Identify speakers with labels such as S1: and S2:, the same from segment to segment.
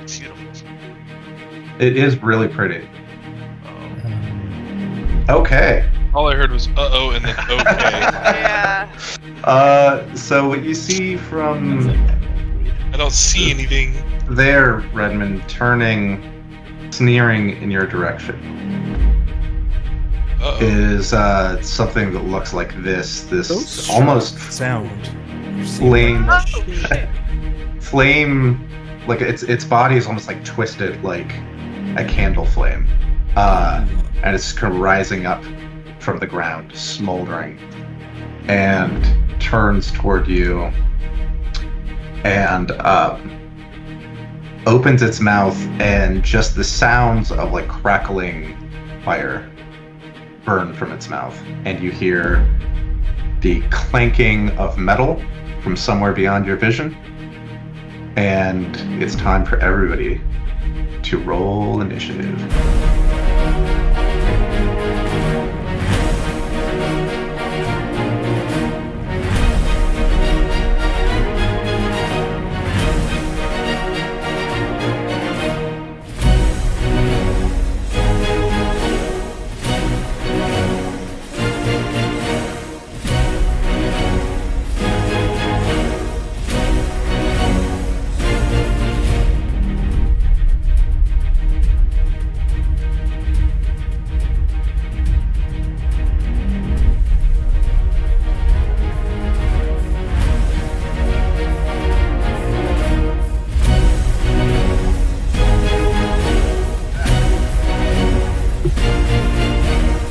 S1: It's beautiful.
S2: It is really pretty.
S1: Oh.
S2: Okay.
S1: All I heard was uh-oh and then okay.
S3: Yeah.
S2: So what you see from
S1: I don't see anything.
S2: there, Redmond, turning, sneering in your direction,
S1: Uh-oh.
S2: is something that looks like this. This almost
S4: sound.
S2: flame,
S3: Oh, shit.
S2: flame, like its body is almost like twisted like a candle flame, and it's kind of rising up from the ground, smoldering, and turns toward you and opens its mouth, and just the sounds of like crackling fire burn from its mouth, and you hear the clanking of metal from somewhere beyond your vision, and it's time for everybody to roll initiative.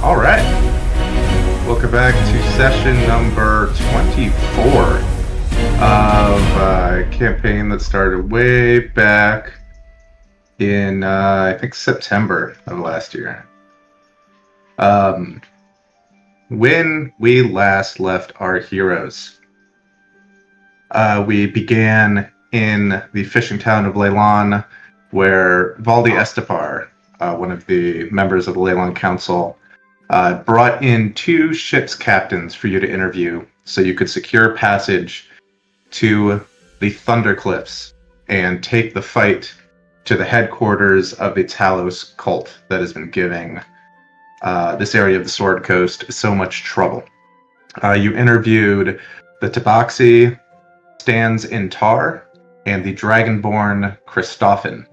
S2: All right. Welcome back to session number 24 of a campaign that started way back in, I think, September of last year. When we last left our heroes, we began in the fishing town of Leyland, where Valdi Estepar, one of the members of the Leyland Council, brought in 2 ship's captains for you to interview so you could secure passage to the Thunder Cliffs and take the fight to the headquarters of the Talos cult that has been giving this area of the Sword Coast so much trouble. You interviewed the Tabaxi, Stands in Tar, and the Dragonborn Christoffin.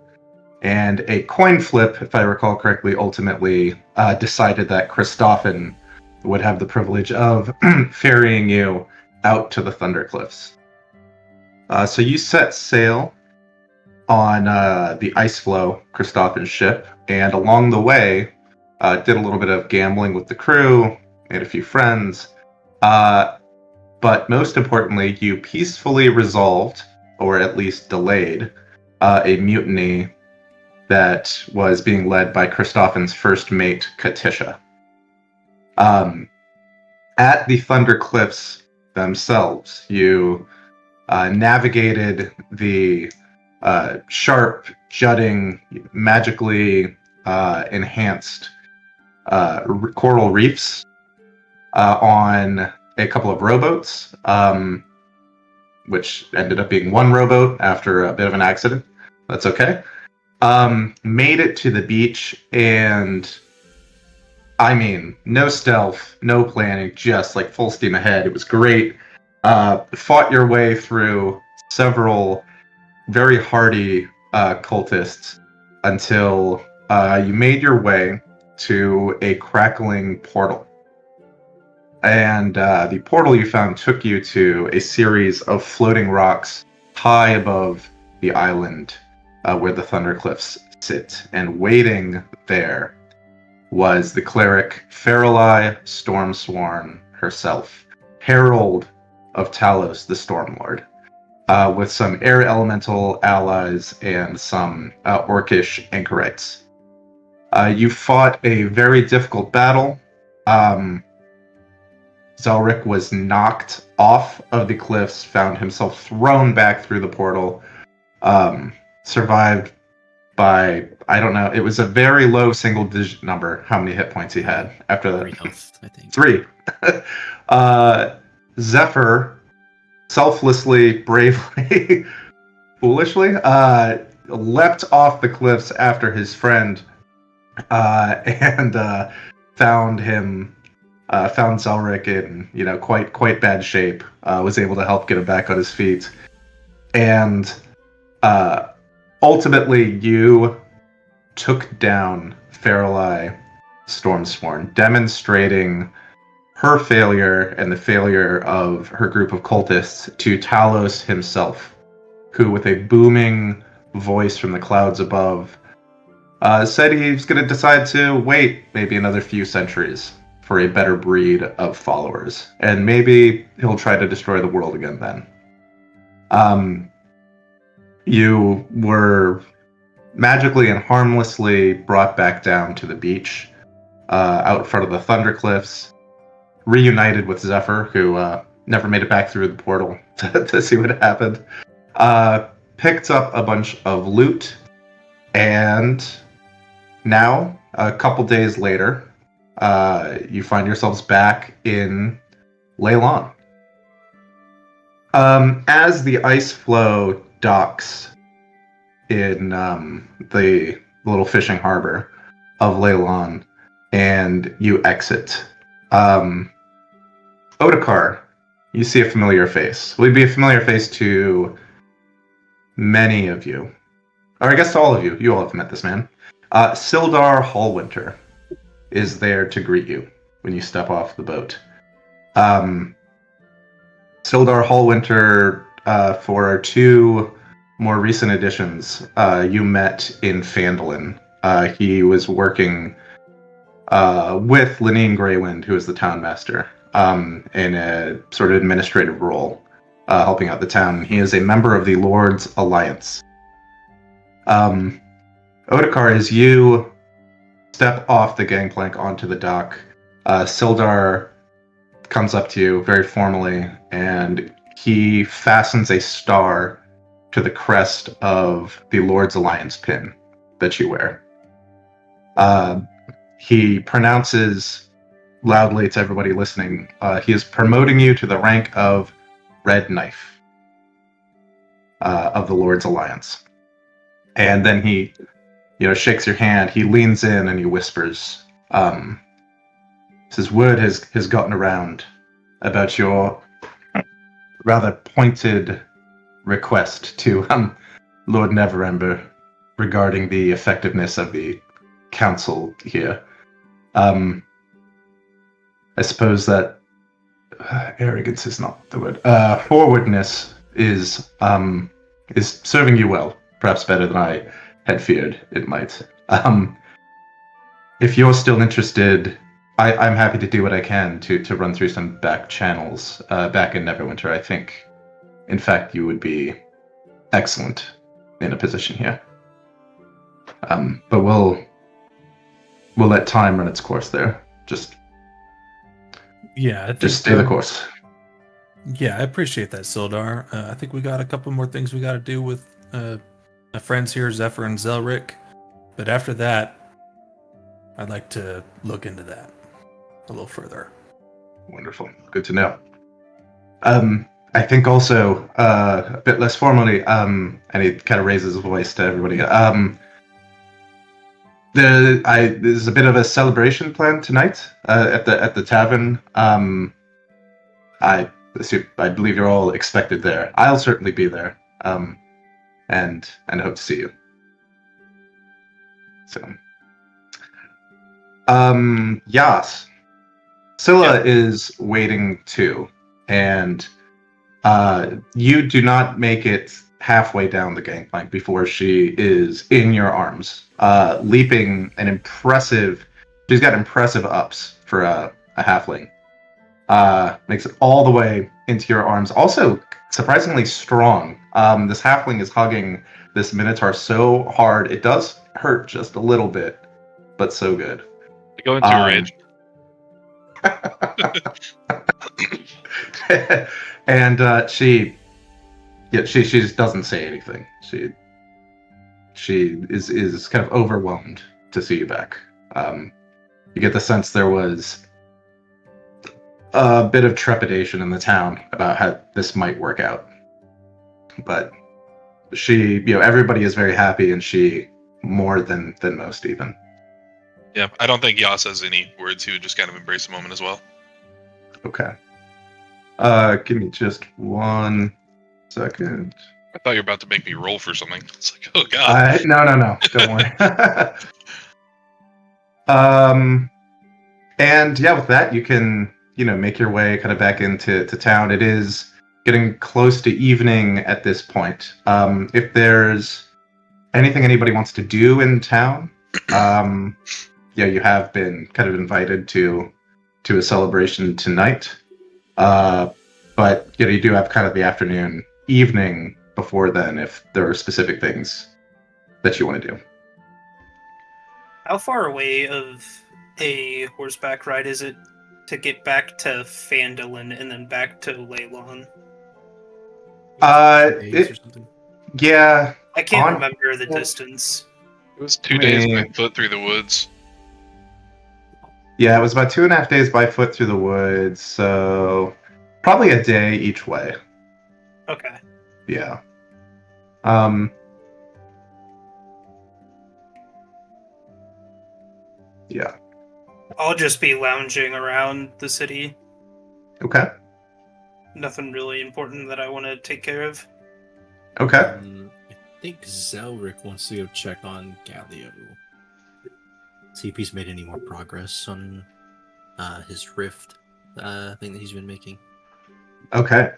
S2: And a coin flip, if I recall correctly, ultimately decided that Christoffin would have the privilege of ferrying you out to the Thunder Cliffs. So you set sail on the Ice Flow, Christoffin's ship, and along the way, did a little bit of gambling with the crew, made a few friends, but most importantly, you peacefully resolved, or at least delayed, a mutiny that was being led by Christoffin's first mate, Katisha. At the Thunder Cliffs themselves, you navigated the sharp, jutting, magically enhanced coral reefs on a couple of rowboats, which ended up being one rowboat after a bit of an accident. That's okay. Made it to the beach, and I mean, no stealth, no planning, just like full steam ahead. It was great. Fought your way through several very hardy cultists until you made your way to a crackling portal. And the portal you found took you to a series of floating rocks high above the island where the Thunder Cliffs sit. And waiting there was the cleric Faralai Stormsworn herself, Herald of Talos the Stormlord, with some air elemental allies and some orcish anchorites. You fought a very difficult battle. Zelric was knocked off of the cliffs, found himself thrown back through the portal, survived by, I don't know, it was a very low single-digit number, how many hit points he had after that.
S5: 3 health, I think.
S2: 3. Zephyr, selflessly, bravely, foolishly, leapt off the cliffs after his friend, and found him. Found Zelric in quite bad shape. Was able to help get him back on his feet, and ultimately you took down Farreleye Stormsworn, demonstrating her failure and the failure of her group of cultists to Talos himself, who, with a booming voice from the clouds above, said he's going to decide to wait maybe another few centuries for a better breed of followers, and maybe he'll try to destroy the world again then. You were magically and harmlessly brought back down to the beach, out in front of the Thundercliffs, reunited with Zephyr, who never made it back through the portal to see what happened. Picked up a bunch of loot, and now, a couple days later, you find yourselves back in Leylon. As the ice floe docks in the little fishing harbor of Leylon, and you exit, Otakar, you see a familiar face. Would be a familiar face to many of you, or I guess to all of you. You all have met this man. Sildar Hallwinter is there to greet you when you step off the boat. Sildar Hallwinter, for our two more recent editions, you met in Phandalin. He was working with Lenine Greywind, who is the town master, in a sort of administrative role, helping out the town. He is a member of the Lord's Alliance. Otakar, as you step off the gangplank onto the dock, Sildar comes up to you very formally, and he fastens a star to the crest of the Lord's Alliance pin that you wear. He pronounces loudly to everybody listening, he is promoting you to the rank of Red Knife of the Lord's Alliance. And then he shakes your hand. He leans in and he whispers, says, word has gotten around about your rather pointed request to Lord Neverember regarding the effectiveness of the council here. I suppose that arrogance is not the word. Forwardness is serving you well, perhaps better than I had feared it might. If you're still interested, I'm happy to do what I can to run through some back channels back in Neverwinter. I think, in fact, you would be excellent in a position here. But we'll let time run its course there. Just stay the course.
S3: Yeah, I appreciate that, Sildar. I think we got a couple more things we got to do with my friends here, Zephyr and Zelric. But after that, I'd like to look into that a little further.
S2: Wonderful. Good to know. I think also, a bit less formally, and he kind of raises his voice to everybody. There's a bit of a celebration planned tonight at the tavern. I believe you're all expected there. I'll certainly be there, and hope to see you. So, Yas, Scylla is waiting too, and you do not make it halfway down the gangplank before she is in your arms, leaping an impressive. She's got impressive ups for a halfling. Makes it all the way into your arms. Also, surprisingly strong. This halfling is hugging this minotaur so hard it does hurt just a little bit, but so good.
S1: I go into a rage.
S2: And she just doesn't say anything. She is kind of overwhelmed to see you back. You get the sense there was a bit of trepidation in the town about how this might work out, but she, everybody is very happy, and she more than most even.
S1: Yeah, I don't think Yas has any words. He would just kind of embrace the moment as well.
S2: Okay. Give me just 1 second.
S1: I thought you were about to make me roll for something. It's like, oh god.
S2: No. Don't worry. And yeah, with that, you can, make your way kind of back into town. It is getting close to evening at this point. If there's anything anybody wants to do in town, yeah, you have been kind of invited to a celebration tonight. But you do have kind of the afternoon, evening before then, if there are specific things that you want to do.
S4: How far away of a horseback ride is it to get back to Phandalin and then back to Leylon?
S5: Days or something?
S2: Yeah.
S4: I can't remember the distance.
S1: It was 2 days by foot through the woods.
S2: Yeah, it was about 2.5 days by foot through the woods, so probably a day each way.
S4: Okay.
S2: Yeah. Yeah.
S4: I'll just be lounging around the city.
S2: Okay.
S4: Nothing really important that I want to take care of.
S2: Okay.
S5: I think Zelric wants to go check on Galio. See if he's made any more progress on his rift thing that he's been making.
S2: Okay.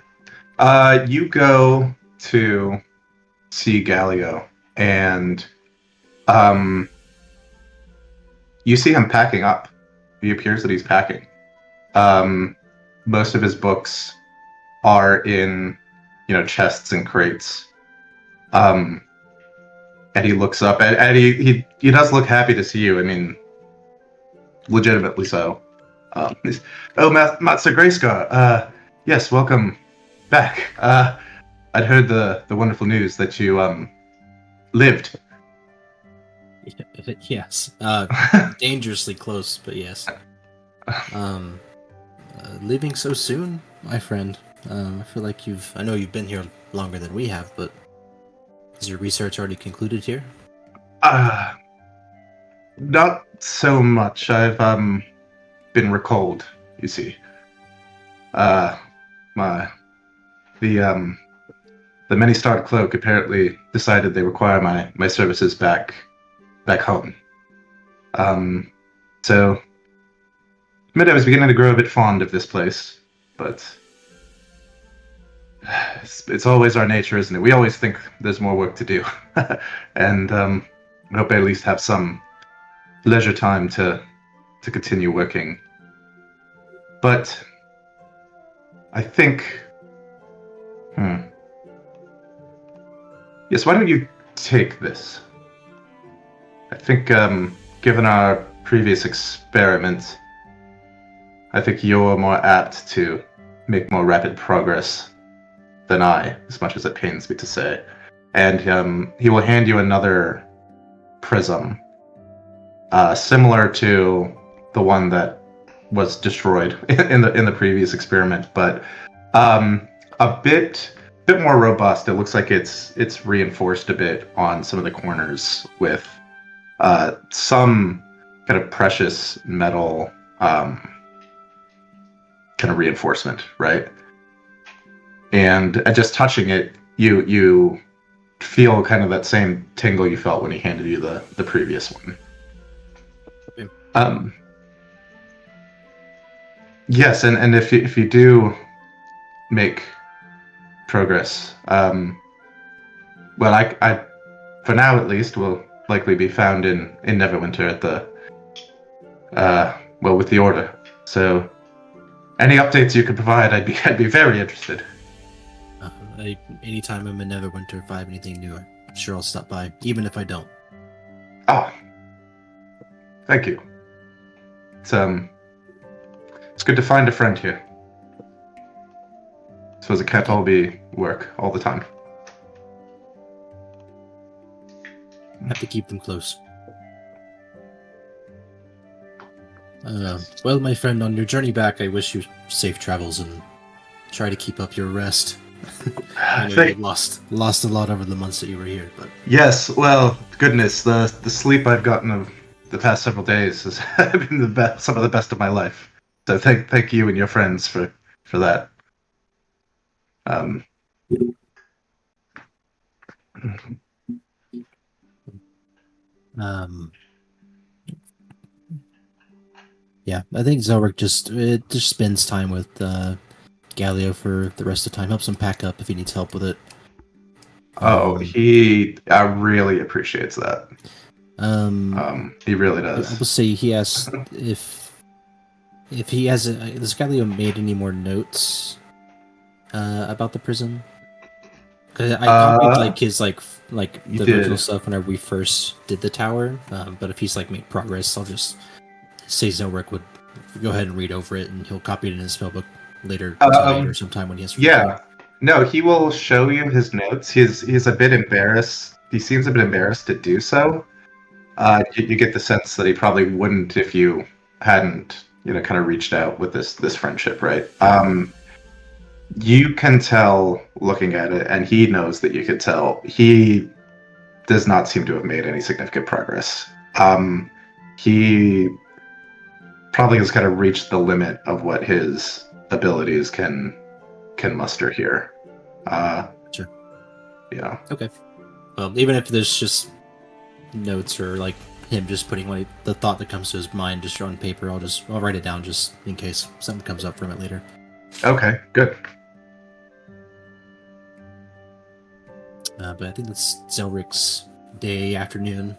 S2: You go to see Galio, and you see him packing up. He appears that he's packing. Most of his books are in, chests and crates. And he looks up, and he does look happy to see you. I mean, legitimately so. Master Grayscar. Yes, welcome back. I'd heard the wonderful news that you lived.
S5: Yes. Dangerously close, but yes. Leaving so soon, my friend. I feel like I know you've been here longer than we have, but is your research already concluded here?
S2: Not so much. I've been recalled, you see. The many-starred cloak apparently decided they require my services back home. So admit I was beginning to grow a bit fond of this place, but it's always our nature, isn't it? We always think there's more work to do. And I hope I at least have some leisure time to continue working. But I think... Yes, why don't you take this? I think, given our previous experiment, I think you're more apt to make more rapid progress than I, as much as it pains me to say. And he will hand you another prism, similar to the one that was destroyed in the previous experiment, but a bit more robust. It looks like it's reinforced a bit on some of the corners with some kind of precious metal kind of reinforcement, right? And just touching it, you feel kind of that same tingle you felt when he handed you the previous one. Yes, and if you do make progress, well, I for now at least will likely be found in Neverwinter at the with the Order. So any updates you could provide, I'd be very interested.
S5: Anytime I'm in Neverwinter, if I have anything new, I'm sure I'll stop by, even if I don't.
S2: Oh, thank you. It's good to find a friend here. Suppose it can't all be work all the time.
S5: Have to keep them close. Well, my friend, on your journey back, I wish you safe travels and try to keep up your rest. I know you lost a lot over the months that you were here, but
S2: Yes, well, goodness, the sleep I've gotten of the past several days has been the best, some of the best of my life. So thank you and your friends for that. Um,
S5: yeah, I think Zelric just spends time with Galio for the rest of the time. Helps him pack up if he needs help with it.
S2: he really appreciates that. He really
S5: I
S2: does.
S5: will say he asked if he has does Galio made any more notes about the prison? Because I copied like his like
S2: You
S5: the
S2: did.
S5: original stuff whenever we first did the tower. But if he's like made progress, I'll just say Zelric would go ahead and read over it, and he'll copy it in his spellbook later tonight or sometime when he has free time.
S2: Yeah. No, he will show you his notes. He's a bit embarrassed. He seems a bit embarrassed to do so. You get the sense that he probably wouldn't if you hadn't, kind of reached out with this friendship, right? You can tell looking at it, and he knows that you could tell. He does not seem to have made any significant progress. He probably has kind of reached the limit of what his abilities can muster here.
S5: Sure.
S2: Yeah.
S5: Okay. Even if there's just notes or like him just putting the thought that comes to his mind just on paper, I'll write it down just in case something comes up from it later.
S2: Okay, good.
S5: But I think that's Zelric's afternoon.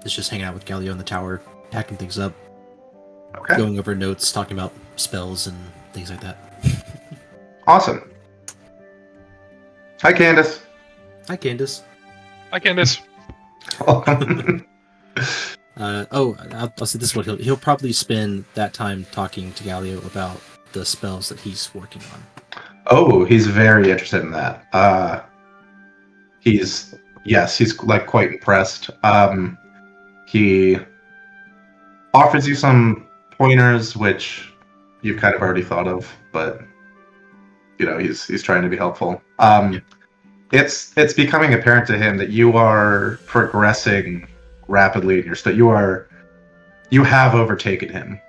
S5: It's just hanging out with Galio in the tower, packing things up,
S2: Okay.
S5: going over notes, talking about spells and things like that.
S2: Awesome. Hi, Candace.
S5: Hi, Candace.
S1: Hi, Candace.
S5: I'll say this one. He'll probably spend that time talking to Galio about the spells that he's working on.
S2: Oh, he's very interested in that. He's like quite impressed. He offers you some pointers, which you've kind of already thought of, but he's trying to be helpful.
S5: Yeah.
S2: It's becoming apparent to him that you are progressing rapidly in your you have overtaken him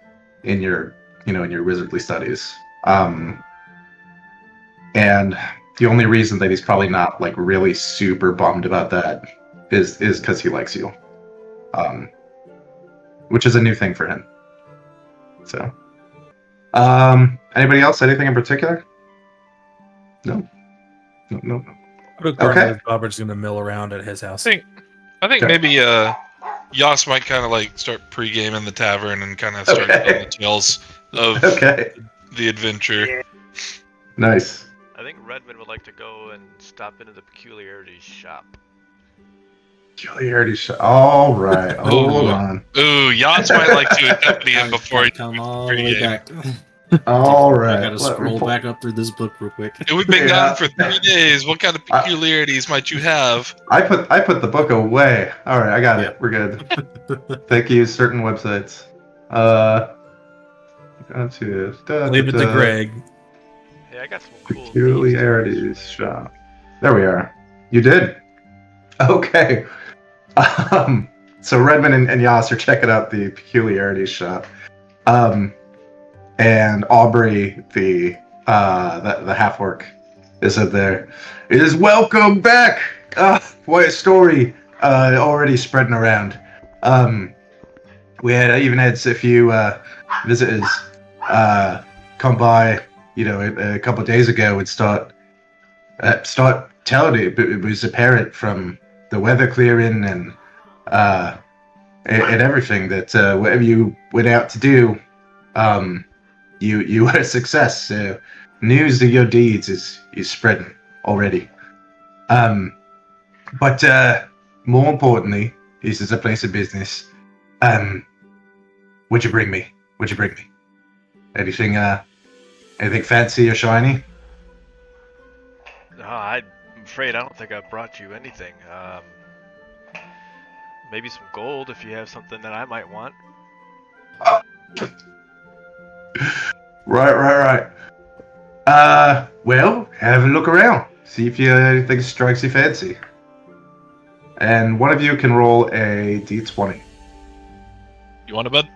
S2: in your wizardly studies. And the only reason that he's probably not like really super bummed about that is because he likes you, which is a new thing for him. So, anybody else? Anything in particular? No. Okay.
S3: Robert's gonna mill around at his house.
S1: I think
S2: Okay.
S1: maybe Yas might kind of like start pre-gaming the tavern and kind of start telling the tales of the adventure.
S4: Yeah.
S2: Nice.
S6: I think Redmond would like to go and stop into the peculiarities shop.
S2: Peculiarity shot. All right. Hold on.
S1: Ooh, Yas might like to accompany him before he
S5: come all the way back.
S2: All right.
S5: I gotta scroll back up through this book real quick.
S1: We've been gone for 3 days. What kind of peculiarities might you have?
S2: I put the book away. All right, I got it. We're good. Thank you. Certain websites.
S3: Leave it to Greg.
S6: Hey, I got some cool
S2: Peculiarities shop. There we are. You did. Okay. So Redmond and Yas are checking out the peculiarities shop. And Aubrey, the half orc, is up there. It is welcome back. What a story already spreading around. We even had a few visitors come by, a couple of days ago and start telling it. It was apparent from the weather clearing and everything that whatever you went out to do, you were a success. So news of your deeds is spreading already. But more importantly, this is a place of business. What'd you bring me? Anything fancy or shiny?
S6: No, I'm afraid I don't think I brought you anything. Maybe some gold if you have something that I might want.
S2: Right. Well, have a look around. See if you think it strikes your fancy. And one of you can roll a d20.
S1: You want a bud?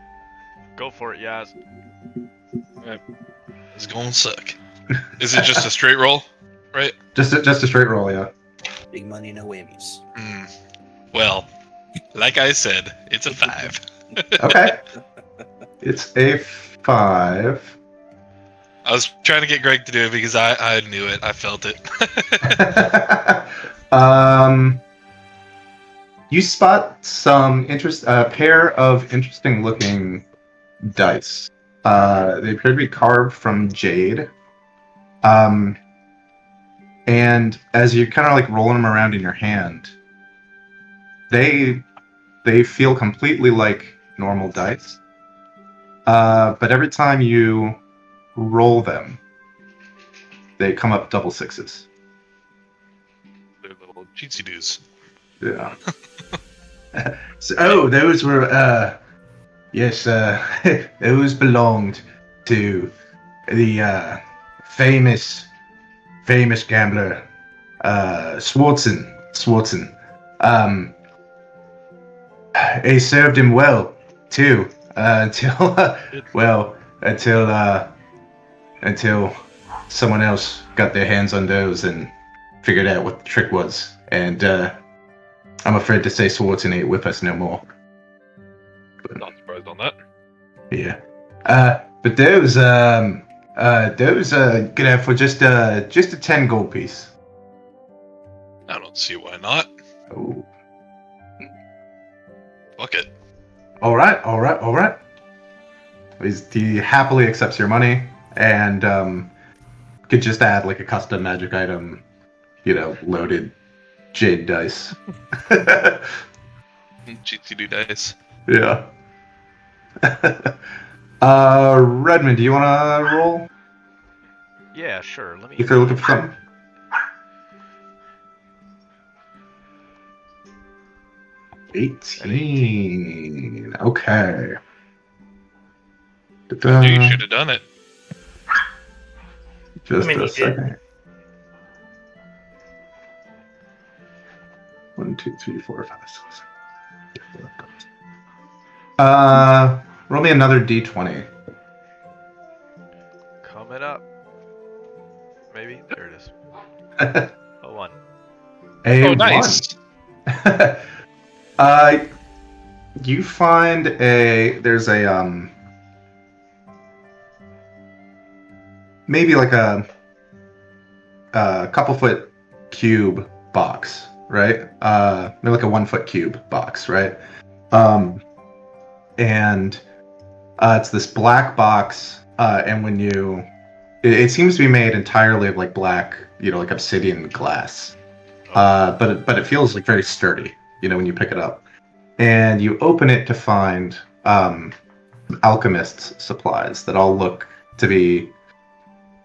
S6: Go for it, Yaz.
S1: It's gonna suck. Is it just a straight roll? Right?
S2: Just a straight roll, yeah.
S5: Big money, no whammies.
S1: Well, like I said, it's a 5.
S2: Okay. It's a 5.
S1: I was trying to get Greg to do it because I knew it. I felt it.
S2: You spot some pair of interesting looking dice. They appear to be carved from jade. And as you're kind of like rolling them around in your hand, they feel completely like normal dice. But every time you roll them, they come up double 6s.
S1: They're little cheatsy doos.
S2: Yeah. So, those were, yes, those belonged to the famous gambler, Swartzen. They served him well, too, until someone else got their hands on those and figured out what the trick was. And I'm afraid to say Swartzen ain't with us no more.
S1: Not surprised on that.
S2: Yeah. But those good have for just a 10 gold piece.
S1: I don't see why not.
S2: Oh.
S1: Fuck it.
S2: All right. He happily accepts your money and could just add like a custom magic item, loaded jade dice.
S1: Cheatsy doo dice.
S2: Yeah. Redmond, do you want to roll?
S6: Yeah, sure. Let me.
S2: If you're looking for something. 18. Okay.
S1: I knew you should have done it.
S2: Just
S4: I mean,
S2: a
S4: he did.
S2: second. 1, 2, 3, 4, 5, 6. Roll me another d20.
S6: Coming up. Maybe there it is. A 1.
S2: A
S1: Nice.
S2: 1. You find there's a maybe like a couple foot cube box, right? Maybe like a 1 foot cube box, right? And it's this black box, and when it seems to be made entirely of like black, like obsidian glass, but it feels like very sturdy, when you pick it up, and you open it to find alchemist's supplies that all look to be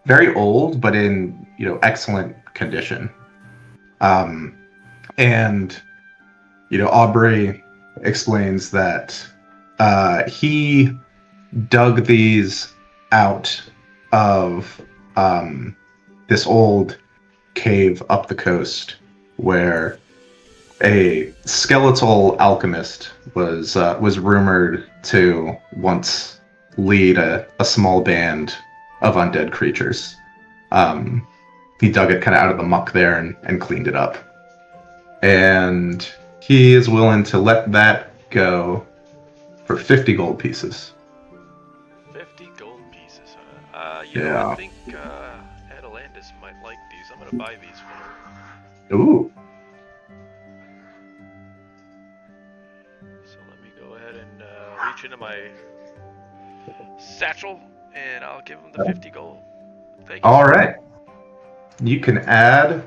S2: very old, but in excellent condition. And Aubrey explains that he dug these out of this old cave up the coast where a skeletal alchemist was rumored to once lead a small band of undead creatures. He dug it kind of out of the muck there and cleaned it up. And he is willing to let that go for 50 gold pieces.
S6: 50 gold pieces, huh?
S2: Yeah.
S6: I think Atalantis might like these. I'm gonna buy these for her.
S2: Ooh.
S6: So let me go ahead and reach into my satchel, and I'll give him the 50 gold. Thank you.
S2: All right. You can add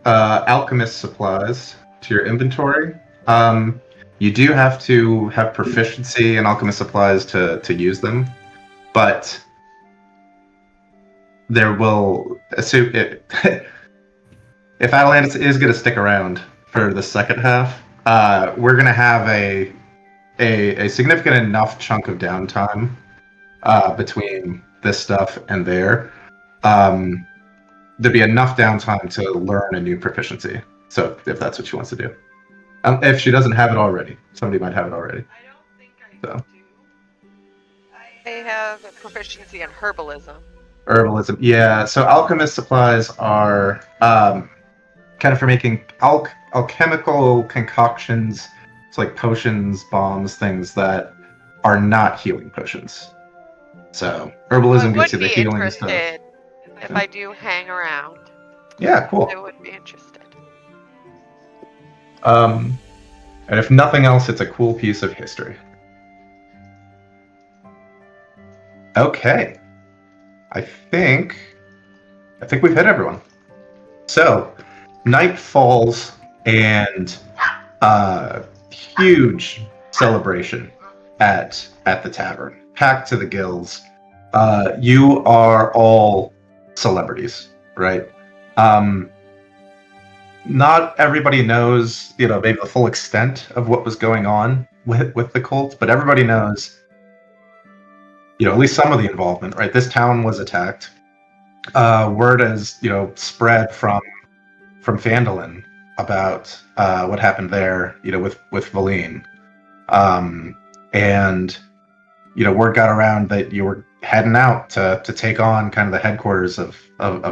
S2: alchemist supplies to your inventory. You do have to have proficiency in alchemist supplies to use them, but there will assume it. If Atalantis is going to stick around for the second half, we're going to have a significant enough chunk of downtime between this stuff and there, there'd be enough downtime to learn a new proficiency. So if that's what she wants to do. If she doesn't have it already. Somebody might have it already. So.
S7: I have a proficiency in herbalism.
S2: Herbalism, yeah. So alchemist supplies are kind of for making alchemical concoctions. It's like potions, bombs, things that are not healing potions. So herbalism gets you the healing stuff.
S7: I would be interested if I do hang around.
S2: Yeah, cool.
S7: I would be interested.
S2: And if nothing else, it's a cool piece of history. Okay. I think we've hit everyone. So, night falls and huge celebration at the tavern, packed to the gills. You are all celebrities, right? Not everybody knows, maybe the full extent of what was going on with the cult, but everybody knows, at least some of the involvement, right? This town was attacked. Word has, spread from Phandalin about what happened there, with Valine. And, word got around that you were heading out to take on kind of the headquarters of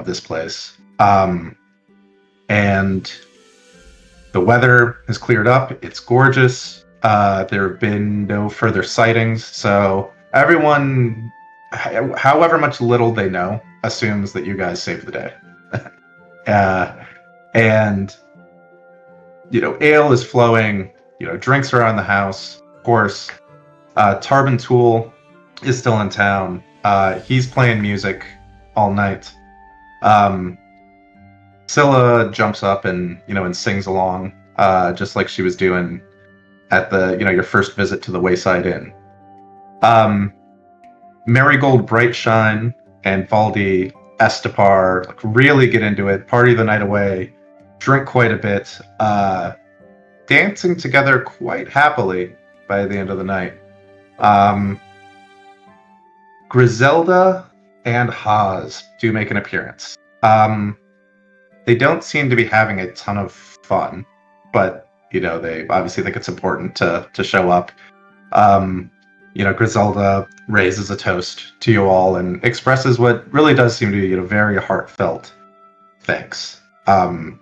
S2: this place. And the weather has cleared up. It's gorgeous. There have been no further sightings. So everyone, however much little they know, assumes that you guys saved the day. And, ale is flowing. Drinks are on the house. Of course, Tarbin Tool is still in town. He's playing music all night. Scylla jumps up and sings along, just like she was doing at the your first visit to the Wayside Inn. Marigold Brightshine and Valdi Estepar really get into it, party the night away, drink quite a bit, dancing together quite happily by the end of the night. Griselda and Haas do make an appearance. They don't seem to be having a ton of fun, but they obviously think it's important to show up. Griselda raises a toast to you all and expresses what really does seem to be very heartfelt thanks. And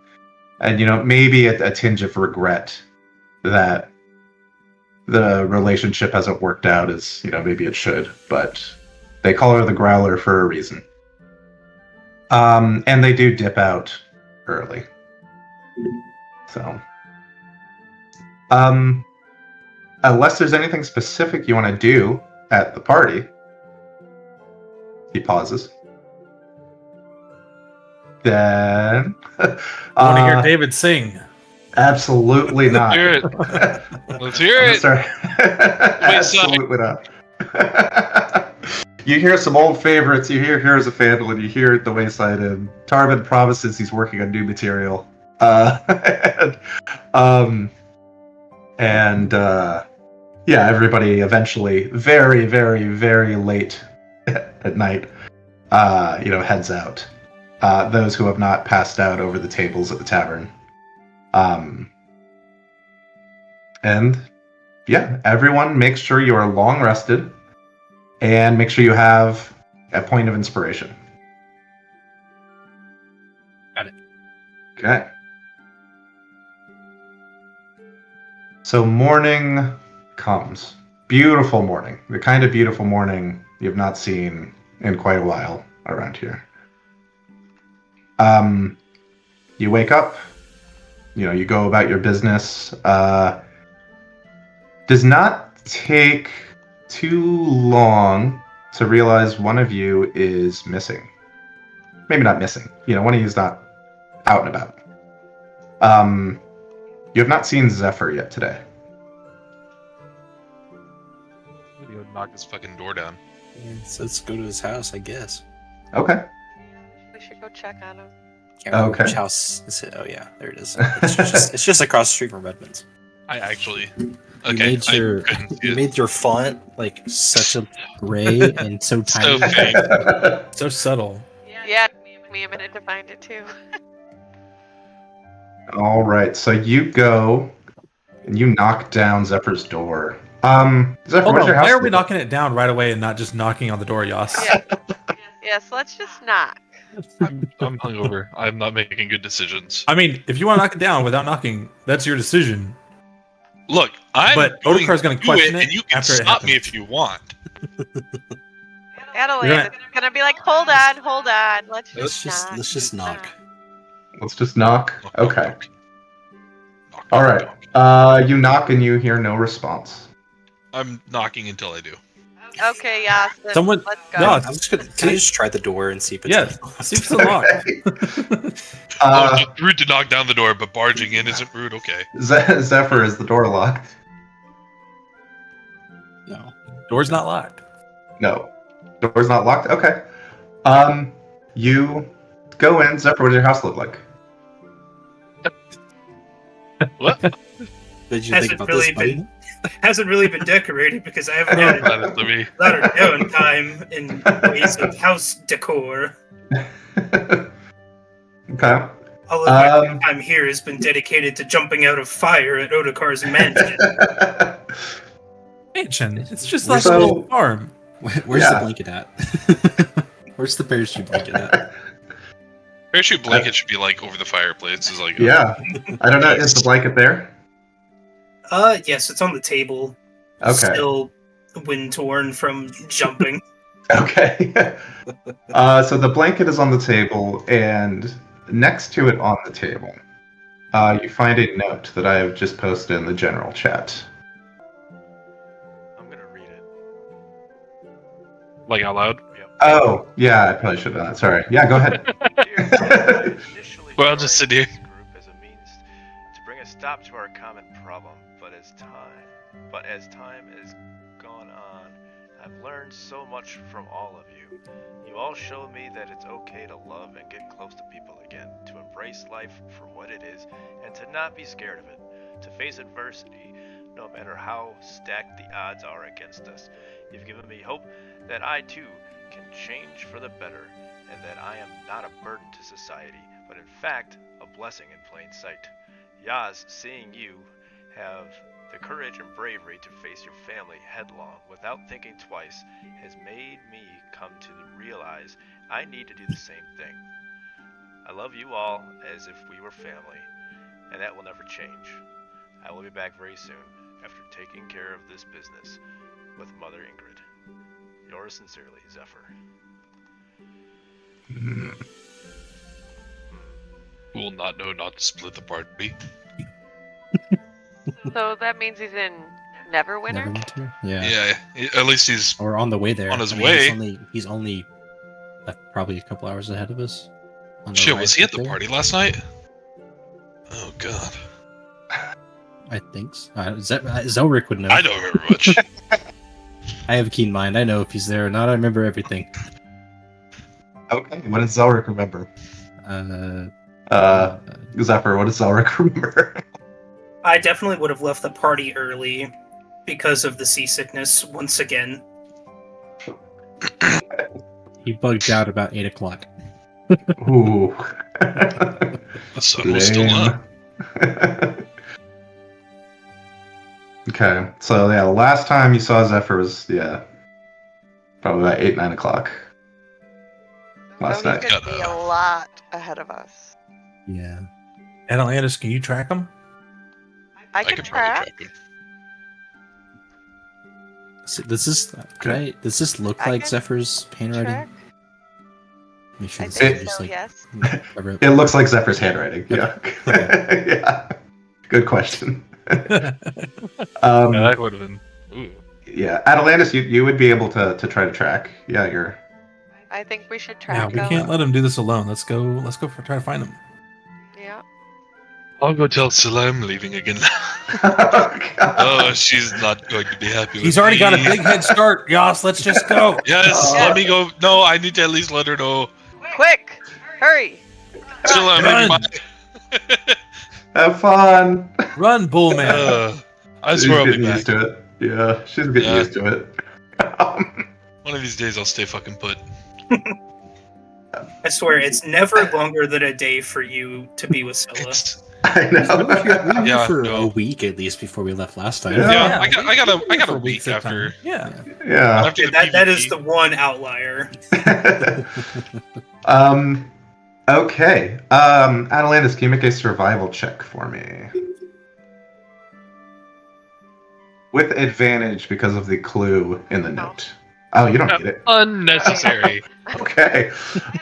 S2: maybe a tinge of regret that the relationship hasn't worked out as maybe it should, but they call her the Growler for a reason. And they do dip out early. So, unless there's anything specific you want to do at the party, he pauses. Then,
S3: Want to hear David sing?
S2: Absolutely not.
S1: Let's hear it.
S2: Sorry. Absolutely not. You hear some old favorites. You hear Heroes of Phandalin. You hear The Wayside Inn. Tarbin promises he's working on new material. Everybody eventually, very, very, very late at night, heads out. Those who have not passed out over the tables at the tavern. Everyone makes sure you are long rested. And make sure you have a point of inspiration.
S5: Got it.
S2: Okay. So morning comes. Beautiful morning. The kind of beautiful morning you have not seen in quite a while around here. You wake up. You go about your business. Does not take too long to realize one of you is missing. Maybe not missing. One of you is not out and about. You have not seen Zephyr yet today.
S1: He would knock his fucking door down.
S5: Let's go to his house, I guess.
S2: Okay.
S7: We should go check on him.
S5: Can't remember
S2: Okay.
S5: Which house is it? Oh yeah, there it is. It's just across the street from Redmond's.
S1: I actually.
S5: You
S1: Okay.
S5: made your font like such a gray and so tiny.
S1: So vague.
S3: So subtle.
S7: Yeah, me a minute to find it too.
S2: All right, so you go and you knock down Zephyr's door. Zephyr,
S3: Hold
S2: what's
S3: on,
S2: your house?
S3: why are we
S2: look like?
S3: knocking it down right away and not just knocking on the door, Yas?
S7: Yeah. Yes, let's just knock.
S1: I'm hungover. I'm not making good decisions.
S3: I mean, if you want to knock it down without knocking, that's your decision.
S1: Look, I'm
S3: But
S1: going
S3: Odokar's gonna
S1: to do
S3: question it
S1: and you can
S3: after it
S1: stop me
S3: happens.
S1: if you want.
S7: Adelaide is gonna be like, hold on. Let's
S5: Let's
S7: just
S5: knock.
S2: Let's just knock.
S1: Knock,
S2: Okay.
S1: knock, knock.
S2: All
S1: Knock,
S2: right.
S1: knock.
S2: You knock and you hear no response.
S1: I'm knocking until I do.
S7: Okay, yeah. Then
S3: Someone-
S7: let's go.
S3: No,
S5: I'm just gonna. Can I just try the door and see if it's
S3: Yeah, see if it's unlocked.
S1: Just rude to knock down the door, but barging in isn't rude. Okay.
S2: Zephyr, is the door locked?
S5: No.
S3: Door's not locked.
S2: No. Door's not locked? Okay. You go in. Zephyr, what does your house look like?
S1: What?
S5: Did you
S4: Has
S5: think
S4: it
S5: about
S4: really
S5: this, buddy?
S4: been- Hasn't really been decorated because I haven't had
S1: That is to me.
S4: a lot of downtime in ways of house decor.
S2: Okay.
S4: All of my time here has been dedicated to jumping out of fire at Odokar's mansion.
S3: Mansion. It's just
S2: We're
S3: like
S2: so-
S3: a little farm.
S5: Where's
S2: Yeah.
S5: the blanket at? Where's the parachute blanket at?
S1: Parachute blanket should be like over the fireplace. Is like
S2: Yeah. I don't know. Is the blanket there?
S4: Yes, it's on the table.
S2: Okay.
S4: Still wind torn from jumping.
S2: Okay. So the blanket is on the table, and next to it on the table, you find a note that I have just posted in the general chat.
S6: I'm gonna read it.
S1: like out loud.
S6: Yep.
S2: Oh, yeah, I probably should have done that. Sorry. Yeah, go ahead.
S6: Initially
S1: Well, I'll just sit here.
S6: joined this group as a means to bring a stop to our common problem, but as time has gone on, I've learned so much from all of you. You all show me that it's okay to love and get close to people again, to embrace life for what it is, and to not be scared of it, to face adversity, no matter how stacked the odds are against us. You've given me hope that I too can change for the better, and that I am not a burden to society, but in fact, a blessing in plain sight. Yaz, seeing you have the courage and bravery to face your family headlong without thinking twice has made me come to realize I need to do the same thing. I love you all as if we were family, and that will never change. I will be back very soon after taking care of this business with Mother Ingrid. Yours sincerely, Zephyr.
S1: Who will not know not to split the party.
S7: So that means he's in Neverwinter?
S5: Neverwinter? Yeah.
S1: Yeah, at least he's
S5: Or on the way there.
S1: On his
S5: I mean,
S1: way.
S5: He's only probably a couple hours ahead of us. on the
S1: shit.
S5: ride
S1: Was he at the
S5: there.
S1: party last night? Oh god,
S5: I think so. Zelric would know.
S1: I don't remember much.
S5: I have a keen mind. I know if he's there or not. I remember everything.
S2: Okay, what does Zelric remember?
S5: Uh,
S2: Zephyr, what does Zelric remember?
S4: I definitely would have left the party early because of the seasickness once again.
S5: he bugged out about 8 o'clock.
S2: Ooh.
S1: The sun was still up.
S2: Okay, so yeah, the last time you saw Zephyr was, probably about 8, 9 o'clock. Last
S7: So he
S2: night.
S7: could be a lot ahead of us.
S5: Yeah.
S3: Atlantis, can you track him?
S7: I
S1: could
S7: could
S1: probably
S7: track.
S1: track him.
S5: So does this look
S7: I
S5: like
S7: can
S5: Zephyr's handwriting?
S7: Track.
S5: Make sure
S7: I
S5: this
S7: think
S5: is just
S7: so,
S5: like
S7: yes.
S5: I wrote-
S2: It looks like Zephyr's handwriting, yeah. Yeah. Good question.
S1: Yeah, that would have been. Ooh.
S2: Yeah, Atalantis, you would be able to try to track. Yeah, you're.
S7: I think we should
S3: Yeah,
S7: track
S3: we
S7: him.
S3: can't let him do this alone. Let's go try to find him.
S7: Yeah.
S1: I'll go tell Scylla I'm leaving again.
S2: Oh, God.
S1: Oh, she's not going to be happy with
S3: He's already
S1: me.
S3: got a big head start. Yas, let's just go.
S1: Yes,
S2: Oh.
S1: let me go. No, I need to at least let her know.
S7: Quick! Hurry!
S1: Scylla, I'm
S3: Run.
S1: in my...
S2: Have fun.
S3: Run, bull man.
S1: I
S2: She's
S1: swear I'll be
S2: getting
S1: back.
S2: used to it. Yeah, she's getting
S1: Yeah.
S2: used to it.
S1: One of these days I'll stay fucking put.
S4: I swear, it's never longer than a day for you to be with Scylla.
S2: I
S5: We were
S2: know.
S5: here for
S1: no.
S5: a week at least before we left last time.
S2: Yeah.
S1: I got a
S3: for
S1: week
S3: weeks at a
S1: after.
S3: time. Yeah.
S2: Yeah.
S1: After the
S4: That is
S1: PvP.
S4: the one outlier.
S2: Okay. Atalantis, can you make a survival check for me? With advantage because of the clue in the note. Oh, you don't need it.
S1: Unnecessary.
S2: Okay.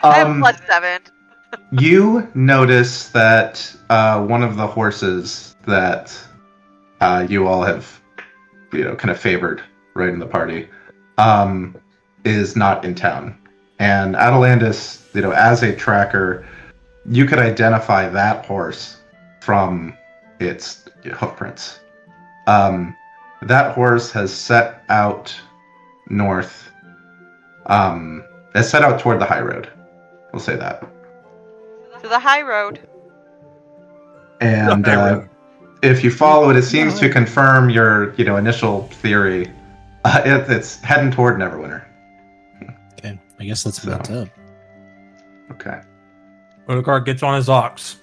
S7: I have +7.
S2: You notice that one of the horses that you all have, kind of favored right in the party, is not in town. And Atalantis, as a tracker, you could identify that horse from its hoofprints. That horse has set out north, has set out toward the high road. We'll say that.
S7: To the high road.
S2: And if you follow it, it seems to confirm your, initial theory. It's heading toward Neverwinter.
S5: Okay, I guess that's about it.
S2: Okay.
S3: Odegaard gets on his ox.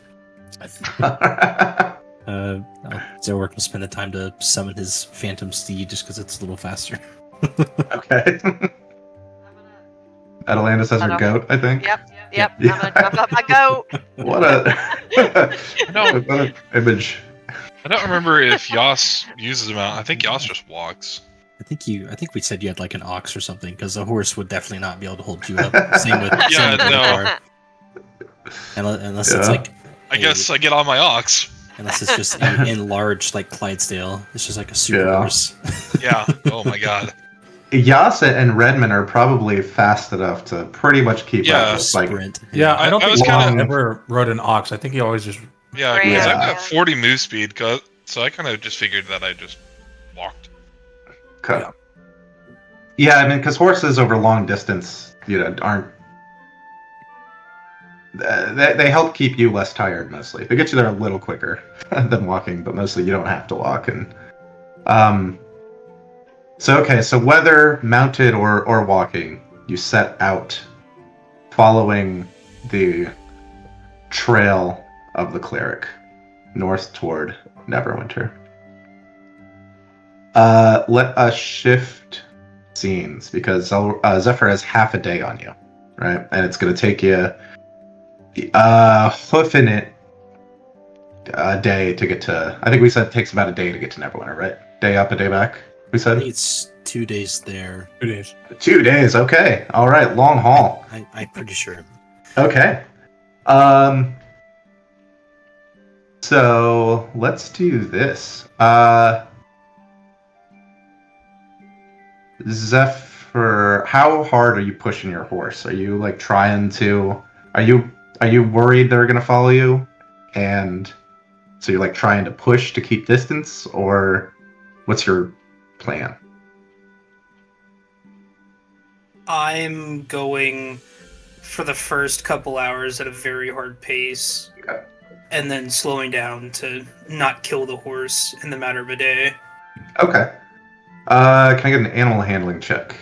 S5: Zerwick will spend the time to summon his phantom steed just because it's a little faster.
S2: Okay. Atalantis has her goat, I think.
S7: Yep.
S2: Yeah.
S7: I'm gonna jump up my goat.
S2: What a what an image.
S1: I don't remember if Yas uses them out. I think Yas just walks.
S5: I think we said you had like an ox or something because a horse would definitely not be able to hold you up. Same with
S1: Yeah,
S5: the
S1: no.
S5: car. Unless it's like
S1: I guess I get on my ox.
S5: unless it's just enlarged like Clydesdale. It's just like a super horse.
S1: Yeah. Oh my god.
S2: Yasa and Redmond are probably fast enough to pretty much keep up. With, like,
S5: Sprint.
S3: Yeah, I don't
S1: I
S3: think
S1: was
S3: Long
S1: kinda-
S3: ever rode an ox. I think he always just.
S1: Yeah, because I've
S7: Yeah.
S1: got 40 move speed, so I kind of just figured that I just walked.
S2: Okay. Yeah, I mean, because horses over long distance, aren't. They help keep you less tired mostly. They get you there a little quicker than walking, but mostly you don't have to walk. And so whether mounted or walking, you set out following the trail of the cleric north toward Neverwinter. Let us shift scenes because Zephyr has half a day on you, right? And it's going to take you hoofing it a day to get to. I think we said it takes about a day to get to Neverwinter, right? Day up, a day back. We
S5: I
S2: said
S5: think it's 2 days there.
S3: 2 days.
S2: 2 days. Okay, all right, long haul.
S5: I'm pretty sure.
S2: Okay. So let's do this. Zephyr, how hard are you pushing your horse? Are you like trying to? Are you worried they're gonna follow you? And so you're like trying to push to keep distance, or what's your plan?
S4: I'm going for the first couple hours at a very hard pace,
S2: Okay.
S4: and then slowing down to not kill the horse in the matter of a day.
S2: Okay. Can I get an animal handling check?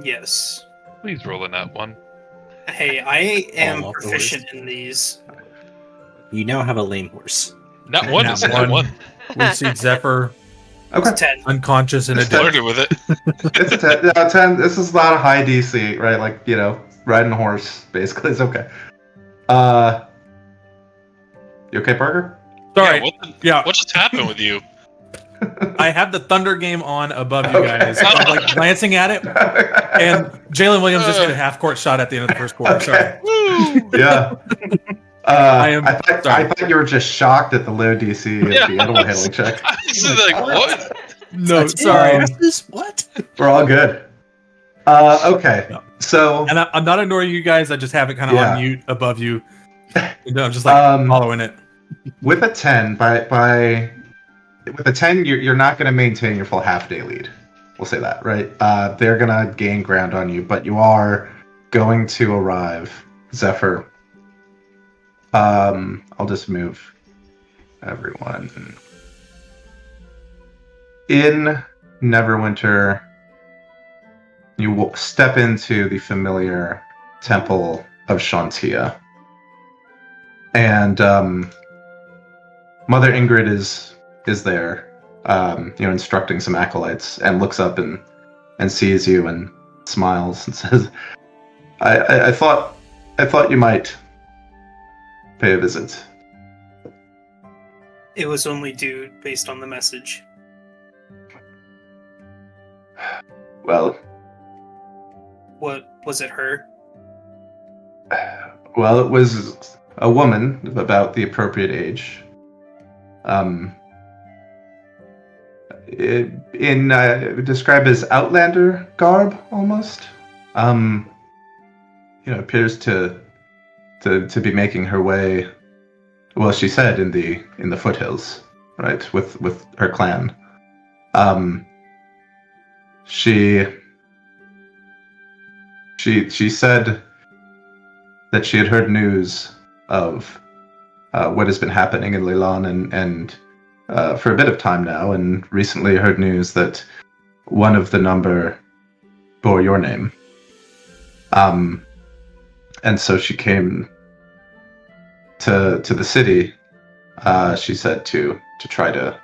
S4: Yes.
S1: Please roll in that one.
S4: Hey, I am
S5: Fall off the
S4: proficient in these.
S5: You now have a lame horse.
S1: Not one,
S3: Not
S1: it's not
S3: one.
S1: one.
S3: We see Zephyr
S2: Okay.
S4: It's 10.
S3: unconscious in a
S2: Just
S3: ditch.
S1: Flirted with it.
S2: It's a 10. 10. This is not a high DC, right? Like, riding a horse, basically. It's okay. You okay, Parker?
S3: Sorry.
S1: Yeah, what just happened with you?
S3: I have the Thunder game on above you
S2: Okay.
S3: guys. I'm like glancing at it, and Jalen Williams just hit a half-court shot at the end of the first quarter. Sorry.
S2: Okay. Yeah.
S3: I
S2: I thought you were just shocked at the low DC of
S1: Yeah,
S2: the animal handling check.
S1: I was like, what?
S3: No, sorry.
S5: What?
S2: We're all good. Okay.
S3: No.
S2: So,
S3: And I'm not ignoring you guys. I just have it kind of
S2: Yeah.
S3: on mute above you. I'm just like following it.
S2: with a 10, with a 10, you're not going to maintain your full half-day lead. We'll say that, right? They're going to gain ground on you, but you are going to arrive, Zephyr. I'll just move everyone. In Neverwinter, you will step into the familiar temple Shantia. And Mother Ingrid is there, instructing some acolytes, and looks up and sees you and smiles and says, I thought you might pay a visit.
S4: It was only due based on the message.
S2: Well,
S4: What was it? Her?
S2: well, it was a woman of about the appropriate age. Described as Outlander garb, almost. Appears to be making her way. Well, she said in the foothills, right, with her clan. She said that she had heard news of what has been happening in Leyland and for a bit of time now, and recently heard news that one of the number bore your name. And so she came to the city, she said, to try to,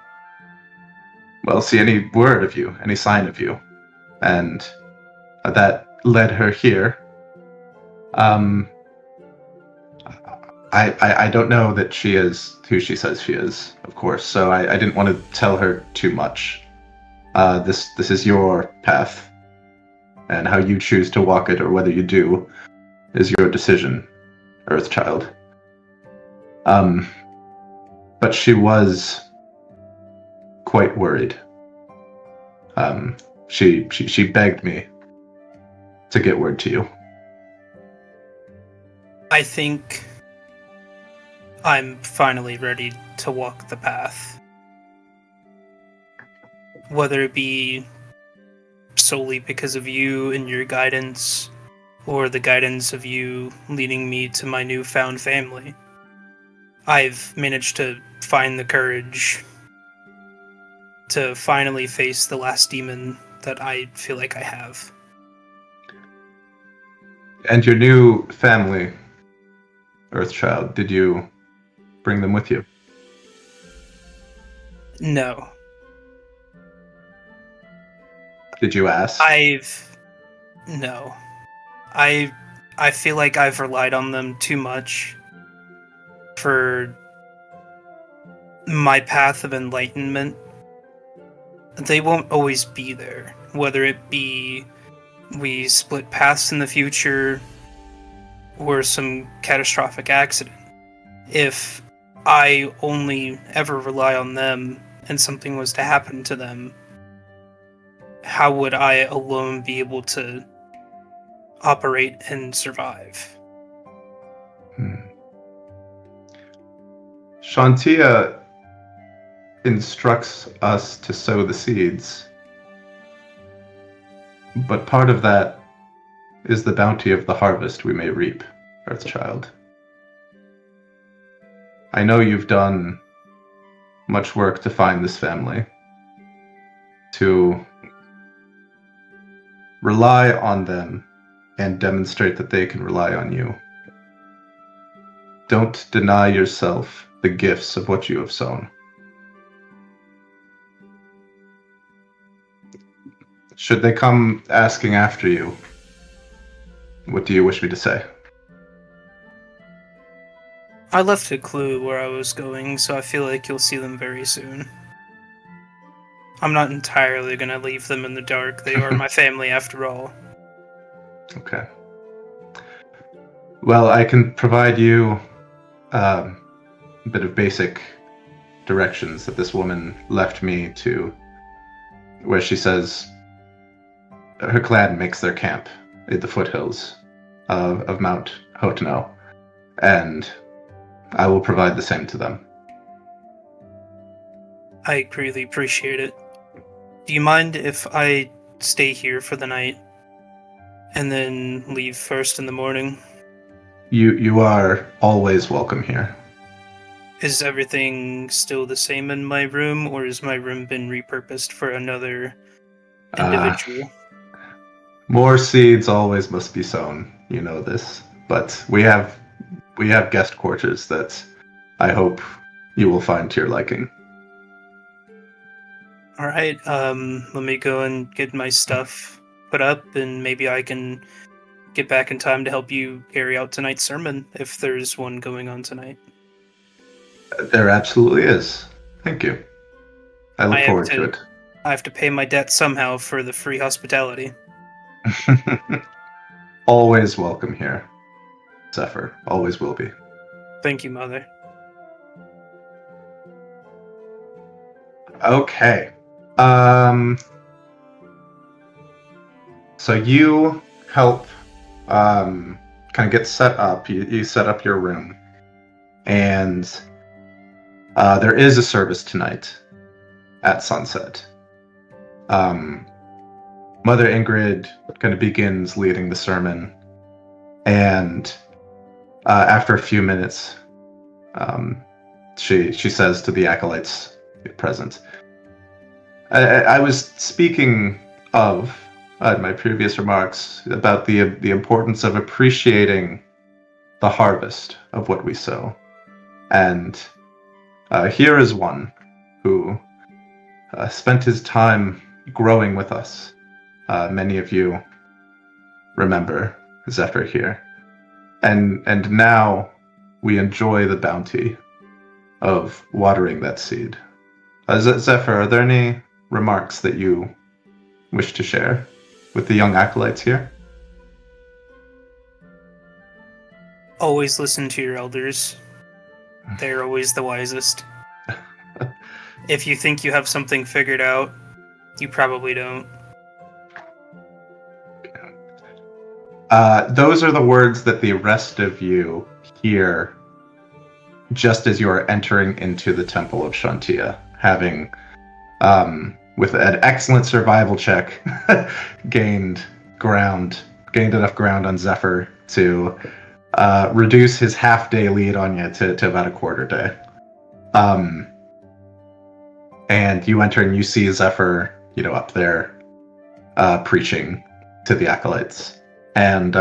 S2: see any word of you, any sign of you. And that led her here. I don't know that she is who she says she is, of course, so I didn't want to tell her too much. This is your path, and how you choose to walk it, or whether you do, is your decision, Earthchild. But she was quite worried. She begged me to get word to you.
S4: I think I'm finally ready to walk the path. Whether it be solely because of you and your guidance, or the guidance of you leading me to my newfound family. I've managed to find the courage to finally face the last demon that I feel like I have.
S2: And your new family, Earthchild, did you bring them with you?
S4: No.
S2: Did you ask?
S4: No. I feel like I've relied on them too much for my path of enlightenment. They won't always be there, whether it be we split paths in the future or some catastrophic accident. If I only ever rely on them and something was to happen to them, how would I alone be able to operate and survive?
S2: Shantia instructs us to sow the seeds, but part of that is the bounty of the harvest we may reap, Earthchild. I know you've done much work to find this family, to rely on them and demonstrate that they can rely on you. Don't deny yourself the gifts of what you have sown. Should they come asking after you, what do you wish me to say?
S4: I left a clue where I was going, so I feel like you'll see them very soon. I'm not entirely going to leave them in the dark. They are my family after all.
S2: Okay. Well, I can provide you a bit of basic directions that this woman left me to, where she says her clan makes their camp at the foothills of Mount Hotno, and I will provide the same to them.
S4: I greatly appreciate it. Do you mind if I stay here for the night and then leave first in the morning?
S2: You are always welcome here.
S4: Is everything still the same in my room, or has my room been repurposed for another individual?
S2: More seeds always must be sown. You know this. but we have guest quarters that I hope you will find to your liking.
S4: All right. Let me go and get my stuff put up, and maybe I can get back in time to help you carry out tonight's sermon if there's one going on tonight.
S2: There absolutely is. Thank you. I look forward to it.
S4: I have to pay my debt somehow for the free hospitality.
S2: Always welcome here, Zephyr. Always will be.
S4: Thank you, Mother.
S2: Okay. So you help kind of get set up. You set up your room. And there is a service tonight at sunset. Mother Ingrid kind of begins leading the sermon. And after a few minutes, she says to the acolytes present, I was speaking of my previous remarks about the importance of appreciating the harvest of what we sow. And here is one who spent his time growing with us. Many of you remember Zephyr here. And now we enjoy the bounty of watering that seed. Zephyr, are there any remarks that you wish to share with the young acolytes here?
S4: Always listen to your elders. They're always the wisest. If you think you have something figured out, you probably don't.
S2: Those are the words that the rest of you hear just as you are entering into the Temple of Shantia, having, with an excellent survival check, gained enough ground on Zephyr to reduce his half-day lead on you to about a quarter day. And you enter and you see Zephyr, up there preaching to the acolytes. And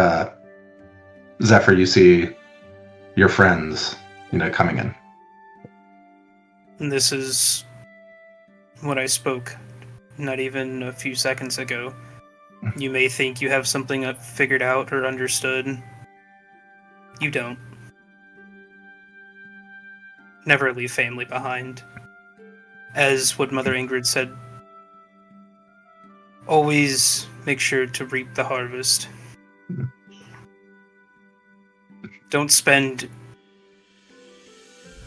S2: Zephyr, you see your friends, coming in.
S4: And this is what I spoke not even a few seconds ago. You may think you have something figured out or understood. You don't. Never leave family behind. As what Mother Ingrid said, always make sure to reap the harvest. Don't spend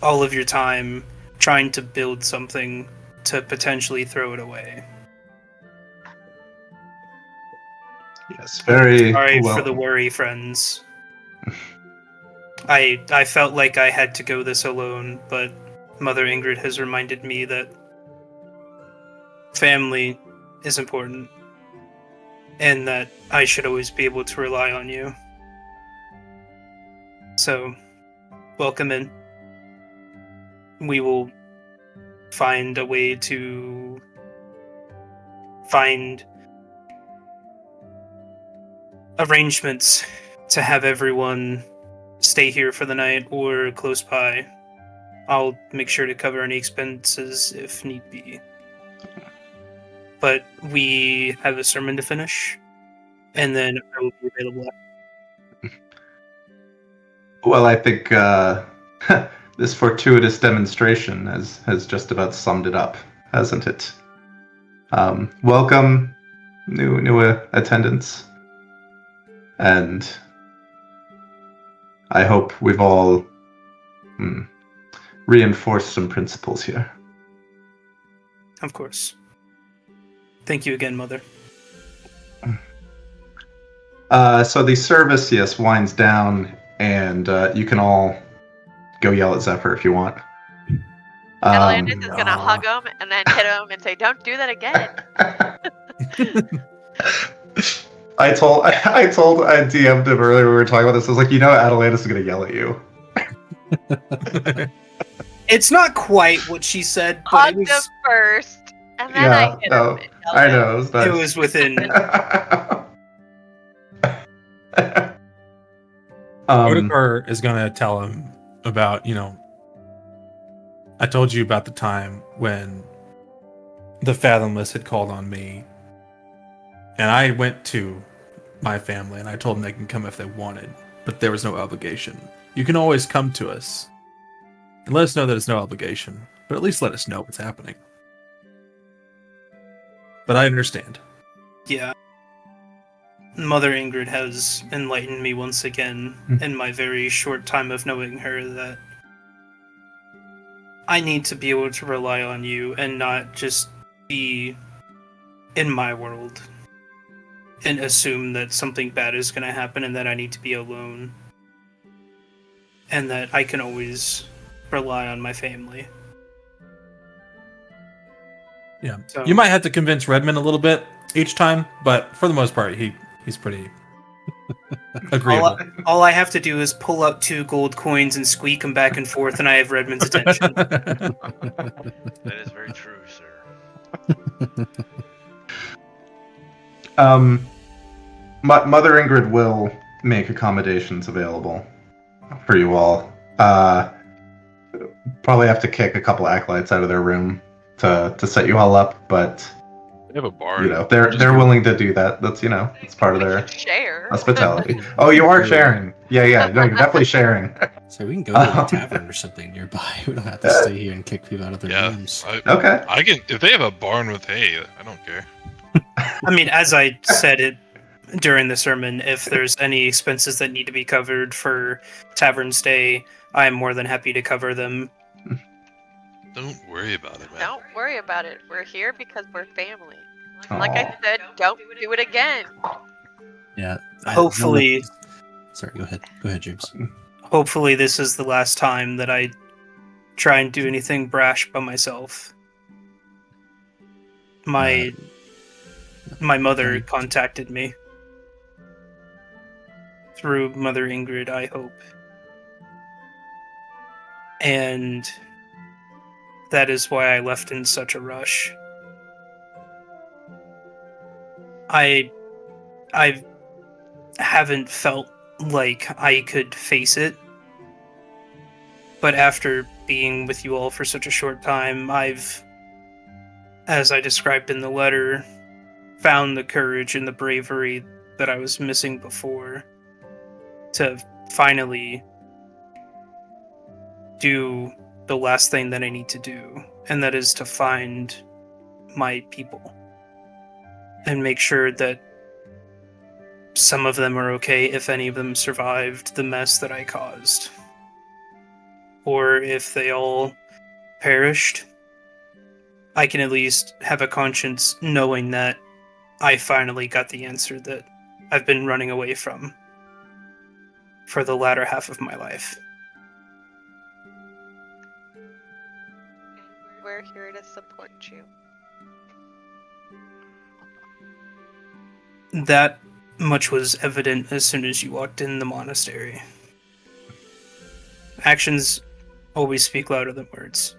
S4: all of your time trying to build something to potentially throw it away.
S2: Yes, very
S4: Sorry
S2: well.
S4: for the worry, friends. I felt like I had to go this alone, but Mother Ingrid has reminded me that family is important, and that I should always be able to rely on you. So, welcome in. We will find a way to find arrangements to have everyone stay here for the night or close by. I'll make sure to cover any expenses if need be. But we have a sermon to finish, and then I will be available.
S2: Well, I think this fortuitous demonstration has just about summed it up, hasn't it? Welcome, new attendants, and I hope we've all reinforced some principles here.
S4: Of course. Thank you again, Mother.
S2: So the service, yes, winds down, and you can all go yell at Zephyr if you want.
S7: Atlantis is gonna hug him and then hit him and say, "Don't do that again."
S2: I told I DM'd him earlier when we were talking about this. I was like, Atalantis is gonna yell at you.
S4: It's not quite what she said, but
S7: Hugged him first, and then I hit him.
S2: I know. It was nice.
S4: It was within.
S3: Otakar is going to tell him about, I told you about the time when the Fathomless had called on me. And I went to my family and I told them they can come if they wanted, but there was no obligation. You can always come to us and let us know that it's no obligation, but at least let us know what's happening. But I understand.
S4: Yeah. Mother Ingrid has enlightened me once again in my very short time of knowing her that I need to be able to rely on you and not just be in my world and assume that something bad is going to happen and that I need to be alone. And that I can always rely on my family.
S3: Yeah.
S4: So,
S3: You might have to convince Redmond a little bit each time, but for the most part, he's pretty agreeable.
S4: all I have to do is pull up 2 gold coins and squeak them back and forth, and I have Redmond's attention.
S6: That is very true, sir.
S2: Mother Ingrid will make accommodations available for you all. Probably have to kick a couple acolytes out of their room to set you all up, but
S1: They have a bar.
S2: they're willing to do that. That's it's part of
S7: We
S2: their
S7: can share.
S2: hospitality. Oh, you are sharing. Yeah. No, you're definitely sharing.
S5: So we can go to a tavern or something nearby. We don't have to stay here and kick people out of their rooms.
S2: Okay.
S1: I can if they have a barn with hay. I don't care.
S4: I mean, as I said it during the sermon, if there's any expenses that need to be covered for tavern stay, I am more than happy to cover them.
S1: Don't worry about it, man.
S7: Don't worry about it. We're here because we're family. Like I said, don't do it again.
S5: Yeah.
S4: Hopefully,
S5: Sorry, go ahead. Go ahead, James.
S4: hopefully this is the last time that I try and do anything brash by myself. My mother contacted me through Mother Ingrid, I hope. And that is why I left in such a rush. I haven't felt like I could face it. But after being with you all for such a short time, I've, as I described in the letter, found the courage and the bravery that I was missing before to finally do the last thing that I need to do, and that is to find my people and make sure that some of them are okay if any of them survived the mess that I caused. Or if they all perished, I can at least have a conscience knowing that I finally got the answer that I've been running away from for the latter half of my life.
S7: We're here to support you.
S4: That much was evident as soon as you walked in the monastery. Actions always speak louder than words.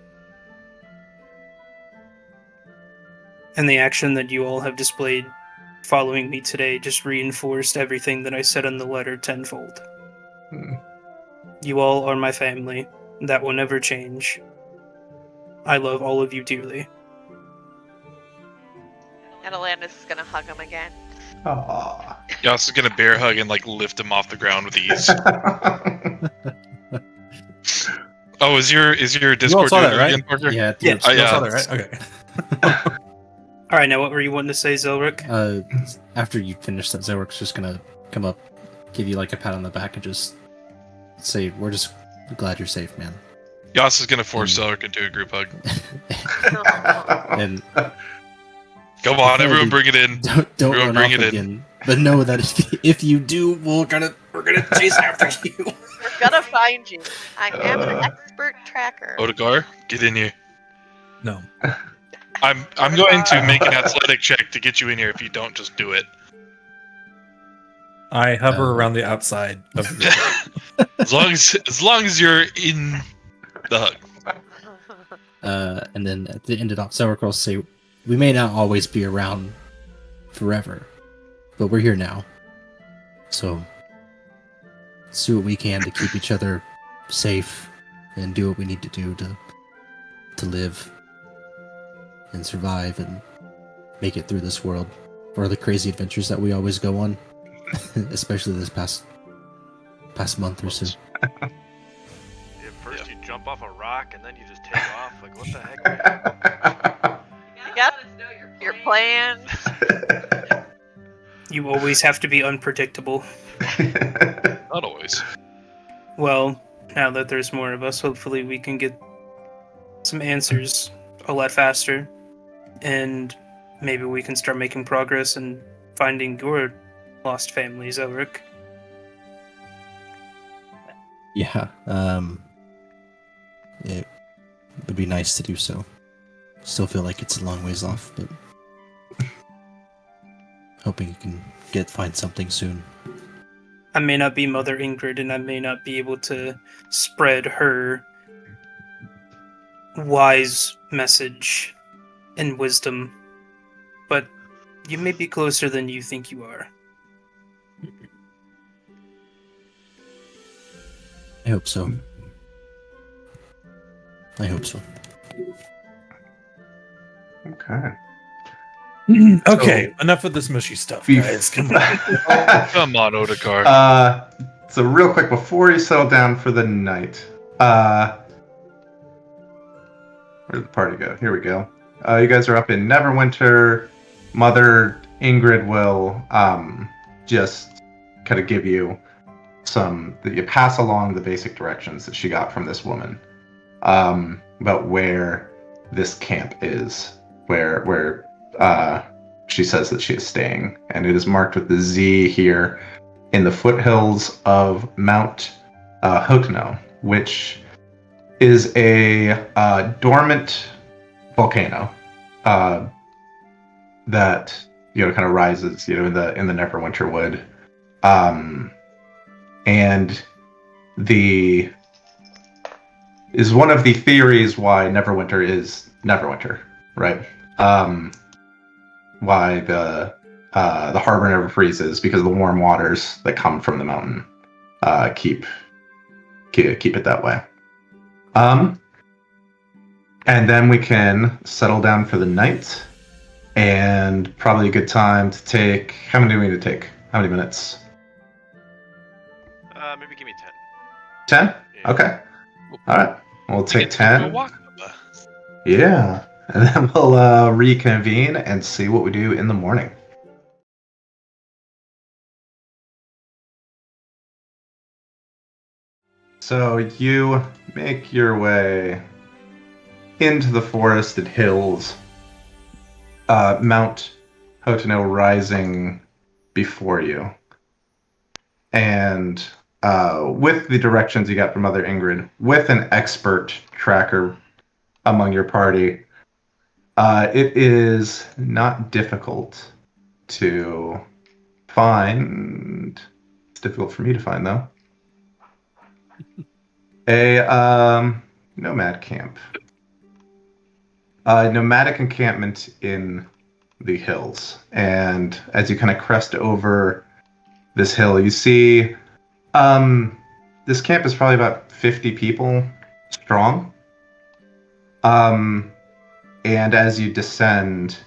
S4: And the action that you all have displayed following me today just reinforced everything that I said in the letter tenfold. You all are my family. That will never change. I love all of you dearly.
S7: And Alandis is gonna hug him again.
S2: Aww.
S1: Yas is gonna bear hug and lift him off the ground with ease. Oh, is your Discord
S3: saw
S1: doing
S3: that,
S1: it
S3: right?
S1: again, Parker?
S5: Yeah.
S4: Yeah,
S3: You saw
S1: yeah.
S3: that, right? Okay.
S4: Alright, now what were you wanting to say, Zelric?
S5: After you finish that, Zelric's just gonna come up, give you a pat on the back, and just say, "We're just glad you're safe, man."
S1: Yas is gonna force Zelric into a group hug.
S5: And
S1: Come on, everyone, bring it in.
S5: don't
S1: Everyone
S5: run
S1: bring
S5: off
S1: it in.
S5: again. But know that if you do, we're gonna chase after you.
S7: We're gonna find you. I am an expert tracker.
S1: Otakar, get in here.
S3: No.
S1: I'm going to make an athletic check to get you in here. If you don't, just do it.
S3: I hover around the outside of the
S1: As long as you're in the hug.
S5: And then at the end of it, Zelric will say, "We may not always be around forever, but we're here now. So do what we can to keep each other safe and do what we need to do to live and survive and make it through this world, or the crazy adventures that we always go on, especially this past month or so.
S6: Yeah, first you jump off a rock and then you just take off. Like, what the heck, man?
S7: You got your plans.
S4: You always have to be unpredictable.
S1: Not always.
S4: Well, now that there's more of us, hopefully we can get some answers a lot faster. And maybe we can start making progress in finding your lost family, Zelric.
S5: Yeah, it would be nice to do so. Still feel like it's a long ways off, but hoping you can find something soon.
S4: I may not be Mother Ingrid, and I may not be able to spread her wise message and wisdom, but you may be closer than you think you are.
S5: I hope so. I hope so.
S2: Okay.
S3: Okay, enough of this mushy stuff, guys. Come on.
S1: Come on, Otakar.
S2: So real quick, before you settle down for the night, where did the party go? Here we go. You guys are up in Neverwinter. Mother Ingrid will just kind of give you you pass along the basic directions that she got from this woman about where this camp is, where she says that she is staying, and it is marked with the Z here in the foothills of Mount Hotno, which is a dormant volcano that kind of rises in the Neverwinter wood, and is one of the theories why Neverwinter is Neverwinter, right? Why the harbor never freezes, because the warm waters that come from the mountain keep it that way. And then we can settle down for the night, and probably a good time to take. How many do we need to take? How many minutes?
S6: Maybe give me
S2: 10. 10?
S6: Yeah.
S2: Okay. All right. We'll take
S1: Get to go
S2: 10.
S1: walk.
S2: Yeah. And then we'll reconvene and see what we do in the morning. So you make your way into the forested hills, Mount Hotno rising before you. And with the directions you got from Mother Ingrid, with an expert tracker among your party, it is not difficult to find. It's difficult for me to find, though. A nomad camp. A nomadic encampment in the hills. And as you kind of crest over this hill, you see this camp is probably about 50 people strong. And as you descend,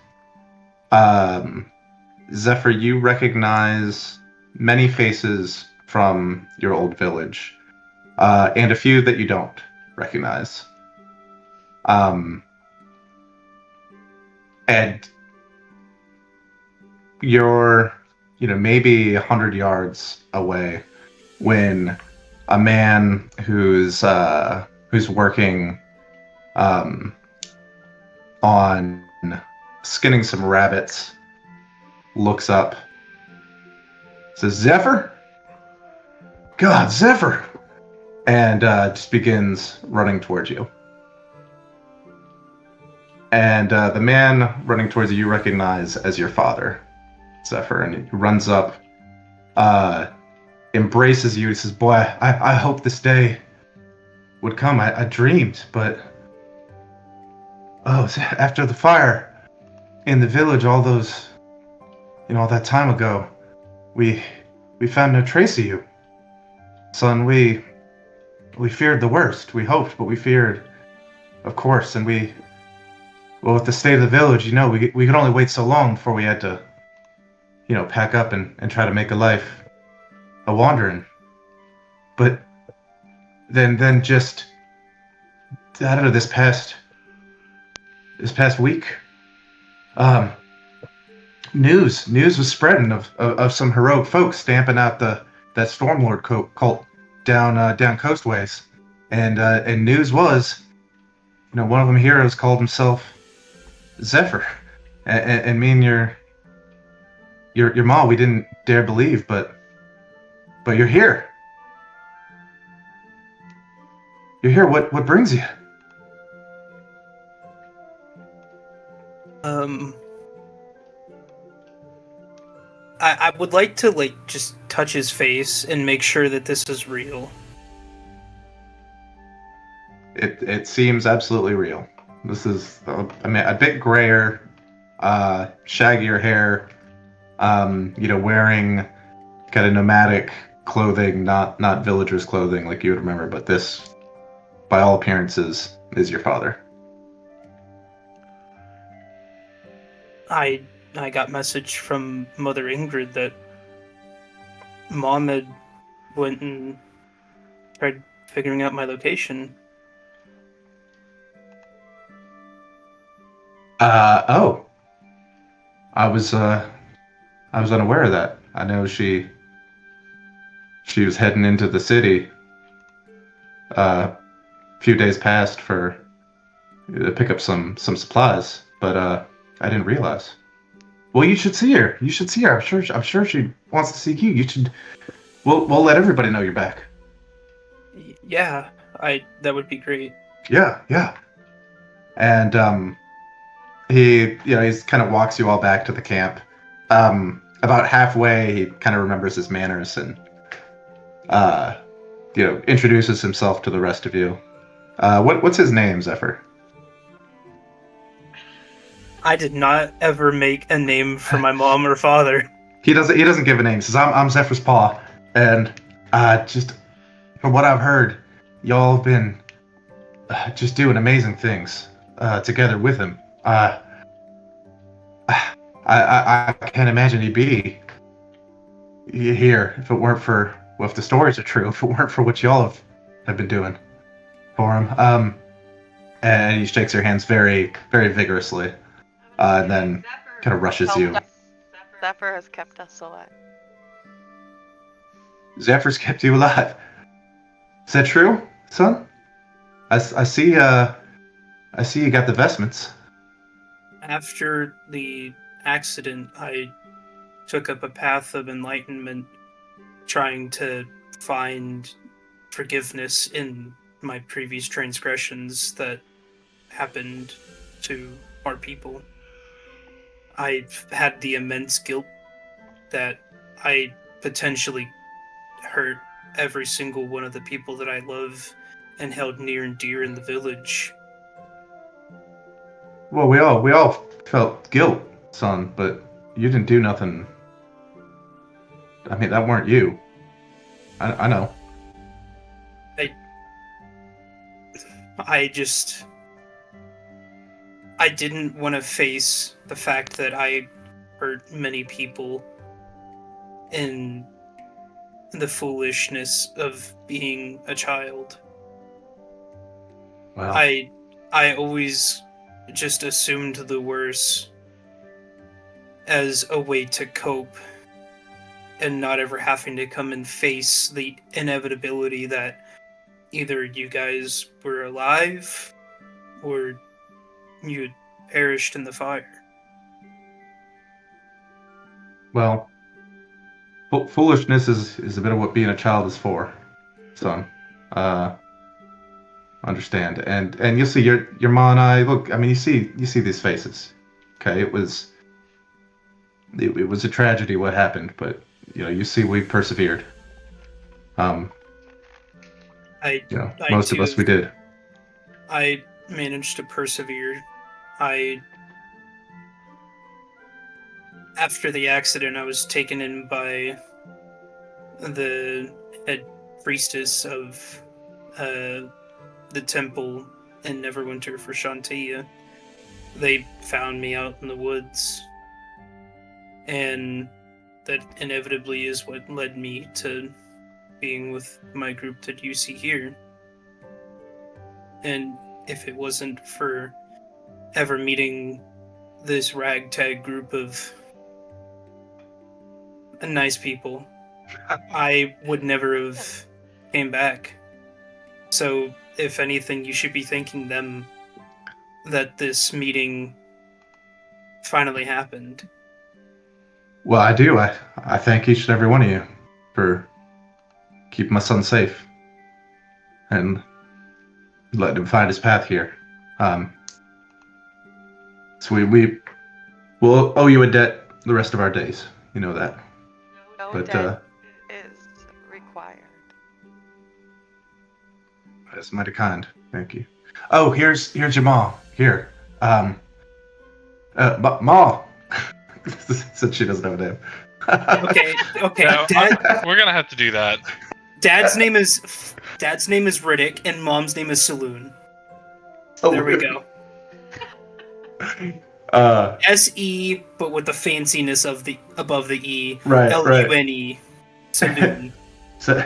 S2: Zephyr, you recognize many faces from your old village, and a few that you don't recognize. And you're, maybe 100 yards away when a man who's working on skinning some rabbits looks up, says, "Zephyr? God, Zephyr!" and just begins running towards you. And the man running towards you recognize as your father, Zephyr, and he runs up, embraces you. He says, "Boy, I hope this day would come. I dreamed, but after the fire in the village, all those, all that time ago, we found no trace of you. son, we feared the worst. We hoped, but we feared, of course, and well, with the state of the village, we could only wait so long before we had to, pack up and try to make a life a wandering. But then just, I don't know, this past week, news was spreading of some heroic folks stamping out that Stormlord cult down coastways, and news was, one of them heroes called himself Zephyr, and me and your mom, we didn't dare believe, but you're here. You're here. What brings you?
S4: I would like to just touch his face and make sure that this is real.
S2: It seems absolutely real. This is, a bit grayer, shaggier hair, wearing kind of nomadic clothing, not villagers' clothing like you would remember, but this, by all appearances, is your father.
S4: I got message from Mother Ingrid that Mom had went and tried figuring out my location.
S2: Oh. I was unaware of that. I know she was heading into the city a few days past to pick up some supplies, but I didn't realize. Well, you should see her. I'm sure she wants to see you. You should. We'll let everybody know you're back.
S4: Yeah, that would be great.
S2: Yeah. And he kind of walks you all back to the camp. About halfway, he kind of remembers his manners and introduces himself to the rest of you. What's his name, Zephyr?
S4: I did not ever make a name for my mom or father.
S2: He doesn't give a name. He says, I'm Zephyr's paw, and just from what I've heard, y'all have been just doing amazing things together with him. I can't imagine he'd be here if it weren't for, well, if the stories are true, if it weren't for what y'all have been doing for him. And he shakes your hands very, very vigorously, and then kind of rushes you.
S7: Zephyr has kept us alive.
S2: Zephyr's kept you alive. Is that true, son? I see you got the vestments.
S4: After the accident, I took up a path of enlightenment, trying to find forgiveness in my previous transgressions that happened to our people. I've had the immense guilt that I potentially hurt every single one of the people that I love and held near and dear in the village.
S2: Well, we all felt guilt, son, but you didn't do nothing. I mean, that weren't you. I know.
S4: I didn't want to face the fact that I hurt many people in the foolishness of being a child.
S2: Well,
S4: I always just assumed the worst as a way to cope and not ever having to come and face the inevitability that either you guys were alive or you had perished in the fire.
S2: well, foolishness is a bit of what being a child is for, son. Understand, and you'll see your mom and I. Look, I mean, you see these faces. Okay, it was a tragedy what happened, but you see we persevered. Most of us we did.
S4: I managed to persevere. After the accident, I was taken in by the head priestess of the temple in Neverwinter for Shantia. They found me out in the woods, and that inevitably is what led me to being with my group that you see here. And if it wasn't for ever meeting this ragtag group of nice people, I would never have came back. So, if anything, you should be thanking them that this meeting finally happened.
S2: Well, I do. I thank each and every one of you for keeping my son safe and letting him find his path here. So we will owe you a debt the rest of our days. You know that.
S7: No
S2: But
S7: debt is required.
S2: that's mighty kind. Thank you. Oh, here's your ma. Here. Ma. Since she doesn't have a name.
S4: Okay.
S1: No,
S4: Dad,
S1: we're gonna have to do that.
S4: Dad's name is Riddick, and Mom's name is Saloon.
S2: Oh,
S4: There we go. S-E, but with the fanciness of the above the E.
S2: Right.
S4: L-U-N-E. Saloon.
S2: So,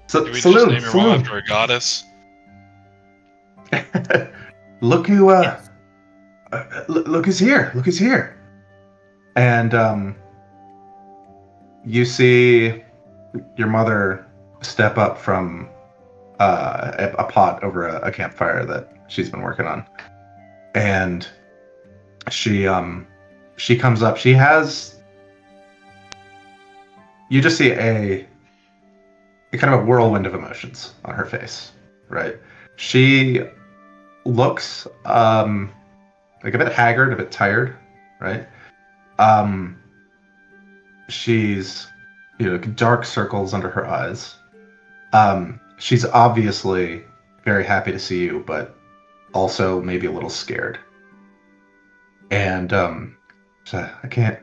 S1: Can we just
S2: Saloon.
S1: name your mom after a goddess?
S2: Look who look who's here. Look who's here. And you see your mother step up from a pot over a campfire that she's been working on. And she comes up. She has, you just see a kind of a whirlwind of emotions on her face, right? She looks like a bit haggard, a bit tired, right? She's, dark circles under her eyes. She's obviously very happy to see you, but also maybe a little scared. And so I can't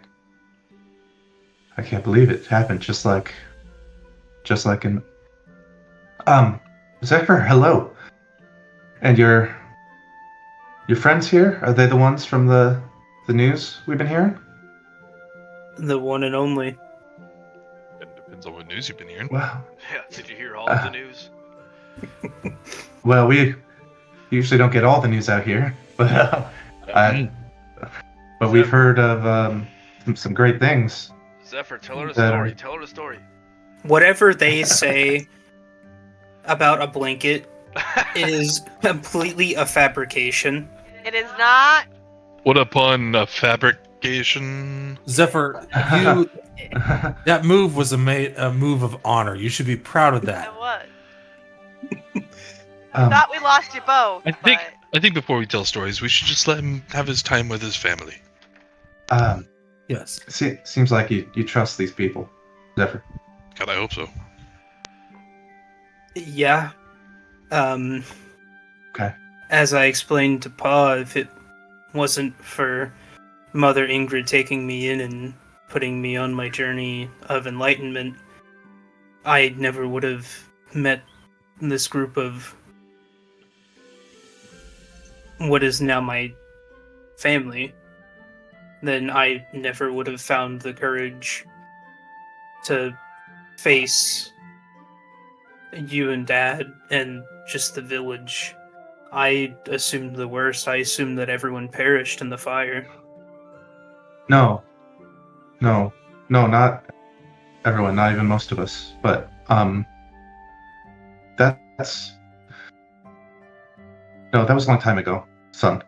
S2: believe it happened just like in Zephyr, hello. And your friends here, are they the ones from the news we've been hearing?
S4: The one and only.
S1: It depends on what news you've been hearing.
S2: Wow.
S6: Yeah, did you hear all of the news?
S2: Well, we usually don't get all the news out here, but but we've heard of some great things.
S6: Zephyr, tell her the story. Tell her the story.
S4: Whatever they say about a blanket, it is completely a fabrication.
S7: It is not.
S1: What upon a fabrication?
S3: Zephyr, that move was a move of honor. You should be proud of that.
S7: It was. I thought we lost you both.
S1: I think before we tell stories, we should just let him have his time with his family.
S3: Yes.
S2: Seems like you trust these people, Zephyr.
S1: God, I hope so.
S4: Yeah.
S2: Okay.
S4: As I explained to Pa, if it wasn't for Mother Ingrid taking me in and putting me on my journey of enlightenment, I never would have met this group of what is now my family. Then I never would have found the courage to face you and Dad and just the village. I assumed the worst. I assumed that everyone perished in the fire.
S2: No, not everyone, not even most of us. But that was a long time ago, son.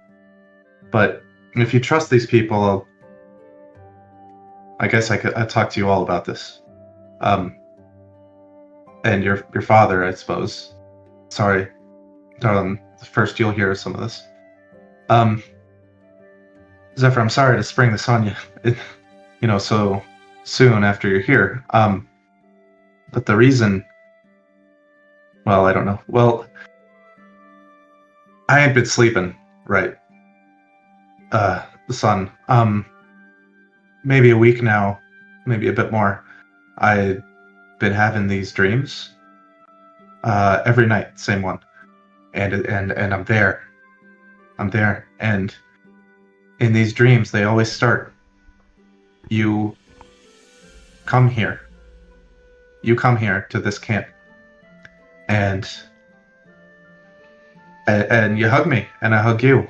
S2: But if you trust these people, I guess I'd talk to you all about this. And your father, I suppose. Sorry, darling. First, you'll hear some of this. Zephyr, I'm sorry to spring this on you, so soon after you're here. But the reason, well, I don't know. Well, I ain't been sleeping, right? Son. Maybe a week now, maybe a bit more. I've been having these dreams, every night, same one, and I'm there. I'm there, and in these dreams, they always start. You come here. You come here to this camp, and you hug me, and I hug you,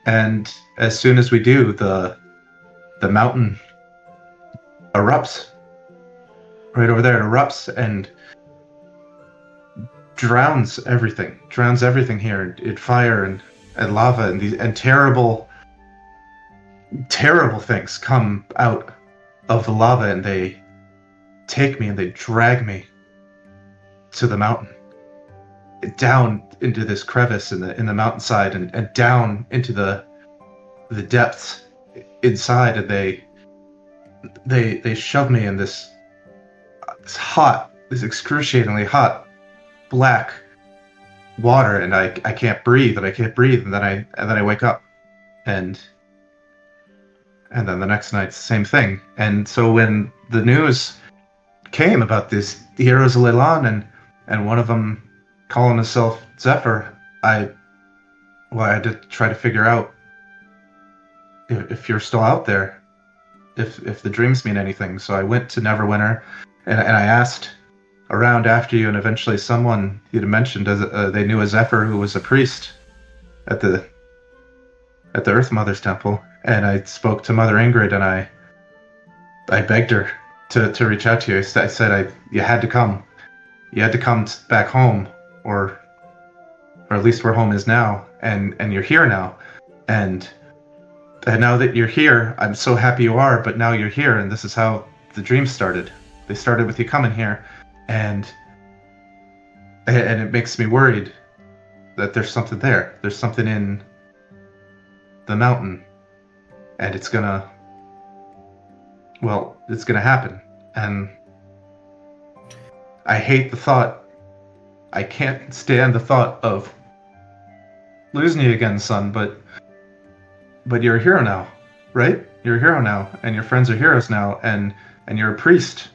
S2: and as soon as we do, the mountain erupts. Right over there, it erupts and drowns everything here. It fire and lava and terrible things come out of the lava, and they take me and they drag me to the mountain, down into this crevice in the mountainside, and down into the depths inside, and they shove me in this excruciatingly hot black water, and I can't breathe, and then I wake up, and then the next night, same thing. And so when the news came about the Heroes of Phandalin, and one of them calling himself Zephyr, I had to try to figure out if you're still out there, if the dreams mean anything. So I went to Neverwinter, and I asked around after you, and eventually someone you'd mentioned they knew a Zephyr who was a priest at the Earth Mother's temple, and I spoke to Mother Ingrid, and I begged her to reach out to you. I said you had to come back home, or at least where home is now, and you're here now, and now that you're here, I'm so happy you are, but now you're here, and this is how the dreams started. They started with you coming here, and it makes me worried that there's something there. There's something in the mountain, and it's gonna happen. And I hate the thought. I can't stand the thought of losing you again, son, but you're a hero now, right? You're a hero now, and your friends are heroes now, and you're a priest,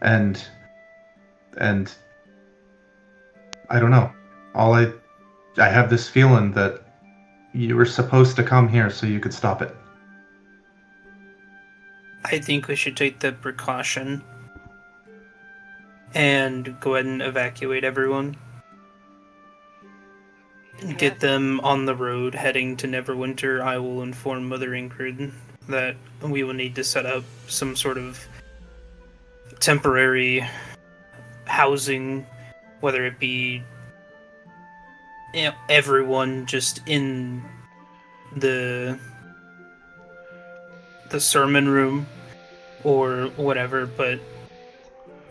S2: and I don't know. I have this feeling that you were supposed to come here so you could stop it.
S4: I think we should take the precaution and go ahead and evacuate everyone. And get them on the road heading to Neverwinter. I will inform Mother Ingrid that we will need to set up some sort of temporary housing, whether it be everyone just in the sermon room or whatever. But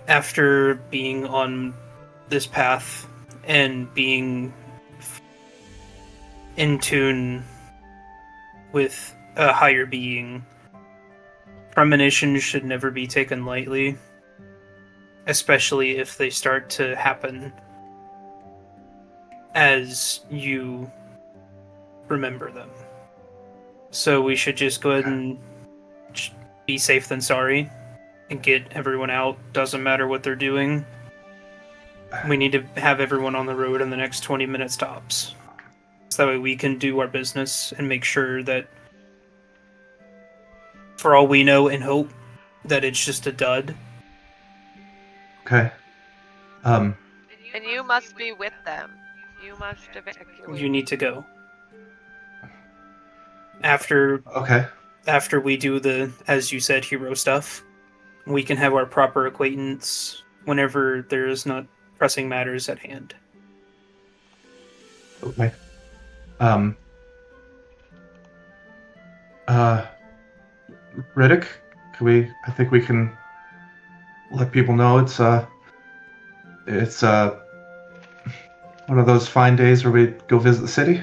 S4: after being on this path and being in tune with a higher being, premonitions should never be taken lightly, especially if they start to happen as you remember them. So we should just go ahead and be safe than sorry and get everyone out. Doesn't matter what they're doing. We need to have everyone on the road in the next 20 minutes tops. So that way we can do our business and make sure that, for all we know and hope, that it's just a dud.
S2: Okay.
S7: And you must be with them. You must evacuate.
S4: You need to go. After we do the, as you said, hero stuff, we can have our proper acquaintance whenever there is not pressing matters at hand.
S2: Okay. Riddick, I think we can let people know it's one of those fine days where we go visit the city.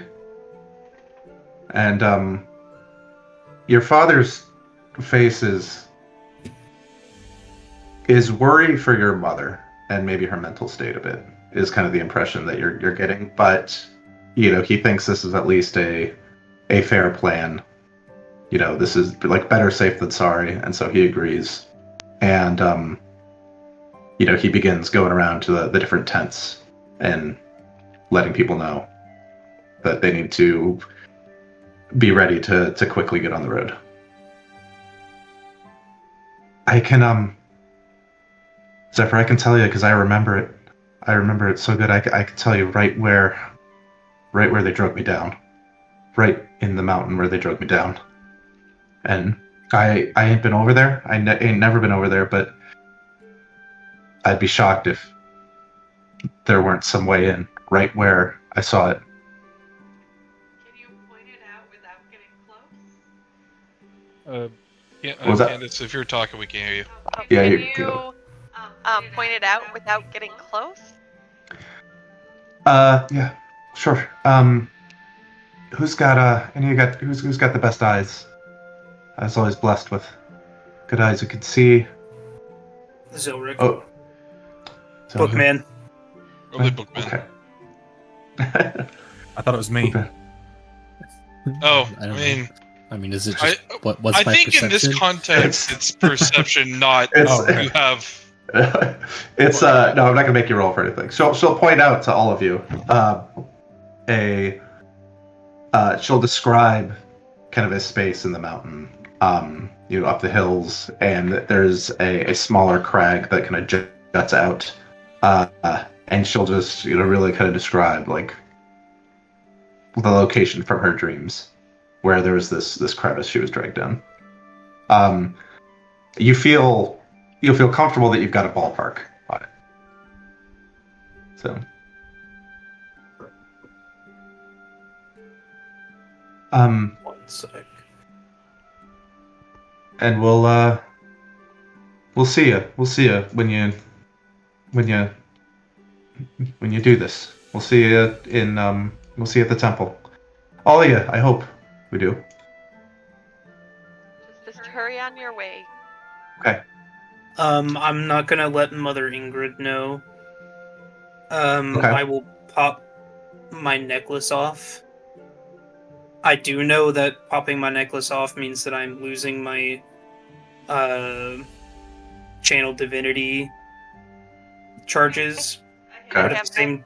S2: And your father's face is worry for your mother and maybe her mental state a bit, is kind of the impression that you're getting. But he thinks this is at least a fair plan. This is like better safe than sorry, and so he agrees. And he begins going around to the different tents and letting people know that they need to be ready to quickly get on the road. I can, Zephyr, I can tell you because I remember it. I remember it so good. I can tell you right where they drug me down. Right in the mountain where they drug me down. And I ain't been over there. Ain't never been over there, but I'd be shocked if there weren't some way in right where I saw it.
S7: Can you point it out without getting close?
S1: Yeah,
S2: What was that?
S1: Candace, if you're talking, we can't hear you.
S2: Yeah,
S7: Can
S2: you
S7: you point it out without getting close?
S2: Yeah, sure. Who's got who's got the best eyes? I was always blessed with good eyes who could see.
S4: Zilric.
S2: Oh.
S4: Bookman.
S1: Probably Bookman.
S2: Okay.
S3: I thought it was me.
S2: Okay.
S1: Oh,
S5: I don't
S1: mean,
S5: know. I mean, is it just what's
S1: I
S5: my
S1: think
S5: perception?
S1: in this context, it's perception, not
S2: It's-
S1: you have.
S2: It's no, I'm not gonna make you roll for anything. She'll point out to all of you she'll describe kind of a space in the mountain, up the hills, and there's a smaller crag that kind of juts out, and she'll just really kind of describe like the location from her dreams, where there was this crevice she was dragged down. You'll feel comfortable that you've got a ballpark on it. So.
S4: One sec.
S2: And we'll see you. We'll see you when you do this. We'll see you we'll see you at the temple. All of you, I hope we do.
S7: Just hurry on your way.
S2: Okay.
S4: I'm not gonna let Mother Ingrid know.
S2: Okay.
S4: I will pop my necklace off. I do know that popping my necklace off means that I'm losing my channel divinity charges.
S2: Okay.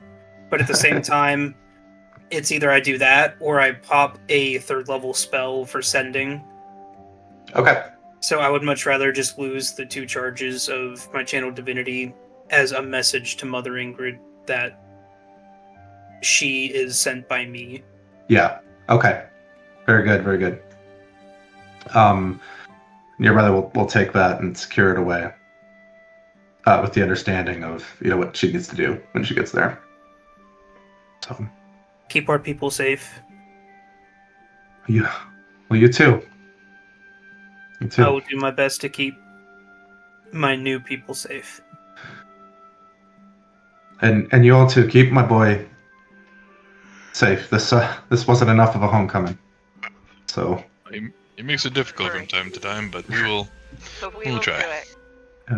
S4: But at the same time, it's either I do that or I pop a 3rd level spell for sending.
S2: Okay.
S4: So I would much rather just lose the 2 charges of my channel divinity as a message to Mother Ingrid that she is sent by me.
S2: Yeah. Okay. Very good. Very good. Your mother will take that and secure it away, with the understanding of what she needs to do when she gets there. So.
S4: Keep our people safe.
S2: Yeah. Well, you too. You too.
S4: I will do my best to keep my new people safe.
S2: And you all too. Keep my boy safe. This wasn't enough of a homecoming. So.
S1: It makes it difficult from time to time, but we will.
S7: But
S1: We'll try.
S7: do it.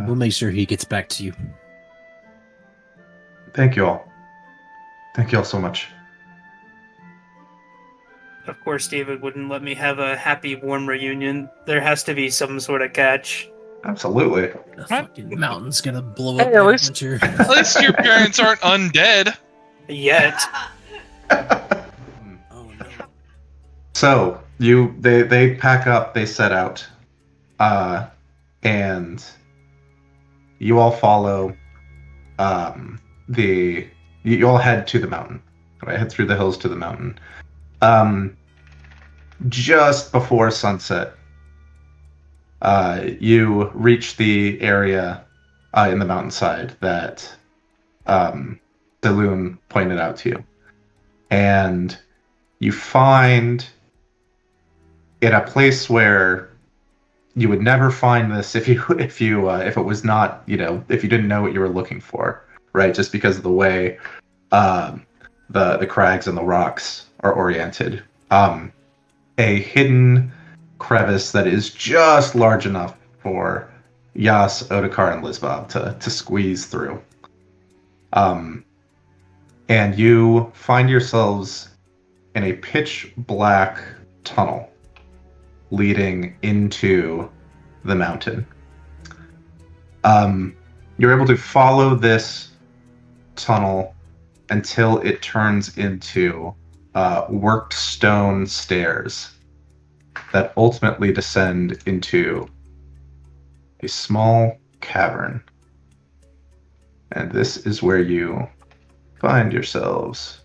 S5: We'll make sure he gets back to you.
S2: Thank you all. Thank you all so much.
S4: Of course, David wouldn't let me have a happy, warm reunion. There has to be some sort of catch.
S2: Absolutely.
S5: The fucking mountain's gonna blow up
S1: Hey,
S5: in
S1: at least-
S5: winter.
S1: At least your parents aren't undead.
S4: Yet.
S5: Oh no.
S2: So they pack up, they set out, and you all follow. You all head to the mountain. Right, head through the hills to the mountain. Just before sunset, you reach the area in the mountainside that Saloon pointed out to you, and you find in a place where you would never find this if it was not if you didn't know what you were looking for, right? Just because of the way the crags and the rocks are oriented. A hidden crevice that is just large enough for Yas, Odekar, and Lizbob to squeeze through. And you find yourselves in a pitch black tunnel leading into the mountain. You're able to follow this tunnel until it turns into worked stone stairs that ultimately descend into a small cavern. And this is where you find yourselves.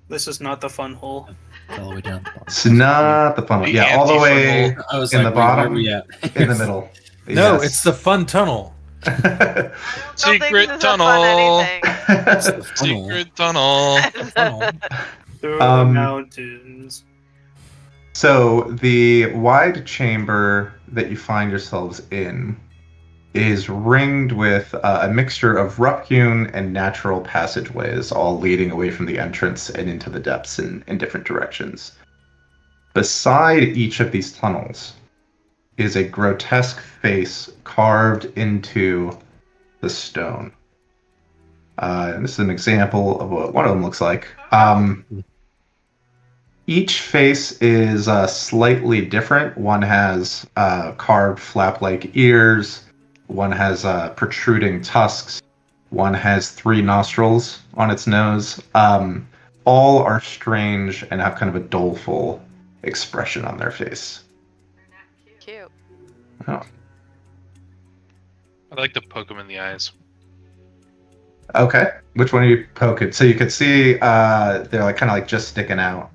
S4: This is not the fun hole.
S5: All the way down the bottom.
S2: It's not the funnel.
S1: The
S2: Yeah, all the
S1: anti-fun
S2: way
S1: hole.
S5: I was
S2: in
S5: like,
S2: the
S5: wait, where
S2: bottom,
S5: are we at?
S2: in the middle.
S3: No,
S2: Yes.
S3: it's the fun tunnel.
S7: I don't think
S1: Secret
S7: this is a
S1: tunnel.
S7: fun anything.
S5: It's the funnel.
S1: Secret tunnel.
S3: Tunnel.
S4: Through the
S2: Um,
S4: mountains.
S2: So the wide chamber that you find yourselves in is ringed with a mixture of rough-hewn and natural passageways, all leading away from the entrance and into the depths in different directions. Beside each of these tunnels is a grotesque face carved into the stone. And this is an example of what one of them looks like. Each face is slightly different. One has carved flap-like ears. One has protruding tusks. One has 3 nostrils on its nose. All are strange and have kind of a doleful expression on their face.
S7: Cute.
S2: Oh.
S1: I like to poke him in the eyes.
S2: Okay. Which one are you poking? So you could see they're like kind of like just sticking out,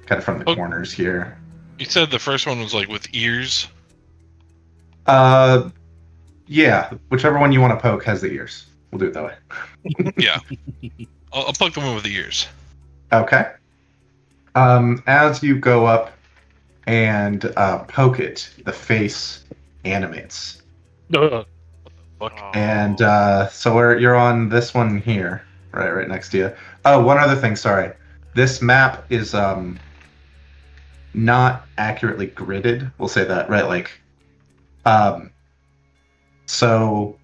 S2: kind of from the corners here.
S1: You said the first one was like with ears.
S2: Yeah. Whichever one you want to poke has the ears. We'll do it that way.
S1: Yeah. I'll poke the one with the ears.
S2: Okay. As you go up and poke it, the face animates.
S1: Fuck.
S2: And so you're on this one here, right next to you. Oh, one other thing, sorry. This map is not accurately gridded. We'll say that, right? Like, so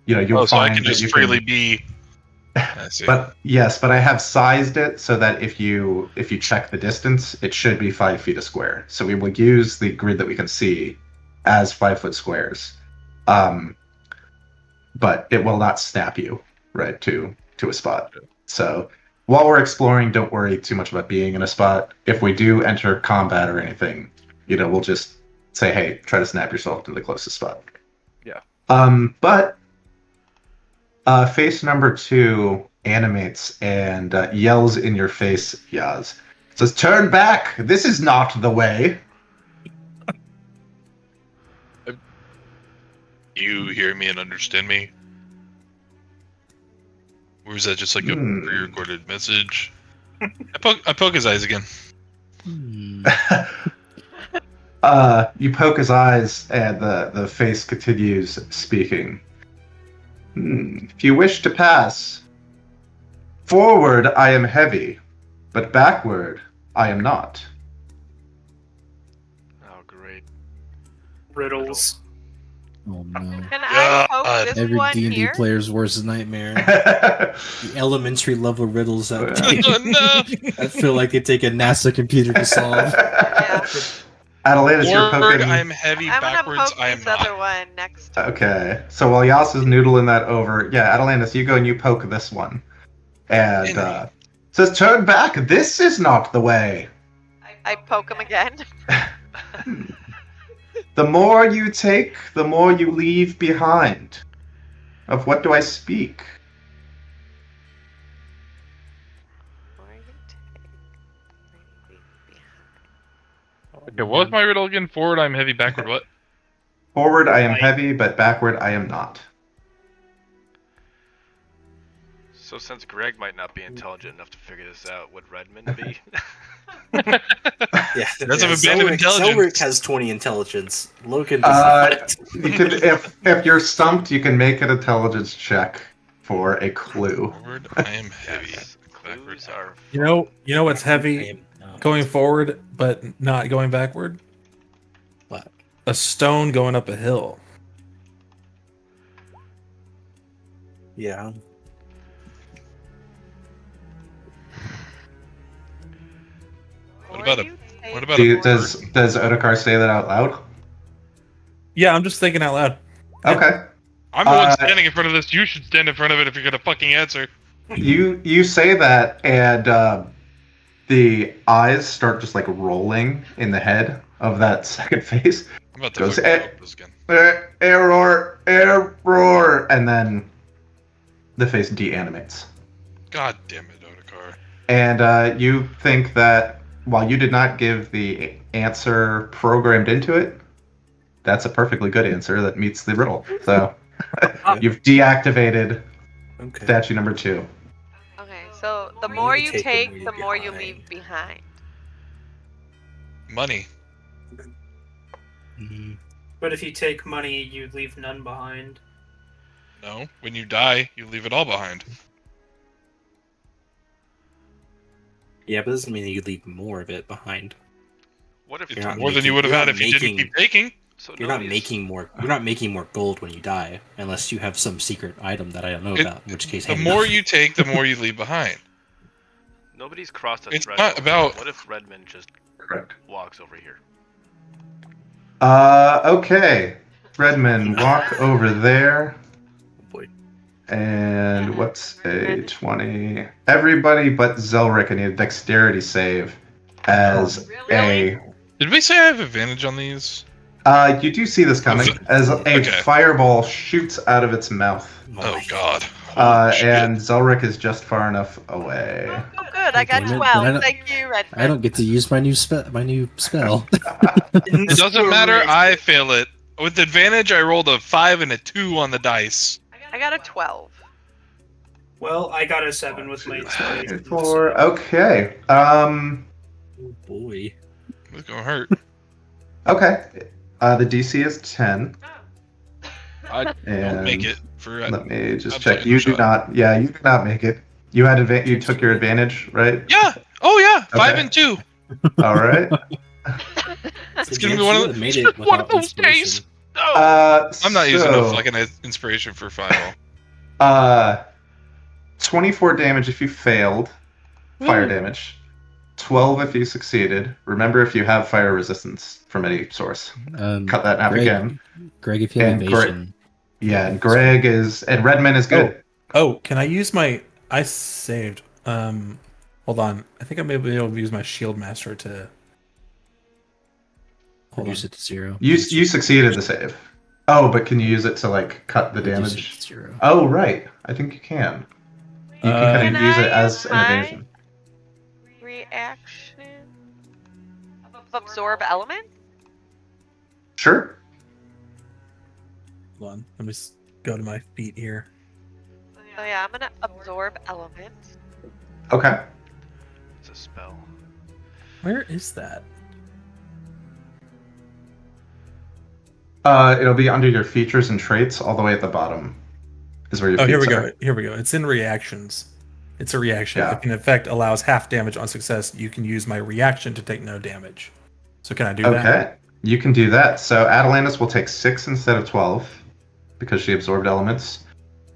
S2: you'll
S1: so I
S2: find
S1: can
S2: that
S1: just
S2: you
S1: freely
S2: can.
S1: be. I see.
S2: But I have sized it so that if you check the distance, it should be 5 feet a square. So we will use the grid that we can see as 5-foot squares. But it will not snap you right to a spot. So while we're exploring, don't worry too much about being in a spot. If we do enter combat or anything, we'll just say, hey, try to snap yourself to the closest spot.
S6: Yeah.
S2: But face number 2 animates and yells in your face, Yaz. It says, turn back! This is not the way!
S1: You hear me and understand me? Or is that just like a pre-recorded message? I poke his eyes again.
S2: You poke his eyes and the face continues speaking. If you wish to pass, forward I am heavy, but backward I am not.
S6: Oh, great.
S4: Riddles.
S5: Oh no.
S7: Can I poke this
S5: Every
S7: one
S5: D&D
S7: here?
S5: player's worst nightmare. The elementary level riddles out there.
S1: Oh, no!
S5: I feel like they take a NASA computer to solve.
S7: Yeah.
S2: Atalantis, you're
S1: Forward,
S2: poking.
S1: I am heavy.
S7: I'm gonna
S1: Backwards,
S7: poke
S1: I am
S7: this
S1: not.
S7: other one next to
S2: Okay, so while Yas is noodling that over, yeah, Atalantis, you go and you poke this one. And says, turn back, this is not the way.
S7: I poke him again.
S2: The more you take, the more you leave behind. Of what do I speak?
S1: Okay, what was my riddle again? Forward, I'm heavy. Backward, what?
S2: Forward I am heavy, but backward I am not.
S6: So since Greg might not be intelligent enough to figure this out, would Redmond be?
S8: Yeah,
S1: That's of abandoned intelligence.
S8: Zelric has 20 intelligence. Logan does not.
S2: You can, if you're stumped, you can make an intelligence check for a clue.
S1: Forward, I am heavy.
S6: Clues are.
S3: You know what's
S8: I
S3: heavy
S8: am not.
S3: going forward but not going backward?
S8: What?
S3: A stone going up a hill.
S8: Yeah.
S1: What about a? What about
S2: Does Otakar say that out loud?
S3: Yeah, I'm just thinking out loud.
S2: Okay.
S1: I'm the one standing in front of this. You should stand in front of it if you're gonna fucking answer.
S2: You say that, and the eyes start just like rolling in the head of that second face.
S1: I'm about to
S2: Goes,
S1: fucking help this again.
S2: Error, and then the face de-animates.
S1: God damn it, Otakar.
S2: And you think that while you did not give the answer programmed into it, that's a perfectly good answer that meets the riddle. So you've deactivated statue number 2.
S7: Okay, so the
S8: The
S7: more you take, the more you leave behind.
S1: Money.
S4: But if you take money, you leave none behind.
S1: No, when you die, you leave it all behind.
S8: Yeah, but it doesn't mean that you leave more of it behind.
S6: What if
S1: It's
S8: You're not
S1: more than
S8: making-
S1: you would have
S8: you're
S1: had
S8: not
S1: if you didn't
S8: making-
S1: keep taking.
S6: so
S8: You're not
S6: nobody's-
S8: making more. You're not making more gold when you die, unless you have some secret item that I don't know about. In which case,
S1: The
S8: hey,
S1: more
S8: nothing.
S1: you take, the more you leave behind.
S6: Nobody's crossed a
S1: It's
S6: threshold.
S1: not about-
S6: What if Redmond just
S2: Correct.
S6: walks over here?
S2: Okay. Redmond, walk over there.
S8: Oh boy.
S2: And what's a 20? Everybody but Zelric, I need a dexterity save as
S7: Really?
S1: Did we say I have advantage on these?
S2: You do see this coming as a
S1: Okay.
S2: fireball shoots out of its mouth.
S1: Oh god. Shit.
S2: And Zelric is just far enough away.
S7: Oh, good. I got
S5: Damn it,
S7: 12.
S5: then I don't-
S7: Thank you, Redmond.
S5: I don't get to use my new spell.
S1: It doesn't matter. I fail it. With advantage, I rolled a 5 and a 2 on the dice.
S7: I got a 12.
S4: Well, I got a 7 with my inspiration.
S2: 4. Okay.
S8: Oh boy.
S1: It's gonna hurt.
S2: Okay. The DC is 10.
S1: I don't
S2: And
S1: make it for.
S2: let me just
S1: I'm
S2: check.
S1: taking
S2: You
S1: a
S2: do
S1: shot.
S2: not. Yeah, you did not make it. You had you took your advantage, right?
S1: Yeah. Oh yeah. 5
S2: Okay.
S1: and 2.
S2: All right.
S1: It's gonna be one of
S8: made
S1: the-
S8: it
S1: one of
S8: without
S1: those days.
S8: inspiration.
S1: I'm not using
S2: so,
S1: a fucking inspiration for fireball.
S2: 24 damage if you failed. Fire damage. 12 if you succeeded. Remember, if you have fire resistance from any source, cut that in half
S5: Greg,
S2: again.
S5: Greg, if you have
S2: And
S5: evasion,
S2: Yeah, and Greg is and Redman is good.
S3: Oh, can I use my? I saved. Hold on. I think I may be able to use my shield master to. Hold on.
S5: reduce it to 0.
S2: You succeeded the save. Oh, but can you use it to like cut the
S5: Reduce it
S2: damage?
S5: to 0.
S2: Oh, right. I think you can. You can kind
S7: Can
S2: of use
S7: I
S2: it as
S7: use
S2: an
S7: mine?
S2: evasion.
S7: Reaction. Absorb element?
S2: Sure.
S3: Hold on. Let me go to my feet here.
S7: Oh yeah, I'm gonna absorb element.
S2: Okay.
S6: It's a spell.
S3: Where is that?
S2: It'll be under your features and traits, all the way at the bottom. Is where your
S3: Oh, here we
S2: feats
S3: go.
S2: are.
S3: Here we go. It's in reactions. It's a reaction.
S2: Yeah.
S3: If an effect allows half damage on success, you can use my reaction to take no damage. So can I do that?
S2: Okay. You can do that. So Atalantis will take 6 instead of 12 because she absorbed elements,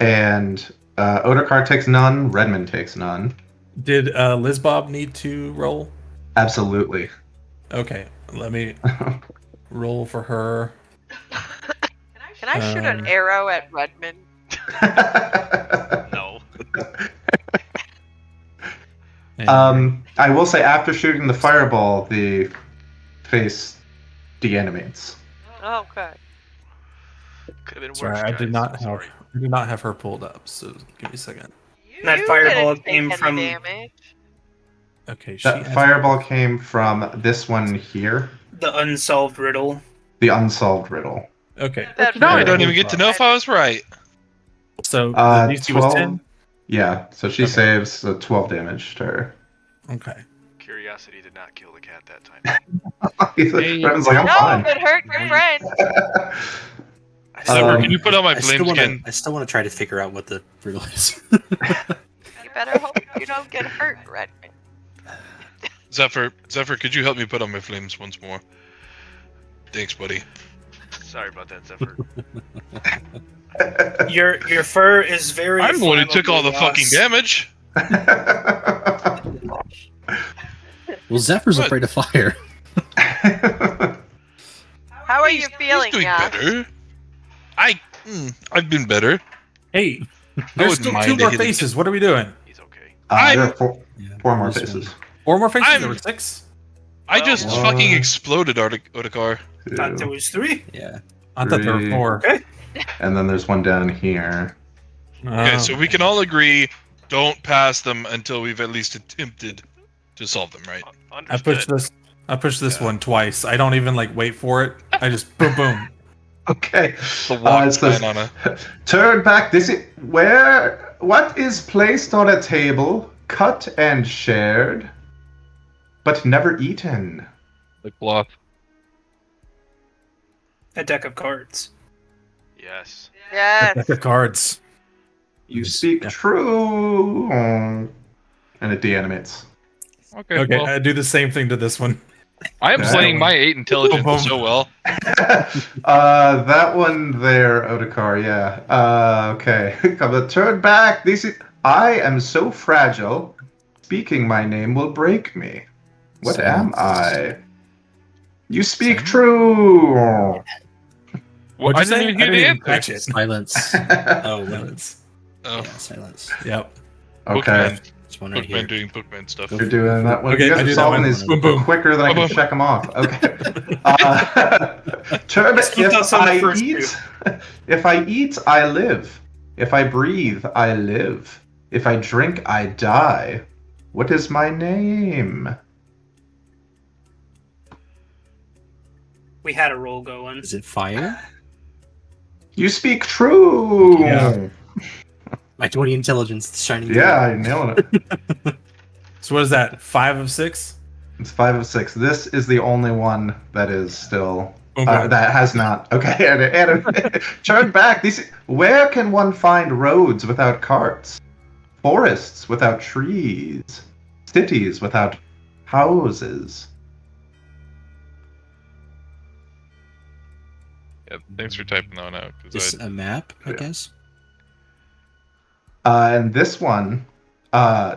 S2: and Otakar takes none. Redmond takes none.
S3: Did Lizbob need to roll?
S2: Absolutely.
S3: Okay, let me roll for her.
S7: Can I shoot an
S3: Um,
S7: arrow at Redmond?
S6: No.
S3: And
S2: I will say after shooting the fireball, the face de-animates.
S7: Oh, okay.
S6: Could have been
S3: sorry,
S6: worse.
S3: I
S6: guys.
S3: did not
S6: I'm
S3: have
S6: sorry.
S3: I did not have her pulled up. So give me a second.
S4: That
S7: You
S4: fireball
S7: didn't take
S4: came
S7: any
S4: from-
S7: damage.
S3: Okay, she
S2: That
S3: has-
S2: fireball came from this one here,
S4: The unsolved riddle.
S2: the unsolved riddle.
S3: Okay,
S7: That
S1: Now I
S3: Yeah.
S1: don't even get to know if I was right.
S3: so the
S2: Uh,
S3: DC was 10.
S2: Yeah, so she
S3: Okay.
S2: saves 12 damage to her.
S3: Okay.
S6: Curiosity did not kill the cat that time.
S2: Redmond's like, I'm
S7: No,
S2: fine.
S7: it hurt your friend.
S1: Zephyr,
S2: Um,
S1: can you put out my flames again?
S8: I still want to try to figure out what the riddle is.
S7: You better hope you don't get hurt, Redmond.
S1: Zephyr, could you help me put on my flames once more? Thanks, buddy.
S6: Sorry about that, Zephyr.
S4: Your fur is very.
S1: I'm the one who took all the
S4: flammable,
S1: fucking
S4: Ross.
S1: damage.
S5: Well, Zephyr's
S1: What?
S5: afraid of fire.
S7: How are you feeling,
S1: He's doing
S7: Yas?
S1: better. I've been better.
S3: Hey,
S1: I
S3: there's
S1: wouldn't
S3: still
S1: mind
S3: 2 more
S1: hitting-
S3: faces. What are we doing?
S2: There are four more
S5: this
S2: faces.
S5: one.
S3: 4 more faces?
S1: I'm-
S3: There were 6?
S1: I just
S2: Well,
S1: fucking exploded Otakar.
S4: Thought there
S2: Two,
S4: was 3.
S5: Yeah.
S3: I thought there were
S2: 3.
S3: 4.
S4: Okay.
S2: And then there's one down here.
S1: Okay, so we can all agree, don't pass them until we've at least attempted to solve them, right?
S3: I pushed this one twice. I don't even wait for it. I just boom boom.
S2: Okay.
S1: The walk
S2: it says,
S1: sign on a.
S2: turn back. What is placed on a table, cut and shared, but never eaten?
S1: The cloth.
S4: A deck of cards.
S6: Yes.
S7: Yes.
S3: Deck of cards.
S2: You speak true. And it deanimates.
S1: Okay,
S3: Okay,
S1: well,
S3: I do the same thing to this one.
S1: I am
S2: Yeah.
S1: playing my 8 intelligence
S3: Boom.
S1: so well.
S2: That one there, Otakar, yeah. Okay. Turn back. I am so fragile. Speaking my name will break me. What am I? You speak true.
S1: Well,
S3: What'd
S1: I
S3: you say?
S1: didn't even
S3: I
S1: hear
S3: didn't even
S1: the answer.
S3: catch it.
S5: Silence. Oh, no.
S3: Silence.
S1: Oh,
S5: Yeah, silence.
S3: Yep.
S2: Okay.
S1: Bookman.
S5: This one right
S1: Bookman
S5: here.
S1: doing bookman stuff.
S2: You're doing that one.
S3: Okay,
S2: You guys
S3: I
S2: are
S3: do that
S2: solving
S3: one.
S2: these
S3: Boom, boom.
S2: quicker than I
S1: Boom,
S2: can
S1: boom.
S2: check them off. Okay. Turn
S4: Let's keep us
S2: if
S4: on the
S2: I
S4: first
S2: eat, if I eat, I live. If I breathe, I live. If I drink, I die. What is my name?
S4: We had a roll going.
S5: Is it fire?
S2: You speak true.
S3: Yeah.
S5: My 20 intelligence is shining.
S2: Yeah, you're nailing it.
S3: So what is that? 5 of 6?
S2: It's 5 of 6. This is the only one that is still
S3: Okay.
S2: that has not. Okay, and turn back. Where can one find roads without carts, forests without trees, cities without houses?
S1: Yeah, thanks for typing that one out.
S5: Is a map, I
S2: Yeah.
S5: guess?
S2: And this one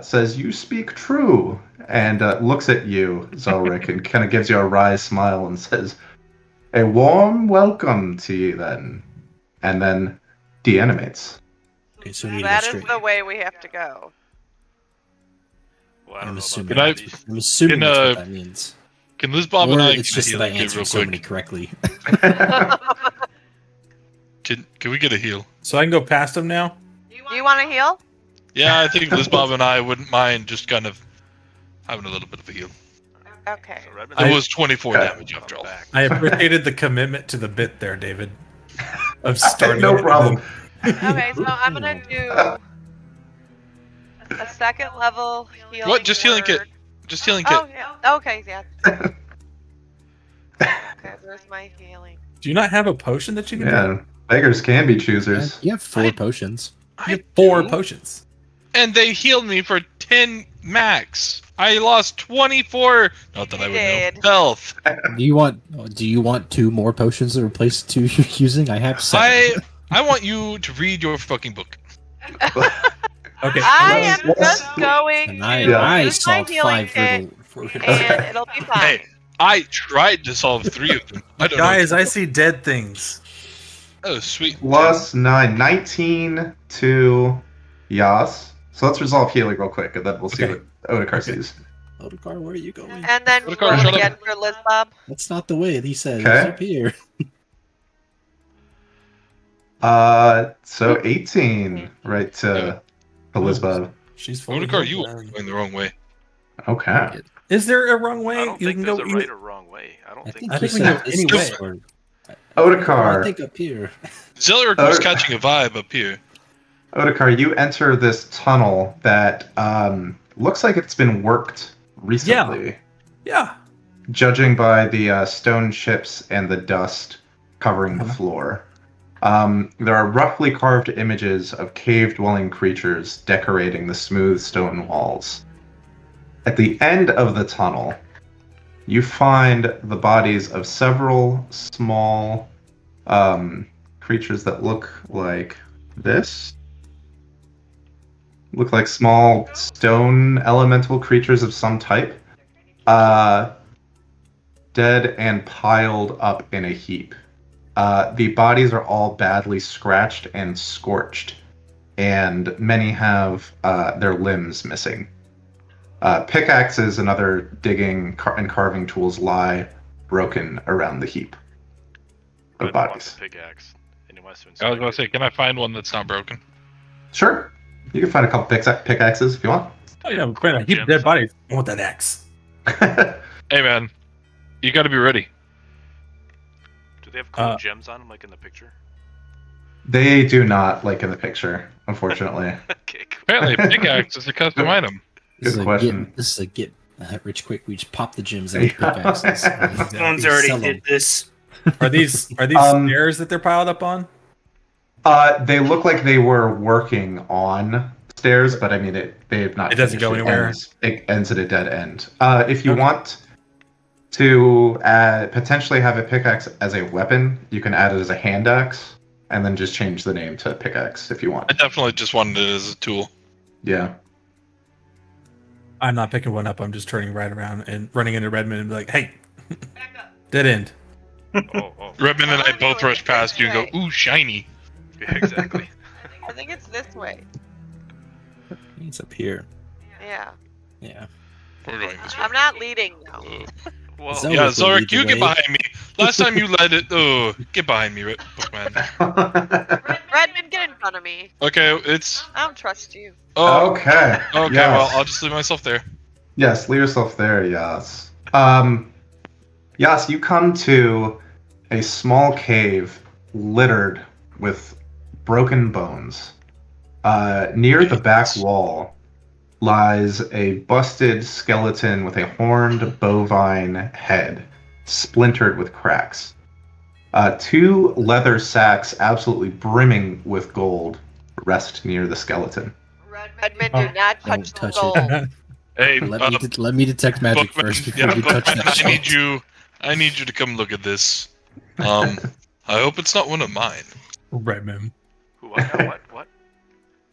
S2: says, "You speak true," and looks at you, Zelric, and kind of gives you a wry smile and says, "A warm welcome to you, then," and then deanimates.
S5: Okay, so we need to
S7: That
S5: go
S7: is
S5: straight.
S7: the way we have to go.
S6: Well, I don't
S5: I'm
S6: know
S5: assuming.
S6: about
S1: Can
S6: that.
S5: I'm assuming
S1: Can,
S5: that's what that means.
S1: Can Liz Bob
S5: Or
S1: and I
S5: it's just
S1: get
S5: that I
S1: a heal
S5: answered
S1: real
S5: so
S1: quick?
S5: many correctly.
S1: Can we get a heal?
S3: So I can go past him now?
S7: You want to heal?
S1: Yeah, I think Liz Bob and I wouldn't mind just kind of having a little bit of a heal.
S7: Okay.
S6: So Redmond's
S1: It was 24
S2: Okay.
S1: damage after all.
S6: back.
S3: I appreciated the commitment to the bit there, David. Of starting
S2: No
S3: it.
S2: problem.
S7: Okay, so I'm gonna do a second level healing.
S1: What? Just healing kit.
S7: word.
S1: Just healing kit.
S7: Oh yeah. Okay, yeah. Okay, where's my healing?
S3: Do you not have a potion that you can
S2: Yeah, beggars can be choosers.
S5: You have 4
S1: I-
S5: potions.
S3: You have 4
S1: do.
S3: potions.
S1: And they healed me for 10 max. I lost 24. Not that I would
S7: did.
S1: know. Health.
S5: Do you want 2 more potions to replace 2 you're using? I have 7.
S1: I want you to read your fucking book.
S3: Okay.
S7: I am
S2: let's-
S7: just going
S5: And
S7: to
S5: I
S7: use my
S5: solved
S7: healing
S5: 5
S7: kit,
S5: riddles.
S7: and it'll be fine.
S1: Hey, I tried to solve 3 of them. I don't
S3: Guys,
S1: know.
S3: I see dead things.
S1: Oh, sweet.
S2: Plus 9, 19 to Yas. So let's resolve healing real quick, and then we'll see
S3: Okay.
S2: what Otakar sees.
S5: Otakar, where are you going?
S7: And then
S1: What a
S7: roll
S1: car, shut
S7: again for Liz Bob.
S5: That's not the way. He said
S2: Okay.
S5: it's up here.
S2: So 18, right to Elizabeth.
S3: She's full.
S1: Otakar, you are going the wrong way.
S2: Okay.
S3: Is there a wrong way?
S6: I don't
S3: You
S6: think
S3: can
S6: there's
S3: go
S6: a right or wrong way. I don't
S5: I
S6: think
S5: think
S3: I
S5: he
S3: think we
S5: said
S3: go
S5: this
S3: anyway.
S5: or-
S2: Otakar.
S5: I think up here.
S1: Zelric was catching a vibe up here.
S2: Otakar, you enter this tunnel that looks like it's been worked recently.
S3: Yeah.
S2: Judging by the stone chips and the dust covering the floor. There are roughly carved images of cave-dwelling creatures decorating the smooth stone walls. At the end of the tunnel, you find the bodies of several small creatures that look like this. Look like small stone elemental creatures of some type. Dead and piled up in a heap. The bodies are all badly scratched and scorched, and many have their limbs missing. Pickaxes and other digging and carving tools lie broken around the heap of bodies.
S6: Pickaxe. And he wants to
S1: I was going to say, can I find one that's not broken?
S2: Sure. You can find a couple pickaxes if you want.
S3: Oh yeah, Brandon, heap of dead bodies. I want that axe.
S1: Hey man, you got to be ready.
S6: Do they have cool gems on them like in the picture?
S2: They do not, like in the picture, unfortunately.
S6: Okay, cool.
S1: Apparently, a pickaxe is a custom item.
S2: Good question.
S5: This is a get rich quick. We just pop the gems out of pickaxes.
S4: Someone's already did this.
S3: Are these stairs that they're piled up on?
S2: They look like they were working on stairs, but I mean, they've not.
S3: It doesn't go anywhere.
S2: It ends at a dead end. If you want to potentially have a pickaxe as a weapon, you can add it as a hand axe, and then just change the name to pickaxe if you want.
S1: I definitely just wanted it as a tool.
S2: Yeah.
S3: I'm not picking one up. I'm just turning right around and running into Redmond and be like, "Hey, dead end."
S6: Oh.
S1: Redmond and I both rush past you and go, "Ooh, shiny."
S6: Yeah, exactly.
S7: I think it's this way.
S8: It's up here.
S7: Yeah.
S8: Yeah.
S1: We're going this way.
S7: I'm not leading though.
S6: Whoa.
S5: So-
S1: Yeah,
S5: Zelric will
S1: Zorik,
S5: lead the
S1: you get
S5: way.
S1: behind me. Last time you led it. Oh, get behind me, Bookman.
S7: Redmond, get in front of me.
S1: Okay, it's.
S7: I don't trust you.
S1: Oh,
S2: Okay.
S1: okay.
S2: Yes.
S1: Well, I'll just leave myself there.
S2: Yes, leave yourself there, Yas. Yas, you come to a small cave littered with broken bones. Near the back wall lies a busted skeleton with a horned bovine head, splintered with cracks. 2 leather sacks, absolutely brimming with gold, rest near the skeleton.
S7: Redmond, do not
S5: Don't
S7: touch the
S5: touch
S7: gold.
S5: it.
S1: Hey,
S5: Let me detect magic
S1: Bookman,
S5: first before you touch
S1: Bookman,
S5: that
S1: I need
S5: shit.
S1: I need you to come look at this. I hope it's not one of mine.
S3: Redmond.
S6: Who? What?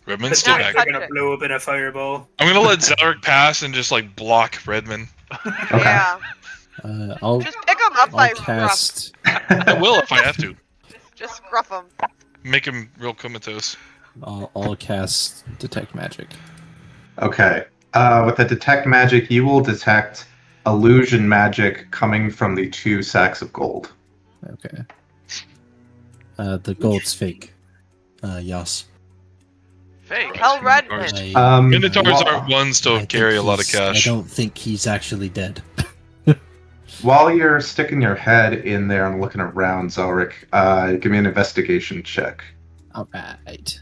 S1: Redmond's
S7: But
S1: still
S7: not
S1: back.
S7: touch
S4: They're gonna
S7: it.
S4: blow up in a fireball.
S1: I'm gonna let Zelric pass and just like block Redmond.
S7: Yeah.
S5: I'll
S7: Just pick him up by scruff.
S5: cast.
S1: I will if I have to.
S7: Just scruff him.
S1: Make him real comatose.
S5: I'll cast detect magic.
S2: Okay. With the detect magic, you will detect illusion magic coming from the 2 sacks of gold.
S5: Okay. The gold's fake. Yas.
S6: Fake.
S7: Tell Redmond.
S1: Minotaurs
S2: while-
S1: aren't ones to
S5: I
S1: carry a
S5: think
S1: lot of
S5: he's-
S1: cash.
S5: I don't think he's actually dead.
S2: While you're sticking your head in there and looking around, Zelric, give me an investigation check.
S5: All right.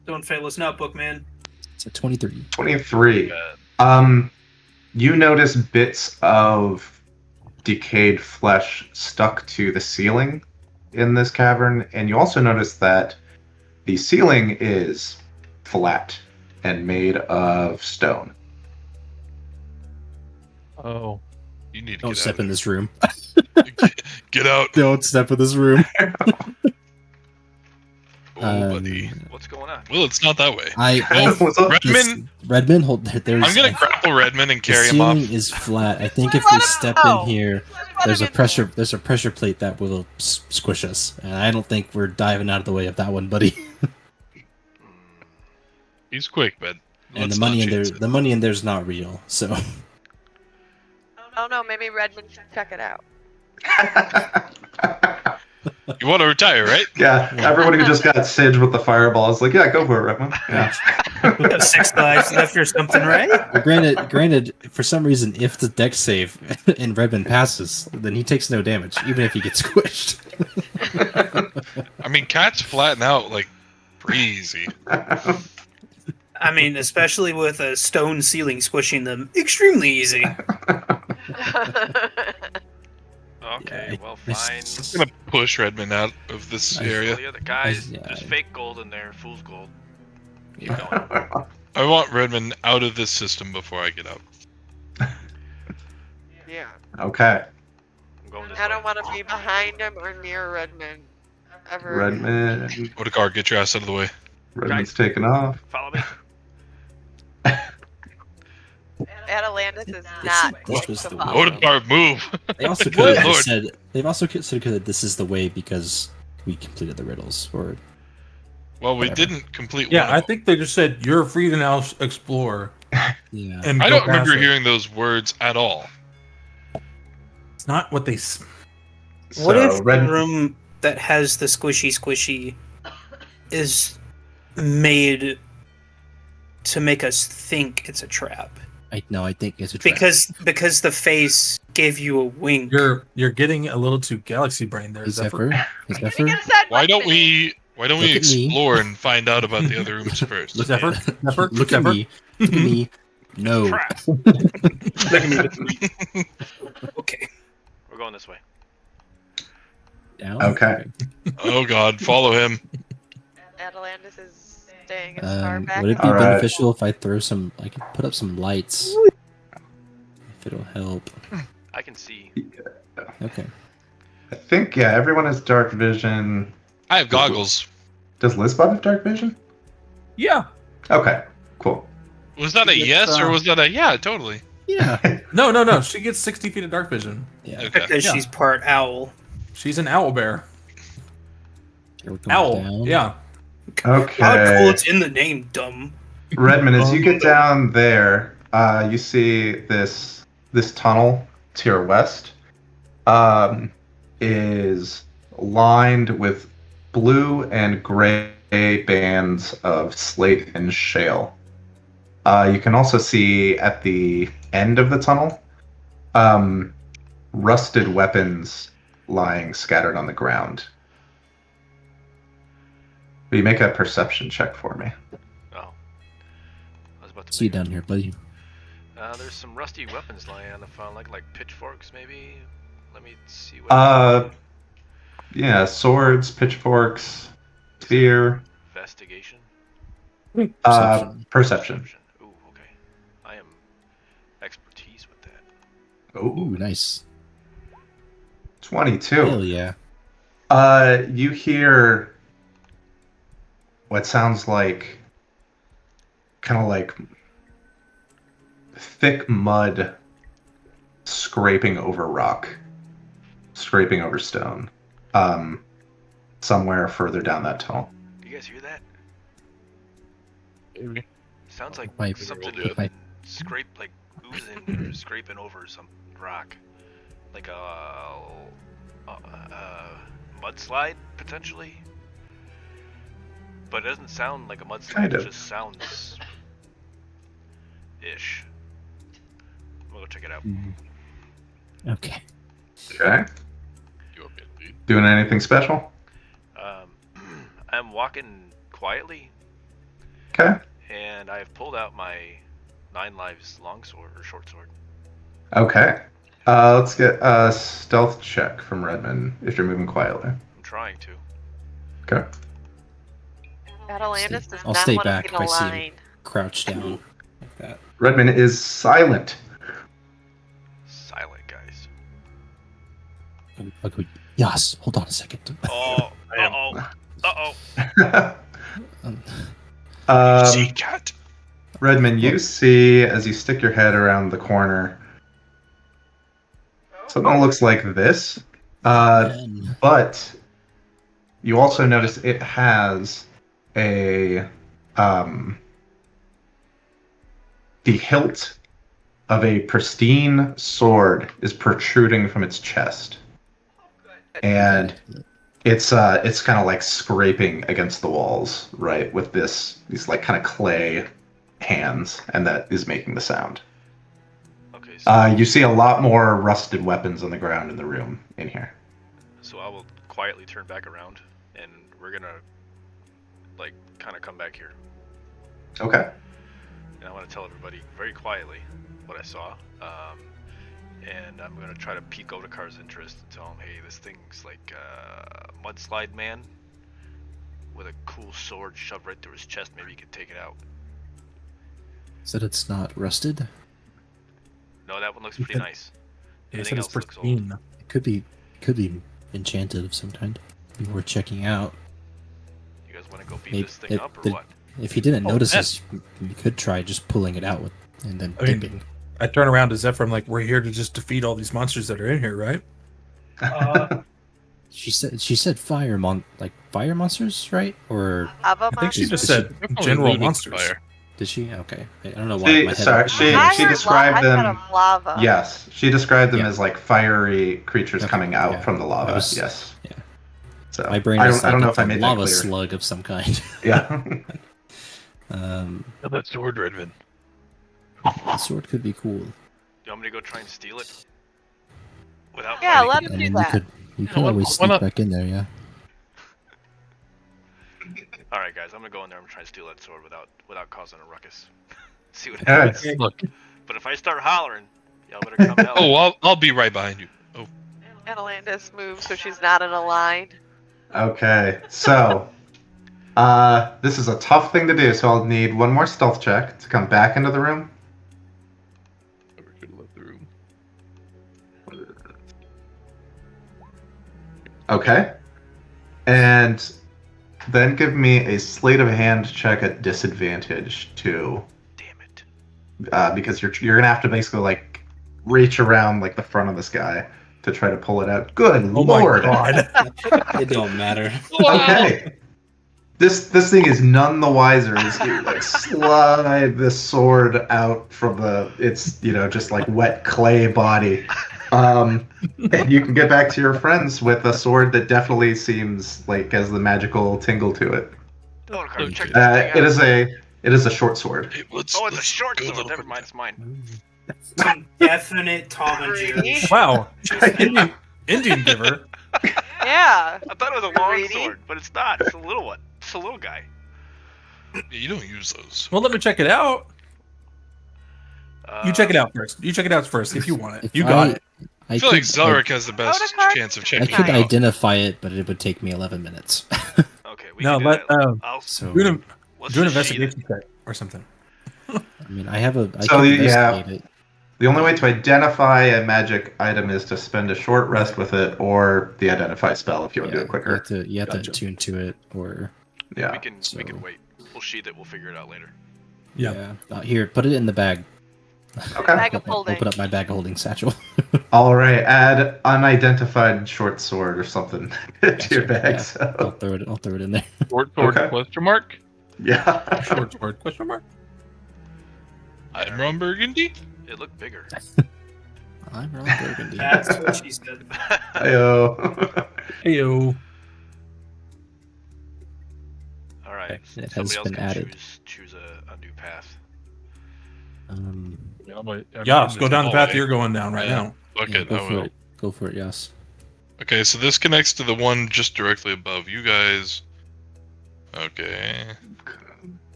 S4: Don't fail us now, Bookman.
S5: It's a 23.
S2: 23.
S6: Bad.
S2: You notice bits of decayed flesh stuck to the ceiling in this cavern, and you also notice that the ceiling is flat and made of stone.
S1: Oh, you need to
S5: Don't
S1: get
S5: step
S1: out.
S5: in this room.
S1: Get out.
S5: Don't step in this room.
S1: Oh, buddy.
S6: What's going on?
S1: Well, it's not that way.
S2: What's up?
S1: Redmond,
S5: Redmond, hold there's.
S1: I'm gonna grapple Redmond and
S5: the
S1: carry him off.
S5: ceiling is flat. I think if
S7: Let
S5: we
S7: him
S5: step
S7: go.
S5: in here, there's a pressure plate that will squish us, and I don't think we're diving out of the way of that one, buddy.
S1: He's quick, but
S5: And
S1: let's
S5: the money
S1: not
S5: in there,
S1: chance it.
S5: the money in there's not real. So
S7: Oh no, maybe Redmond should check it out.
S1: You want to retire, right?
S2: Yeah, everyone who just got singed with the fireball is like, yeah, go for it, Redmond. Yeah.
S4: You have 6 lives left or something, right?
S5: granted, for some reason, if the deck save and Redmond passes, then he takes no damage, even if he gets squished.
S1: I mean, cats flatten out like pretty easy.
S4: I mean, especially with a stone ceiling squishing them, extremely easy.
S6: Okay,
S5: Yeah,
S6: well,
S5: it's-
S6: fine.
S1: I'm gonna push Redmond out of this area.
S6: Well, the other guys,
S5: Yeah.
S6: there's fake gold in there, fool's gold. Keep going.
S1: I want Redmond out of this system before I get out.
S7: Yeah.
S2: Okay,
S6: I'm going this
S7: I don't
S6: way.
S7: want to be behind him or near Redmond. Ever.
S2: Redmond.
S1: Odegaard, get your ass out of the way.
S2: Redmond's taking off.
S6: Follow me.
S7: Atalantis is not
S5: this
S7: going
S5: was
S7: to
S5: the
S7: follow.
S5: way.
S1: Odegaard, move!
S5: They also
S1: Good
S5: could have
S1: lord.
S5: said they've also said that this is the way because we completed the riddles, or
S1: Well, we
S5: Whatever.
S1: didn't complete
S3: Yeah,
S1: one
S3: I
S1: of them.
S3: think they just said you're free to now explore.
S5: Yeah.
S3: And
S1: I
S3: go
S1: don't remember
S3: past it.
S1: hearing those words at all.
S3: It's not what they.
S4: What
S2: So
S4: if the room that has the squishy is made to make us think it's a trap?
S5: I think it's a trap.
S4: Because the face gave you a wink.
S3: You're getting a little too galaxy brain there,
S5: Hey,
S3: Zephyr.
S5: Zephyr. Hey, Zephyr.
S1: Why don't we
S5: Look at me.
S1: explore and find out about the other rooms first?
S3: Zephyr, Zephyr,
S5: Look at
S3: Zephyr.
S5: me. Look at me. No.
S6: Trap.
S4: Look at me with me. Okay.
S6: We're going this way.
S5: Down.
S2: Okay.
S1: Oh God, follow him.
S7: Atalantis is staying as far back.
S5: Would it be
S2: All right.
S5: beneficial if I throw some? I could put up some lights. If it'll help.
S6: I can see.
S5: Okay.
S2: I think, yeah, everyone has dark vision.
S1: I have goggles.
S2: Does Lisbon have dark vision?
S3: Yeah.
S2: Okay, cool.
S1: Was that a yes or was that a yeah? Totally.
S5: Yeah.
S3: No. She gets 60 feet of dark vision.
S5: Yeah.
S1: Okay.
S4: Because
S3: Yeah.
S4: she's part owl.
S3: She's an owl bear.
S5: Here we come
S3: Owl.
S5: down.
S3: Yeah.
S2: Okay.
S4: How cool it's in the name, dumb.
S2: Redmond, as you get down there, you see this tunnel to your west is lined with blue and gray bands of slate and shale. You can also see at the end of the tunnel rusted weapons lying scattered on the ground. Will you make a perception check for me?
S6: Oh. I was about to
S5: See you
S6: make-
S5: down here, buddy.
S6: There's some rusty weapons lying on the ground, like pitchforks, maybe. Let me see what.
S2: Yeah, swords, pitchforks, spear,
S6: Investigation.
S2: perception.
S6: Ooh, okay. I am expertise with that.
S5: Ooh, nice.
S2: 22.
S5: Hell yeah.
S2: You hear what sounds like kind of like thick mud scraping over rock, scraping over stone, somewhere further down that tunnel.
S6: You guys hear that? Sounds like
S5: Might-
S6: something
S5: might-
S6: scrape, like oozing or scraping over some rock, like a mudslide potentially. But it doesn't sound like a mudslide.
S2: Kind of.
S6: It just sounds ish. We'll go check it out.
S5: Okay.
S2: Okay. Doing anything special?
S6: I'm walking quietly,
S2: Okay.
S6: and I've pulled out my 9 lives longsword or short sword.
S2: Okay. Let's get a stealth check from Redmond if you're moving quietly.
S6: I'm trying to.
S2: Okay.
S7: Atalantis does
S5: I'll
S7: not
S5: stay
S7: want to
S5: back
S7: be
S5: if
S7: in
S5: I
S7: a
S5: see him.
S7: line.
S5: Crouch down like that.
S2: Redmond is silent.
S6: Silent, guys.
S5: Okay. Yas, hold on a second.
S6: Oh, uh-oh.
S1: See,
S2: Um,
S1: cat.
S2: Redmond, you see as you stick your head around the corner something that looks like this, but you also notice it has a the hilt of a pristine sword is protruding from its chest, and it's kind of like scraping against the walls, right, with these like kind of clay hands, and that is making the sound.
S6: Okay, so,
S2: You see a lot more rusted weapons on the ground in the room in here.
S6: so I will quietly turn back around, and we're gonna, like, kind of come back here.
S2: Okay.
S6: And I want to tell everybody very quietly what I saw. And I'm gonna try to peek over to Car's interest and tell him, hey, this thing's like a mudslide man with a cool sword shoved right through his chest. Maybe you could take it out.
S5: Said it's not rusted.
S6: No, that one looks pretty nice.
S3: He
S6: Everything
S3: said it's
S6: else looks old.
S3: pristine.
S5: It could be enchanted of some kind. Be worth checking out.
S6: You guys want to go beat
S5: Maybe
S6: this thing up or what?
S5: If you didn't
S3: Oh,
S5: notice
S3: yeah.
S5: this, you could try just pulling it out and then
S3: I mean-
S5: dipping.
S3: I turn around to Zephyr. I'm like, we're here to just defeat all these monsters that are in here, right?
S5: She said fire monsters, right? Or
S7: Lava
S3: I think she
S7: monsters?
S3: just said
S1: Definitely
S3: general
S1: alluded to
S3: monsters.
S1: fire.
S5: Did she? Okay. I don't know why my head.
S2: Sorry,
S7: I
S2: she
S7: heard
S2: described
S7: I
S2: them.
S7: thought of lava.
S2: Yes, she described them
S5: Yeah.
S2: as like fiery creatures
S5: Okay,
S2: coming out
S5: yeah.
S2: from the lava.
S5: I was-
S2: Yes.
S5: yeah.
S2: So
S5: My brain
S2: I
S5: was
S2: don't know
S5: it's
S2: if I
S5: a
S2: made that
S5: lava
S2: clear.
S5: slug of some kind.
S2: Yeah.
S1: Oh, that sword, Redman.
S5: The sword could be cool.
S6: Do you want me to go try and steal it? Without
S7: Yeah,
S6: fighting?
S7: let him
S5: And
S7: do
S5: then
S7: that.
S5: you could
S1: why-
S5: always
S1: why
S5: sneak
S1: not?
S5: back in there, yeah.
S6: Alright guys, I'm gonna go in there and try and steal that sword without causing a ruckus. See what
S2: All
S6: happens.
S2: right.
S1: Look.
S6: But if I start hollering, y'all better come help.
S1: Oh, I'll be right behind you. Oh,
S7: Atalantis moves so she's not in a line.
S2: Okay. So, this is a tough thing to do. So I'll need one more stealth check to come back into the room.
S1: never should have left the room.
S2: Okay. And then give me a sleight of hand check at disadvantage too,
S6: Damn it.
S2: because you're gonna have to basically like reach around like the front of this guy to try to pull it out. Good
S3: Oh
S2: lord!
S3: my god.
S8: It don't matter.
S2: Okay. This thing is none the wiser as you like slide this sword out from its just like wet clay body. And you can get back to your friends with a sword that definitely seems like has the magical tingle to it.
S6: Oh, okay, check this thing out.
S2: It is a short sword.
S1: Hey, let's,
S6: Oh, it's a
S1: let's
S6: short
S1: go
S6: sword.
S1: look
S6: Never
S1: at
S6: mind,
S1: that.
S6: it's mine.
S4: Some definite Tom and Jerry shit.
S3: Wow. Indian giver.
S7: Yeah.
S6: I thought it was a long
S7: Greedy.
S6: sword, but it's not. It's a little one. It's a little guy.
S1: Yeah, you don't use those.
S3: Well, let me check it out. You check it
S6: Uh,
S3: out first. You check it out first if you want it.
S5: If
S3: You got it.
S1: I feel like Zelric has the best
S7: card.
S1: chance of
S5: I
S1: checking
S5: could
S1: it out.
S5: identify it, but it would take me 11 minutes.
S6: Okay, we
S3: No,
S6: can do
S3: let
S6: that. I'll,
S5: So
S3: do an,
S6: let's
S3: do an
S6: just sheath it.
S3: investigation check or something.
S5: I mean, I
S2: So,
S5: can
S2: yeah.
S5: investigate it.
S2: The only way to identify a magic item is to spend a short rest with it, or the identify spell if you want to do it quicker.
S5: You have to
S3: Gotcha.
S5: attune to it, or
S2: Yeah.
S6: We can
S5: So-
S6: wait. We'll sheath it. We'll figure it out later.
S3: Yeah.
S5: Here, put it in the bag.
S2: Okay.
S7: Bag of holding.
S5: Open up my bag of holding satchel.
S2: All right. Add unidentified short sword or something to your bag.
S5: Yeah. I'll
S2: So.
S5: throw it in there.
S1: Short sword
S2: Okay.
S1: question mark?
S2: Yeah.
S3: Short sword question mark.
S1: I'm Ron Burgundy.
S6: It looked bigger.
S5: I'm Ron Burgundy.
S4: That's what she said.
S2: Heyo.
S3: Heyo.
S6: All right.
S5: Okay, it
S6: Somebody
S5: has
S6: else
S5: been
S6: can
S5: added.
S6: choose a new path.
S1: Yeah, I'm
S3: Yeah,
S1: in
S3: go
S1: this
S3: down the path
S1: hallway.
S3: you're going down right
S1: Yeah.
S3: now.
S1: Fuck
S5: Yeah,
S1: it,
S5: go
S1: I
S5: for
S1: will.
S5: it. Go for it, yes.
S1: Okay, so this connects to the one just directly above you guys. Okay.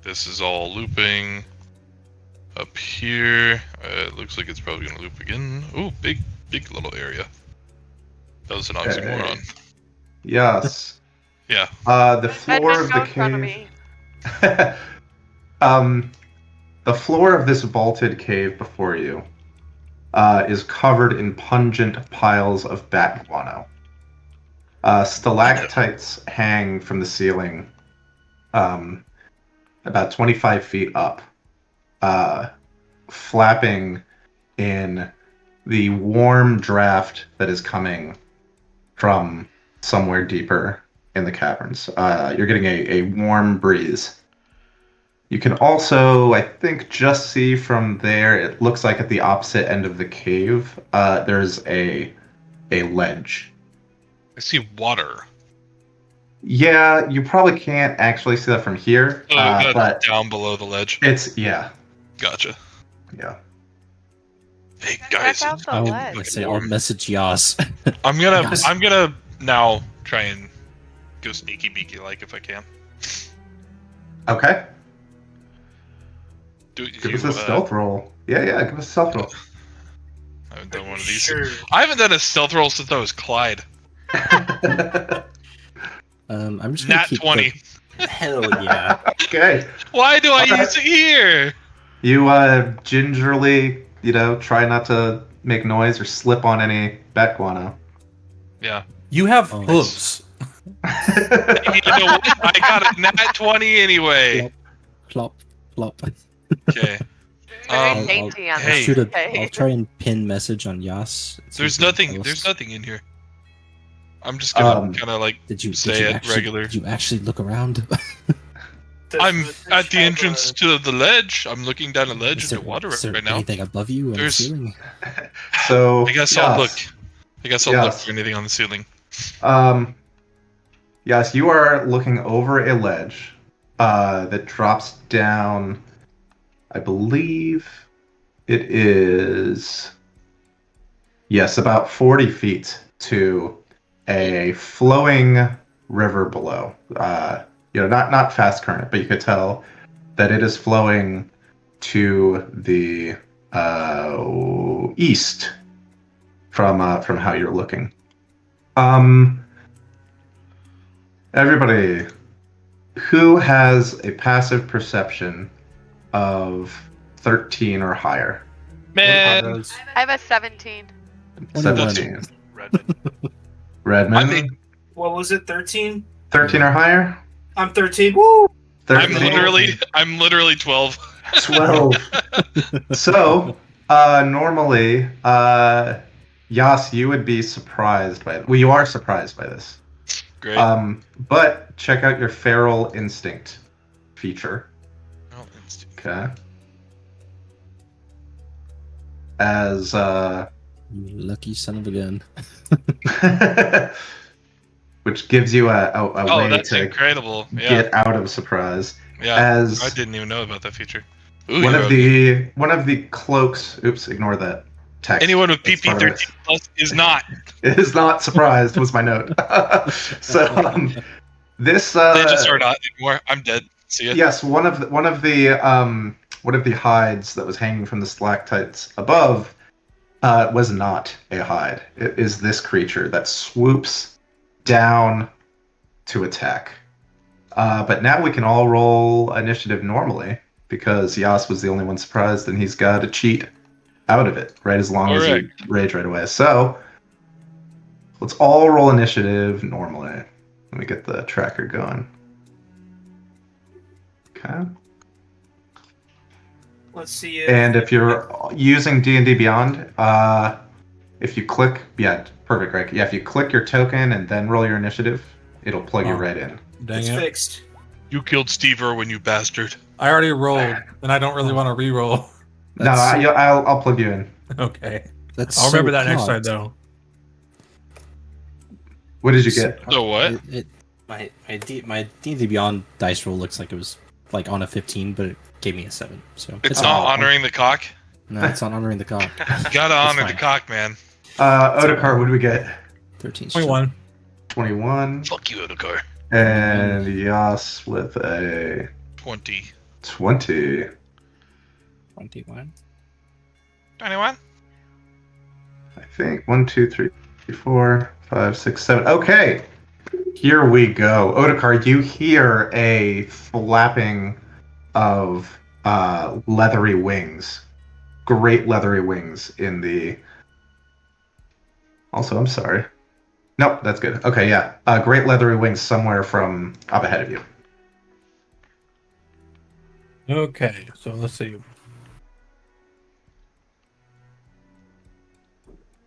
S1: This is all looping. Up here, it looks like it's probably gonna loop again. Ooh, big little area. That was an oxymoron.
S2: Yes.
S1: Yeah.
S2: The floor of
S7: Go
S2: the
S7: in front of
S2: cave.
S7: me.
S2: The floor of this vaulted cave before you is covered in pungent piles of bat guano. Stalactites hang from the ceiling about 25 feet up, flapping in the warm draft that is coming from somewhere deeper in the caverns. You're getting a warm breeze. You can also, I think, just see from there, it looks like at the opposite end of the cave, there's a ledge.
S1: I see water.
S2: Yeah, you probably can't actually see that from here,
S1: Oh, that's
S2: but
S1: down below the ledge.
S2: yeah.
S1: Gotcha. Hey
S7: Check
S1: guys,
S7: out the
S5: I'll
S7: ledge.
S5: I'll message Yas.
S1: I'm gonna
S5: Yes.
S1: now try and go sneaky beaky like if I can.
S2: Okay.
S1: Give
S2: Give us a stealth roll. Yeah, give us a stealth roll.
S1: I haven't done one of these.
S4: Sure.
S1: I haven't done a stealth roll since I was Clyde.
S5: I'm just gonna
S1: Nat
S5: keep
S1: 20.
S8: Hell yeah.
S2: Okay.
S1: Why do I
S2: Alright.
S1: use it here?
S2: You gingerly, try not to make noise or slip on any bat guano.
S1: Yeah.
S3: You have
S5: Oh,
S3: hooves.
S1: You know what? I got a nat 20 anyway.
S5: Plop, plop.
S1: Okay.
S7: Very
S1: Um,
S7: dainty on
S1: hey.
S7: this. Okay.
S5: I'll try and pin message on Yas. See
S1: There's
S5: if he can
S1: nothing.
S5: tell
S1: There's
S5: us.
S1: nothing in here. I'm just gonna
S2: Um,
S1: kind of like
S5: Did you
S1: stay at
S5: actually,
S1: regular.
S5: Did you actually look around?
S1: I'm at the entrance to the ledge. I'm looking down a ledge
S5: Is
S1: into
S5: there,
S1: water
S5: is there
S1: right now.
S5: anything above you on the
S1: There's-
S5: ceiling?
S2: So
S1: I guess
S2: yes.
S1: I'll look. I guess I'll look
S2: Yes.
S1: for anything on the ceiling.
S2: Yes, you are looking over a ledge that drops down. I believe it is, yes, about 40 feet to a flowing river below. Not fast current, but you could tell that it is flowing to the east from how you're looking. Everybody, who has a passive perception of 13 or higher?
S1: Man,
S7: I have a 17.
S2: 17.
S6: Redmond.
S2: Redmond?
S4: What was it? 13?
S2: 13 or higher?
S4: I'm 13. Woo!
S2: 13.
S1: I'm literally 12.
S2: 12. So, normally, Yas, you would be surprised by it. Well, you are surprised by this.
S1: Great.
S2: But check out your feral instinct feature.
S1: Oh, instinct.
S2: Okay. As
S5: You lucky son of a gun.
S2: which gives you a
S1: Oh,
S2: way
S1: that's
S2: to
S1: incredible. Yeah,
S2: get out of surprise.
S1: yeah.
S2: As
S1: I didn't even know about that feature. Ooh,
S2: one
S1: you're
S2: of the cloaks. Oops, ignore that text.
S1: anyone with
S2: That's part of
S1: PP13 plus is not.
S2: it is not surprised. Was my note. So this
S1: They just are not anymore. I'm dead. See ya.
S2: yes, one of the hides that was hanging from the stalactites above was not a hide. It is this creature that swoops down to attack. But now we can all roll initiative normally because Yas was the only one surprised, and he's got to cheat out of it, right? As long as you rage right away. So let's all roll initiative normally. Let me get the tracker going. Okay.
S4: Let's see.
S2: And if you're using D&D Beyond, if you click, yeah, perfect, right? Yeah, if you click your token and then roll your initiative, it'll plug you right in.
S3: Dang
S4: It's
S3: it.
S4: fixed.
S1: You killed Steve Irwin, you bastard.
S3: I already rolled, and I don't really want to re-roll.
S2: No, I'll plug you in.
S3: Okay.
S5: That's
S3: I'll remember
S5: so
S3: that next
S5: cocked.
S3: time, though.
S2: What did you get?
S1: So what?
S8: My D&D Beyond dice roll looks like it was like on a 15, but it gave me a 7. So
S1: It's not honoring the cock.
S5: No, it's not honoring the cock.
S1: You gotta honor the
S8: fine.
S1: cock, man.
S2: Odekar, what did we get?
S5: 13.
S3: 21.
S2: 21.
S1: Fuck you, Odekar.
S2: And Yas with a
S1: 20.
S2: 20.
S8: 21.
S1: 21?
S2: I think 1, 2, 3, 4, 5, 6, 7. Okay, here we go. Odekar, you hear a flapping of leathery wings, great leathery wings in the. Also, I'm sorry. Nope, that's good. Okay, yeah, great leathery wings somewhere from up ahead of you.
S3: Okay, so let's see.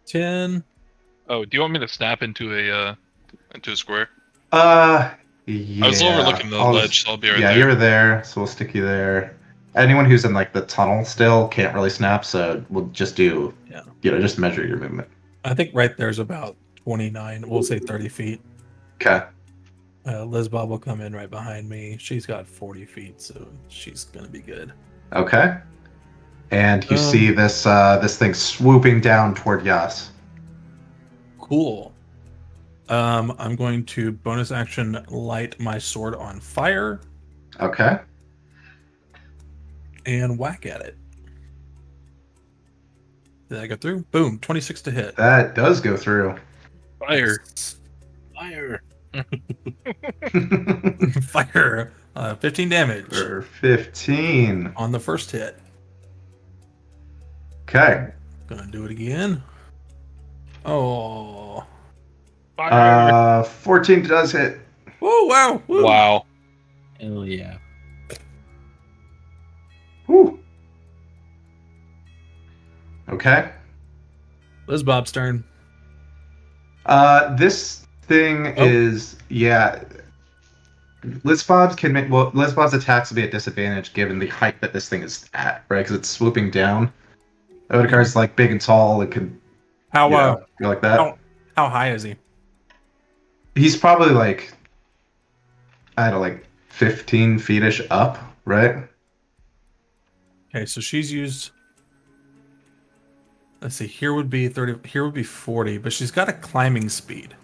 S3: 10.
S1: Oh, do you want me to snap into a square?
S2: Yeah.
S1: I was overlooking the ledge, so I'll be right there.
S2: Yeah, you're there, so we'll stick you there. Anyone who's in like the tunnel still can't really snap, so we'll just do, just measure your movement.
S3: I think right there's about 29. We'll say 30 feet.
S2: Okay.
S3: Liz Bob will come in right behind me. She's got 40 feet, so she's gonna be good.
S2: Okay. And you see this thing swooping down toward Yas.
S3: Cool. I'm going to bonus action light my sword on fire
S2: Okay.
S3: and whack at it. Did that go through? Boom, 26 to hit.
S2: That does go through.
S1: Fire.
S8: Fire.
S3: Fire. 15 damage
S2: For 15.
S3: on the first hit.
S2: Okay.
S3: Gonna do it again. Oh.
S2: 14 does hit.
S3: Oh, wow. Woo.
S1: Wow.
S8: Hell yeah.
S2: Woo. Okay.
S3: Liz Bob's turn.
S2: This thing is, yeah, Lisbob's can make, well, Lisbob's attacks will be at disadvantage given the height that this thing is at, right? Because it's swooping down. Odegaard's like big and tall. It could,
S3: How
S2: go like that.
S3: how high is he?
S2: He's probably like, I don't know, like 15 feet-ish up, right?
S3: Okay, so she's used. Let's see. Here would be 30. Here would be 40, but she's got a climbing speed.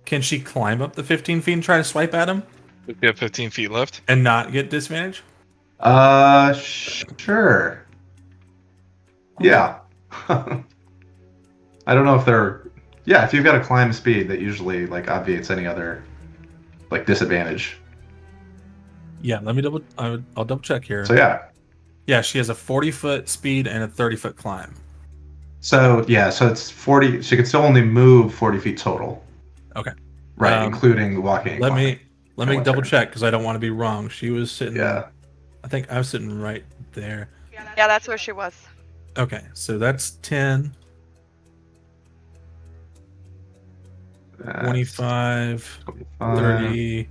S3: Can she climb up the 15 feet and try to swipe at him
S1: We have 15 feet left.
S3: and not get disadvantage?
S2: Sure. Yeah. I don't know if they're. Yeah, if you've got a climb speed, that usually like obviates any other like disadvantage.
S3: Yeah, let me I'll double check here.
S2: So yeah.
S3: Yeah, she has a 40-foot speed and a 30-foot climb.
S2: So yeah, so it's 40. She can still only move 40 feet total.
S3: Okay.
S2: Right, including walking.
S3: Let me
S2: Go
S3: double
S2: there.
S3: check because I don't want to be wrong. She was sitting.
S2: Yeah.
S3: I think I was sitting right there.
S7: Yeah, that's where she was.
S3: Okay, so that's 10, 25, 30,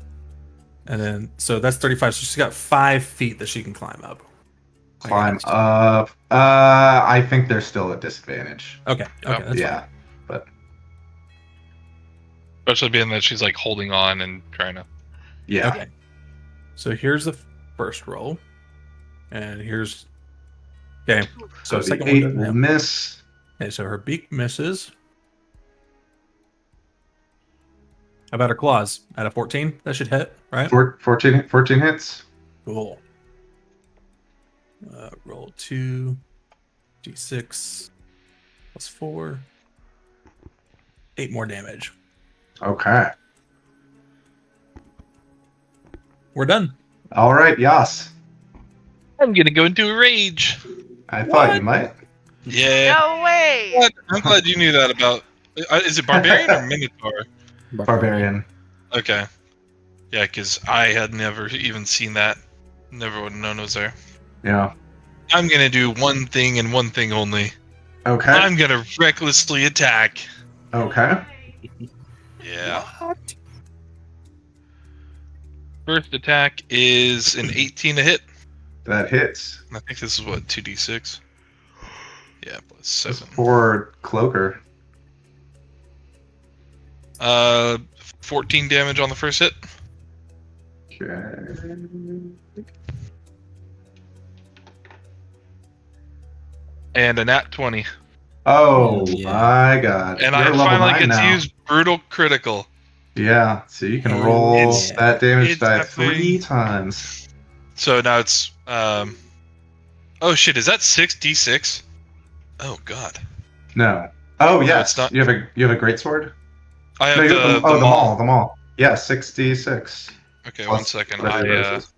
S3: and then so that's 35. So she's got 5 feet that she can climb up.
S2: Climb up. I think they're still at disadvantage.
S3: Okay. Okay. That's
S2: yeah,
S3: fine.
S2: but
S1: Especially being that she's like holding on and trying to.
S2: yeah.
S3: Okay. So here's the first roll, and here's. Okay. So
S2: So the
S3: second one
S2: 8
S3: doesn't
S2: will
S3: have.
S2: miss.
S3: Okay, so her beak misses. How about her claws? At a 14, that should hit, right?
S2: 14 hits.
S3: Cool. Roll 2, d6 plus 4, 8 more damage.
S2: Okay.
S3: We're done.
S2: All right, Yas.
S1: I'm gonna go into a rage.
S2: I thought you might.
S1: Yeah.
S7: No way!
S1: What? I'm glad you knew that about. Is it barbarian or minotaur?
S2: Barbarian.
S1: Okay. Yeah, because I had never even seen that. Never would have known it was there.
S2: Yeah.
S1: I'm gonna do one thing and one thing only.
S2: Okay.
S1: I'm gonna recklessly attack.
S2: Okay.
S1: Yeah. First attack is an 18 to hit.
S2: That hits.
S1: I think this is what, 2d6? Yeah, plus
S2: That's
S1: 7.
S2: for Cloaker.
S1: 14 damage on the first hit.
S2: Okay.
S1: And a nat 20.
S2: Oh
S5: Yeah.
S2: my god.
S1: And
S2: You're
S1: I
S2: level
S1: finally
S2: 9
S1: get
S2: now.
S1: to use brutal critical.
S2: Yeah, so you can
S5: Hell
S2: roll
S5: yeah.
S2: that damage
S1: It's
S2: die
S1: definitely-
S2: 3 times.
S1: So now it's oh shit, is that 6d6? Oh god.
S2: No. Oh
S1: No,
S2: yes.
S1: it's not.
S2: You have a great sword?
S1: I have
S2: No, you
S1: the
S2: the maul. Yeah, 6d6.
S1: Okay,
S2: Plus
S1: one second.
S2: whatever yours
S1: I
S2: is.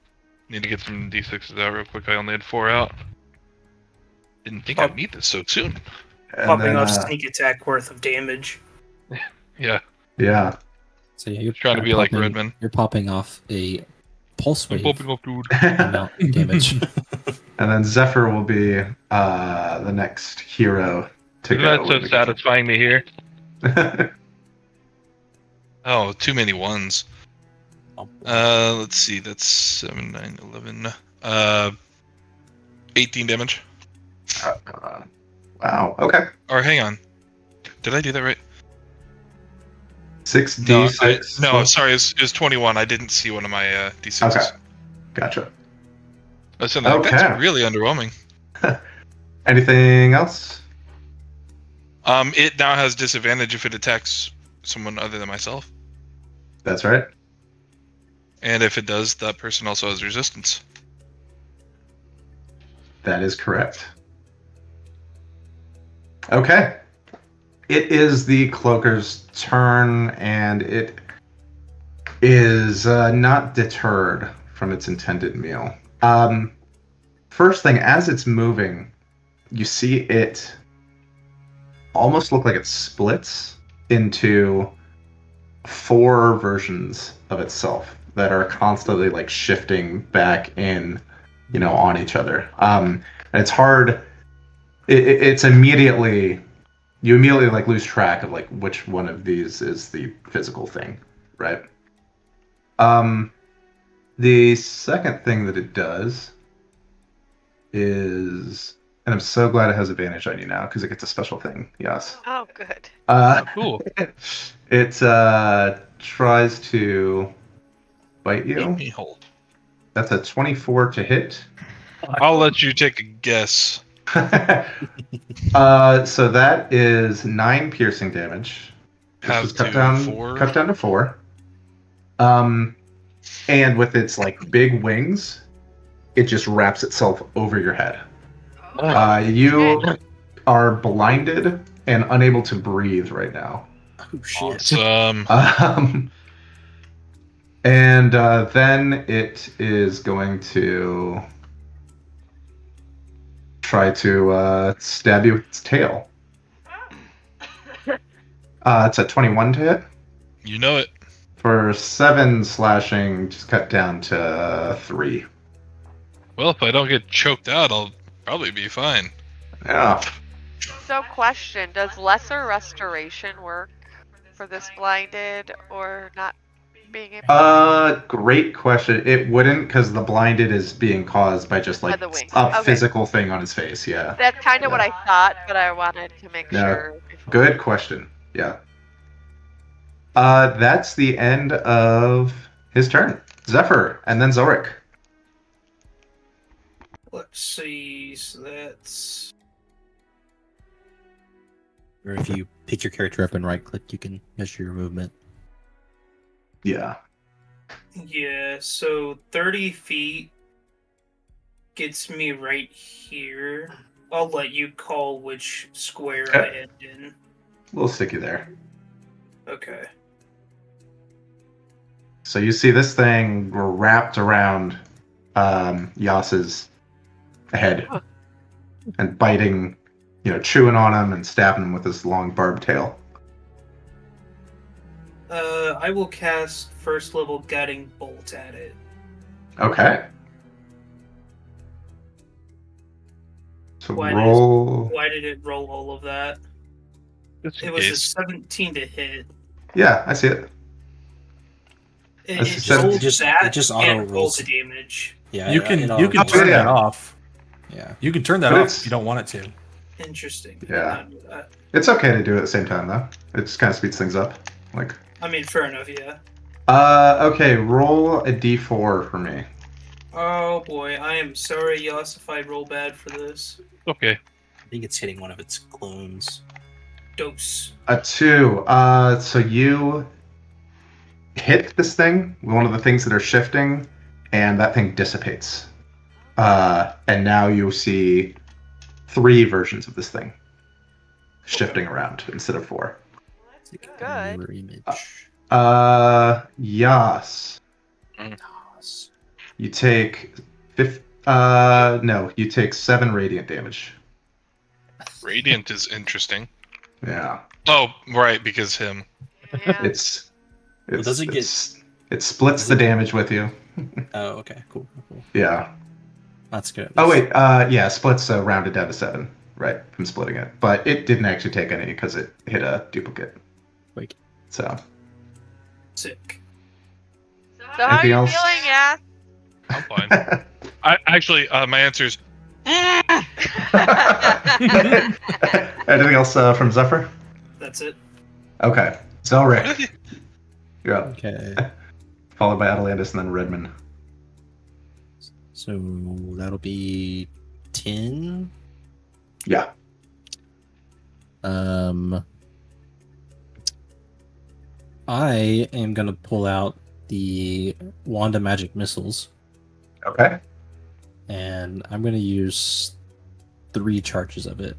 S1: need to get some d6s out real quick. I only had 4 out. Didn't think I'd need this so soon.
S2: And
S4: Popping
S2: then,
S4: off sneak attack worth of damage.
S1: Yeah,
S2: yeah.
S5: So yeah, you're
S1: trying to be like Redman.
S5: You're popping off a pulse
S1: I'm
S5: wave
S1: popping off, dude.
S5: amount of damage.
S2: And then Zephyr will be the next hero to
S1: Isn't
S2: go.
S1: that so satisfying to hear? Oh, too many ones. Let's see. That's 7, 9, 11. 18 damage.
S2: Wow. Okay.
S1: Or hang on. Did I do that right?
S2: 6d6.
S1: No, sorry. It was 21. I didn't see one of my d6s.
S2: Okay. Gotcha.
S1: Listen,
S2: Okay.
S1: that's really underwhelming.
S2: Anything else?
S1: It now has disadvantage if it attacks someone other than myself.
S2: That's right.
S1: And if it does, that person also has resistance.
S2: That is correct. Okay. It is the Cloaker's turn, and it is not deterred from its intended meal. First thing, as it's moving, you see it almost look like it splits into 4 versions of itself that are constantly like shifting back in, on each other. And it's hard. It's immediately you immediately like lose track of like which one of these is the physical thing, right? The second thing that it does is, and I'm so glad it has advantage on you now because it gets a special thing. Yes.
S7: Oh, good.
S1: Cool.
S2: It tries to bite
S1: Keep
S2: you.
S1: me hold.
S2: That's a 24 to hit.
S1: I'll let you take a guess.
S2: So that is 9 piercing damage. This
S1: Have
S2: was cut
S1: to
S2: down
S1: 4.
S2: cut down to 4. And with its like big wings, it just wraps itself over your head. You are blinded and unable to breathe right now.
S5: Oh shit.
S1: Awesome.
S2: And then it is going to try to stab you with its tail. It's a 21 to hit.
S1: You know it.
S2: For 7 slashing, just cut down to 3.
S1: Well, if I don't get choked out, I'll probably be fine.
S2: Yeah.
S7: So, question: does lesser restoration work for this blinded or not being able?
S2: Great question. It wouldn't, because the blinded is being caused by just
S7: By
S2: like
S7: the wings.
S2: a
S7: Okay.
S2: physical thing on his face. Yeah.
S7: That's kind of what I thought, but I wanted to make
S2: No.
S7: sure. Before.
S2: Good question. Yeah. That's the end of his turn. Zephyr, and then Zorik.
S4: Let's see. So that's
S5: Or if you pick your character up and right click, you can measure your movement.
S2: Yeah.
S4: yeah. So 30 feet gets me right here. I'll let you call which square I
S2: Okay.
S4: end in.
S2: We'll stick you there.
S4: Okay.
S2: So you see this thing wrapped around Yas's head and biting, chewing on him and stabbing him with his long barbed tail.
S4: I will cast first level guiding bolt at it.
S2: Okay. So
S4: Why
S2: roll.
S4: Why did it roll all of that?
S1: Just in
S4: It was a
S1: case.
S4: 17 to hit.
S2: Yeah, I see it.
S4: It,
S2: That's
S4: it
S2: a seven-
S4: rolled
S5: It just-
S4: that
S5: it just auto
S4: and rolled
S5: rolls.
S4: the damage.
S5: Yeah,
S3: You can
S5: it
S3: you can
S5: all-
S3: turn
S2: yeah.
S3: that off.
S5: Yeah.
S3: You can turn that
S2: But
S3: off
S2: it's-
S3: if you don't want it to.
S4: Interesting.
S2: Yeah.
S4: I did not know that.
S2: It's okay to do it at the same time though. It just kind of speeds things up. Like,
S4: I mean, fair enough, yeah.
S2: okay, roll a d4 for me.
S4: Oh boy, I am sorry, Yas, if I roll bad for this.
S1: Okay.
S5: I think it's hitting one of its clones.
S4: Dose.
S2: A 2. So you hit this thing, one of the things that are shifting, and that thing dissipates. And now you see 3 versions of this thing shifting around instead of 4.
S7: Good.
S5: Mirror image.
S2: Yas.
S5: Nice.
S2: You take you take 7 radiant damage.
S1: Radiant is interesting.
S2: Yeah.
S1: Oh, right, because him.
S7: Yeah.
S2: It's
S5: does it get-
S2: it splits the damage with you.
S5: Oh, okay. Cool.
S2: Yeah.
S5: That's good.
S2: Oh wait, yeah, splits rounded down to 7, right, from splitting it. But it didn't actually take any because it hit a duplicate.
S5: Wait.
S2: So
S4: Sick.
S7: So how are
S2: Anything
S7: you
S2: else?
S7: feeling, Yas?
S1: I'm fine. I actually, my answer is
S2: anything else from Zephyr?
S4: That's it.
S2: Okay. Zelric. You're up.
S5: Okay.
S2: Followed by Atalantis and then Redmond.
S5: So that'll be 10.
S2: Yeah.
S5: I am gonna pull out the Wanda Magic Missiles,
S2: Okay.
S5: and I'm gonna use 3 charges of it,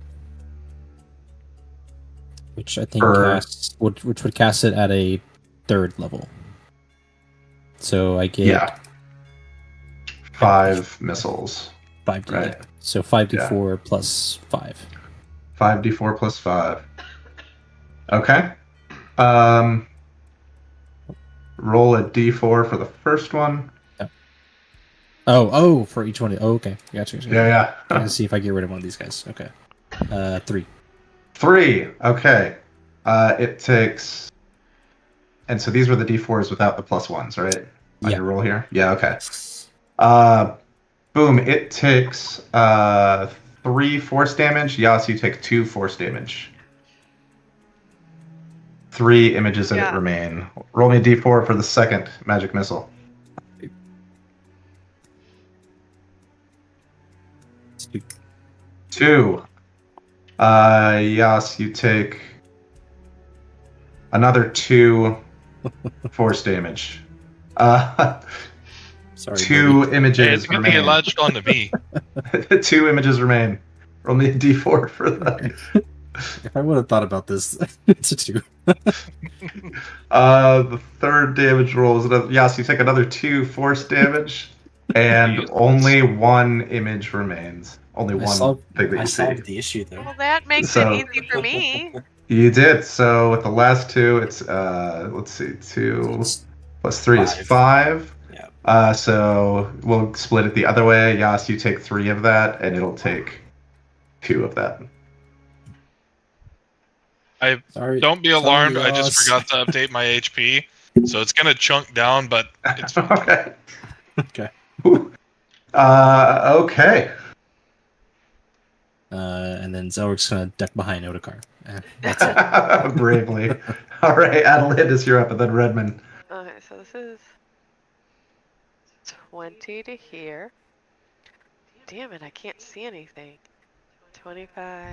S5: which I think which would cast it at a 3rd level. So I get
S2: Yeah. 5 missiles.
S5: 5d.
S2: Right.
S5: So 5d4 plus 5.
S2: 5d4 plus 5. Okay. Roll a d4 for the first one.
S5: Oh, for each one. Oh, okay. Gotcha.
S2: Yeah.
S5: Let's see if I get rid of one of these guys. Okay. 3.
S2: 3. Okay. It takes. And so these were the d4s without the +1s, right? On
S5: Yeah.
S2: your roll here? Yeah, okay. Boom. It takes 3 force damage. Yas, you take 2 force damage. 3 images of it
S7: Yeah.
S2: remain. Roll me a d4 for the second magic missile. 2. Yas, you take another 2 force damage.
S5: Sorry.
S2: 2
S5: buddy.
S1: Hey,
S2: images
S1: it's good to get
S2: remain.
S1: latched on to me.
S2: 2 images remain. Roll me a d4 for that.
S5: If I would have thought about this, it's a 2.
S2: The third damage roll is another. Yes, you take another 2 force damage, and
S1: Jesus.
S2: only 1 image remains. Only
S5: I
S2: one
S5: solved,
S2: thing that
S5: I
S2: you see.
S5: solved the issue though.
S7: Well, that makes
S2: So-
S7: it easy for me.
S2: You did. So with the last 2, it's let's see, 2 plus 3 is 5.
S5: Yeah.
S2: So we'll split it the other way. Yas, you take 3 of that, and it'll take 2 of that.
S5: Sorry.
S1: Don't be alarmed.
S5: Sorry,
S1: I just
S5: Ross.
S1: forgot to update my HP, so it's gonna chunk down, but it's
S2: Okay.
S5: Okay.
S2: Okay.
S5: And then Zelric's gonna duck behind Otakar. That's it.
S2: Bravely. All right, Adelindis, you're up, and then Redmond.
S7: Okay, so this is 20 to here. Damn it, I can't see anything. 25,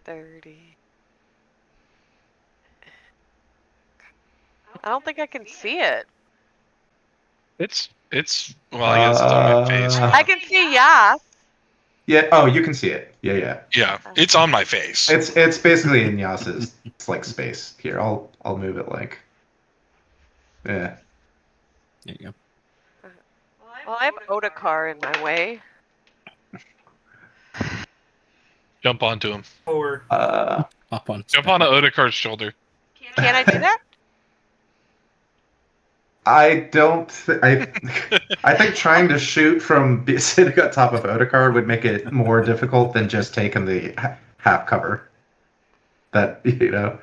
S7: 30. I don't think I can see it.
S1: it's well, I guess it's on my face.
S2: Uh,
S7: I can see Yas.
S2: Yeah. Oh, you can see it. Yeah.
S1: Yeah, it's on my face.
S2: It's basically in Yas's. It's like space. Here, I'll move it like. Yeah.
S5: There you go.
S7: Well, I have Otakar in my way.
S1: Jump onto him.
S4: Or
S5: Hop on.
S1: Jump onto Odakar's shoulder.
S7: Can I do that?
S2: I don't. I think trying to shoot from sitting on top of Otakar would make it more difficult than just taking the half cover. That
S1: You got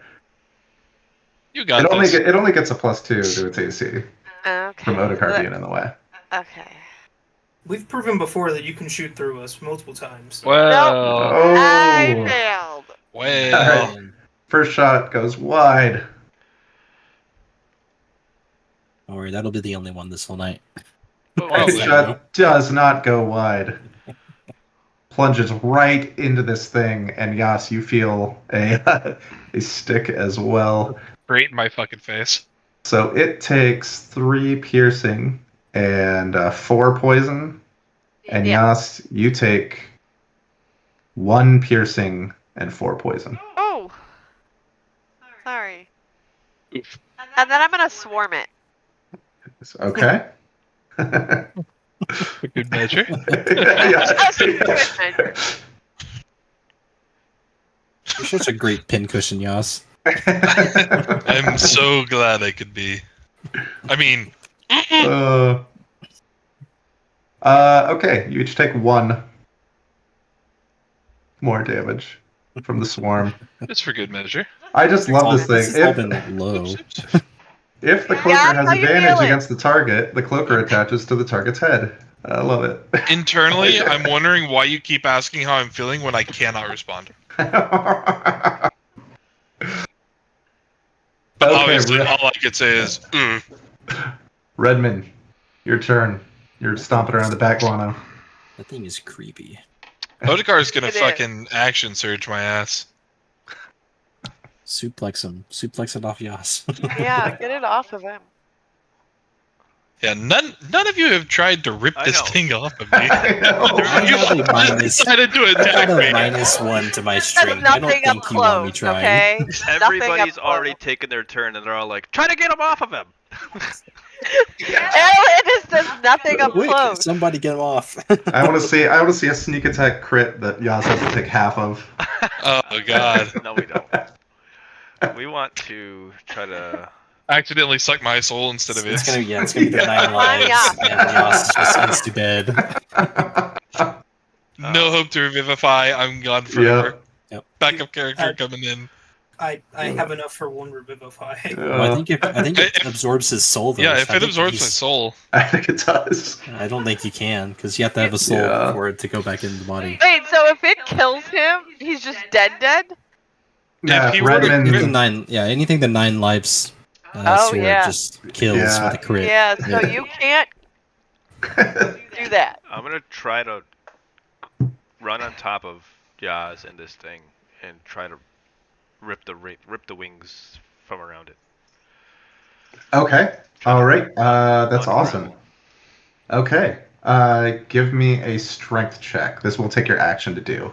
S2: it
S1: this.
S2: only gets a +2 to its AC
S7: Okay.
S2: from Otakar
S7: Let-
S2: being in the way.
S7: Okay.
S4: we've proven before that you can shoot through us multiple times.
S1: Well,
S7: I
S2: Oh,
S7: failed.
S1: well.
S2: first shot goes wide.
S5: Don't worry, that'll be the only one this whole night.
S1: Well,
S2: First shot does not go wide. Plunges right into this thing, and Yas, you feel a stick as well.
S1: Great in my fucking face.
S2: So it takes 3 piercing and 4 poison. And
S7: Yeah.
S2: Yas, you take 1 piercing and 4 poison.
S7: Oh. Sorry.
S1: Oof.
S7: And then I'm gonna swarm it.
S2: Okay.
S1: A good measure.
S7: That's a good measure.
S5: You're such a great pincushion, Yas.
S1: I'm so glad I could be. I mean,
S2: Okay, you each take 1 more damage from the swarm.
S1: just for good measure.
S2: I just love this
S5: This
S2: thing.
S5: has all been low.
S2: If the cloaker
S7: Yeah,
S2: has
S7: how you
S2: advantage
S7: feeling?
S2: against the target, the cloaker attaches to the target's head. I love it.
S1: Internally, I'm wondering why you keep asking how I'm feeling when I cannot respond. But
S2: Okay,
S1: obviously, all I could say is,
S2: Redmond, your turn. You're stomping around the back guano.
S5: That thing is creepy.
S1: Odakar's gonna
S7: It is.
S1: fucking action surge my ass.
S5: Suplex him. Suplex it off Yas.
S7: Yeah, get it off of him.
S1: Yeah, none of you have tried to rip
S6: I
S1: this
S6: know.
S1: thing off of me.
S2: I know.
S5: I
S1: You
S5: have a minus.
S1: decided to
S5: I
S1: attack
S5: got a
S1: me.
S5: -1 to my
S7: That's
S5: string. I don't
S7: nothing up
S5: think you want me
S7: close,
S5: trying.
S7: okay?
S6: Everybody's
S7: up
S6: already
S7: close.
S6: taken their turn, and they're all like, "Try to get him off of him."
S7: Ellen just does nothing up
S5: Quick,
S7: close.
S5: somebody get him off.
S2: I want to see a sneak attack crit that Yas has to take half of.
S1: Oh god!
S6: No, we don't. We want to try to.
S1: Accidentally suck my soul instead of
S5: It's
S1: his.
S5: gonna be 9 lives, and Yas just goes to bed.
S1: No hope to revivify. I'm gone forever. Backup character
S4: I-
S1: coming in.
S4: I have enough for one revivify.
S8: Well, I think it
S1: If-
S8: absorbs his soul though.
S1: Yeah,
S8: so
S1: if
S8: I
S1: it
S8: think
S1: absorbs my
S8: he's-
S1: soul.
S2: I think it does.
S8: I don't think you can because you have to have a soul
S2: Yeah.
S8: for it to go back into the body.
S7: Wait, so if it kills him, he's just dead?
S2: Nah,
S1: If he
S2: if
S1: were to
S2: Redmond,
S8: Anything the 9 lives
S7: Oh,
S8: sword
S7: yeah.
S8: just kills
S2: Yeah.
S8: with a crit.
S7: Yeah, so you can't do that.
S6: I'm gonna try to run on top of Yaz in this thing and try to rip the wings from around it.
S2: Okay. All right. That's
S6: Unravel.
S2: awesome. Okay. Give me a strength check. This will take your action to do.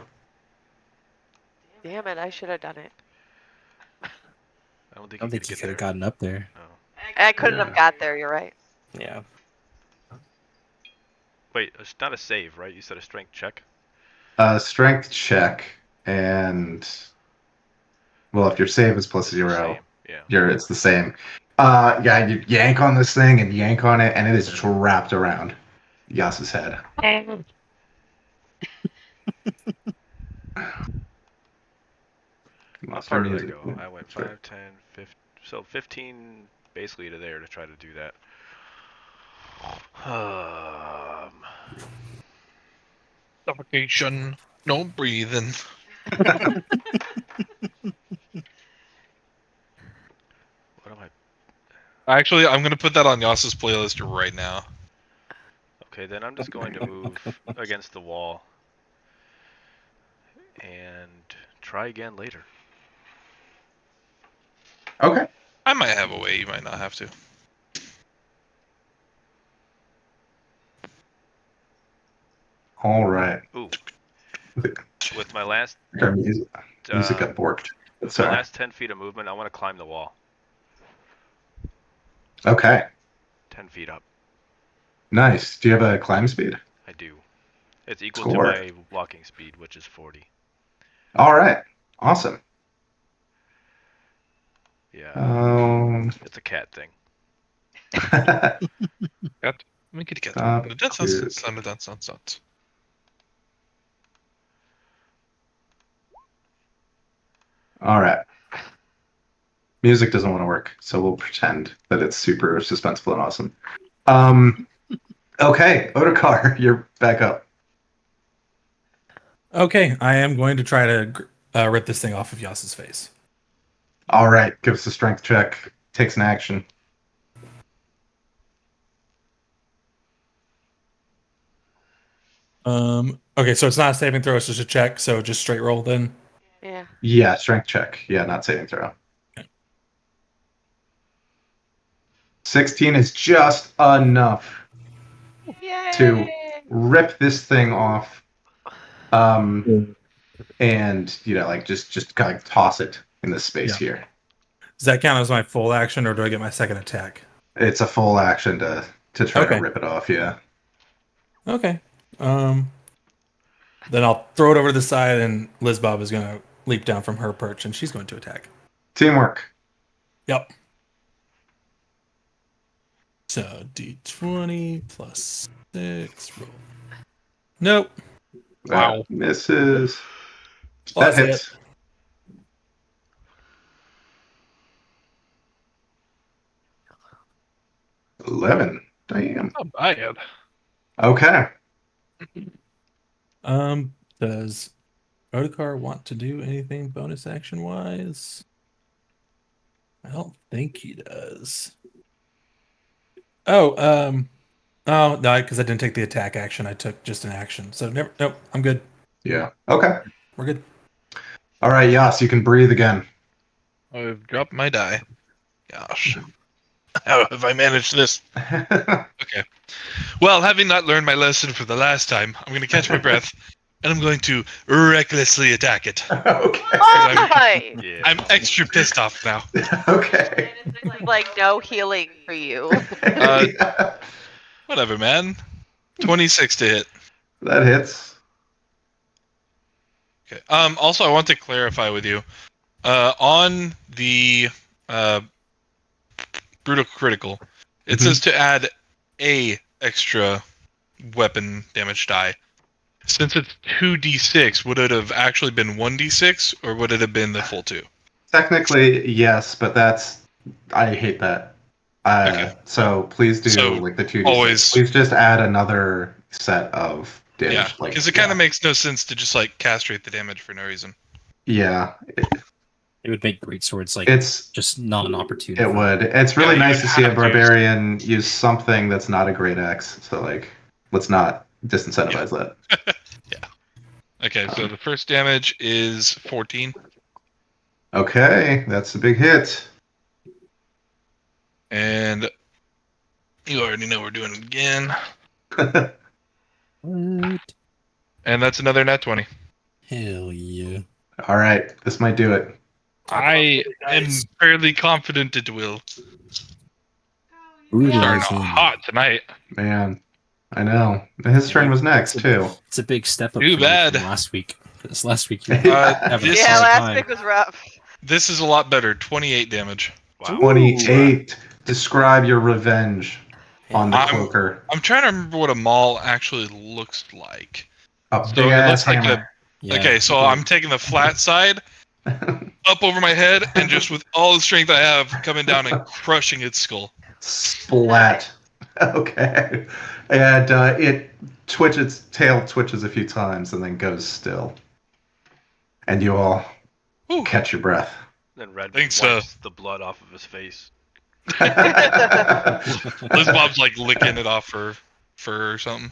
S7: Damn it, I should have done it.
S6: I don't think
S8: I don't
S6: you
S8: think
S6: could
S8: you
S6: get
S8: could have
S6: there.
S8: gotten up there.
S6: Oh.
S7: I couldn't
S2: Yeah.
S7: have got there, you're right.
S8: Yeah.
S6: Wait, it's not a save, right? You said a strength check.
S2: Strength check, and well, if your save is plus 0,
S6: Same. Yeah.
S2: it's the same. Yeah, you yank on this thing and yank on it, and it is wrapped around Yas's head.
S6: How far did I go? I went 5, 10, 15. So 15 basically to there to try to do that.
S1: Suffocation. No breathing.
S6: What am I?
S1: Actually, I'm gonna put that on Yas's playlist right now.
S6: Okay, then I'm just going to move against the wall and try again later.
S2: Okay.
S1: I might have a way. You might not have to.
S2: All right.
S6: Ooh. With my last
S2: Our music got borked.
S6: my
S2: Sorry.
S6: last 10 feet of movement, I want to climb the wall.
S2: Okay.
S6: 10 feet up.
S2: Nice. Do you have a climb speed?
S6: I do. It's equal
S2: Score.
S6: to my walking speed, which is 40.
S2: All right. Awesome.
S6: Yeah. It's a cat thing.
S1: Make it get.
S2: Stop.
S1: Dance.
S2: All right. Music doesn't want to work, so we'll pretend that it's super suspenseful and awesome. Okay, Otakar, you're back up.
S3: Okay, I am going to try to rip this thing off of Yas's face.
S2: All right, give us a strength check. Takes an action.
S3: Okay, so it's not a saving throw, it's just a check, so just straight roll then.
S7: Yeah.
S2: Yeah, strength check. Yeah, not saving throw.
S3: Okay.
S2: 16 is just enough
S7: Yay!
S2: to rip this thing off. And like just kind of toss it in this space here.
S3: Does that count as my full action, or do I get my second attack?
S2: It's a full action to try
S3: Okay.
S2: to rip it off, yeah.
S3: Okay. Then I'll throw it over to the side, and Liz Bob is going to leap down from her perch, and she's going to attack.
S2: Teamwork.
S3: Yep. So D20 plus 6 roll. Nope.
S1: Wow.
S2: That misses.
S3: Plus
S2: That hits. 11. Damn.
S1: Not bad.
S2: Okay.
S3: Does Otakar want to do anything bonus action wise? I don't think he does. Oh no, because I didn't take the attack action. I took just an action. So nope, I'm good.
S2: Yeah. Okay.
S3: We're good.
S2: All right, Yas, you can breathe again.
S1: I've dropped my die. Gosh. How have I managed this? Okay. Well, having not learned my lesson for the last time, I'm going to catch my breath, and I'm going to recklessly attack it.
S2: Okay.
S7: Why?
S6: Yeah.
S1: I'm extra pissed off now.
S2: Okay.
S7: Like no healing for you.
S2: Yeah.
S1: Whatever, man. 26 to hit.
S2: That hits.
S1: Okay. Also, I want to clarify with you. On the brutal critical, it says to add a extra weapon damage die. Since it's 2d6, would it have actually been 1d6, or would it have been the full 2?
S2: Technically, yes, but I hate that.
S1: Okay.
S2: So please do
S1: So,
S2: like the 2d6.
S1: always-
S2: Please just add another set of damage.
S1: Yeah, because it kind of makes no sense to just like castrate the damage for no reason.
S2: Yeah,
S8: It would make great swords like
S2: it's
S8: just non-opportune.
S2: it would. It's really
S1: Yeah, you
S2: nice
S1: would
S2: to see a
S1: have to
S2: barbarian use something that's not a great axe. So like, let's not disincentivize that.
S1: Okay, so the first damage is 14,
S2: Okay, that's a big hit.
S1: and you already know we're doing it again,
S8: What?
S1: and that's another nat 20.
S8: Hell yeah.
S2: All right, this might do it.
S1: I am fairly confident it will.
S8: Brutalizing.
S1: Starting out hot tonight.
S2: Man, I know. His turn was next too.
S8: It's a big step up
S1: Too
S8: for me
S1: bad.
S8: from last week. This last week you were having a
S1: This-
S7: Yeah,
S8: solid
S7: last
S8: time.
S7: week was rough.
S1: This is a lot better. 28 damage.
S6: Wow.
S2: 28. Describe your revenge on the
S1: I'm-
S2: cloaker.
S1: I'm trying to remember what a maul actually looks like.
S2: A
S1: So
S2: big
S1: it
S2: ass
S1: looks like
S2: hammer.
S8: Yeah,
S1: Okay, so I'm taking the flat side up over my head, and just with all the strength I have, coming down and crushing its skull.
S2: Splat. Okay. And its tail twitches a few times and then goes still. And you all
S1: Whew.
S2: catch your breath.
S6: Then Red
S1: Thanks,
S6: wipes the blood off of his face.
S1: Liz Bob's like licking it off her fur or something.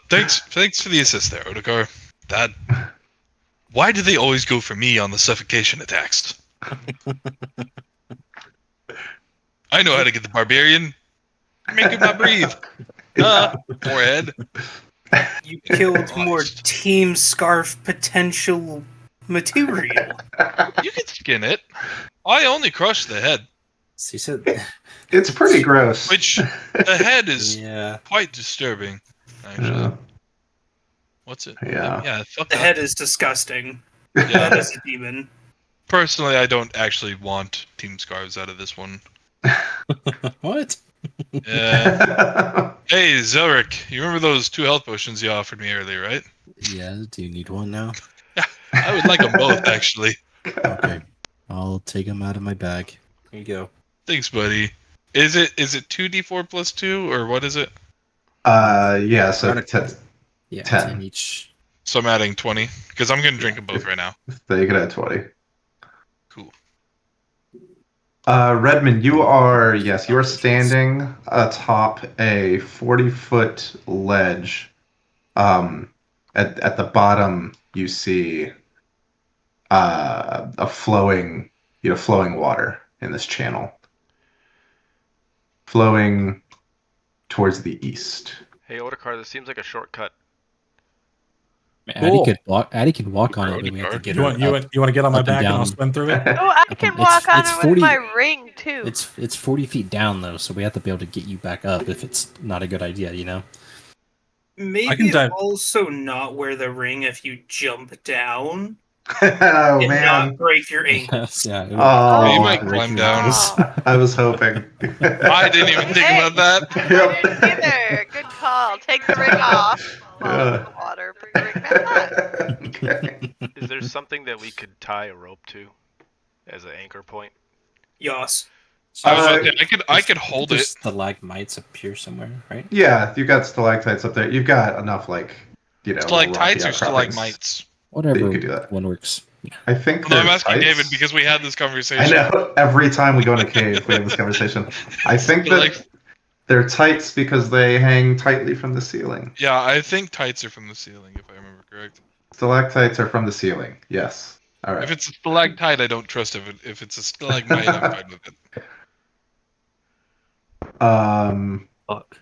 S1: Thanks for the assist there, Otakar. Why do they always go for me on the suffocation attacks? I know how to get the barbarian. Make him not breathe. Forehead.
S4: You killed more Team Scarf potential material.
S1: You can skin it. I only crushed the head,
S8: So you said,
S2: It's pretty gross.
S1: which the head is
S8: yeah.
S1: quite disturbing, actually.
S2: Yeah.
S1: What's it?
S2: Yeah.
S1: Yeah, fuck
S4: The
S1: that.
S4: head is disgusting.
S1: Yeah.
S4: That is a demon.
S1: Personally, I don't actually want Team Scarves out of this one.
S8: What?
S1: Hey, Zelric, you remember those 2 health potions you offered me earlier, right?
S8: Yeah, do you need one now?
S1: I would like them both, actually.
S8: Okay. I'll take them out of my bag. Here you go.
S1: Thanks, buddy. Is it 2d4 plus 2, or what is it?
S2: Yeah, so
S8: Yeah,
S2: 10.
S8: 10 each.
S1: So I'm adding 20, because I'm going to drink them both right now.
S2: so you can add 20.
S1: Cool.
S2: Redmond, you are standing atop a 40-foot ledge. At the bottom, you see a flowing water in this channel, flowing towards the east.
S6: Hey, Otakar, this seems like a shortcut.
S8: Cool. Addie can walk on it, but we have to get
S3: You
S8: her
S3: want you
S8: up.
S3: want, you want to get on my
S8: up and
S3: back and I'll
S8: down.
S3: swim through it?
S7: Oh, I can walk on
S8: it's
S7: it
S8: 40
S7: with my ring too.
S8: It's 40 feet down though, so we have to be able to get you back up if it's not a good idea, you know?
S4: Maybe
S3: dive-
S4: also not wear the ring if you jump down
S2: Oh
S4: and
S2: man,
S4: not break your ankle.
S8: Yes, yeah.
S2: Oh.
S1: You might climb down.
S7: Oh.
S2: I was hoping.
S1: I didn't even think about that.
S7: I didn't either. Good call. Take the ring off. Fall in the water. Bring the ring back on.
S2: Okay.
S6: Is there something that we could tie a rope to as an anchor point?
S4: Yas.
S1: I was about to- I could hold it.
S8: Stalagmites appear somewhere, right?
S2: Yeah, you've got stalactites up there. You've got enough,
S1: Stalactites
S2: rocky
S1: or
S2: outcroppings.
S1: stalagmites?
S8: Whatever
S2: You could do that.
S8: one works.
S2: I think.
S1: No, I'm
S2: they're
S1: asking
S2: tights.
S1: David because we had this
S2: I
S1: conversation.
S2: know. Every time we go in a cave, we have this conversation. I think that they're tights because they hang tightly from the ceiling.
S1: Yeah, I think tights are from the ceiling, if I remember correct.
S2: Stalactites are from the ceiling. Yes. All right.
S1: If it's a stalactite, I don't trust it. If it's a stalagmite, I'm fine with it.
S8: Fuck.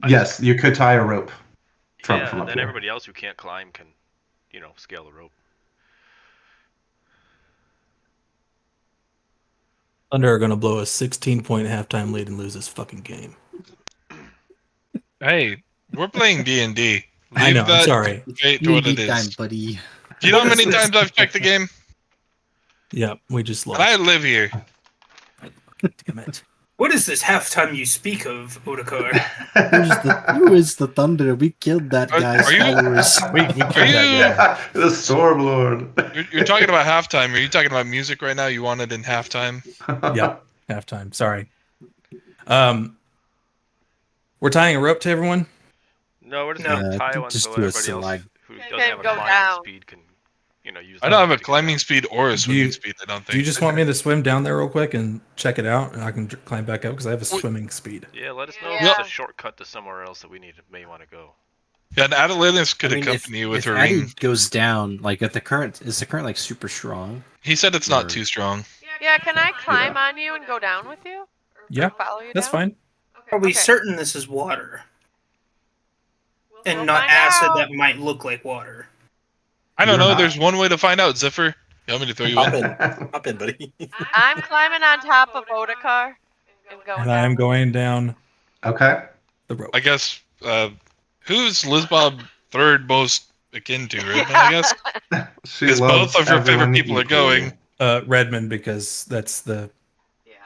S2: Yes, you could tie a rope from
S6: yeah,
S2: up
S6: then
S2: here.
S6: everybody else who can't climb can, scale the rope.
S3: Thunder are gonna blow a 16-point halftime lead and lose this fucking game.
S1: Hey, we're playing D&D.
S3: I know. I'm
S1: that
S3: sorry.
S1: fate to what it
S8: time,
S1: is.
S8: buddy.
S1: Do you know how
S3: What is
S1: many
S3: this?
S1: times I've checked the game?
S3: Yeah, we just
S1: And
S3: lost.
S1: I live here.
S3: Damn it.
S4: What is this halftime you speak of, Otakar?
S5: Who is the Thunder? We killed that guy's
S1: are you-
S5: followers.
S3: We killed
S1: Are you-
S3: that guy.
S2: Yeah, the Stormlord.
S1: You're talking about halftime. Are you talking about music right now? You want it in halftime?
S3: Yep. Halftime. Sorry. We're tying a rope to everyone.
S6: No, we're just
S4: No.
S6: gonna tie one
S5: just
S6: so
S5: do a
S6: everybody else
S5: slide.
S6: who
S7: Can
S6: doesn't have a
S7: go
S6: climbing
S7: down.
S6: speed can, use.
S1: I don't have a
S6: to get
S1: climbing
S6: down.
S1: speed or a swimming speed. I don't think.
S3: Do you just want me to swim down there real quick and check it out, and I can climb back up because I have a
S1: Wait.
S3: swimming speed.
S6: Yeah, let us know
S7: Yeah.
S6: if it's a shortcut to somewhere else that we may want to go.
S1: Yeah, and Adelantis could
S8: I mean,
S1: accompany you with
S8: if
S1: her
S8: Addie
S1: ring.
S8: goes down, like at the current, is the current like super strong?
S1: He said it's not
S8: Or-
S1: too strong.
S7: Yeah, can I climb on you and go down with you? Or
S3: Yeah,
S7: follow you
S3: That's
S7: down?
S3: fine.
S4: Are we
S7: Okay.
S4: certain this is water? And
S7: We'll
S4: not
S7: find
S4: acid
S7: out.
S4: that might look like water.
S1: I don't
S2: You're
S1: know.
S2: not.
S1: There's one way to find out. Zephyr, you want me to throw you
S8: Hop
S1: in?
S8: in, hop in, buddy.
S7: I'm climbing on top of Otakar and going
S3: And
S7: down.
S3: I am going down
S2: Okay.
S3: the rope.
S1: I guess. Who's Lizbob third most akin to? Redmond, I guess.
S2: She
S1: 'Cause
S2: loves
S1: both of her favorite
S2: everyone
S1: people are
S2: equally.
S1: going.
S3: Redmond, because that's the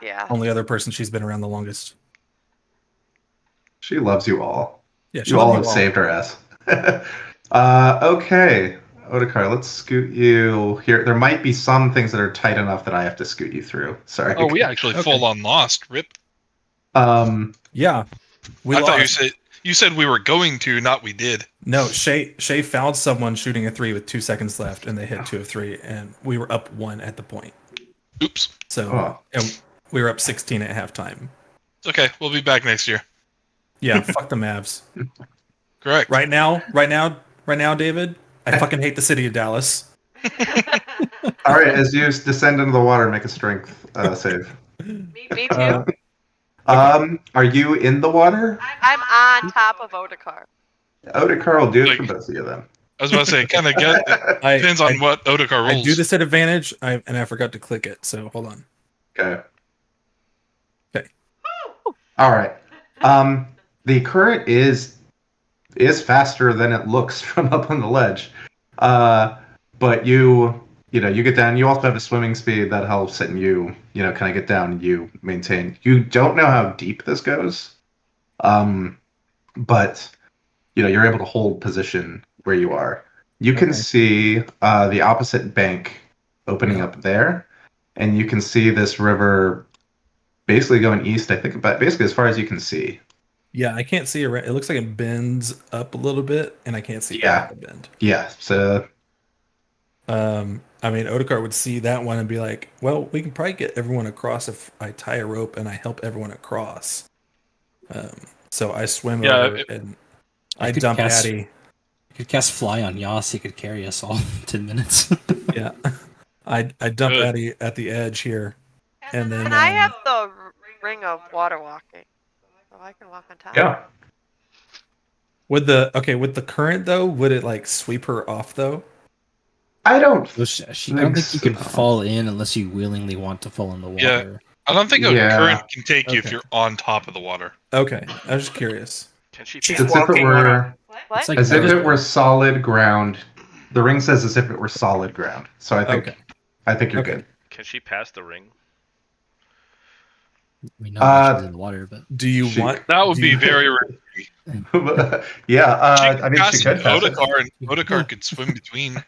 S7: Yeah.
S3: only other person she's been around the longest.
S2: She loves you all.
S3: Yeah, she
S2: You all
S3: loves
S2: have saved her ass. Okay, Otakar, let's scoot you here. There might be some things that are tight enough that I have to scoot you through. Sorry.
S1: Oh, we actually
S3: Okay.
S1: full on lost. Rip.
S3: Yeah, we
S1: I
S3: lost.
S1: thought you said we were going to, not we did.
S3: No, Shay fouled someone shooting a 3 with 2 seconds left, and they hit 2 of 3, and we were up 1 at the point.
S1: Oops.
S3: So
S2: Oh.
S3: and we were up 16 at halftime.
S1: It's okay. We'll be back next year.
S3: Yeah, fuck the Mavs.
S1: Correct.
S3: Right now, David, I fucking hate the city of Dallas.
S2: All right, as you descend into the water, make a strength save.
S7: Me too.
S2: Are you in the water?
S7: I'm on top of Otakar.
S2: Otakar will do it for
S1: Like-
S2: both of you then.
S1: I was about to say, kind of get.
S3: I,
S1: Depends on what Otakar
S3: I
S1: rolls.
S3: do this at advantage, and I forgot to click it. So hold on.
S2: Okay.
S3: Okay.
S2: All right. The current is faster than it looks from up on the ledge. But you get down. You also have a swimming speed that helps, and you kind of get down. And you maintain. You don't know how deep this goes, but you're able to hold position where you are. You can
S3: Okay.
S2: see the opposite bank opening up there, and you can see this river basically going east. I think, but basically as far as you can see.
S3: Yeah, I can't see it. It looks like it bends up a little bit, and I can't see
S2: Yeah.
S3: the bend.
S2: Yeah. So
S3: I mean, Otakar would see that one and be like, "Well, we can probably get everyone across if I tie a rope and I help everyone across." So I swim
S1: Yeah,
S3: over and I
S8: could
S3: dump
S8: cast-
S3: Addie.
S8: You could cast Fly on Yas. He could carry us all 10 minutes.
S3: Yeah, I dump
S1: Good.
S3: Addie at the edge here, and then
S7: And I have the ring of water walking, so I can walk on top.
S2: yeah.
S3: with the current though, would it like sweep her off though?
S2: I don't.
S8: I don't think you can
S2: so.
S8: fall in unless you willingly want to fall in the
S1: Yeah.
S8: water.
S1: I don't think a
S2: Yeah.
S1: current can take you if
S3: Okay.
S1: you're on top of the water.
S3: Okay, I was just curious.
S6: Can she
S4: She's
S6: pass
S2: As if it
S4: walking
S2: were
S7: What?
S8: It's like
S2: as if it
S8: Paris-
S2: were solid ground. The ring says as if it were solid ground. So I think you're
S3: Okay.
S2: good.
S6: Can she pass the ring?
S8: We know that she's in the water, but
S3: Do you
S2: She-
S3: want?
S1: That would
S3: do
S1: be
S3: you-
S1: very rare.
S2: Yeah.
S1: She
S2: I mean, she could pass it
S1: Otakar, and Otakar could swim between.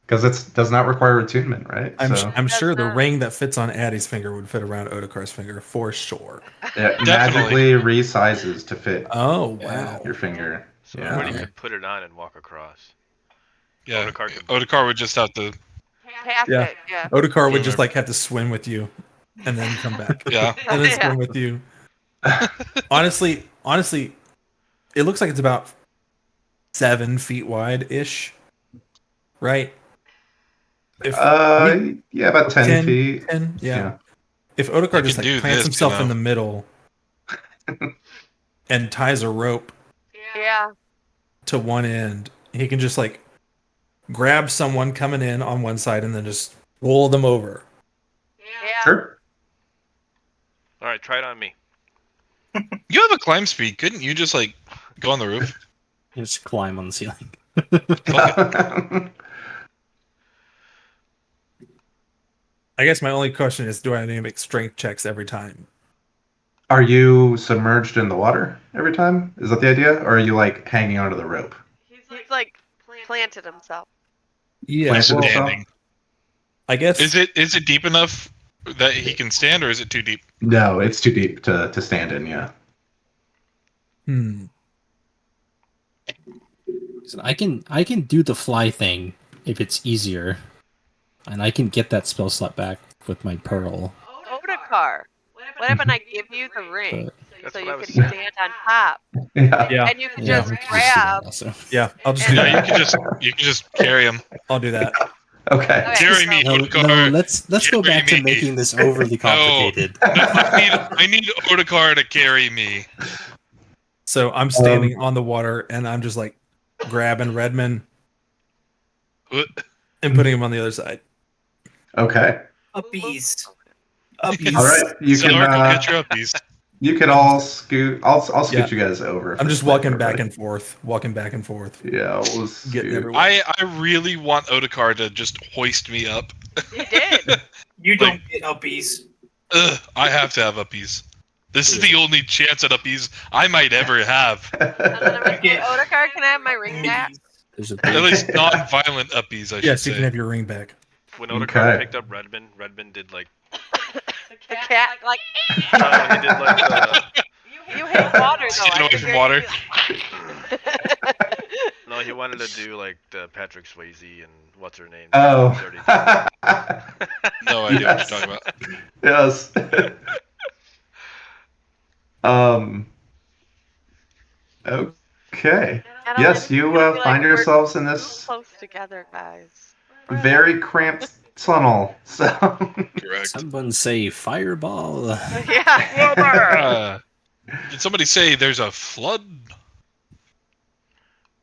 S2: because it does not require attunement, right? So
S3: I'm sure the
S7: Does not.
S3: ring that fits on Addie's finger would fit around Otakar's finger for sure.
S2: it
S1: Definitely.
S2: magically resizes to fit
S3: Oh wow!
S2: your finger.
S6: So
S2: Yeah.
S6: everybody
S3: Okay.
S6: could put it on and walk across.
S1: Yeah,
S6: Otakar can-
S1: Otakar would just have to.
S7: Pass
S3: Yeah.
S7: it, yeah.
S3: Otakar would
S1: Swim
S3: just
S1: over.
S3: like have to swim with you, and then come back,
S1: Yeah,
S3: and then
S7: Yeah.
S3: swim with you. Honestly, it looks like it's about 7 feet wide ish, right? If
S2: Yeah, about 10 feet.
S3: 10, yeah.
S2: Yeah.
S3: If Otakar
S1: You
S3: just
S1: can
S3: like
S1: do
S3: plants
S1: this,
S3: himself
S1: you know.
S3: in the middle and ties a rope
S7: Yeah.
S3: to one end, he can just like grab someone coming in on one side and then just roll them over.
S7: Yeah.
S2: Sure.
S6: All right, try it on me.
S1: you have a climb speed. Couldn't you just like go on the roof?
S8: you just climb on the ceiling.
S3: I guess my only question is, do I need to make strength checks every time?
S2: Are you submerged in the water every time? Is that the idea? Or are you like hanging onto the rope?
S7: He's like planted himself.
S3: Yeah,
S2: Planted
S3: well,
S2: himself?
S1: Standing.
S3: I guess.
S1: Is it deep enough that he can stand, or is it too deep?
S2: No, it's too deep to stand in, yeah.
S3: Hmm.
S8: So I can do the fly thing if it's easier, and I can get that spell slot back with my pearl.
S7: Otakar. What if I give you the ring
S8: But
S6: That's
S7: so
S6: what
S7: you
S6: I was
S7: can
S6: saying.
S7: stand on top,
S2: Yeah.
S3: Yeah,
S7: and you can
S8: yeah,
S7: just
S8: we could just do that
S7: grab?
S8: also.
S3: yeah. I'll just do
S1: Yeah,
S3: that.
S1: you can just carry him.
S3: I'll do that.
S2: Okay.
S7: Okay,
S1: Carry
S7: so-
S1: me,
S8: No,
S1: Otakar.
S8: let's go
S1: Carry
S8: back to
S1: me.
S8: making this overly complicated.
S1: No, I need Otakar to carry me.
S3: So I'm standing on the water, and I'm just like grabbing Redmond
S1: What?
S3: and putting him on the other side.
S2: Okay.
S4: Uppies.
S2: All
S4: Uppies.
S2: right. You can
S1: Zeller, go get your uppies.
S2: you can all scoot. I'll scoot
S3: Yeah.
S2: you guys over.
S3: I'm
S2: for
S3: just
S2: the plan,
S3: walking back
S2: everybody.
S3: and forth, walking back and forth,
S2: Yeah, we'll
S3: getting
S2: scoot.
S3: everywhere.
S1: I really want Otakar to just hoist me up.
S7: You did.
S4: You
S1: Like-
S4: don't get uppies.
S1: Ugh, I have to have uppies. This is the only chance at uppies I might ever have.
S7: And then I'm like,
S4: Okay.
S7: hey, Otakar, can I have my ring back?
S8: There's a
S1: At
S8: big,
S1: least non-violent uppies, I should
S3: Yes, you
S1: say.
S3: can have your ring back.
S6: When Otakar
S2: Okay.
S6: picked up Redmond, Redmond did like
S7: The cat, like,
S6: no, he did like the
S7: you hate water though.
S1: Staying
S7: I
S1: away from
S7: figured
S1: water.
S7: you'd be
S6: no, he wanted to do like the Patrick Swayze and what's her name?
S2: Oh.
S6: Dirty
S1: No idea
S2: Yes.
S1: what you're talking about.
S2: Yes. Okay.
S7: And I'm
S2: Yes,
S7: like,
S2: you
S7: you'll be
S2: find
S7: "We're
S2: yourselves in
S7: too
S2: this
S7: close together, guys.
S2: very cramped tunnel. So
S1: Correct.
S8: someone say fireball.
S7: Yeah.
S1: Did somebody say there's a flood?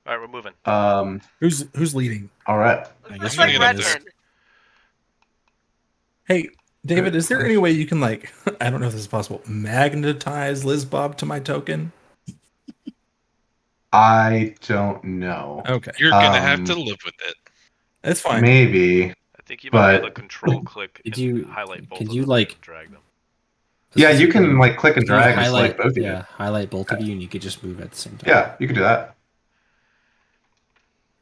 S6: Alright, we're moving.
S3: Who's leading?
S2: all right.
S8: I
S7: Looks
S8: guess
S1: I'm
S7: like
S1: gonna get up there.
S7: Redmond.
S3: Hey, David, is there any way you can like I don't know if this is possible, magnetize Liz Bob to my token?
S2: I don't know.
S3: Okay,
S1: You're gonna have to
S2: Um,
S1: live with it.
S3: that's fine.
S2: Maybe.
S6: I think you might be able to
S2: But-
S6: control click
S8: Could
S6: and
S8: you-
S6: highlight both
S8: could
S6: of
S8: you,
S6: them
S8: like-
S6: and drag them.
S2: Yeah, you can like click and
S8: Can you
S2: drag and
S8: highlight,
S2: select both of you.
S8: yeah, highlight both of you, and you could just move at the same time.
S2: Yeah, you can do that.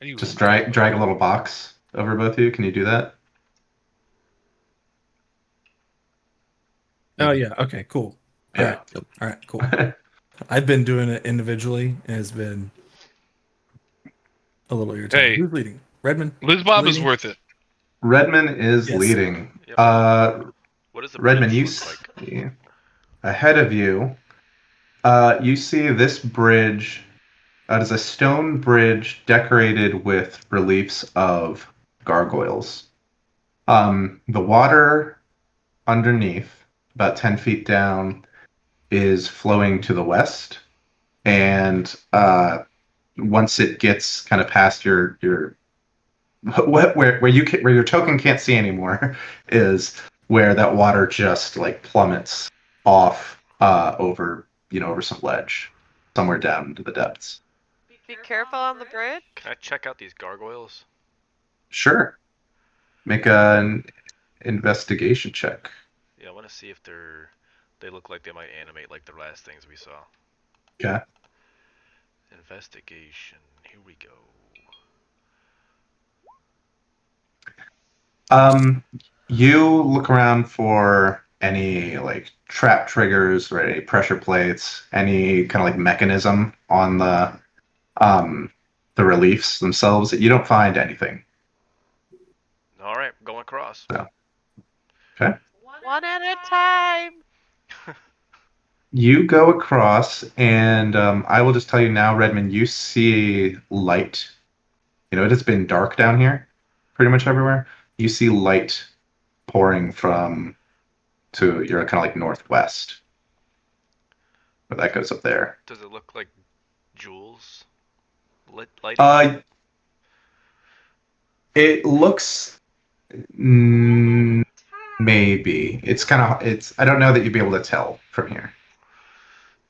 S1: Are you-
S2: Just drag a little box over both of you. Can you do that?
S3: Oh yeah, okay, cool. All
S2: Yeah.
S3: right, cool. I've been doing it individually, and it's been a little irritating.
S1: Hey.
S3: Who's leading? Redmond?
S1: Liz Bob is
S3: leading?
S1: worth it.
S2: Redmond is
S3: Yes.
S2: leading.
S6: Yep. What does the
S2: Redmond,
S6: bridge
S2: you
S6: look like?
S2: see ahead of you. You see this bridge. It is a stone bridge decorated with reliefs of gargoyles. The water underneath, about 10 feet down, is flowing to the west, and once it gets kind of past your where your token can't see anymore is where that water just like plummets off over some ledge somewhere down into the depths.
S7: Be careful on the bridge.
S6: Can I check out these gargoyles?
S2: Sure. Make an investigation check.
S6: Yeah, I want to see if they look like they might animate like the last things we saw.
S2: Okay.
S6: Investigation. Here we go.
S2: You look around for any like trap triggers or any pressure plates, any kind of like mechanism on the reliefs themselves. You don't find anything.
S6: All right, going across.
S7: One at a time.
S2: You go across, and I will just tell you now, Redmond, you see light. It has been dark down here, pretty much everywhere. You see light pouring to your kind of like northwest. But that goes up there.
S6: Does it look like jewels? Light?
S2: It looks maybe. It's I don't know that you'd be able to tell from here.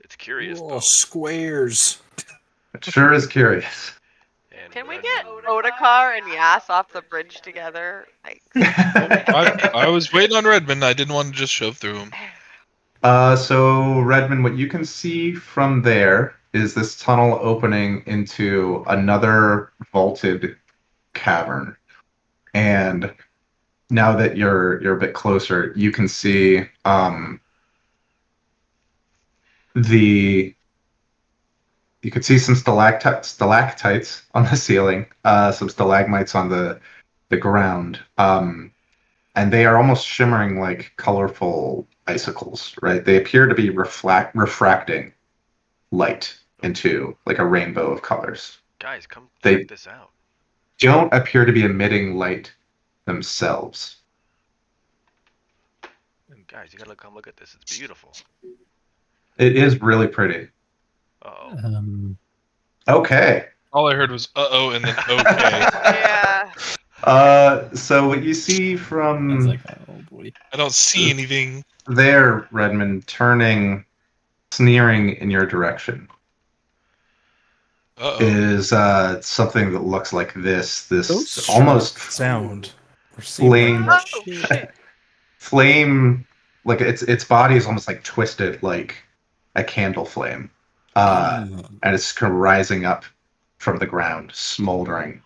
S6: It's curious
S8: Oh,
S6: though.
S8: squares.
S2: It sure is curious.
S6: And
S7: Can we
S6: Redmond-
S7: get Otakar and Yas off the bridge together? Like,
S1: I was waiting on Redmond. I didn't want to just shove through him.
S2: So Redmond, what you can see from there is this tunnel opening into another vaulted cavern. And now that you're a bit closer, you can see you could see some stalactites on the ceiling, some stalagmites on the ground, and they are almost shimmering like colorful icicles. Right? They appear to be refracting light into like a rainbow of colors.
S6: Guys, come
S2: They
S6: check this out.
S2: don't appear to be emitting light themselves.
S6: Guys, you gotta come look at this. It's beautiful.
S2: It is really pretty.
S6: Uh-oh.
S2: Okay.
S1: All I heard was "uh-oh" and then "okay."
S7: Yeah.
S2: So what you see
S8: I was
S2: from
S8: like, oh boy.
S1: I don't see anything.
S2: there, Redmond, turning, sneering in your direction,
S1: Uh-oh.
S2: is something that looks like this. This
S3: Those
S2: almost
S3: sharks sound or
S2: flame,
S3: seem like
S7: Oh shit.
S2: flame, like its body is almost like twisted like a candle flame, and it's kind of rising up from the ground, smoldering,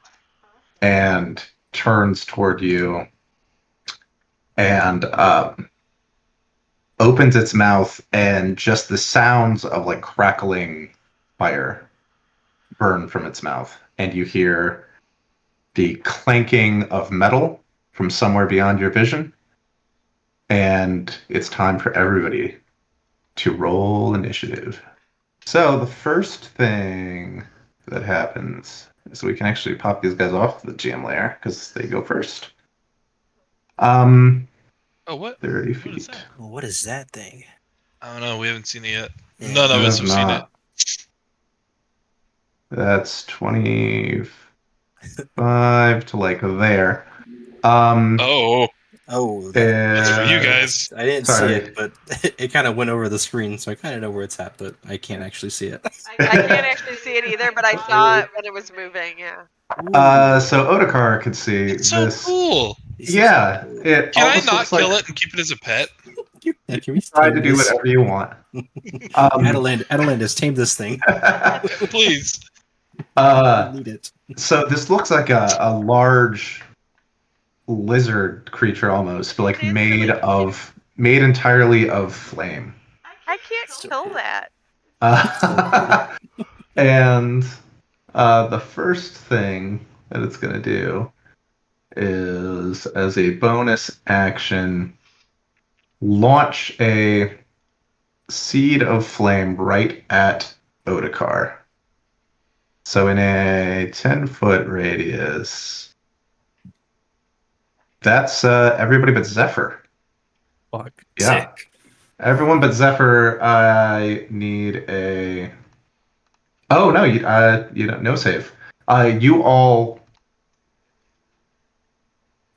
S2: and turns toward you and opens its mouth, and just the sounds of like crackling fire burn from its mouth, and you hear the clanking of metal from somewhere beyond your vision, and it's time for everybody to roll initiative. So the first thing that happens is we can actually pop these guys off the GM layer because they go first.
S1: Oh, what?
S2: 30
S1: What is
S2: feet.
S1: that?
S9: What is that thing?
S1: I don't know. We haven't seen it yet.
S9: Yeah.
S1: None of
S2: You
S1: us
S2: have
S1: have seen it.
S2: not. That's 25 to like there.
S1: Oh,
S9: Oh,
S1: that's for you
S2: Uh,
S1: guys.
S9: I didn't
S2: Sorry.
S9: see it, but it kind of went over the screen, so I kind of know where it's at, but I can't actually see it.
S7: I can't actually see it either, but I saw it when it was moving. Yeah.
S2: So Otakar could see
S1: It's so
S2: this.
S1: cool.
S2: Yeah, it
S1: Can I
S2: almost
S1: not
S2: looks
S1: kill
S2: like
S1: it and keep it as a pet?
S8: Yeah, can we
S2: try to
S8: tame
S2: do
S8: this?
S2: whatever you want.
S9: Adeland has tamed this thing.
S1: Please.
S8: I need it.
S2: So this looks like a large lizard creature almost, but like
S7: It is really
S2: made entirely of flame.
S7: I can't
S8: So
S7: kill
S8: cool.
S7: that.
S2: And the first thing that it's going to do is, as a bonus action, launch a seed of flame right at Otakar. So in a 10-foot radius, that's everybody but Zephyr.
S3: fuck.
S2: Yeah.
S9: Sick.
S2: Everyone but Zephyr, I need a. Oh no, you don't, no save. You all.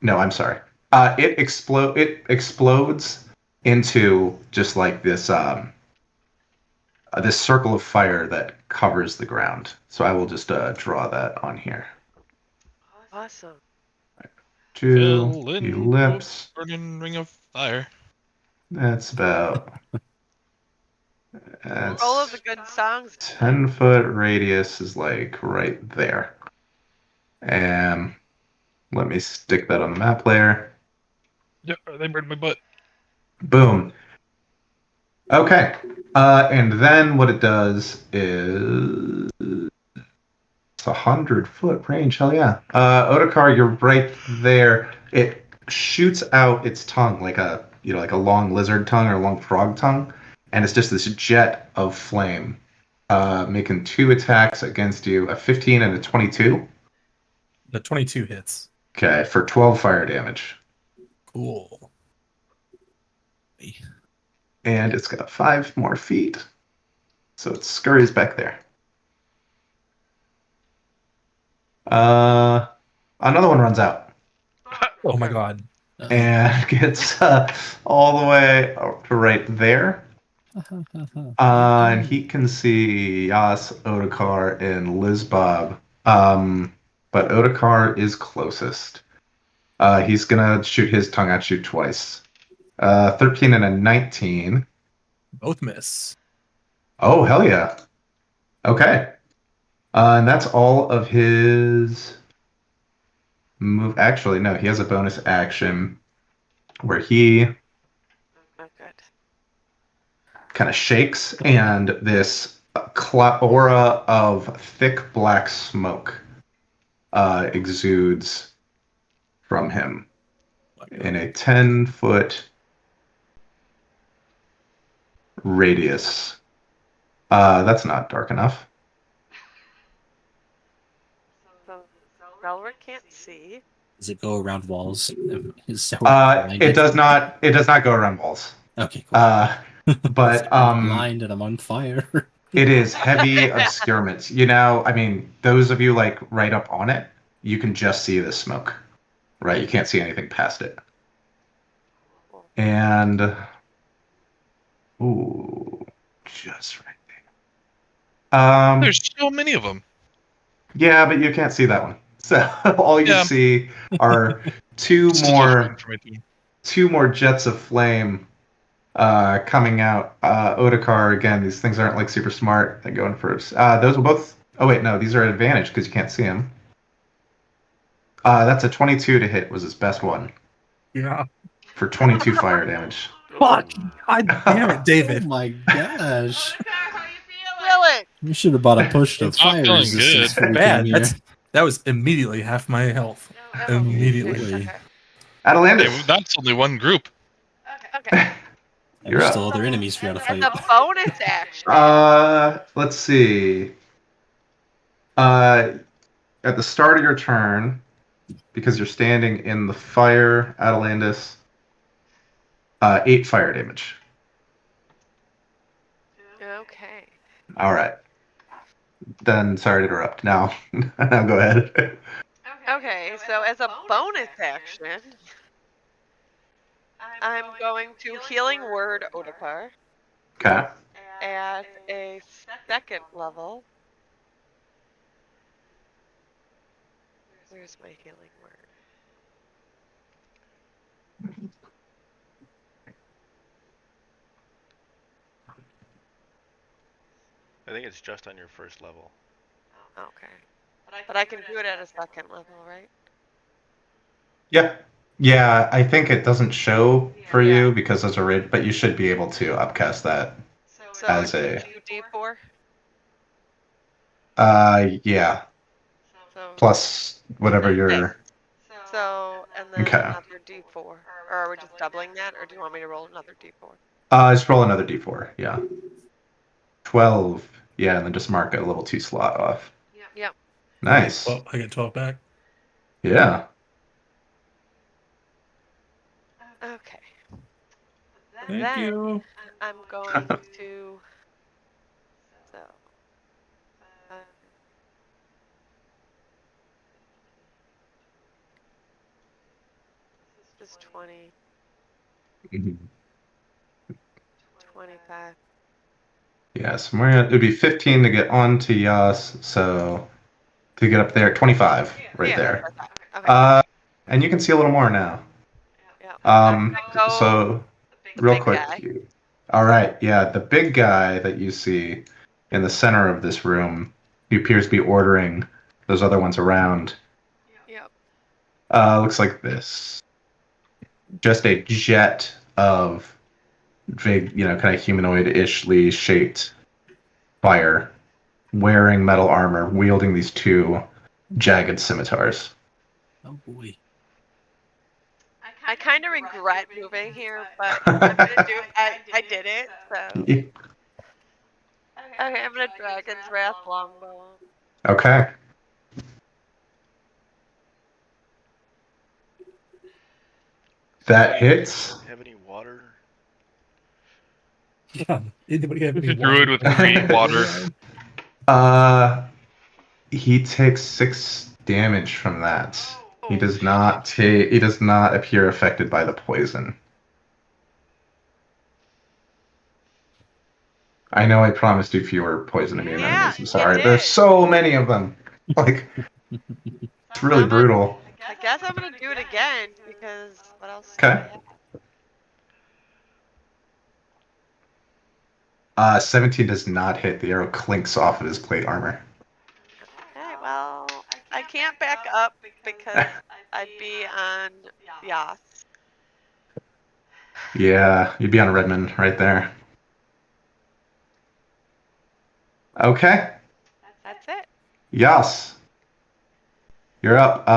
S2: No, I'm sorry. It explodes into just like this this circle of fire that covers the ground. So I will just draw that on here.
S7: Awesome.
S2: Two
S1: Fill in
S2: ellipse.
S1: burning ring of fire.
S2: That's about. That's
S7: All of the good songs.
S2: 10-foot radius is like right there. And let me stick that on the map layer.
S1: Yeah, they burned my butt.
S2: Boom. Okay. And then what it does is it's 100-foot range. Hell yeah. Otakar, you're right there. It shoots out its tongue like a long lizard tongue or a long frog tongue, and it's just this jet of flame, making 2 attacks against you, a 15 and a 22.
S3: The 22 hits.
S2: Okay, for 12 fire damage.
S3: Cool.
S2: And it's got 5 more feet, so it scurries back there. Another one runs out
S3: Oh my god.
S2: and gets all the way up to right there. And he can see Yas, Otakar, and Lizbob. But Otakar is closest. He's gonna shoot his tongue at you twice. 13 and a 19
S3: Both miss.
S2: Oh, hell yeah. Okay. And that's all of his move. Actually, no, he has a bonus action where he
S7: Oh, good.
S2: kind of shakes, and this aura of thick black smoke exudes from him in a 10-foot radius. That's not dark enough.
S7: So Relric can't see.
S8: Does it go around walls? Is that what
S2: It
S8: blinded?
S2: does not. It does not go around walls.
S8: Okay, cool.
S2: But
S8: I'm blind and I'm on fire.
S2: it is heavy obscurement. You know, I mean, those of you like right up on it, you can just see the smoke, right? You can't see anything past it. And ooh, just right there.
S1: There's so many of them.
S2: Yeah, but you can't see that one. So all you
S1: Yeah.
S2: see are two
S1: Still much
S2: more
S1: information.
S2: jets of flame coming out. Otakar, again, these things aren't like super smart. They go in first. Those will both. Oh wait, no, these are at advantage because you can't see them. That's a 22 to hit. Was his best one
S3: Yeah.
S2: for 22 fire damage.
S3: Fuck! God damn it, David.
S8: Oh my gosh.
S7: Really?
S8: You should have bought a potion of
S1: It's not
S8: fire
S1: feeling
S8: resistance
S1: good.
S8: when we
S3: Bad.
S8: came here.
S3: That was immediately half my health. Immediately.
S7: Okay.
S2: Atalandis,
S1: Hey, that's only one group.
S7: Okay.
S8: And
S2: You're
S8: there's
S2: up.
S8: still other enemies for you to
S7: As
S8: fight.
S7: a bonus action.
S2: Let's see. At the start of your turn, because you're standing in the fire, Atalandis, 8 fire damage.
S7: Okay.
S2: All right. Then, sorry to interrupt. Now go ahead.
S7: Okay, so as a bonus action, I'm going to Healing Word Otakar
S2: Okay.
S7: at a second level. Where's my Healing Word?
S6: I think it's just on your first level.
S7: Okay. But I can do it at a second level, right?
S2: Yeah. Yeah, I think it doesn't show for
S7: Yeah.
S2: you because as a raid, but you should be able to upcast that.
S7: So
S2: As
S7: it's
S2: a-
S7: 2d4.
S2: Yeah.
S7: So
S2: Plus whatever your.
S7: So and then
S2: Okay.
S7: another d4. Or are we just doubling that, or do you want me to roll another d4?
S2: Just roll another d4. Yeah. 12. Yeah, and then just mark a little 2 slot off.
S7: Yep.
S2: Nice.
S3: Well, I get 12 back.
S2: Yeah.
S7: Okay.
S3: Thank
S7: Then
S3: you.
S7: I'm going to. So. This is 20,
S2: Mhm.
S7: 25.
S2: Yeah, somewhere it'd be 15 to get onto Yas, so to get up there, 25 right
S7: Yeah,
S2: there.
S7: that's what I thought. Okay.
S2: And you can see a little more now.
S7: Yeah. I'm gonna go
S2: So
S7: the
S2: real
S7: big
S2: quick.
S7: guy.
S2: All right, yeah, the big guy that you see in the center of this room, he appears to be ordering those other ones around.
S7: Yep.
S2: Looks like this. Just a jet of big, kind of humanoid-ishly shaped fire, wearing metal armor, wielding these 2 jagged scimitars.
S8: Oh boy.
S7: I kind of regret moving here, but I'm gonna do. I did it, so. Okay, I'm gonna Dragon's Wrath longbow.
S2: Okay. That hits.
S6: Have any water?
S3: Yeah. Anybody have any
S1: Druid with green water.
S2: He takes 6 damage from that. He does not take. He does not appear affected by the poison. I know I promised you fewer poison immune enemies. I'm sorry.
S7: you
S2: There's
S7: did.
S2: so many of them. Like, it's really brutal.
S7: I guess I'm gonna do it again because what else? do I
S2: Okay.
S7: have?
S2: 17 does not hit. The arrow clinks off of his plate armor.
S7: Okay, well, I can't back up because I'd be on Yas.
S2: Yeah, you'd be on Redmond right there. Okay.
S7: That's it.
S2: Yas. You're up.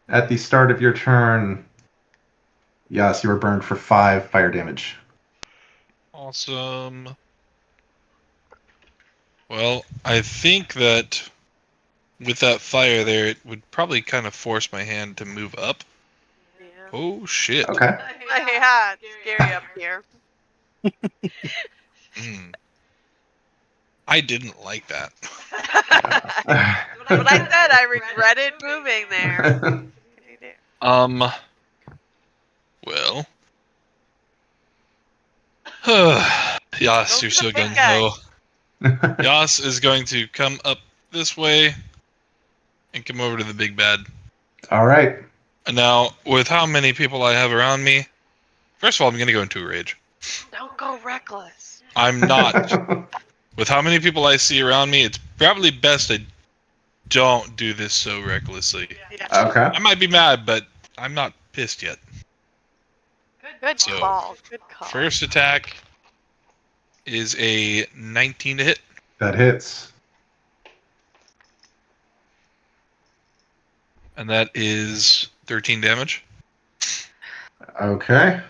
S2: At the start of your turn, Yas, you were burned for 5 fire damage.
S1: Awesome. Well, I think that with that fire there, it would probably kind of force my hand to move up.
S7: Yeah.
S1: Oh, shit.
S2: Okay.
S7: Yeah, it's scary up here.
S1: I didn't like that.
S7: But I said I regretted moving there.
S1: Well. Yas, you're so gung ho. Yas is going to come up this way and come over to the big bad.
S2: All right.
S1: And now, with how many people I have around me, first of all, I'm going to go into a rage.
S7: Don't go reckless.
S1: I'm not. With how many people I see around me, it's probably best I don't do this so recklessly.
S7: Yeah.
S2: Okay.
S1: I might be mad, but I'm not pissed yet.
S7: Good
S1: So,
S7: call. Good call.
S1: First attack is a 19 to hit.
S2: That hits.
S1: And that is 13 damage.
S2: Okay.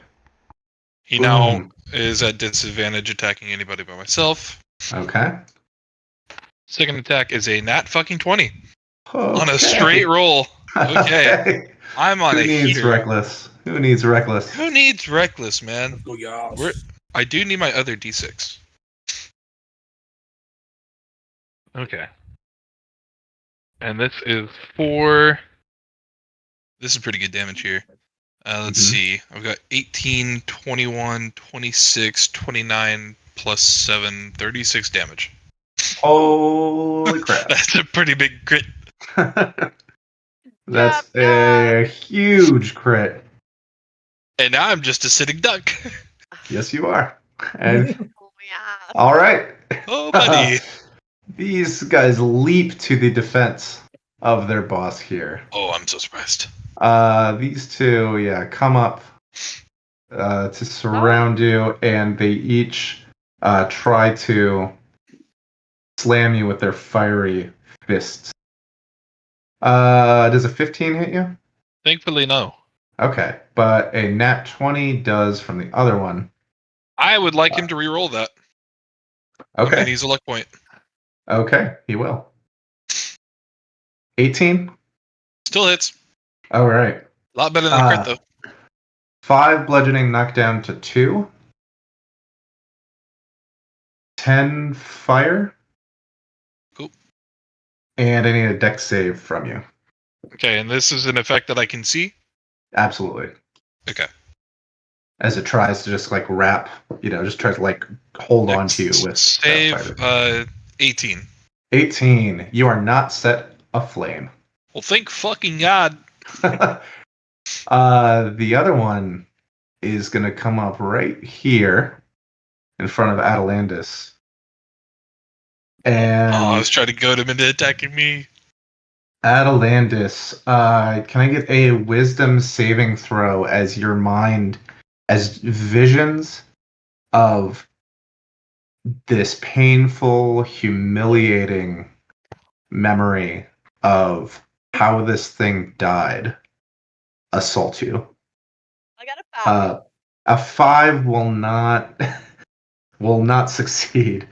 S1: He now is at disadvantage attacking anybody by myself.
S2: Okay.
S1: Second attack is a nat fucking 20.
S2: Okay.
S1: On a straight roll. Okay. I'm on
S2: Who
S1: a
S2: needs
S1: heater.
S2: reckless? Who needs reckless?
S1: Who needs reckless, man?
S3: Go Yas.
S1: I do need my other d6. Okay. And this is 4. This is pretty good damage here. Let's see. I've got 18, 21, 26, 29, plus 7, 36 damage.
S2: Holy crap.
S1: That's a pretty big crit.
S2: That's a huge crit.
S1: And now I'm just a sitting duck.
S2: Yes, you are. And
S7: Yeah.
S2: all right.
S1: Oh, buddy.
S2: These guys leap to the defense of their boss here.
S1: Oh, I'm so surprised.
S2: These two, come up to surround you, and they each try to slam you with their fiery fists. Does a 15 hit you?
S1: Thankfully, no.
S2: Okay, but a nat 20 does from the other one.
S1: I would like him to re-roll that.
S2: Okay.
S1: And he's a luck point.
S2: Okay, he will. 18?
S1: Still hits.
S2: All right.
S1: A lot better than a crit, though.
S2: 5 bludgeoning knockdown to 2. 10 fire.
S1: Cool.
S2: And I need a dex save from you.
S1: Okay, and this is an effect that I can see?
S2: Absolutely.
S1: Okay.
S2: As it tries to just like wrap, just tries to like hold on to you with
S1: save 18.
S2: 18. You are not set aflame.
S1: Well, thank fucking God.
S2: The other one is going to come up right here in front of Atalandis. And
S1: I was trying to goad him into attacking me.
S2: Atalandis, can I get a wisdom saving throw as your mind, as visions of this painful, humiliating memory of how this thing died assault you?
S7: I got a 5.
S2: A 5 will not succeed.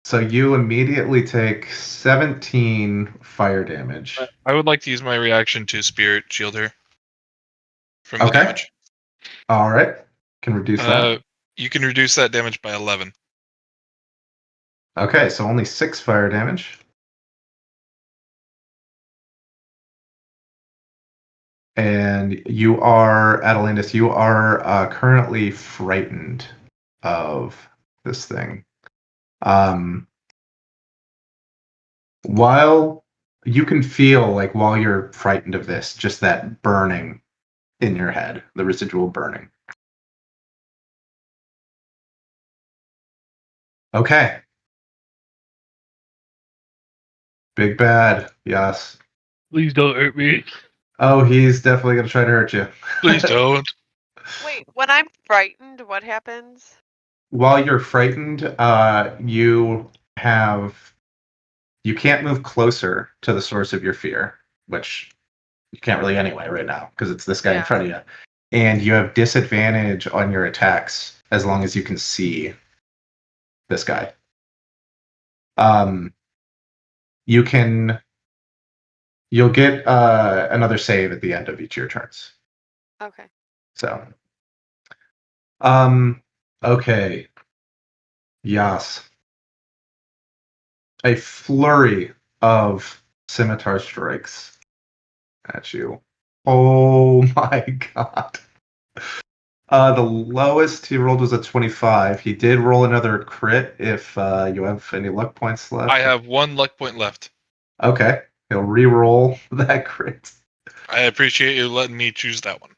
S2: So you immediately take 17 fire damage.
S1: I would like to use my reaction to Spirit Shield her from the damage.
S2: All right. Can reduce that.
S1: You can reduce that damage by 11.
S2: Okay, so only 6 fire damage. And you are, Atalandis, you are currently frightened of this thing. While you can feel, like, while you're frightened of this, just that burning in your head, the residual burning. Okay. Big bad. Yes.
S1: Please don't hurt me.
S2: Oh, he's definitely gonna try to hurt you.
S1: Please don't.
S7: Wait, when I'm frightened, what happens?
S2: While you're frightened, you can't move closer to the source of your fear, which you can't really anyway right now because it's this guy in
S7: Yeah.
S2: front of you. And you have disadvantage on your attacks as long as you can see this guy. You'll get another save at the end of each of your turns.
S7: Okay.
S2: So, okay. Yas. A flurry of scimitar strikes at you. Oh my god. The lowest he rolled was a 25. He did roll another crit if you have any luck points left.
S1: I have 1 luck point left.
S2: Okay. He'll re-roll that crit.
S1: I appreciate you letting me choose that one.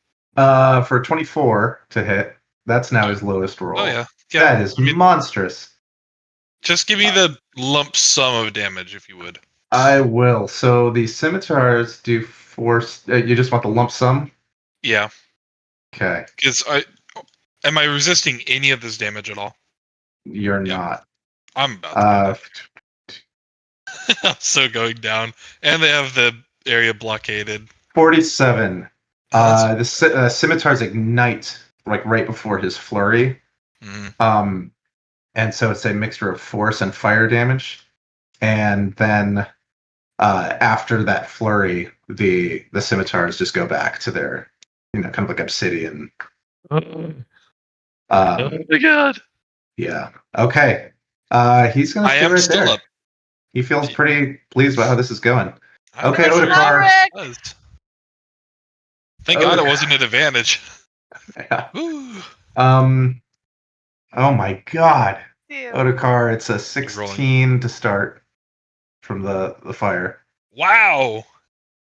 S2: For 24 to hit. That's now his lowest roll.
S1: Oh yeah.
S2: That is monstrous.
S1: Just give me the lump sum of damage, if you would.
S2: I will. So the scimitars do force. You just want the lump sum?
S1: Yeah.
S2: Okay.
S1: Because am I resisting any of this damage at all?
S2: You're not.
S1: I'm about to. I'm so going down, and they have the area blockaded.
S2: 47.
S1: Yeah,
S2: The scimitars ignite like right before his flurry.
S1: Mm.
S2: And so it's a mixture of force and fire damage. And then after that flurry, the scimitars just go back to their, kind of like obsidian.
S1: Oh my god!
S2: Yeah. Okay. He's gonna stay right
S1: still
S2: there.
S1: up.
S2: He feels pretty pleased about how this is going. Okay,
S1: I'm
S2: Otakar.
S7: Elric!
S1: Thank God it wasn't an advantage.
S2: Yeah.
S1: Woo.
S2: Oh my god.
S7: Ew.
S2: Otakar, it's a 16 to start from the fire.
S1: Wow.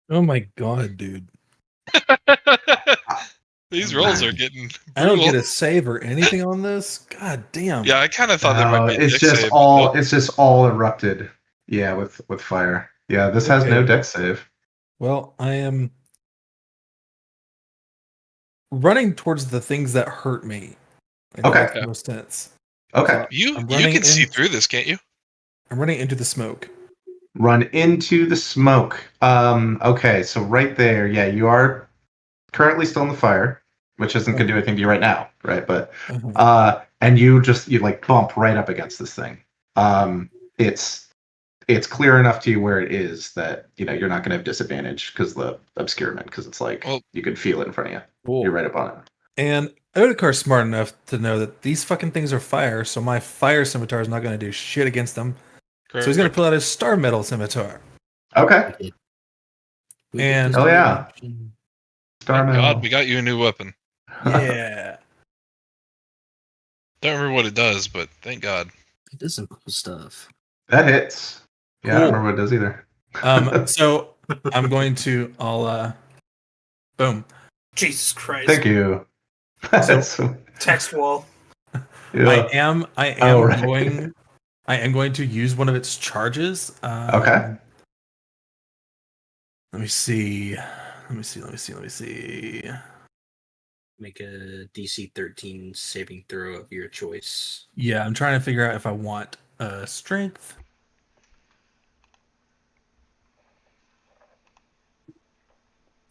S3: Oh my god, dude.
S1: These rolls are getting brutal.
S3: I don't get a save or anything on this. God damn.
S1: Yeah, I kind of thought there might be a
S2: it's
S1: dex
S2: just
S1: save, but
S2: all
S1: nope.
S2: it's just all erupted. Yeah, with fire. Yeah, this has no
S3: Okay.
S2: dex save.
S3: Well, I am running towards the things that hurt me. That
S2: Okay.
S3: makes the most sense.
S2: Okay.
S3: So
S1: You
S3: I'm
S1: you
S3: running
S1: can see
S3: in-
S1: through this, can't you?
S3: I'm running into the smoke.
S2: Run into the smoke. Okay, so right there, yeah, you are currently still in the fire, which isn't gonna do anything to you right now, right? But and you like bump right up against this thing. It's clear enough to you where it is that you're not gonna have disadvantage because of the obscurement, because it's like you can feel it in front of you.
S3: Cool.
S2: You're right up on it.
S3: And Odakar's smart enough to know that these fucking things are fire, so my fire scimitar is not going to do shit against them. So he's going to pull out his star metal scimitar.
S2: Okay.
S3: And
S2: oh yeah, star
S1: Thank
S2: metal.
S1: God we got you a new weapon.
S3: Yeah.
S1: Don't remember what it does, but thank God.
S8: It does some cool stuff.
S2: That hits. Yeah, I don't
S3: Cool.
S2: remember what it does either.
S3: So I'm going to. I'll. Boom.
S4: Jesus Christ.
S2: Thank you.
S3: So,
S4: text wall.
S2: Yeah.
S3: I am
S2: right.
S3: going to use one of its charges.
S2: Okay.
S3: Let me see.
S8: Make a DC 13 saving throw of your choice.
S3: Yeah, I'm trying to figure out if I want strength.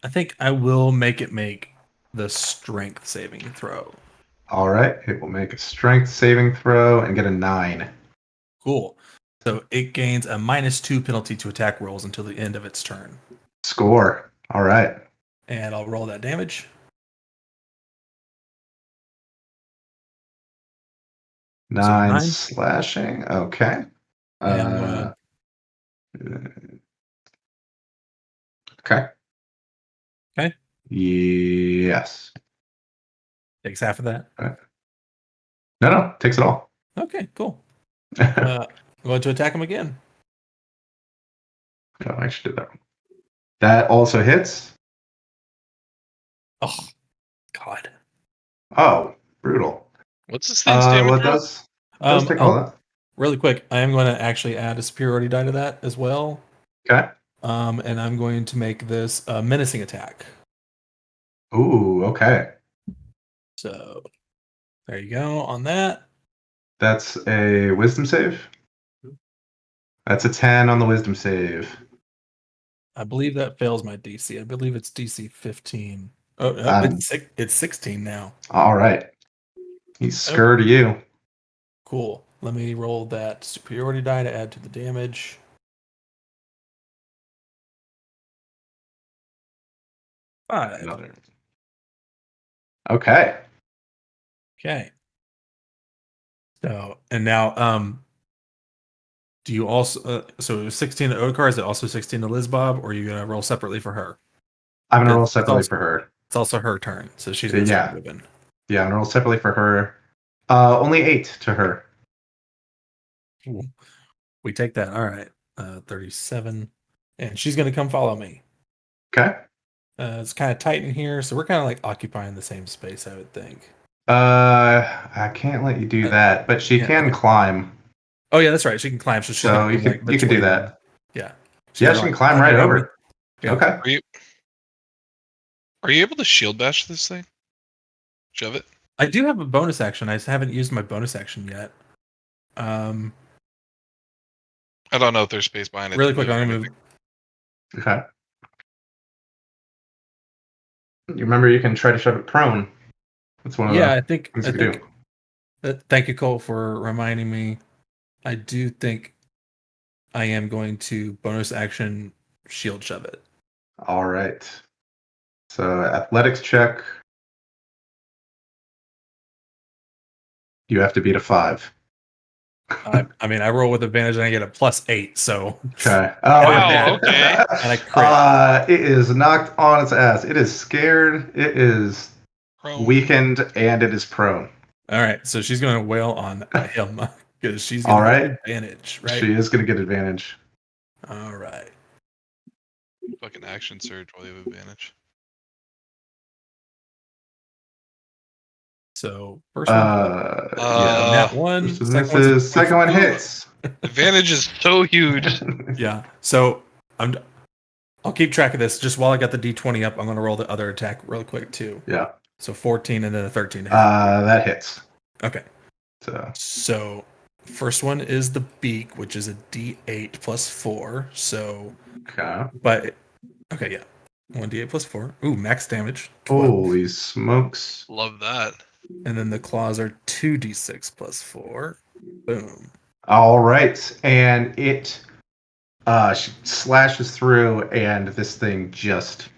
S3: I think I will make the strength saving throw.
S2: All right. It will make a strength saving throw and get a 9.
S3: Cool. So it gains a -2 penalty to attack rolls until the end of its turn.
S2: Score. All right.
S3: And I'll roll that damage.
S2: 9 slashing. Okay.
S3: And
S2: okay.
S3: Okay.
S2: Yes.
S3: Takes half of that.
S2: No, takes it all.
S3: Okay, cool. I'm going to attack him again.
S2: No, I actually did that. That also hits.
S3: Oh, God.
S2: Oh, brutal.
S1: What's this thing's damage?
S2: Well, it does take all that.
S3: really quick, I am going to actually add a superiority die to that as well.
S2: Okay.
S3: And I'm going to make this a menacing attack.
S2: Ooh, okay.
S3: So there you go on that.
S2: That's a wisdom save. That's a 10 on the wisdom save.
S3: I believe that fails my DC. I believe it's DC 15. Oh, no, it's 16 now.
S2: All right. He's scared of you.
S3: Cool. Let me roll that superiority die to add to the damage. Five.
S2: Okay.
S3: Okay. So, and now, do you also, so it was 16 to Odekar, is it also 16 to Lizbob, or are you going to roll separately for her?
S2: I'm going to roll separately for her.
S3: It's also her turn, so she's going to start moving.
S2: Yeah, I'm going to roll separately for her. Only 8 to her.
S3: We take that. All right. 37. And she's going to come follow me.
S2: Okay.
S3: It's kind of tight in here, so we're kind of like occupying the same space, I would think.
S2: I can't let you do that, but she can climb.
S3: Oh yeah, that's right. She can climb, so she's
S2: So you could do that.
S3: Yeah.
S2: She can climb right over.
S3: Yeah.
S2: Okay.
S1: Are you able to shield bash this thing? Shove it.
S3: I do have a bonus action. I just haven't used my bonus action yet.
S1: I don't know if there's space behind it.
S3: Really quick, I'm gonna move.
S2: Okay. You remember you can try to shove it prone. That's one of the
S3: I think.
S2: things you can do.
S3: Thank you, Cole, for reminding me. I do think I am going to bonus action shield shove it.
S2: All right. So athletics check. You have to beat a 5.
S3: I mean, I roll with advantage and I get a +8. So.
S2: Okay.
S1: Oh, wow. Okay.
S3: And I crit.
S2: It is knocked on its ass. It is scared. It is weakened, and it is prone.
S3: All right. So she's going to wail on him because she's
S2: All
S3: going to
S2: right.
S3: get advantage, right?
S2: She is going to get advantage.
S3: All right.
S1: Fucking action surge while you have advantage.
S3: So first one,
S2: yeah,
S3: that one.
S2: Second one hits.
S1: Advantage is so huge.
S3: Yeah. So I'll keep track of this. Just while I got the D20 up, I'm going to roll the other attack real quick too.
S2: Yeah.
S3: So 14 and then a 13.
S2: That hits.
S3: Okay. So first one is the beak, which is a D8 plus 4. So.
S2: Okay.
S3: But okay, yeah. 1d8 plus 4. Ooh, max damage. 12.
S2: Holy smokes.
S1: Love that.
S3: And then the claws are 2d6 plus 4. Boom.
S2: All right. And it slashes through, and this thing just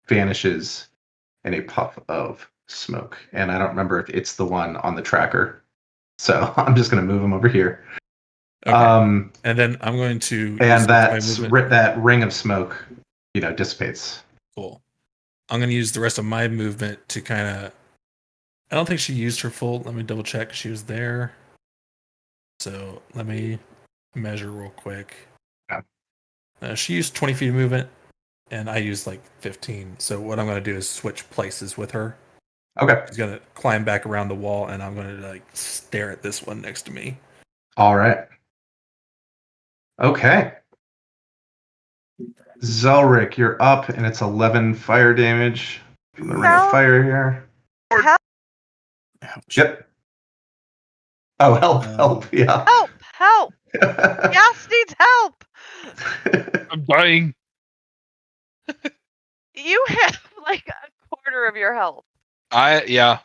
S2: vanishes in a puff of smoke. And I don't remember if it's the one on the tracker. So I'm just going to move him over here.
S3: Okay. And then I'm going to...
S2: And that ring of smoke, dissipates.
S3: Cool. I'm going to use the rest of my movement to kind of... I don't think she used her full... Let me double check. She was there. So let me measure real quick. Yeah. She used 20 feet of movement, and I used like 15. So what I'm going to do is switch places with her.
S2: Okay.
S3: She's going to climb back around the wall, and I'm going to stare at this one next to me.
S2: All right. Okay. Zelric, you're up, and it's 11 fire damage from the ring of fire here.
S7: Help!
S2: Yep. Oh, help, yeah.
S7: Help! Yas needs help!
S1: I'm dying.
S7: You have like a quarter of your health.
S1: Yeah.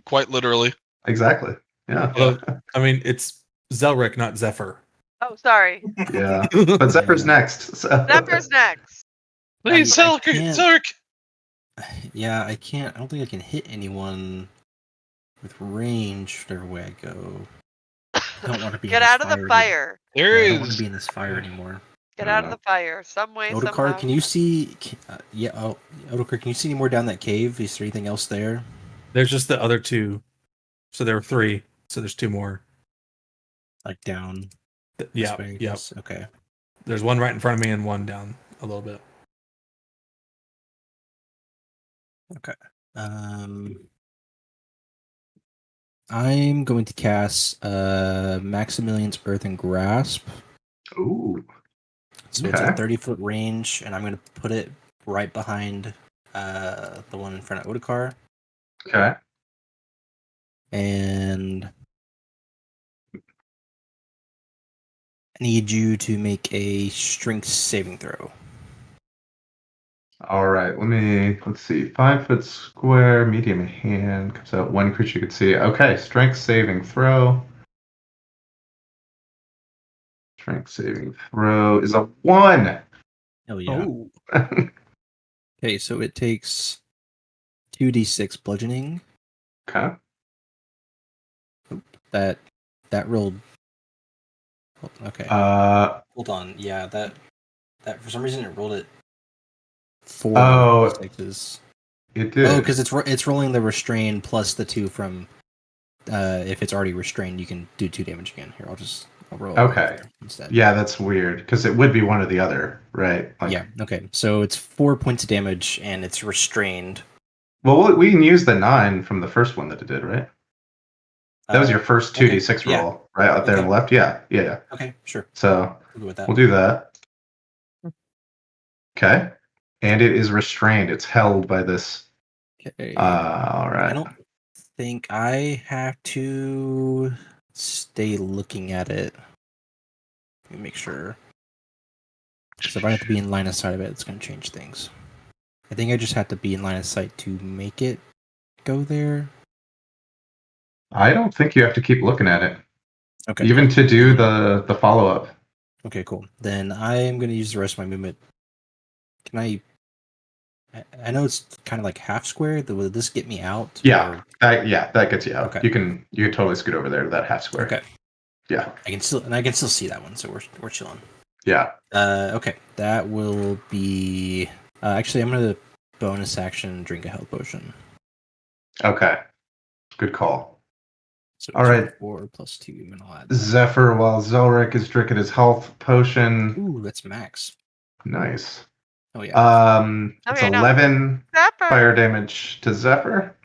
S1: Quite literally.
S2: Exactly. Yeah.
S3: Although, I mean, it's Zelric, not Zephyr.
S7: Oh, sorry.
S2: Yeah. But Zephyr's next. So.
S7: Zephyr's next.
S1: Please, Zelric!
S5: Yeah, I can't. I don't think I can hit anyone with range whatever way I go. I don't want to be
S7: Get out of the fire.
S5: I don't want to be in this fire anymore.
S7: Get out of the fire. Some way,
S5: Odekar,
S7: somehow.
S5: can you see... Odekar, can you see any more down that cave? Is there anything else there?
S3: There's just the other two. So there were 3. So there's 2 more.
S5: Like down?
S3: Yeah.
S5: Okay.
S3: There's one right in front of me and one down a little bit.
S5: Okay.
S8: I'm going to cast Maximilian's Earthen Grasp.
S2: Ooh.
S8: So it's a
S2: Okay.
S8: 30-foot range, and I'm going to put it right behind the one in front of Otakar.
S2: Okay.
S8: And I need you to make a strength saving throw.
S2: All right. Let's see. 5-foot square, medium hand comes out. One creature you can see. Okay. Strength saving throw. Strength saving throw is a 1.
S8: Hell yeah.
S3: Oh,
S8: Okay, so it takes 2d6 bludgeoning.
S2: Okay.
S8: That rolled. Okay, hold on. Yeah, that for some reason it rolled it 4
S2: Oh,
S8: d6s.
S2: it did.
S8: Oh, because it's rolling the restrain plus the 2 from if it's already restrained, you can do 2 damage again. Here, I'll roll it
S2: Okay.
S8: instead.
S2: Yeah, that's weird because it would be one or the other, right? Like,
S8: Yeah. Okay. So it's 4 points of damage and it's restrained.
S2: Well, we can use the 9 from the first one that it did, right? That was your first 2d6
S8: okay, yeah.
S2: roll, right out there on the left. Yeah.
S8: Okay, sure.
S2: So
S8: We'll go with that.
S2: we'll do that. Okay. And it is restrained. It's held by this.
S8: Okay.
S2: All right.
S8: I don't think I have to stay looking at it. Let me make sure. So if I have to be in line of sight of it, it's going to change things. I think I just have to be in line of sight to make it go there.
S2: I don't think you have to keep looking at it,
S8: Okay.
S2: even to do the follow up.
S8: Okay, cool. Then I'm going to use the rest of my movement. Can I know it's kind of like half square. Will this get me out?
S2: Yeah,
S8: or-
S2: that gets you out.
S8: Okay.
S2: You can totally scoot over there to that half square.
S8: Okay.
S2: Yeah.
S8: I can still see that one, so we're chilling.
S2: Yeah.
S8: Okay. That will be actually I'm gonna bonus action drink a health potion.
S2: Okay. Good call.
S8: So
S2: All right.
S8: 4 plus 2, and I'll add that.
S2: Zephyr, while Zelric is drinking his health potion.
S8: Ooh, that's max.
S2: Nice.
S8: Oh yeah.
S2: It's
S7: Okay, no.
S2: 11
S7: Zephyr.
S2: fire damage to Zephyr.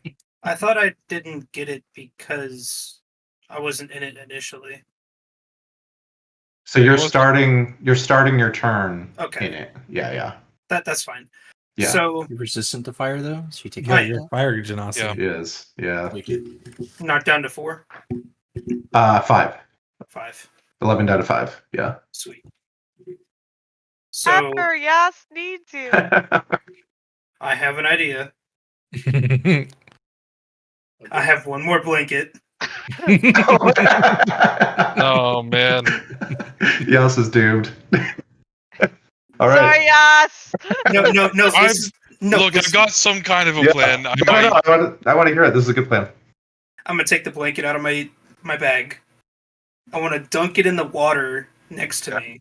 S4: I thought I didn't get it because I wasn't in it initially.
S2: So you're starting your turn
S4: Okay.
S2: in it. Yeah.
S4: That's fine.
S2: Yeah.
S4: So
S8: You're resistant to fire though, so you take
S3: yeah,
S4: Right.
S3: your fire genocity.
S2: It is. Yeah.
S4: knocked down to 4.
S2: 5.
S4: 5.
S2: 11 down to 5. Yeah.
S4: Sweet. So
S7: Zephyr, yes, need to.
S4: I have an idea. I have one more blanket.
S1: Oh man.
S2: Yas is doomed. All right.
S7: Sorry, yes.
S4: No.
S1: Look, I've got some kind of a plan.
S2: No, I want to hear it. This is a good plan.
S4: I'm gonna take the blanket out of my bag. I want to dunk it in the water next to me,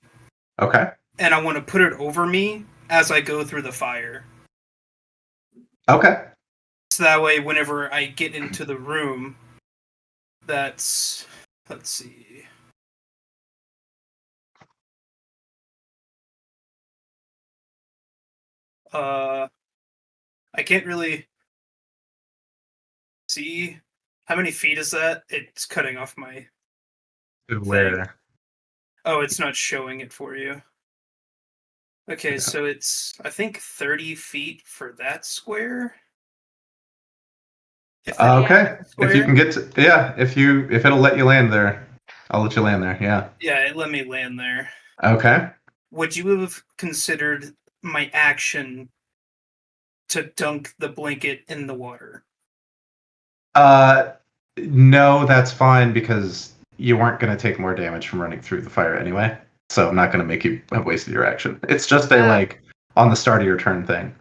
S2: Okay.
S4: and I want to put it over me as I go through the fire.
S2: Okay.
S4: So that way, whenever I get into the room, let's see. I can't really see how many feet is that. It's cutting off my.
S2: Where?
S4: Oh, it's not showing it for you. Okay, so it's I think 30 feet for that square.
S2: Okay. If you can get to, if it'll let you land there, I'll let you land there. Yeah.
S4: Yeah, it let me land there.
S2: Okay.
S4: Would you have considered my action to dunk the blanket in the water?
S2: No, that's fine because you weren't going to take more damage from running through the fire anyway. So I'm not going to make you have wasted your action. It's just a on the start of your turn thing.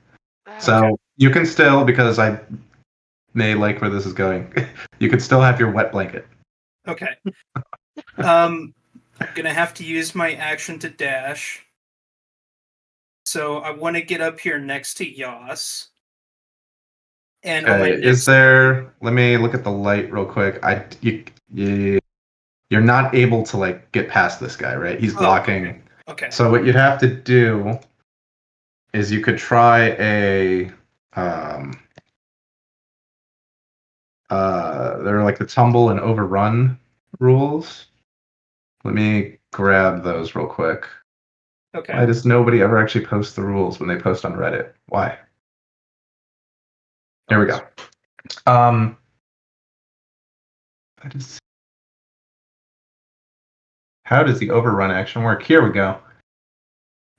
S2: So you can still, because I may like where this is going, you can still have your wet blanket.
S4: Okay. I'm gonna have to use my action to dash. So I want to get up here next to Yas. And
S2: is there? Let me look at the light real quick. You're not able to get past this guy, right? He's blocking.
S4: Okay.
S2: So what you'd have to do is you could try a They're like the tumble and overrun rules. Let me grab those real quick.
S4: Okay.
S2: Why does nobody ever actually post the rules when they post on Reddit? Why? There we go. That is... How does the overrun action work? Here we go.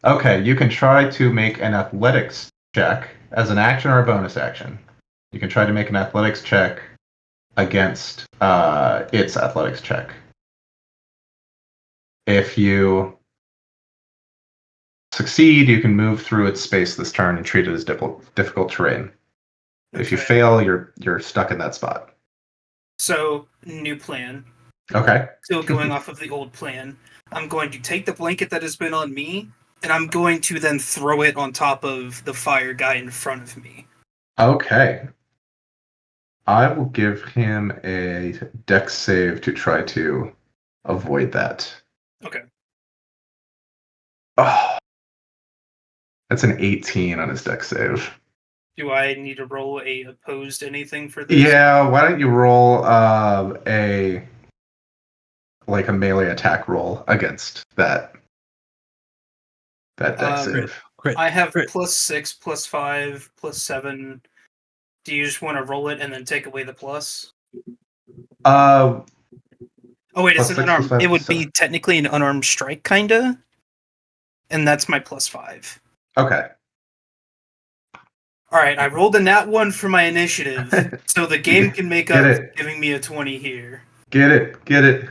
S2: Okay, you can try to make an athletics check as an action or a bonus action. You can try to make an athletics check against its athletics check. If you succeed, you can move through its space this turn and treat it as difficult terrain. If you
S4: Okay.
S2: fail, you're stuck in that spot.
S4: So, new plan.
S2: Okay.
S4: Still going off of the old plan. I'm going to take the blanket that has been on me, and I'm going to then throw it on top of the fire guy in front of me.
S2: Okay. I will give him a dex save to try to avoid that.
S4: Okay.
S2: Oh, that's an 18 on his dex save.
S4: Do I need to roll a opposed anything for this?
S2: Yeah, why don't you roll a melee attack roll against that dex save.
S3: Crit.
S4: I have
S3: Crit.
S4: +6, +5, +7. Do you just want to roll it and then take away the plus?
S2: Uh,
S4: Oh wait, it's
S2: +6,
S4: an unarmed.
S2: +5,
S4: It would
S2: +7.
S4: be technically an unarmed strike, kinda. And that's my +5.
S2: Okay.
S4: All right, I rolled a nat 1 for my initiative, so the game can make
S2: Get
S4: up
S2: it.
S4: giving me a 20 here.
S2: Get it.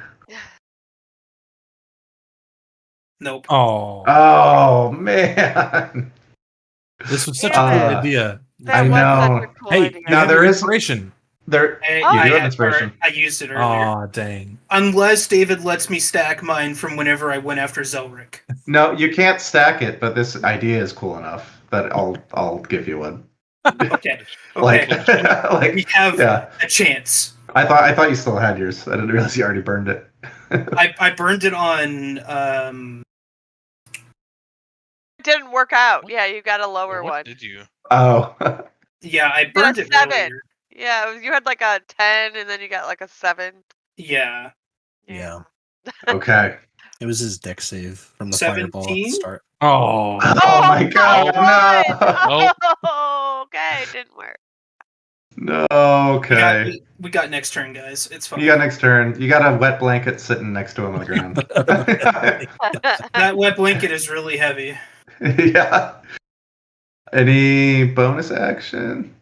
S4: Nope.
S3: Oh,
S2: Oh man.
S3: this was such a
S7: Damn
S3: cool
S2: it.
S3: idea.
S7: That
S2: I
S7: was
S2: know.
S7: such a cool
S3: Hey,
S7: idea.
S2: Now
S3: have
S2: there
S3: your
S2: is-
S3: inspiration.
S2: There
S4: Hey,
S7: Oh,
S2: you do
S7: yeah,
S2: have inspiration.
S4: I used it earlier.
S3: Aw, dang.
S4: Unless David lets me stack mine from whenever I went after Zelric.
S2: No, you can't stack it, but this idea is cool enough that I'll give you one.
S4: Okay.
S2: Like,
S4: Okay. We have
S2: yeah.
S4: a chance.
S2: I thought you still had yours. I didn't realize you already burned it.
S4: I burned it on
S7: It didn't work out. Yeah, you got a lower
S1: What
S7: one.
S1: did you?
S2: Oh.
S4: yeah, I
S7: You got
S4: burned
S7: a
S4: it
S7: 7.
S4: earlier.
S7: Yeah, you had like a 10, and then you got like a 7.
S4: Yeah.
S5: Yeah.
S2: Okay.
S5: It was his deck save from the fireball at the
S4: 17?
S5: start.
S3: Oh,
S2: Oh my god, no.
S1: Nope.
S7: Oh, okay, it didn't work.
S2: No,
S4: We got,
S2: okay.
S4: we got next turn, guys. It's fine.
S2: You got next turn. You got a wet blanket sitting next to him on the ground.
S4: That wet blanket is really heavy.
S2: Yeah. Any bonus action?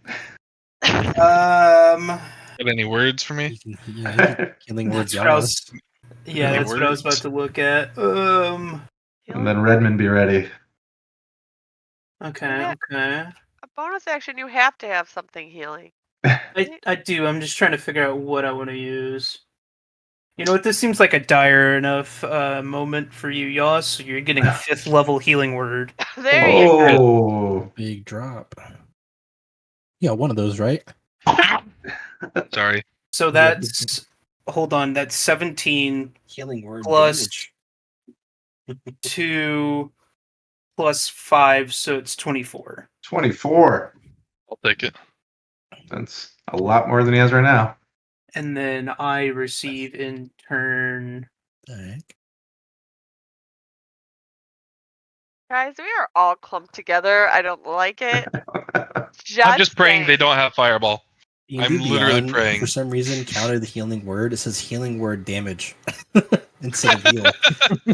S1: Got any words for me?
S5: You can healing words.
S4: That's what I
S5: Yas.
S4: was- yeah,
S1: Any
S4: that's what I was about
S1: words?
S4: to look at.
S2: And then Redmond, be ready.
S4: Okay,
S7: Yeah.
S4: okay.
S7: A bonus action, you have to have something healing.
S4: I do. I'm just trying to figure out what I want to use. You know what? This seems like a dire enough moment for you, Yas. So you're getting a 5th level healing word.
S7: There you go.
S2: Oh.
S5: Big drop. Yeah, one of those, right?
S1: Sorry.
S4: So that's hold on. That's 17
S5: Healing word
S4: Plus-
S5: damage.
S4: 2 plus 5, so it's 24.
S2: 24.
S1: I'll take it.
S2: That's a lot more than he has right now.
S4: And then I receive in turn.
S5: Alright.
S7: Guys, we are all clumped together. I don't like it.
S1: I'm just praying
S7: saying.
S1: they don't have fireball.
S5: D&D
S1: I'm literally
S5: Beyond,
S1: praying.
S5: For some reason, counted the healing word. It says healing word damage instead of heal.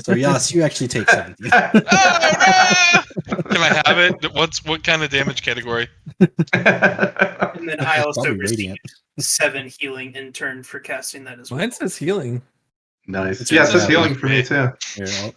S5: So Yas, you actually take 17.
S1: Oh no! Can I have it? What kind of damage category?
S4: And then I also
S5: Probably
S4: receive
S5: radiant.
S4: 7 healing in turn for casting that as well.
S3: mine says healing.
S2: Nice.
S5: It's
S2: Yeah, it says
S5: yeah,
S2: healing for me too.
S5: Here,
S7: Healing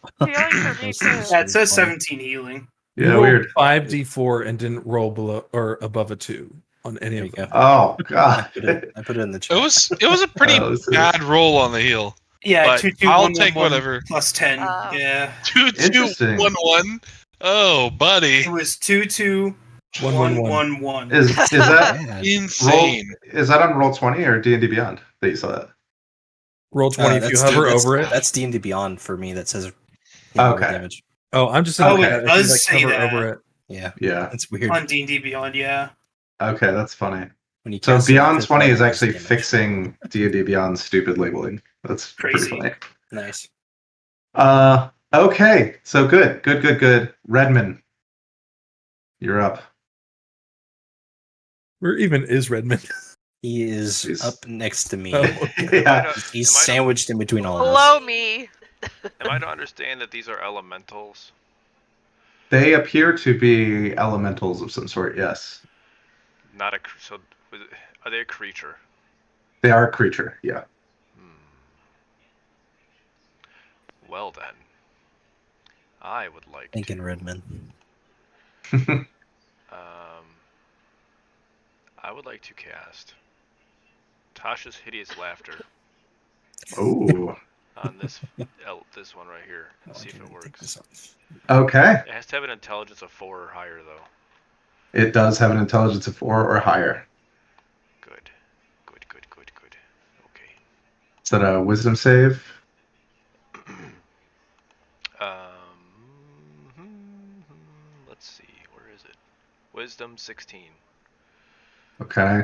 S7: for me too.
S4: Yeah, it says 17 healing.
S3: You
S2: Yeah,
S3: rolled
S2: weird.
S3: 5d4 and didn't roll below or above a 2 on any
S5: There
S3: of
S5: you
S3: them.
S5: go.
S2: Oh
S5: I
S2: god.
S5: put it in the chat.
S1: It was a pretty
S2: Oh, this is-
S1: bad roll on the heal.
S4: Yeah,
S1: But
S4: 2 2
S1: I'll
S4: 1
S1: take
S4: 1
S1: whatever.
S4: plus 10. Yeah.
S1: 2 2
S2: Interesting.
S1: 1 1. Oh, buddy.
S4: It was 2 2
S3: 1,
S4: 1
S3: 1,
S4: 1 1.
S2: Is that
S5: Bad.
S1: Insane.
S2: is that on roll 20 or D&D Beyond that you saw that?
S3: Roll 20 if you
S5: That's
S3: hover
S5: that's-
S3: over it.
S5: That's D&D Beyond for me. That says healing word
S2: Okay.
S5: damage.
S3: Oh, I'm just
S4: Oh,
S3: looking
S4: it
S3: at
S4: does say
S3: hover
S4: that.
S3: over it.
S5: Yeah,
S2: Yeah.
S5: that's weird.
S4: On D&D Beyond, yeah.
S2: Okay, that's funny.
S8: When you
S2: So
S8: cast it at
S2: Beyond
S8: fifth
S2: 20 is
S8: level,
S2: actually
S8: it's damage.
S2: fixing D&D Beyond stupid labeling. That's
S4: Crazy.
S2: pretty funny.
S8: Nice.
S2: Okay. So good. Redmond, you're up.
S3: Where even is Redmond?
S8: He is
S2: He's-
S8: up next to me.
S3: Oh.
S2: Yeah.
S8: He's
S6: Am I to-
S8: sandwiched in between all of us.
S7: Below me.
S6: Am I to understand that these are elementals?
S2: They appear to be elementals of some sort, yes.
S6: Not a. So, are they a creature?
S2: They are a creature, yeah.
S6: Well then, I would like
S8: Thinking
S6: to.
S8: Redmond.
S6: I would like to cast Tasha's Hideous Laughter
S2: Oh,
S6: on this this one right here. See if it works.
S2: okay.
S6: It has to have an intelligence of 4 or higher, though.
S2: It does have an intelligence of 4 or higher.
S6: Good. Okay.
S2: Is that a wisdom save?
S6: Let's see. Where is it? Wisdom 16.
S2: Okay.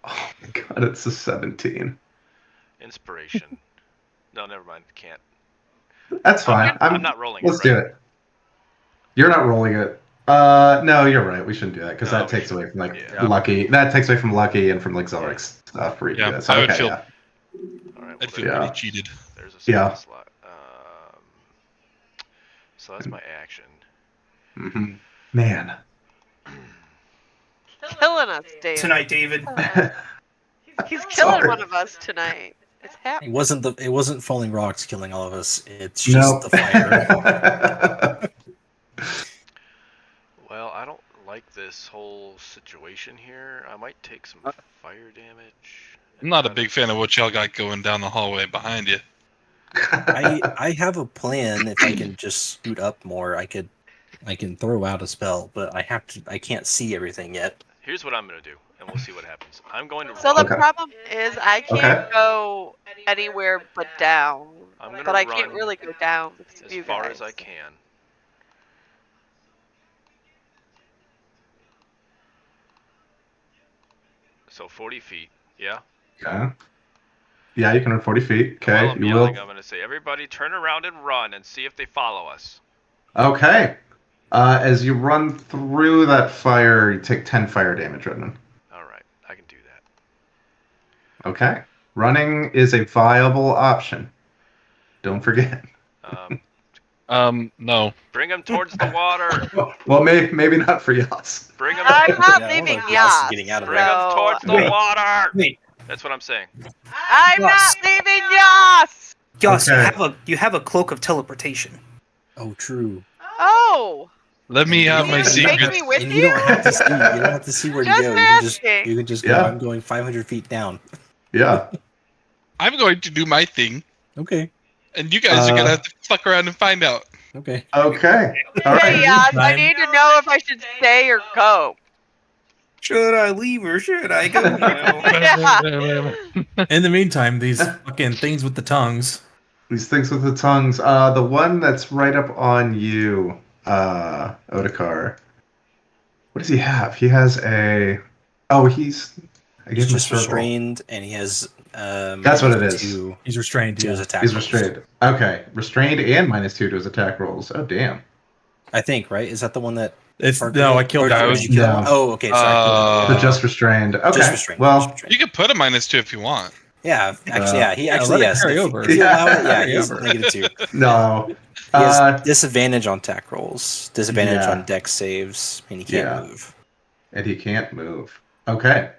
S2: Oh my god, it's a 17.
S6: Inspiration. No, never mind. Can't.
S2: That's fine.
S6: I'm not rolling
S2: Let's
S6: it,
S2: do
S6: right?
S2: it. You're not rolling it. No, you're right. We shouldn't do that because
S6: No,
S2: that
S6: we
S2: takes
S6: shouldn't.
S2: away from
S6: Yeah.
S2: Lucky. That takes away from Lucky and from like Zelric's stuff for you
S1: Yeah,
S2: guys.
S1: I would
S2: Okay,
S1: feel-
S2: yeah.
S6: All right.
S1: I'd feel
S2: Yeah.
S1: pretty cheated.
S6: There's a
S2: Yeah.
S6: slot. So that's my action.
S2: Mm-hmm. Man.
S7: Killing us, David.
S4: Tonight, David.
S7: He's killing
S2: Sorry.
S7: one of us tonight. It's happening.
S8: It wasn't falling rocks killing all of us. It's just the fire.
S6: Well, I don't like this whole situation here. I might take some fire damage.
S1: I'm not a big fan of what y'all got going down the hallway behind you.
S8: I have a plan. If I can just scoot up more, I can throw out a spell, but I can't see everything yet.
S6: Here's what I'm gonna do, and we'll see what happens. I'm going to
S7: So the
S6: run.
S2: Okay.
S7: problem is I can't
S2: Okay.
S7: go anywhere but down.
S6: I'm gonna
S7: But I can't
S6: run
S7: really go down because of
S6: as
S7: you
S6: far
S7: guys.
S6: as I can. So 40 feet. Yeah.
S2: Okay. Yeah, you can run 40 feet.
S6: And while
S2: Okay,
S6: I'm
S2: you
S6: yelling,
S2: will.
S6: I'm gonna say, "Everybody, turn around and run, and see if they follow us."
S2: Okay. As you run through that fire, you take 10 fire damage, Redmond.
S6: All right, I can do that.
S2: Okay. Running is a viable option. Don't forget.
S1: No.
S6: Bring them towards the water.
S2: Well, maybe not for Yas.
S6: Bring them.
S7: I'm not
S8: Yeah, I
S7: leaving
S8: don't know if Yas is
S7: Yas.
S8: getting out of
S6: Bring them
S7: so-
S6: towards the
S4: Wait.
S6: water.
S4: Wait,
S6: That's what I'm saying.
S7: I'm
S4: Yas.
S7: not leaving Yas.
S4: Yas,
S2: Okay.
S4: you have a cloak of teleportation.
S8: Oh, true.
S7: Oh,
S1: Let me have my
S7: you take
S1: secrets.
S7: me with
S8: And
S7: you?
S8: you don't have to see. You don't have to see where to
S7: Just
S8: go.
S7: asking.
S8: You can just
S2: Yeah.
S8: go. I'm going 500 feet down.
S2: Yeah.
S1: I'm going to do my thing,
S8: Okay.
S1: and you guys are gonna have to fuck around and find out.
S8: Okay.
S2: Okay. All
S7: Hey,
S2: right.
S7: Yas, I
S3: Time.
S7: need to know if I should stay or go.
S4: Should I leave or should I go now?
S7: Yeah.
S3: In the meantime, these fucking things with the tongues.
S2: These things with the tongues. The one that's right up on you, Otakar. What does he have? He has a. Oh, he's. I
S8: He's
S2: gave him a
S8: just
S2: circle.
S8: restrained, and he has.
S2: That's what it is.
S8: To
S3: He's restrained.
S8: his
S3: Yeah.
S8: attack.
S2: He's
S8: rolls.
S2: restrained. Okay, restrained and -2 to his attack rolls. Oh damn.
S8: I think, right? Is that the one that?
S3: It's
S8: Or-
S3: no, I killed
S8: or
S3: that
S8: did
S3: one.
S8: you kill
S2: No.
S8: him? Oh, okay. Sorry. I killed him.
S2: So
S1: Uh,
S2: just restrained. Okay.
S8: Just restrained.
S2: Well,
S8: just restrained.
S1: You can put a -2 if you want.
S8: Yeah, actually, yeah. He
S3: Yeah,
S8: actually
S3: let it
S8: yes.
S3: carry
S8: If,
S3: over.
S8: if you allow it, yeah,
S3: Carry
S8: he's
S3: over.
S8: -2.
S2: no.
S8: He has
S2: Uh,
S8: disadvantage on attack rolls, disadvantage
S2: Yeah.
S8: on dex saves, and he can't
S2: Yeah.
S8: move.
S2: and he can't move. Okay.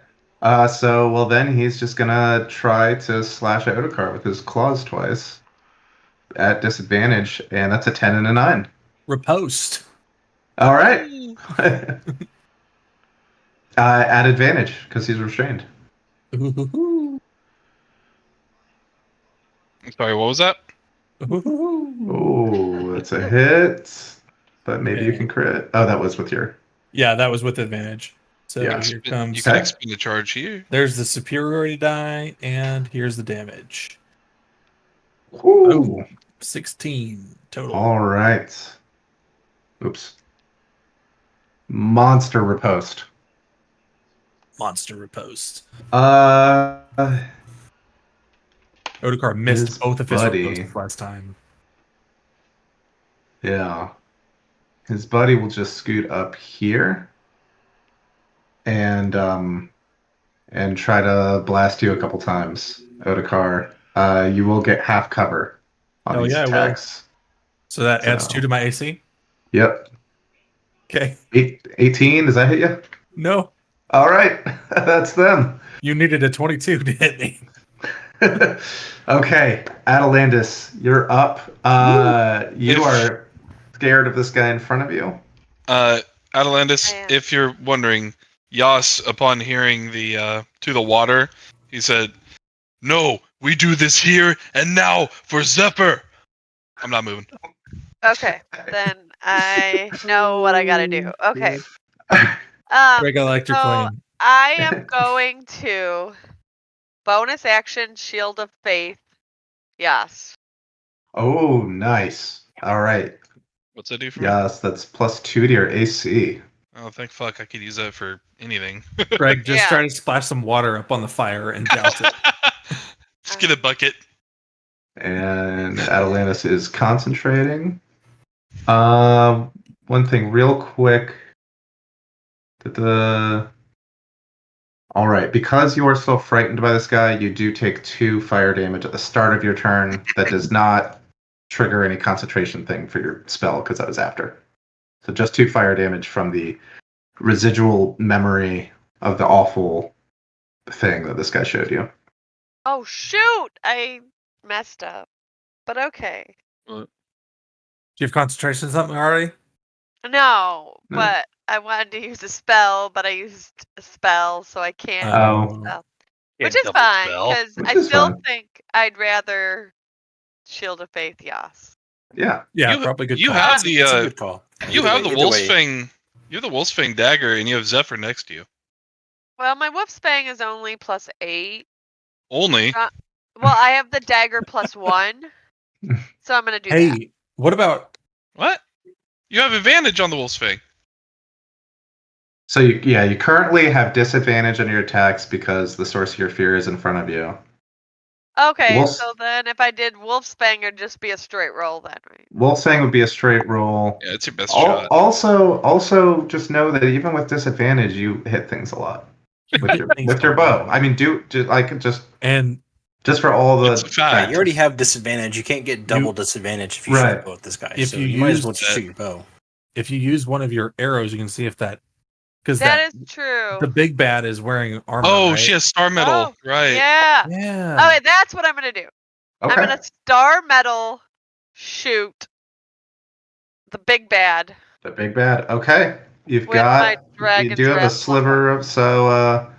S2: Well then he's just gonna try to slash at Otakar with his claws twice at disadvantage, and that's a 10 and a 9.
S3: Riposte.
S2: All right. At advantage because he's restrained.
S1: Sorry, what was that?
S2: Oh, that's a hit. But maybe you
S3: Okay.
S2: can crit. Oh, that was with your.
S3: Yeah, that was with advantage. So
S2: Yeah.
S3: here
S1: You
S3: comes.
S1: can
S2: Okay.
S1: expend the charge here.
S3: There's the superiority die, and here's the damage.
S2: Ooh.
S3: 16 total.
S2: All right. Oops. Monster riposte.
S3: monster riposte?
S2: Uh,
S3: Otakar missed
S2: His
S3: both of his
S2: buddy.
S3: ripostes last time.
S2: yeah. His buddy will just scoot up here and try to blast you a couple times, Otakar. You will get half cover on
S3: Oh,
S2: these
S3: yeah, I will.
S2: attacks.
S3: So that adds
S2: So-
S3: 2 to my AC?
S2: Yep.
S3: Okay.
S2: 18, does that hit you?
S3: No.
S2: All right. That's them.
S3: You needed a 22 to hit me.
S2: Okay, Atalandis, you're up. You
S1: If-
S2: are scared of this guy in front of you.
S1: Atalandis,
S7: I am.
S1: if you're wondering, Yas, upon hearing the to the water, he said, "No, we do this here and now for Zephyr." I'm not moving.
S7: Okay, then I know what I gotta do. Okay.
S3: Greg, I liked your
S7: so
S3: plan.
S7: I am going to bonus action Shield of Faith. Yes.
S2: Oh, nice. All right.
S1: What's that do for me?
S2: Yes, that's +2 to your AC.
S1: Oh, thank fuck! I could use that for anything.
S3: Greg, just
S7: Yeah.
S3: try to splash some water up on the fire and douse it.
S1: Just get a bucket.
S2: And Atalantis is concentrating. One thing real quick. All right, because you are so frightened by this guy, you do take 2 fire damage at the start of your turn. That does not trigger any concentration thing for your spell, because that was after. So just 2 fire damage from the residual memory of the awful thing that this guy showed you.
S7: Oh shoot! I messed up. But okay.
S3: Do you have concentration or something already?
S7: No,
S2: No.
S7: but I wanted to use a spell, but I used a spell, so I can't
S2: Oh.
S7: use a spell.
S1: Yeah,
S7: Which is
S1: double
S7: fine,
S1: spell.
S7: because
S2: Which
S7: I
S2: is
S7: still
S2: fine.
S7: think I'd rather Shield of Faith, yes.
S2: Yeah.
S3: Yeah,
S1: You-
S3: probably good.
S1: you
S3: call.
S1: have
S9: It's a
S1: the
S9: good call.
S1: you have the
S9: Either
S1: Wolf's
S9: way.
S1: Fang. You have the Wolf's Fang dagger, and you have Zephyr next to you.
S7: Well, my Wolfsbane is only +8.
S1: Only.
S7: Well, I have the dagger +1, so I'm gonna do that.
S3: Hey, what about
S1: What? You have advantage on the Wolf's Fang.
S2: So you currently have disadvantage on your attacks because the source of your fear is in front of you.
S7: Okay,
S2: Wolf's-
S7: so then if I did Wolfsbane, it'd just be a straight roll then, right?
S2: Wolfsfang would be a straight roll.
S1: Yeah, it's your best shot.
S2: Also, just know that even with disadvantage, you hit things a lot with your bow. I mean, just
S3: and
S2: for all the
S1: It's a fact.
S2: practice.
S9: You already have disadvantage. You can't get double disadvantage if you shoot
S2: Right.
S9: a bow at this guy.
S3: If
S9: so
S3: you
S9: you might as
S3: use
S9: well just
S1: that-
S9: shoot your bow.
S3: if you use one of your arrows, you can see if that because
S7: That is true.
S3: the big bad is wearing armor.
S1: Oh,
S3: right?
S1: she has Star Metal.
S7: Oh,
S1: Right.
S7: Yeah.
S3: Yeah.
S7: Okay, that's what I'm gonna do.
S2: Okay.
S7: I'm gonna Star Metal shoot the big bad.
S2: The big bad. Okay. You've
S7: With my
S2: got. You
S7: Dragon's
S2: do have a
S7: Wrath
S2: sliver of so.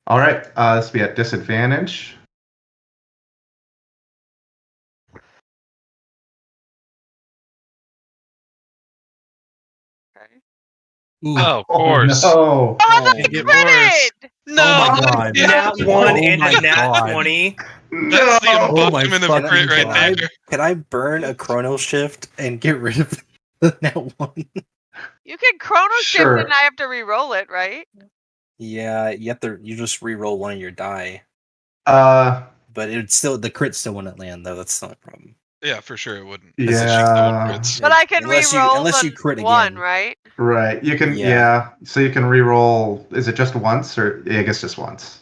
S2: All right. This will be at disadvantage.
S7: Okay.
S3: Ooh.
S1: Oh, of course.
S2: No.
S7: Oh, I
S3: It get
S7: critted!
S1: No,
S3: Oh my
S1: that's
S3: God.
S1: the-
S10: Nat
S3: Oh
S10: 1 and
S3: my
S10: a nat
S3: God.
S10: 20.
S1: That's the
S2: No.
S3: Oh my
S1: embodiment of
S3: fucking
S1: crit right
S3: God.
S1: there.
S9: Can I burn a chrono shift and get rid of the net one?
S7: You can chrono shift
S2: Sure.
S7: and I have to re-roll it, right?
S9: Yeah, you just re-roll one of your die,
S2: Uh.
S9: but the crit still wouldn't land though. That's not a problem.
S1: Yeah, for sure it wouldn't.
S2: Yeah.
S1: That's a double crits.
S7: But I can
S9: Unless you-
S7: re-roll
S9: unless
S7: the
S9: you crit
S7: one,
S9: again.
S7: right?
S2: Right. You can.
S9: Yeah.
S2: Yeah. So you can re-roll. Is it just once, or I guess just once?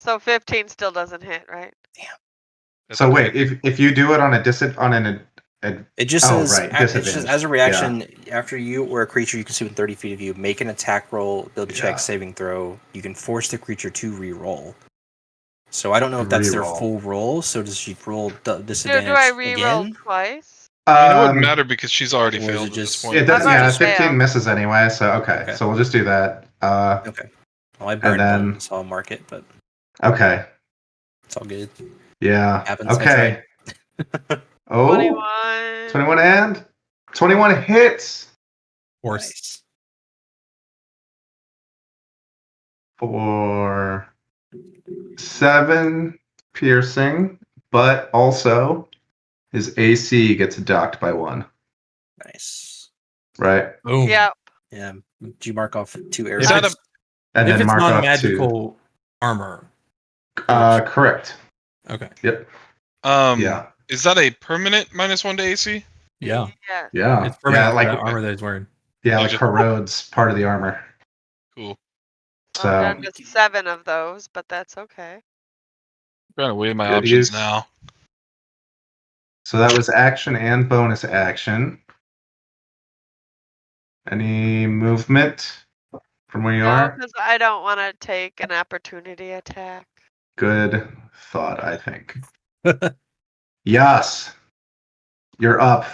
S7: So 15 still doesn't hit, right?
S1: That's
S2: So
S1: a
S2: wait,
S1: crit.
S2: if you do it on
S9: It just
S2: Oh,
S9: says
S2: right,
S9: it just
S2: disadvantage.
S9: as a reaction after you or a creature you can see within 30 feet of you make an attack roll, ability
S2: Yeah.
S9: check, saving throw. You can force the creature to re-roll. So I don't know if that's their
S2: Re-roll.
S9: full roll. So does she roll
S7: Do
S9: disadvantage
S7: I re-roll
S9: again?
S7: twice?
S1: I mean, it wouldn't matter because she's already
S9: or is
S1: failed
S9: it
S1: at this
S9: just-
S1: point.
S2: It does.
S7: I've
S2: Yeah,
S7: already
S2: 15
S7: failed.
S2: misses anyway. So okay. So we'll just do that.
S9: Okay. Well, I burned
S2: then-
S9: one, so I'll mark it, but
S2: Okay.
S9: it's all good.
S2: Yeah.
S9: Happens, I
S2: Okay. Oh.
S7: 21.
S2: 21 and 21 hits
S3: Horse.
S9: Nice.
S2: for 7 piercing, but also his AC gets docked by 1.
S9: Nice.
S2: Right.
S3: Boom.
S7: Yep.
S9: Yeah. Did you mark off 2 arrows?
S1: Is that a
S2: and
S3: if
S2: then
S3: it's
S2: mark off
S3: non-magical armor.
S2: to. Correct.
S3: Okay.
S2: Yep.
S1: Um,
S2: Yeah.
S1: Is that a permanent -1 to AC?
S3: Yeah.
S7: Yeah.
S2: Yeah.
S3: It's permanent
S2: Yeah.
S3: for
S2: Like
S3: that armor that he's wearing.
S2: yeah,
S1: Like
S2: like
S1: just-
S2: corrodes part of the armor.
S1: Cool.
S2: So
S7: I'm down to 7 of those, but that's okay.
S1: I'm trying to weigh my
S2: Good
S1: options
S2: use.
S1: now.
S2: So that was action and bonus action. Any movement from where you
S7: No,
S2: are?
S7: because I don't want to take an opportunity attack.
S2: Good thought, I think. Yes. You're up.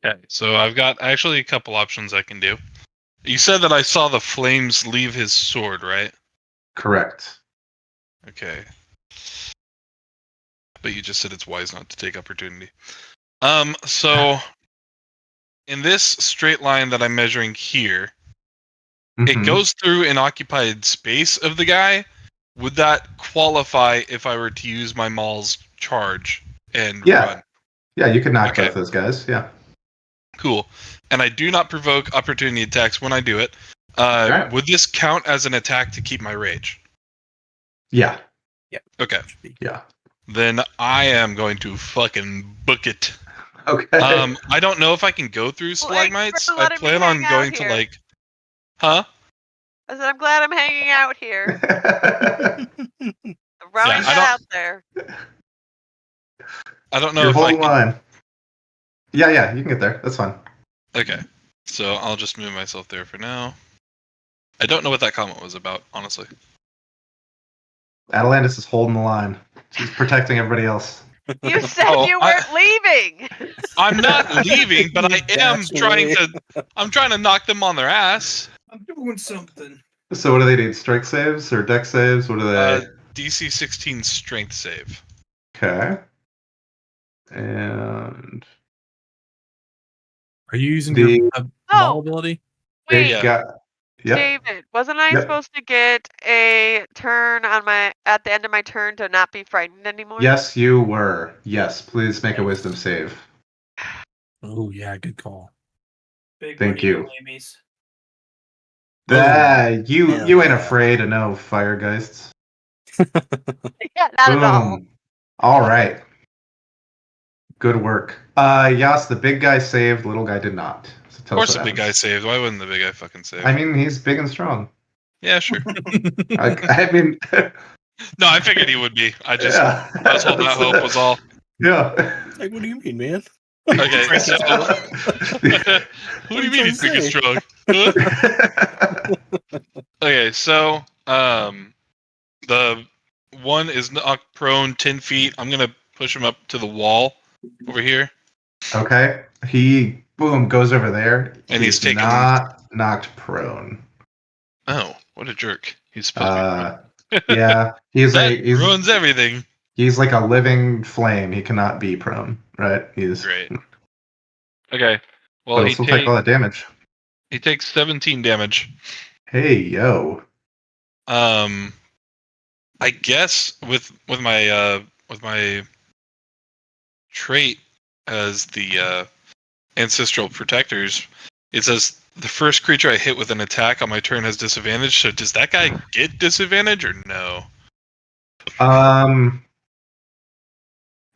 S1: Okay, so I've got actually a couple options I can do. You said that I saw the flames leave his sword, right?
S2: Correct.
S1: Okay. But you just said it's wise not to take opportunity. So in this straight line that I'm measuring here, it
S2: Mhm.
S1: goes through an occupied space of the guy. Would that qualify if I were to use my Maul's charge and
S2: Yeah.
S1: run?
S2: Yeah, you can knock
S1: Okay.
S2: both those guys. Yeah.
S1: Cool. And I do not provoke opportunity attacks when I do it.
S2: Okay.
S1: Would this count as an attack to keep my rage?
S2: Yeah.
S1: Okay.
S2: Yeah.
S1: Then I am going to fucking book it.
S2: Okay.
S1: I don't know if I can go through stalagmites.
S7: for
S1: I
S7: letting me
S1: plan on
S7: hang out
S1: going to
S7: here.
S1: like, huh?
S7: I said, I'm glad I'm hanging out here. Throwing
S1: I
S7: that
S1: don't-
S7: out there.
S1: I don't know
S2: You're
S1: if I
S2: holding
S1: can.
S2: line. Yeah, you can get there. That's fine.
S1: Okay. So I'll just move myself there for now. I don't know what that comment was about, honestly.
S2: Atalantis is holding the line. She's protecting everybody else.
S7: You said
S1: Oh,
S7: you weren't leaving.
S1: I'm not leaving, but I am
S9: Dash
S1: trying
S9: away.
S1: to. I'm trying to knock them on their ass.
S8: I'm doing something.
S2: So what do they need? Strike saves or deck saves? What do they?
S1: DC 16 strength save.
S2: Okay. And
S3: Are you using
S2: The-
S3: your ball
S7: Oh,
S3: ability?
S2: big
S7: wait,
S1: Yeah.
S2: guy. Yep.
S7: David, wasn't I
S2: Yep.
S7: supposed to get a turn on my at the end of my turn to not be frightened anymore?
S2: Yes, you were. Yes, please make a wisdom save.
S3: Oh yeah, good call.
S8: Big
S2: Thank
S8: money,
S2: you.
S8: no maybes.
S2: That you
S9: Hell
S2: you ain't
S9: yeah.
S2: afraid of no fire geists.
S7: Yeah, not at all.
S2: Boom. All right. Good work. Yas, the big guy saved, little guy did not. So
S1: Of
S2: tell
S1: course,
S2: us
S1: the
S2: what
S1: big guy
S2: happens.
S1: saved. Why wouldn't the big guy fucking save?
S2: I mean, he's big and strong.
S1: Yeah, sure.
S2: I mean,
S1: No, I figured he would be. I just
S2: yeah.
S1: I was holding out hope was all.
S2: Yeah.
S9: Like, what do you mean, man?
S1: Okay, so what do you mean he's big and strong? Huh? Okay, so the one is knocked prone 10 feet. I'm gonna push him up to the wall over here,
S2: Okay. He boom goes over there.
S1: and he's taken.
S2: not knocked prone.
S1: Oh, what a jerk! He's supposed to
S2: Yeah.
S1: be. That ruins everything.
S2: He's like a living flame. He cannot be prone, right? He's
S1: Great. Okay. Well,
S2: He'll still take all that damage.
S1: he takes 17 damage.
S2: Hey yo.
S1: I guess with my trait as the ancestral protectors, it says the first creature I hit with an attack on my turn has disadvantage. So does that guy get disadvantage or no?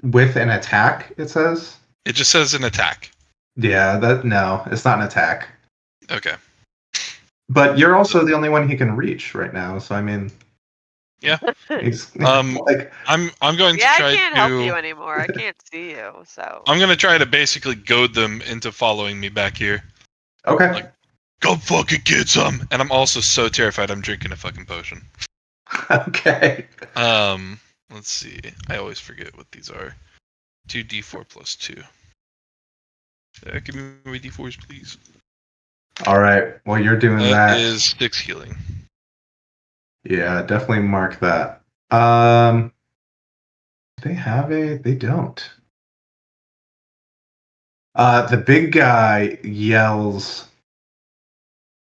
S2: With an attack, it says?
S1: It just says an attack.
S2: Yeah, no, it's not an attack.
S1: Okay.
S2: But you're also the only one he can reach right now, so I mean,
S1: Yeah.
S2: he's
S1: like I'm going to
S7: Yeah,
S1: try
S7: I can't
S1: to.
S7: help you anymore. I can't see you, so.
S1: I'm gonna try to basically goad them into following me back here.
S2: Okay.
S1: Like, go fucking get some. And I'm also so terrified I'm drinking a fucking potion.
S2: Okay.
S1: Let's see. I always forget what these are. 2d4 plus 2. Give me my d4s, please.
S2: All right. Well, you're doing that.
S1: That is 6 healing.
S2: Yeah, definitely mark that. They don't. The big guy yells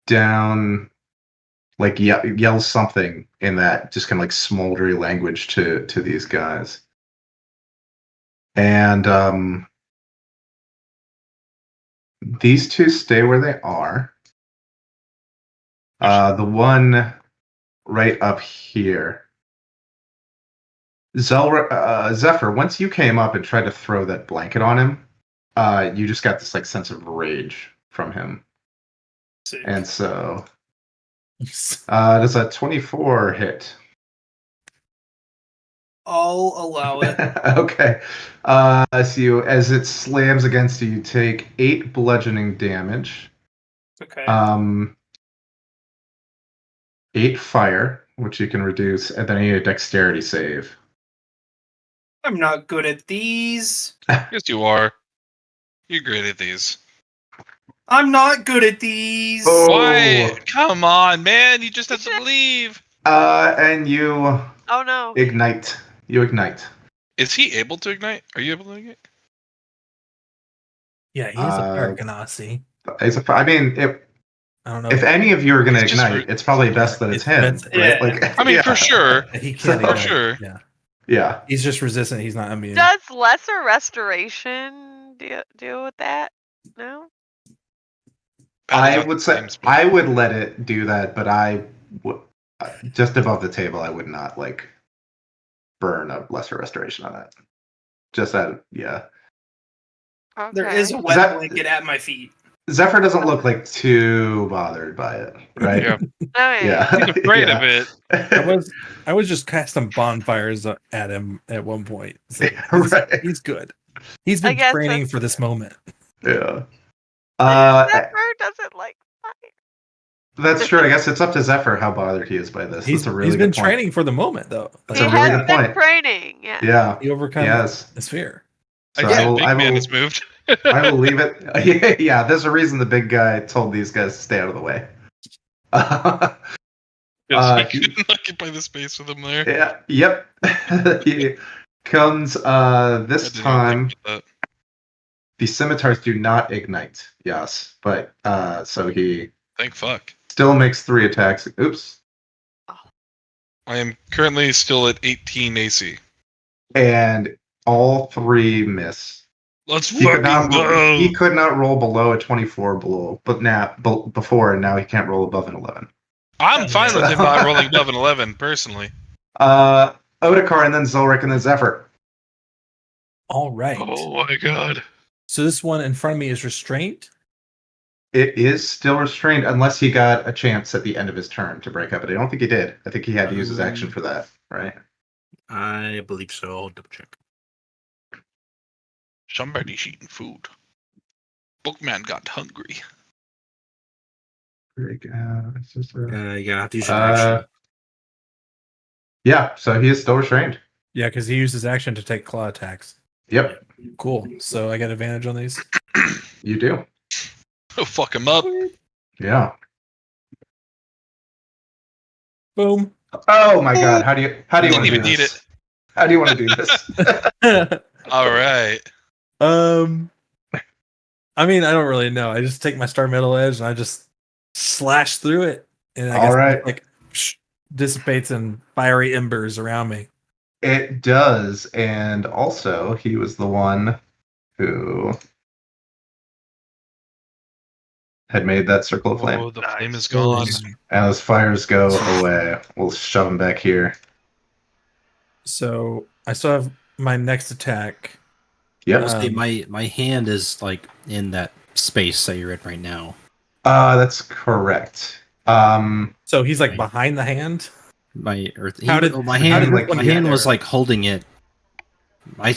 S2: down, like yells something in that just kind of like smoldery language to these guys. And these two stay where they are. The one right up here. Zephyr, once you came up and tried to throw that blanket on him, you just got this like sense of rage from him.
S4: Sick.
S2: And so does a 24 hit?
S4: I'll allow it.
S2: Okay. So as it slams against you, you take 8 bludgeoning damage.
S4: Okay.
S2: 8 fire, which you can reduce, and then you need a dexterity save.
S4: I'm not good at these.
S1: Yes, you are. You're great at these.
S4: I'm not good at these.
S2: Oh.
S1: Why? Come on, man. You just have to believe.
S2: And you
S7: Oh no.
S2: ignite. You ignite.
S1: Is he able to ignite? Are you able to ignite?
S3: Yeah, he's a fire ganassi.
S2: I mean,
S3: I don't know.
S2: if any of you are going to
S1: It's just
S2: ignite, it's probably best that it's him,
S3: That's-
S2: right?
S4: yeah.
S2: Like,
S1: I mean,
S2: yeah.
S1: for sure.
S3: He can't
S2: For
S3: ignite.
S1: sure.
S3: Yeah,
S2: Yeah.
S3: he's just resistant. He's not immune.
S7: Does lesser restoration deal with that? No.
S2: I would say I would let it do that, but I would just above the table. I would not like burn a lesser restoration on that. Just that, yeah.
S7: Okay.
S4: There is a wet
S2: that-
S4: blanket at my feet.
S2: Zephyr doesn't look like too bothered by it, right?
S1: Yeah.
S7: Oh yeah.
S1: He's afraid
S2: Yeah.
S1: of it.
S3: I was just casting bonfires at him at one point. So
S2: Right.
S3: he's good. He's
S7: I
S3: been
S7: guess
S3: training
S7: that's
S3: for this moment.
S2: Yeah.
S7: Zephyr doesn't like fire.
S2: That's true. I guess it's up to Zephyr how bothered he is by this.
S3: He's
S2: That's a really
S3: been
S2: good point.
S3: training for the moment though.
S2: That's
S7: He
S2: a really
S7: has
S2: good
S7: been
S2: point.
S7: training. Yeah.
S2: Yeah.
S3: He overcome
S2: Yes.
S3: his fear.
S2: So
S1: I see big man has moved.
S2: I will leave it. Yeah, there's a reason the big guy told these guys to stay out of the way.
S1: Because he couldn't occupy the space with him there.
S2: Yeah. Yep. He comes this
S1: I didn't even
S2: time.
S1: think about
S2: The scimitars do not ignite. Yes, but so he
S1: that. Thank fuck.
S2: still makes 3 attacks. Oops.
S1: I am currently still at 18 AC.
S2: And all 3 miss.
S1: Let's
S2: He could,
S1: fucking go.
S2: he could not roll below a 24 before, and now he can't roll above an 11.
S1: I'm fine with him not rolling above an 11, personally.
S2: Otakar, and then Zulrich, and then Zephyr.
S3: All right.
S1: Oh my god.
S3: So this one in front of me is restrained.
S2: It is still restrained unless he got a chance at the end of his turn to break up. But I don't think he did. I think he had to use his action for that, right?
S8: I believe so. I'll double check.
S1: Somebody's eating food. Bookman got hungry.
S8: You have to use your action.
S2: Yeah, so he is still restrained.
S3: Yeah, because he used his action to take claw attacks.
S2: Yep,
S3: Cool. So I get advantage on these.
S2: you do.
S1: Oh, fuck him up.
S2: Yeah.
S3: Boom.
S2: Oh my god, how do you want
S1: Didn't
S2: to do
S1: even need
S2: this?
S1: it.
S2: How do you want to do this?
S1: All right.
S3: I mean, I don't really know. I just take my star middle edge and I just slash through it, and I guess
S2: All right.
S3: like dissipates in fiery embers around me.
S2: It does, and also he was the one who had made that circle of flame.
S1: Oh, the flame is gone.
S2: And those fires go away. We'll shove him back here.
S3: So I still have my next attack.
S2: Yep.
S8: Say my hand is like in that space that you're in right now.
S2: That's correct.
S3: So he's like
S8: Right.
S3: behind the hand.
S8: My
S2: how
S8: hand
S2: did, like,
S8: my
S2: yeah,
S8: hand was
S2: there.
S8: like holding it. I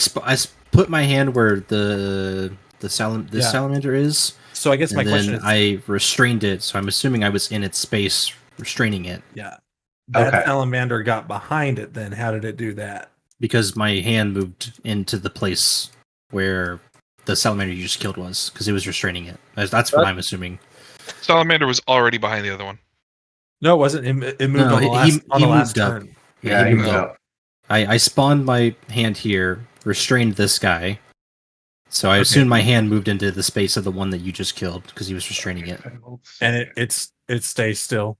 S8: put my hand where the
S3: Yeah.
S8: salamander is,
S3: So I guess my
S8: and
S3: question
S8: then
S3: is,
S8: I restrained it. So I'm assuming I was in its space, restraining it,
S3: yeah, that
S2: Okay.
S3: salamander got behind it. Then how did it do that?
S8: because my hand moved into the place where the salamander you just killed was, because it was restraining it. That's what I'm assuming.
S1: Salamander was already behind the other one.
S3: No, it wasn't. It moved
S8: No,
S3: on the
S8: he
S3: last
S8: moved up.
S3: turn.
S2: Yeah, he moved up.
S8: I spawned my hand here, restrained this guy. So I
S3: Okay.
S8: assume my hand moved into the space of the one that you just killed because he was restraining it.
S3: And it stays still.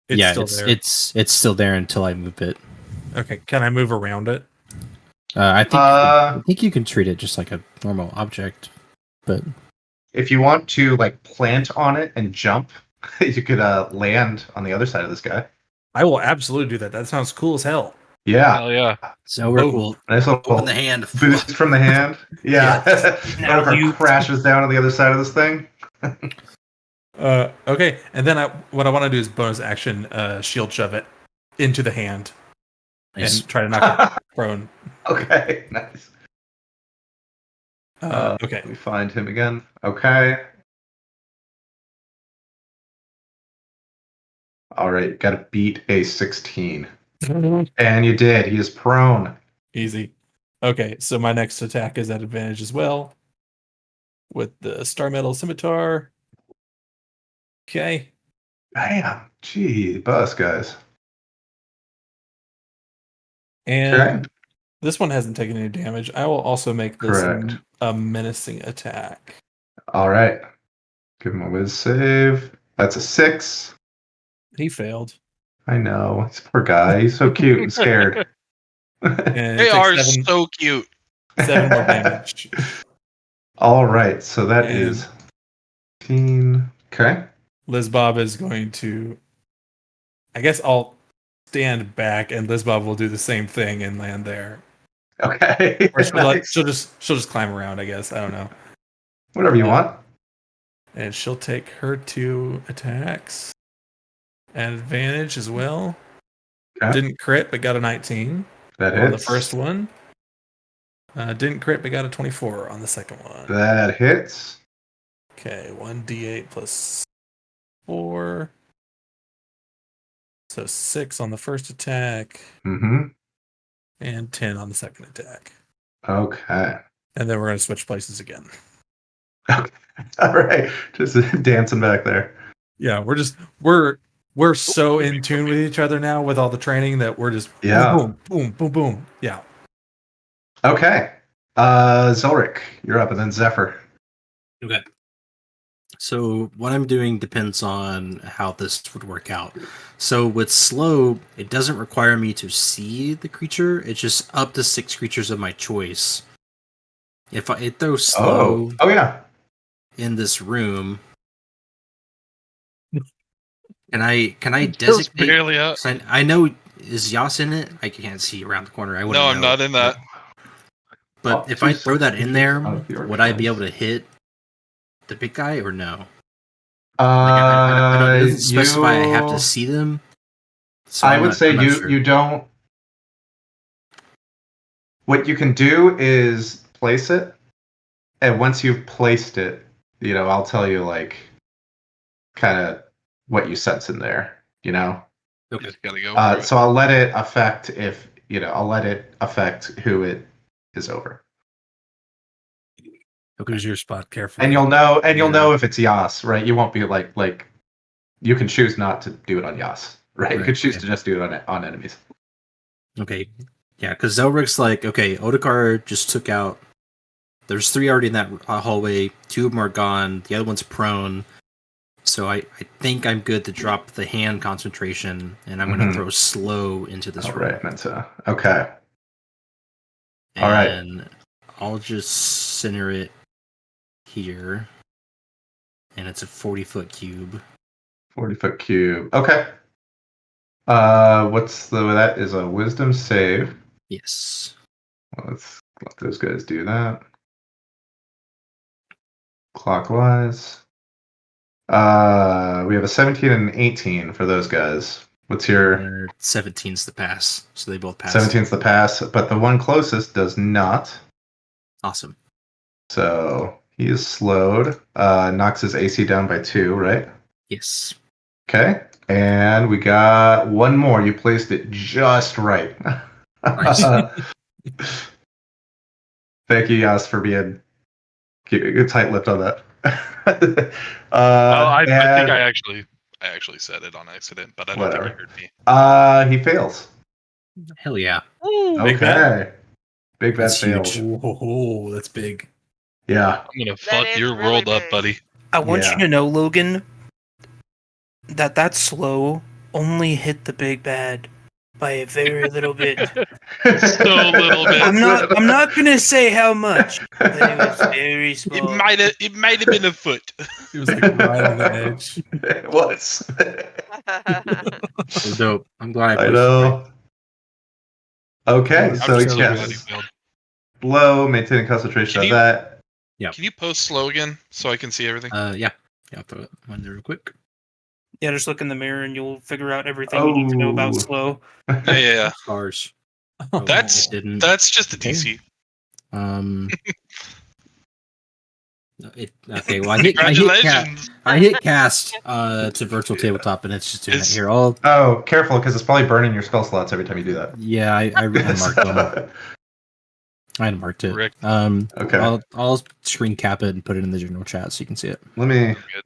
S8: It's
S3: Still there.
S8: it's still there until I move it.
S3: Okay, can I move around it?
S8: I think you can treat it just like a normal object, but
S2: If you want to like plant on it and jump, you could land on the other side of this guy.
S3: I will absolutely do that. That sounds cool as hell.
S2: Yeah.
S1: Hell yeah.
S8: Zelric
S3: Boom.
S8: will
S2: Nice little
S8: open the hand.
S2: boost from the hand. Yeah.
S4: Now
S2: Otakar
S4: you-
S2: crashes down on the other side of this thing.
S3: Okay, and then what I want to do is bonus action shield shove it into the hand
S8: Nice.
S3: and try to knock it prone.
S2: Okay, nice.
S3: Okay.
S2: Let me find him again. Okay. All right, got to beat a 16. And you did. He is prone.
S3: Easy. Okay, so my next attack is at advantage as well with the Star Metal Scimitar. Okay.
S2: Bam. Gee, bus, guys.
S3: And
S2: Okay.
S3: this one hasn't taken any damage. I will also make this
S2: Correct.
S3: a menacing attack.
S2: All right. Give him a whiz save. That's a 6.
S3: He failed.
S2: I know. This poor guy. He's so cute and scared.
S3: And
S1: They
S3: it
S1: are
S3: takes
S1: so cute.
S3: 7 more damage.
S2: All right. So that
S3: And-
S2: is 15. Okay.
S3: Liz Bob is going to. I guess I'll stand back, and Liz Bob will do the same thing and land there.
S2: Okay.
S3: Or she'll,
S2: Nice.
S3: she'll just climb around. I guess I don't know.
S2: Whatever you want.
S3: And she'll take her 2 attacks at advantage as well.
S2: Okay.
S3: Didn't crit, but got a 19
S2: That
S3: on the
S2: hits.
S3: first one. Didn't crit, but got a 24 on the second one.
S2: That hits.
S3: Okay, 1d8 plus 4. So 6 on the first attack
S2: Mm-hmm.
S3: and 10 on the second attack.
S2: Okay.
S3: And then we're going to switch places again.
S2: All right. Just dancing back there.
S3: Yeah, we're so in tune with each other now with all the training that we're just
S2: Yeah.
S3: boom, boom, boom, boom. Yeah.
S2: Okay. Zelric, you're up, and then Zephyr.
S8: Okay. So what I'm doing depends on how this would work out. So with slow, it doesn't require me to see the creature. It's just up to 6 creatures of my choice. If I throw slow
S2: Oh yeah.
S8: in this room, can I
S1: Just
S8: designate?
S1: barely up.
S8: 'Cause I know, is Yas in it? I can't see around the corner. I wouldn't
S1: No, I'm
S8: know.
S1: not in that.
S8: But
S2: Oh,
S8: if I
S2: two
S8: throw that in there,
S2: out of the
S8: would I be able
S2: organized.
S8: to hit the big guy or no? It doesn't specify I have to see them. So
S2: I
S8: I'm
S2: would
S8: not-
S2: say
S8: I'm not
S2: you
S8: sure.
S2: you don't. What you can do is place it, and once you've placed it, I'll tell you like kind of what you sense in there.
S8: Okay.
S1: Just gotta go for it.
S2: So I'll let it affect I'll let it affect who it is over,
S3: Who's your spot carefully?
S2: and you'll know
S8: Yeah.
S2: if it's Yas, right? You won't be like you can choose not to do it on Yas, right? You
S8: Right,
S2: can choose
S8: okay.
S2: to just do it on enemies.
S8: Okay. Yeah, because Zelric's like, okay, Otakar just took out. There's 3 already in that hallway. 2 of them are gone. The other one's prone. So I think I'm good to drop the hand concentration, and I'm going
S2: Mhm.
S8: to throw slow into this
S2: All
S8: room.
S2: right, Mensa. Okay. All right.
S8: And I'll just center it here. And it's a 40-foot cube.
S2: 40-foot cube. Okay. That is a wisdom save.
S8: Yes.
S2: Let's let those guys do that. Clockwise. We have a 17 and an 18 for those guys. What's your
S8: 17's the pass, so they both pass.
S2: 17's the pass, but the one closest does not.
S8: Awesome.
S2: So he is slowed. Knocks his AC down by 2, right?
S8: Yes.
S2: Okay. And we got one more. You placed it just right.
S8: Nice.
S2: Thank you, Yas, for keeping a tight lip on that.
S1: I think
S2: and,
S1: I actually said it on accident, but I don't think
S2: Whatever.
S1: you heard me.
S2: He fails.
S8: Hell yeah.
S3: Big
S2: Okay. Big bad
S8: That's
S2: fail.
S8: huge.
S3: Oh, that's big.
S2: Yeah.
S1: I'm gonna
S7: That
S1: fuck
S7: is
S1: your
S7: really
S1: world up,
S7: big.
S1: buddy.
S4: I want
S2: Yeah.
S4: you to know, Logan, that slow only hit the big bad by a very little bit.
S1: So little bit.
S4: I'm not gonna say how much, but it was very small.
S1: It might have been a foot.
S3: He was like right on the edge.
S2: It was.
S8: So dope. I'm glad I
S2: I
S8: pushed
S2: know. Okay,
S3: I'm
S2: so
S3: just so
S1: glad he
S2: yes,
S1: failed.
S2: slow, maintaining concentration
S1: Can
S2: on
S1: you-
S2: that.
S1: Can you post slow again so I can see everything?
S8: Yeah. I'll throw it one there real quick.
S4: Yeah, just look in the mirror and you'll figure out everything you need to know about
S2: Oh.
S4: slow.
S1: Yeah.
S8: Stars.
S3: Oh,
S1: That's
S8: it didn't.
S1: that's just a
S8: Okay.
S1: DC.
S8: Okay. Well, I hit cast to virtual tabletop, and it's just doing it
S1: It's-
S8: here.
S2: Oh, careful, because it's probably burning your spell slots every time you do that.
S8: Yeah, I marked them. I marked it.
S1: Correct.
S2: Okay.
S8: I'll screen cap it and put it in the general chat so you can see it.
S2: Let me.
S1: Good.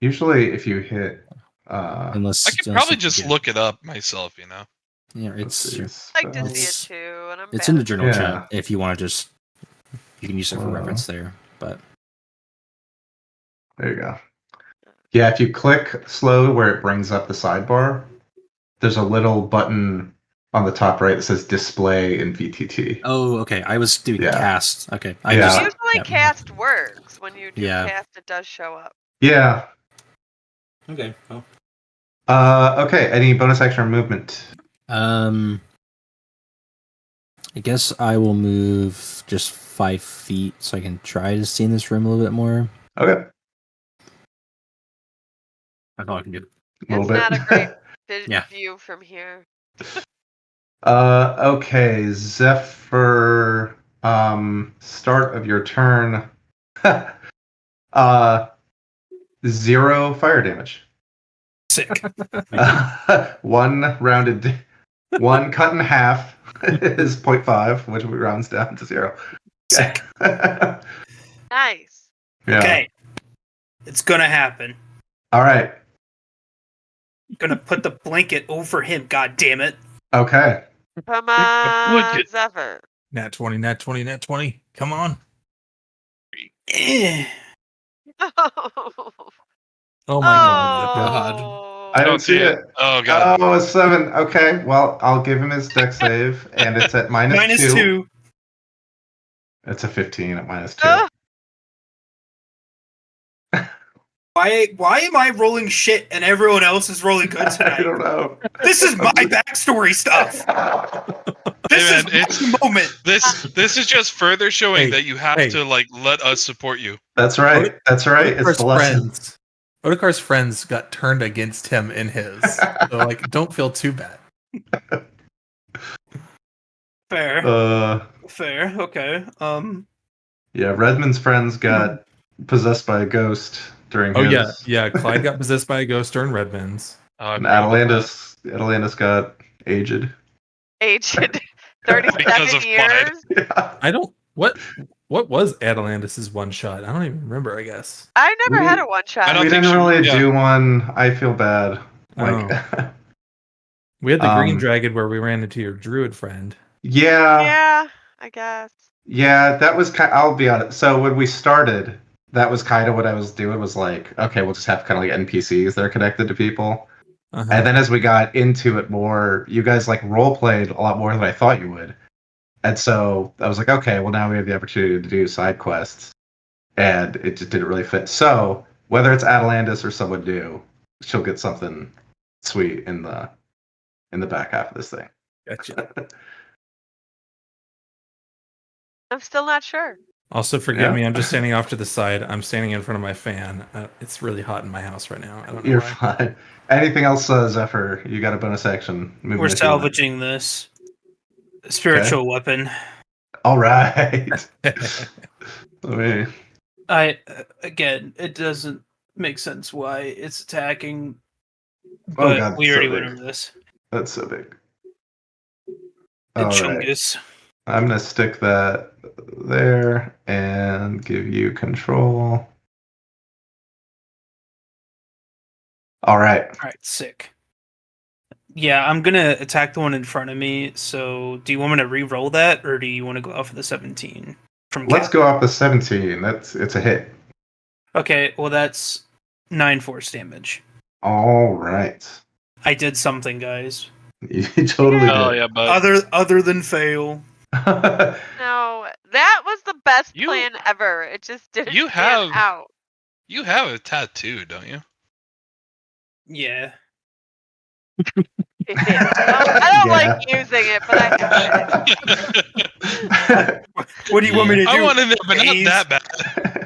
S2: Usually, if you hit.
S8: Unless
S1: I could
S8: unless
S1: probably
S8: you
S1: just
S8: forget.
S1: look it up myself, you know.
S8: Yeah,
S2: let's
S8: it's
S2: see,
S7: I'd like to
S8: It's-
S7: see it too, and I'm
S8: it's
S7: bad
S8: in the
S7: at
S8: journal
S2: Yeah.
S8: chat if you want to just you can use it for
S2: Wow.
S8: reference there. But
S2: There you go. Yeah, if you click slow where it brings up the sidebar, there's a little button on the top right that says display in VTT.
S8: okay, I was doing
S2: Yeah.
S8: cast. Okay,
S2: Yeah.
S7: Usually
S8: yeah.
S7: cast works. When you do
S8: Yeah.
S7: cast, it does show up.
S2: Yeah.
S8: Okay. Well.
S2: Okay. Any bonus action or movement?
S8: I guess I will move just 5 feet so I can try to see in this room a little bit more.
S2: Okay.
S8: That's all I can do.
S2: A little
S7: It's
S2: bit.
S7: not a great
S8: Yeah.
S7: view from here.
S2: Okay, Zephyr. Start of your turn. 0 fire damage.
S4: Sick.
S2: One cut in half is 0.5, which rounds down to 0.
S4: Sick.
S2: Yeah.
S7: Nice.
S4: Okay. It's gonna happen.
S2: All right.
S4: Gonna put the blanket over him, god damn it.
S2: Okay.
S7: Come on,
S1: it.
S7: Zephyr.
S3: Nat 20, nat 20, nat 20. Come on.
S4: Eh.
S3: Oh my god.
S7: Oh.
S2: I don't see it.
S1: Oh god.
S2: Oh, it's 7. Okay. Well, I'll give him his deck save, and it's at minus 2.
S4: -2.
S2: It's a 15 at minus 2.
S7: Ah.
S4: Why am I rolling shit and everyone else is rolling good
S2: I
S4: tonight?
S2: don't know.
S4: This is my backstory stuff. This
S1: Hey,
S4: is
S1: man,
S4: my
S1: it's-
S4: moment.
S1: This is just further showing
S3: Hey,
S1: that you have
S3: hey.
S1: to like let us support you.
S2: That's right. That's right. It's
S3: Odekar's
S2: the lesson.
S3: Odekar's friends got turned against him in his. So like don't feel too bad.
S4: Fair. Fair. Okay.
S2: Yeah, Redmond's friends got possessed by a ghost during
S3: Oh
S2: his.
S3: yeah. Clyde got possessed by a ghost during Redmond's.
S1: I
S2: And
S1: forgot about
S2: Atalantis got aged.
S7: Aged
S1: Because
S7: 37
S1: of Clyde.
S7: years.
S2: Yeah.
S3: I don't what was Atalantis' one shot? I don't even remember, I guess.
S7: I never had
S2: We-
S7: a one
S1: I
S7: shot.
S1: don't
S2: We
S1: think
S2: didn't
S1: she-
S2: really
S1: yeah.
S2: do one. I feel bad. Like,
S3: We had the green
S2: Um,
S3: dragon where we ran into your druid friend.
S2: yeah,
S7: Yeah, I guess.
S2: yeah, that was kind. I'll be honest. So when we started, that was kind of what I was doing. Was like, okay, we'll just have kind of like NPCs that are connected to people.
S3: Uh-huh.
S2: And then as we got into it more, you guys like role played a lot more than I thought you would. And so I was like, okay, well now we have the opportunity to do side quests, and it just didn't really fit. So whether it's Atalantis or someone new, she'll get something sweet in the back half of this thing.
S3: Gotcha.
S7: I'm still not sure.
S3: Also, forgive
S2: Yeah.
S3: me. I'm just standing off to the side. I'm standing in front of my fan. It's really hot in my house right now. I don't know
S2: You're
S3: why.
S2: fine. Anything else, Zephyr? You got a bonus action. Movement
S4: We're
S2: if you want.
S4: salvaging this spiritual weapon.
S2: All right. Let me.
S4: Again, it doesn't make sense why it's attacking.
S2: Oh
S4: But
S2: god,
S4: we
S2: so
S4: already
S2: big.
S4: went over this.
S2: That's so big.
S4: The
S2: All right.
S4: Chungus.
S2: I'm gonna stick that there and give you control. All right.
S4: All right, sick. Yeah, I'm gonna attack the one in front of me. So, do you want me to re-roll that, or do you want to go off of the 17 from?
S2: Let's
S4: Cap?
S2: go off the 17. It's a hit.
S4: Okay, well that's 9 force damage.
S2: All right.
S4: I did something, guys.
S2: You totally
S1: Oh
S2: did.
S1: yeah, but
S4: Other than fail.
S7: No, that was the best
S1: You-
S7: plan ever. It just didn't
S1: you
S7: pan
S1: have-
S7: out.
S1: you have a tattoo, don't you?
S4: Yeah.
S7: I don't like using it, but I have it.
S4: What do you want me to do?
S1: I want to know, but not
S4: Phase?
S1: that bad.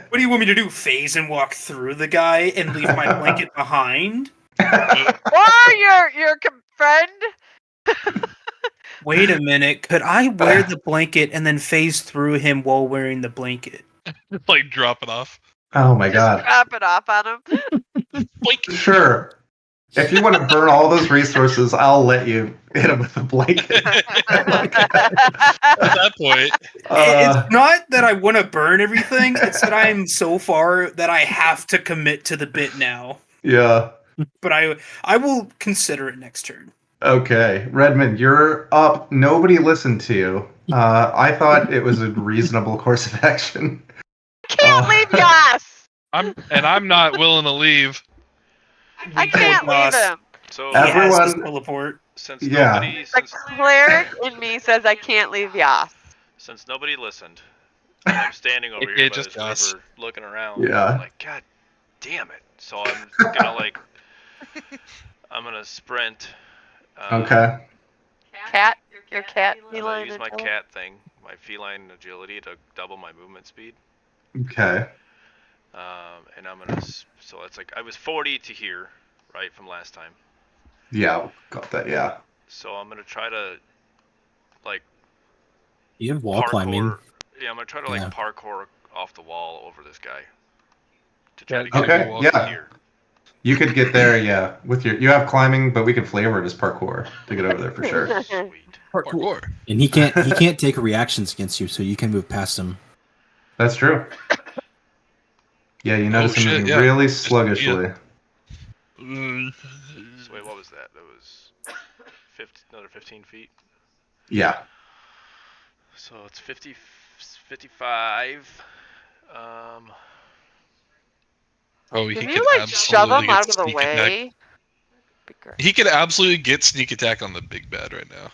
S4: What do you want me to do? Phase and walk through the guy and leave my blanket behind?
S7: Or your friend.
S4: Wait a minute. Could I wear the blanket and then phase through him while wearing the blanket?
S1: Like drop it off.
S2: Oh my
S7: Just
S2: god.
S7: drop it off on him.
S1: Like,
S2: Sure. If you want to burn all those resources, I'll let you hit him with a blanket.
S1: at that point,
S4: It's not that I want to burn everything. It's that I'm so far that I have to commit to the bit now.
S2: yeah.
S4: But I will consider it next turn.
S2: Okay. Redmond, you're up. Nobody listened to you. I thought it was a reasonable course of action.
S7: Can't leave Yas.
S1: I'm not willing to leave.
S7: I can't leave him.
S6: So
S4: He has
S2: Everyone-
S4: his teleport.
S6: since
S2: Yeah.
S6: nobody
S7: The cleric in me says I can't leave Yas.
S6: since nobody listened, and I'm standing over
S1: It-
S6: here
S1: it
S6: by
S1: just
S6: this
S1: does.
S6: river looking around.
S2: Yeah.
S6: I'm like, God damn it! So I'm gonna I'm gonna sprint.
S2: Okay.
S7: Cat, your cat
S6: I'm gonna
S7: feline
S6: use my
S7: agility?
S6: cat thing, my feline agility, to double my movement speed.
S2: Okay.
S6: And I'm gonna. So it's like I was 40 to here, right, from last time.
S2: Yeah, got that. Yeah.
S6: So I'm gonna try to like
S8: You have wall
S6: parkour.
S8: climbing.
S6: Yeah, I'm gonna try to
S8: Yeah.
S6: parkour off the wall over this guy. To try
S1: Yeah,
S6: to get
S2: okay,
S6: him
S2: yeah.
S6: here.
S2: You could get there, yeah. With you have climbing, but we can flavor it as parkour to get over there for sure.
S6: Sweet.
S1: Parkour.
S8: And he can't take reactions against you, so you can move past him.
S2: That's true. Yeah, you notice him
S1: shit,
S2: moving
S1: yeah.
S2: really sluggishly.
S6: So wait, what was that? That was another 15 feet.
S2: Yeah.
S6: So it's 55.
S1: Oh, he
S7: Can
S1: could
S7: you shove
S1: absolutely
S7: him
S1: get
S7: out of the
S1: sneak attack.
S7: way? Be great.
S1: He could absolutely get sneak attack on the big bad right now.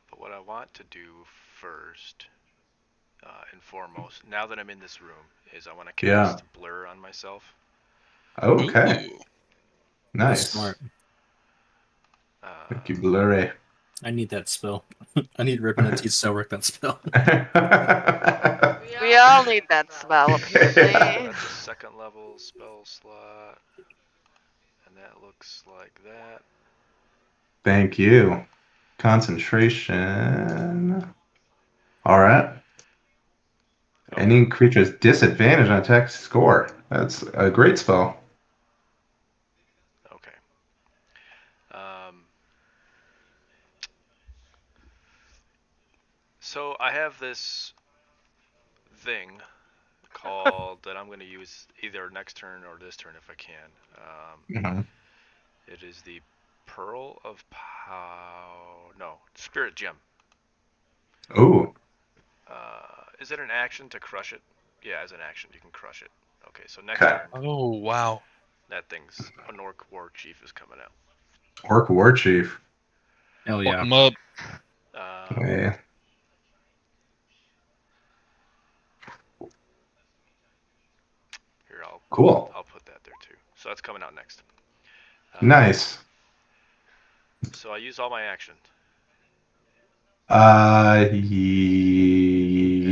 S6: But what I want to do first, and foremost, now that I'm in this room, is I want to cast Blur on myself.
S2: Okay.
S1: Ooh.
S2: Nice.
S8: Smart.
S2: Thank you, Blurry.
S8: I need that spell. I need Rip and a Teeth Cell work that spell.
S7: We all need that spell, apparently.
S6: That's a second level spell slot, and that looks like that.
S2: Thank you. Concentration. All right. Any creature's disadvantage on attack score. That's a great spell.
S6: Okay. So I have this thing called that I'm going to use either next turn or this turn if I can.
S2: Mhm.
S6: It is the Pearl of Spirit Gem.
S2: Ooh.
S6: Is it an action to crush it? Yeah, as an action you can crush it. Okay, so next
S2: Okay.
S6: turn,
S1: Oh, wow.
S6: that thing's an Orc War Chief is coming out.
S2: Orc War Chief.
S8: Hell
S1: Fuck
S8: yeah.
S1: him up.
S2: Yeah.
S6: Here,
S2: Cool.
S6: I'll put that there too. So that's coming out next.
S2: Nice.
S6: So I use all my actions.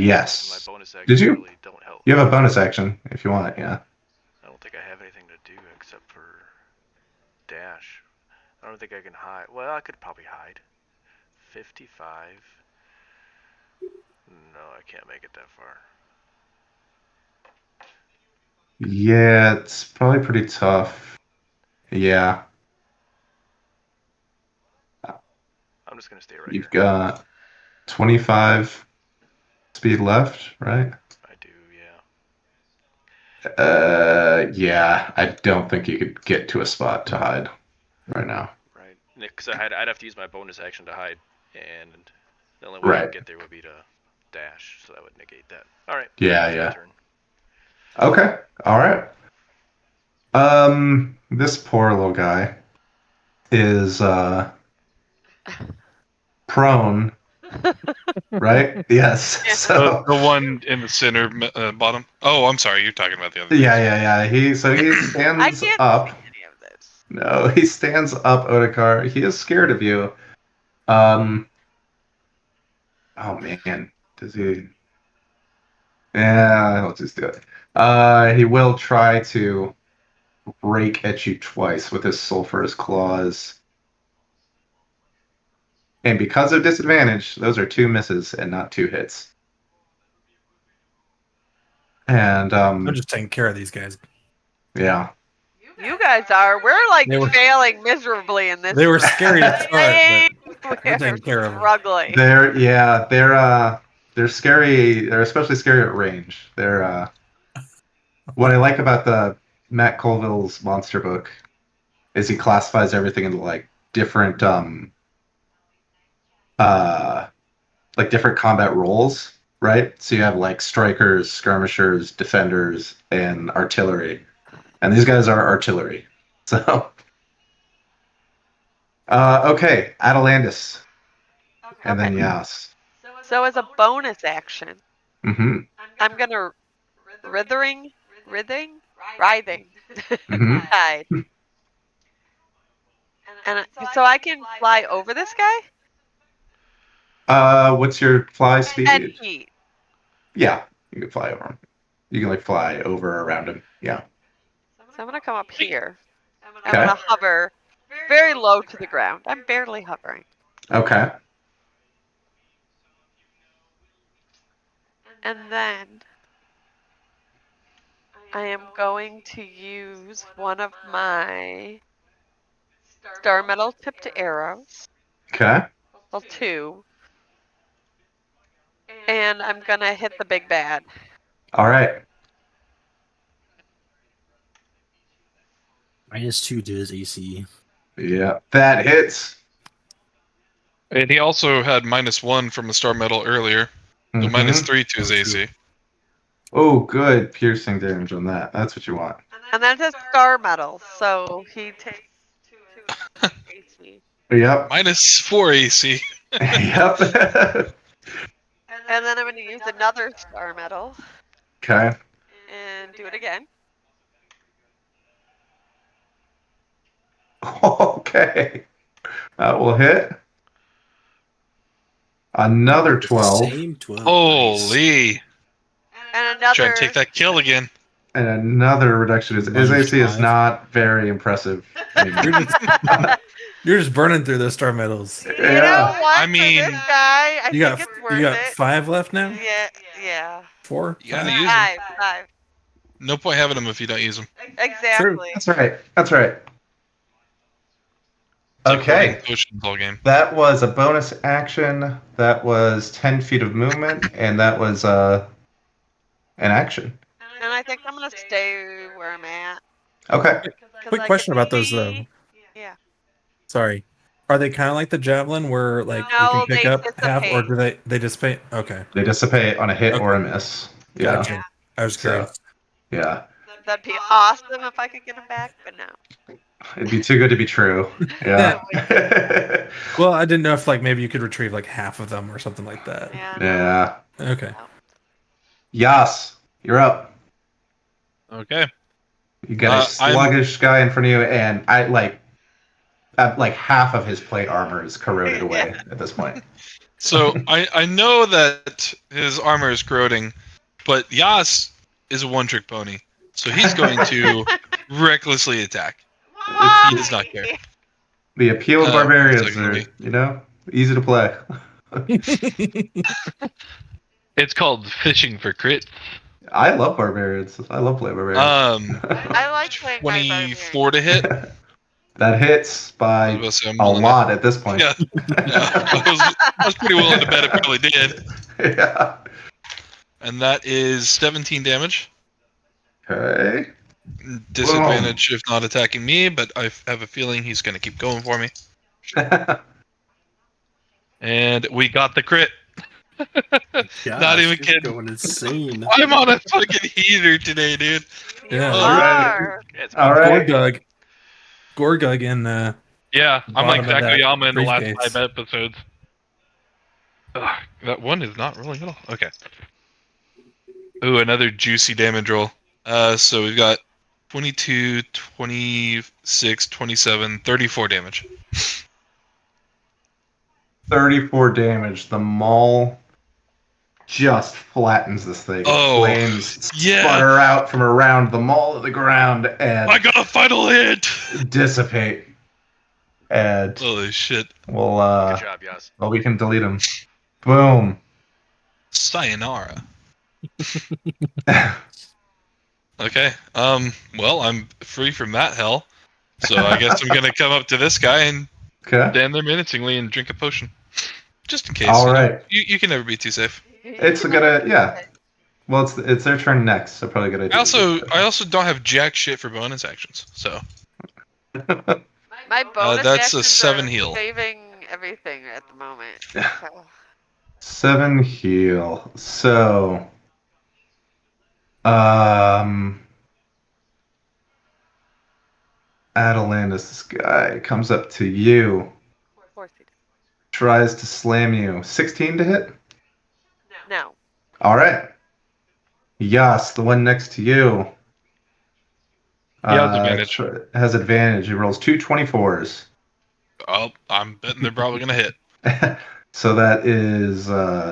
S2: Yes.
S6: My bonus actions
S2: Did you?
S6: really don't help.
S2: You have a bonus action if you want it, yeah.
S6: I don't think I have anything to do except for dash. I don't think I can hide. Well, I could probably hide. 55. No, I can't make it that far.
S2: Yeah, it's probably pretty tough. Yeah.
S6: I'm just gonna stay right
S2: You've
S6: here.
S2: got 25 speed left, right?
S6: I do, yeah.
S2: Yeah, I don't think you could get to a spot to hide right now.
S6: Right. Because I'd have to use my bonus action to hide, and the only way I
S2: Right.
S6: could get there would be to dash, so that would negate that. All right.
S2: Yeah,
S6: that's my
S2: yeah.
S6: turn.
S2: Okay, all right. This poor little guy is prone, right? Yes.
S7: Yeah.
S2: So
S1: The one in the center bottom. Oh, I'm sorry. You're talking about the other.
S2: yeah. He
S7: I
S2: stands
S7: can't
S2: up.
S7: see any of this.
S2: No, he stands up, Otakar. He is scared of you. Oh man, does he? Yeah, I'll just do it. He will try to rake at you twice with his sulfurous claws. And because of disadvantage, those are 2 misses and not 2 hits. And
S3: I'm just taking care of these guys.
S2: yeah.
S7: You guys are. We're like
S3: They were-
S7: failing miserably in this.
S3: They were scary to start, but we're
S7: We're
S3: taking care of them.
S7: struggling.
S2: They're scary. They're especially scary at range. They're what I like about the Matt Colville's monster book is he classifies everything into like different different combat roles, right? So you have like strikers, skirmishers, defenders, and artillery. And these guys are artillery. So okay, Atalandis. And then Yas.
S7: So as a bonus action,
S2: Mm-hmm.
S7: I'm gonna writhing,
S2: Mm-hmm.
S7: hide. And so I can fly over this guy
S2: What's your fly speed?
S7: and heat.
S2: Yeah, you can fly over him. You can like fly over or around him. Yeah.
S7: So I'm gonna come up here. I'm
S2: Okay.
S7: gonna hover very low to the ground. I'm barely hovering.
S2: Okay.
S7: And then I am going to use one of my star metal tipped arrows.
S2: Okay.
S7: Well, 2. And I'm gonna hit the big bad.
S2: All right.
S5: -2 to his AC.
S2: Yeah, that hits.
S1: And he also had -1 from the star metal earlier. So
S2: Mhm.
S1: -3 to his AC.
S2: Oh, good piercing damage on that. That's what you want.
S7: And then his star metal, so he takes 2 AC.
S2: Yep.
S1: -4 AC.
S2: Yep.
S7: And then I'm gonna use another star metal
S2: Okay.
S7: and do it again.
S2: Okay. That will hit. Another 12.
S5: Same 12.
S1: Holy!
S7: And another.
S1: Try and take that kill again.
S2: And another reduction. His
S5: Minus
S2: AC is
S5: 5.
S2: not very impressive. anymore.
S3: You're just burning through those star metals.
S7: You know what?
S1: I mean,
S7: for this guy, I
S3: You
S7: think
S3: got
S7: it's worth
S3: you got
S7: it.
S3: 5 left now.
S7: Yeah.
S3: 4.
S1: You gotta
S3: 5?
S1: use them.
S7: 5.
S1: No point having them if you don't use them.
S7: Exactly.
S2: That's right. That's right.
S1: It's like
S2: Okay.
S1: running potions all game.
S2: That was a bonus action. That was 10 feet of movement, and that was an action.
S7: And I think I'm gonna stay where I'm at.
S2: Okay.
S7: 'Cause
S3: Quick
S7: I
S3: question
S7: can
S3: about those, though.
S7: see- Yeah.
S3: Sorry. Are they kind of like the javelin where like you
S7: No,
S3: can pick
S7: they
S3: up half, or
S7: dissipate.
S3: do they dissipate? Okay,
S2: They dissipate on a hit or a
S3: Okay.
S2: miss. Yeah.
S3: gotcha. I was
S2: So-
S3: curious.
S2: Yeah.
S7: That'd be awesome if I could get him back, but no.
S2: It'd be too good to be true. Yeah.
S3: Well, I didn't know if like maybe you could retrieve like half of them or something like that.
S7: Yeah. No.
S2: Yeah.
S3: Okay.
S2: Yas, you're up.
S1: Okay.
S2: You got a
S1: I'm-
S2: sluggish guy in front of you, and I like half of his plate armor is corroded away at this point.
S1: So I know that his armor is corroding, but Yas is a one-trick pony, so he's going to recklessly attack.
S7: Why?
S1: He does not care.
S2: The appeal of
S1: Uh,
S2: barbarians
S1: secondly.
S2: are, easy to play.
S10: It's called fishing for crit.
S2: I love barbarians. I love playing barbarians.
S7: I like playing my
S1: 24 to hit.
S2: That hits
S1: I
S2: by
S1: was about to say, I'm
S2: a
S1: willing to-
S2: lot at this point.
S1: Yeah. I was pretty willing to bet it probably did.
S2: Yeah.
S1: And that is 17 damage.
S2: Okay.
S1: Disadvantage if not attacking me, but I have a feeling he's going to keep going for me. And we got the crit. Not even
S5: you're
S1: kidding.
S5: Going insane.
S1: I'm on a fucking heater today, dude.
S7: You
S3: Yeah.
S7: are.
S6: It's
S2: All right.
S3: Gorgug in
S10: Yeah, I'm like
S3: Bottom of that
S10: Zakuyama in the last
S3: briefcase.
S10: 5 episodes. Ugh, that one is not rolling at all. Okay. Ooh, another juicy damage roll. So we've got 22, 26, 27, 34 damage.
S2: 34 damage. The maul just flattens this thing.
S1: Oh,
S2: Flames
S1: yeah.
S2: sputter out from around the maul of the ground and
S1: I got a final hit!
S2: dissipate. And
S1: Holy shit.
S2: we'll
S6: Good job, Yas.
S2: well, we can delete them. Boom.
S1: Sayonara. Okay. Well, I'm free from that hell. So I guess I'm gonna come up to this guy and
S2: Okay.
S1: stand there menacingly and drink a potion. Just in case.
S2: All
S1: you know.
S2: right.
S1: You can never be too safe.
S2: It's a good yeah. Well, it's their turn next, so probably a good idea.
S1: I also don't have jack shit for bonus actions, so
S7: My bonus
S1: that's a
S7: actions
S1: 7
S7: are
S1: heal.
S7: saving everything at the moment.
S2: Yeah.
S7: So.
S2: 7 heal. So, Atalantis, this guy comes up to you,
S7: Of course he did.
S2: tries to slam you. 16 to hit.
S7: No.
S2: All right. Yas, the one next to you.
S10: He has advantage.
S2: Has advantage. He rolls 2 24s.
S1: Oh, I'm betting they're probably gonna hit.
S2: So that is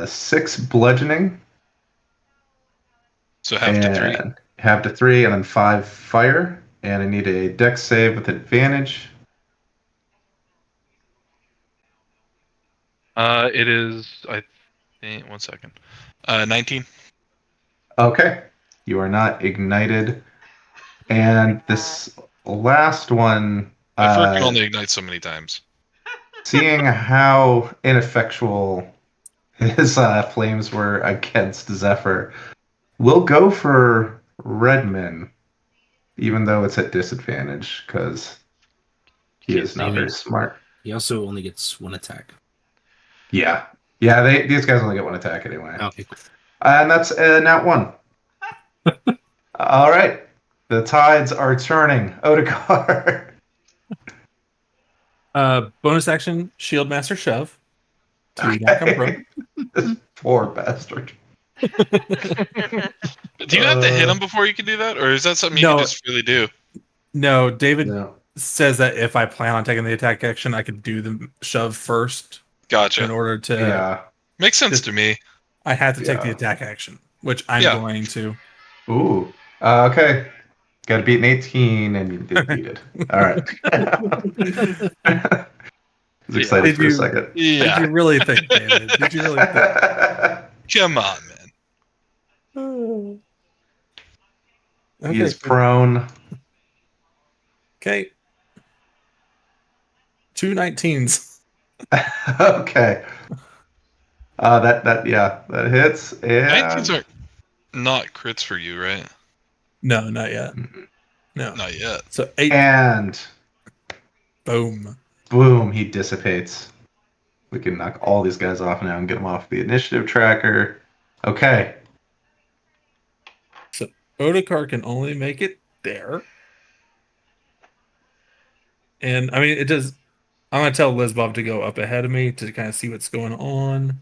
S2: 6 bludgeoning.
S1: So half to 3.
S2: Half to 3, and then 5 fire. And I need a dex save with advantage.
S10: It is. I
S1: 1 second. 19.
S2: Okay. You are not ignited. And this last one,
S1: My fur can only ignite so many times.
S2: seeing how ineffectual his flames were against Zephyr, we'll go for Redman, even though it's at disadvantage, because he is not very smart.
S8: He also only gets 1 attack.
S2: Yeah, these guys only get 1 attack anyway.
S8: Okay, cool.
S2: And that's nat 1. All right. The tides are turning. Otakar.
S3: Bonus action, Shield Master Shove. To knock him prone.
S2: This poor bastard.
S1: Do you have to hit him before you can do that? Or is that something you can just really do?
S3: No, David says that if I plan on taking the attack action, I could do the shove first.
S1: Gotcha.
S3: In order to...
S2: Yeah.
S1: Makes sense to me.
S3: I have to take the attack action, which I'm going to.
S2: Ooh. Okay. Got to beat an 18, and you did beat it. All right. I was excited for a second.
S3: Yeah. Did you really think, David? Did you really think?
S1: Come on, man.
S2: Okay. He is prone.
S3: Okay. 2 19s.
S2: Okay. That hits. And...
S1: 19s are not crits for you, right?
S3: No, not yet. No,
S1: not yet.
S3: So 8.
S2: And
S3: boom,
S2: he dissipates. We can knock all these guys off now and get them off the initiative tracker. Okay.
S3: So Otakar can only make it there. And I mean, it does. I'm gonna tell Lizbob to go up ahead of me to kind of see what's going on.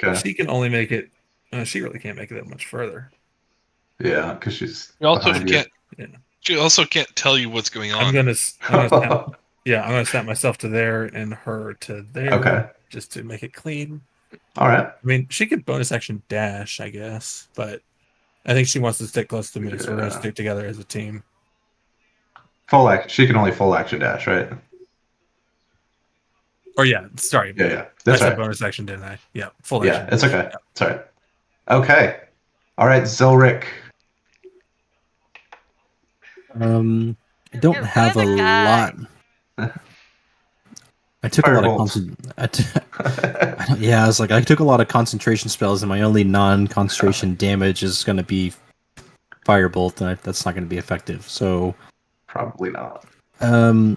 S2: Okay.
S3: She can only make it. She really can't make it that much further.
S2: Yeah, because she's.
S1: She also can't tell you what's going on.
S3: I'm gonna snap myself to there and her to there.
S2: Okay.
S3: Just to make it clean.
S2: All right.
S3: I mean, she could bonus action dash, I guess, but I think she wants to stick close to me, so we're gonna stick together as a team.
S2: Full action. She can only full action dash, right?
S3: Or sorry.
S2: Yeah.
S3: That's a bonus action, didn't I? Yeah, full action.
S2: Yeah, it's okay. Yeah. It's all right. Okay. All right, Zelric.
S8: I don't have a lot. I took a lot of I took a lot of concentration spells, and my only non-concentration damage is going to be Firebolt, and that's not going to be effective. So
S2: probably not.
S1: Hit him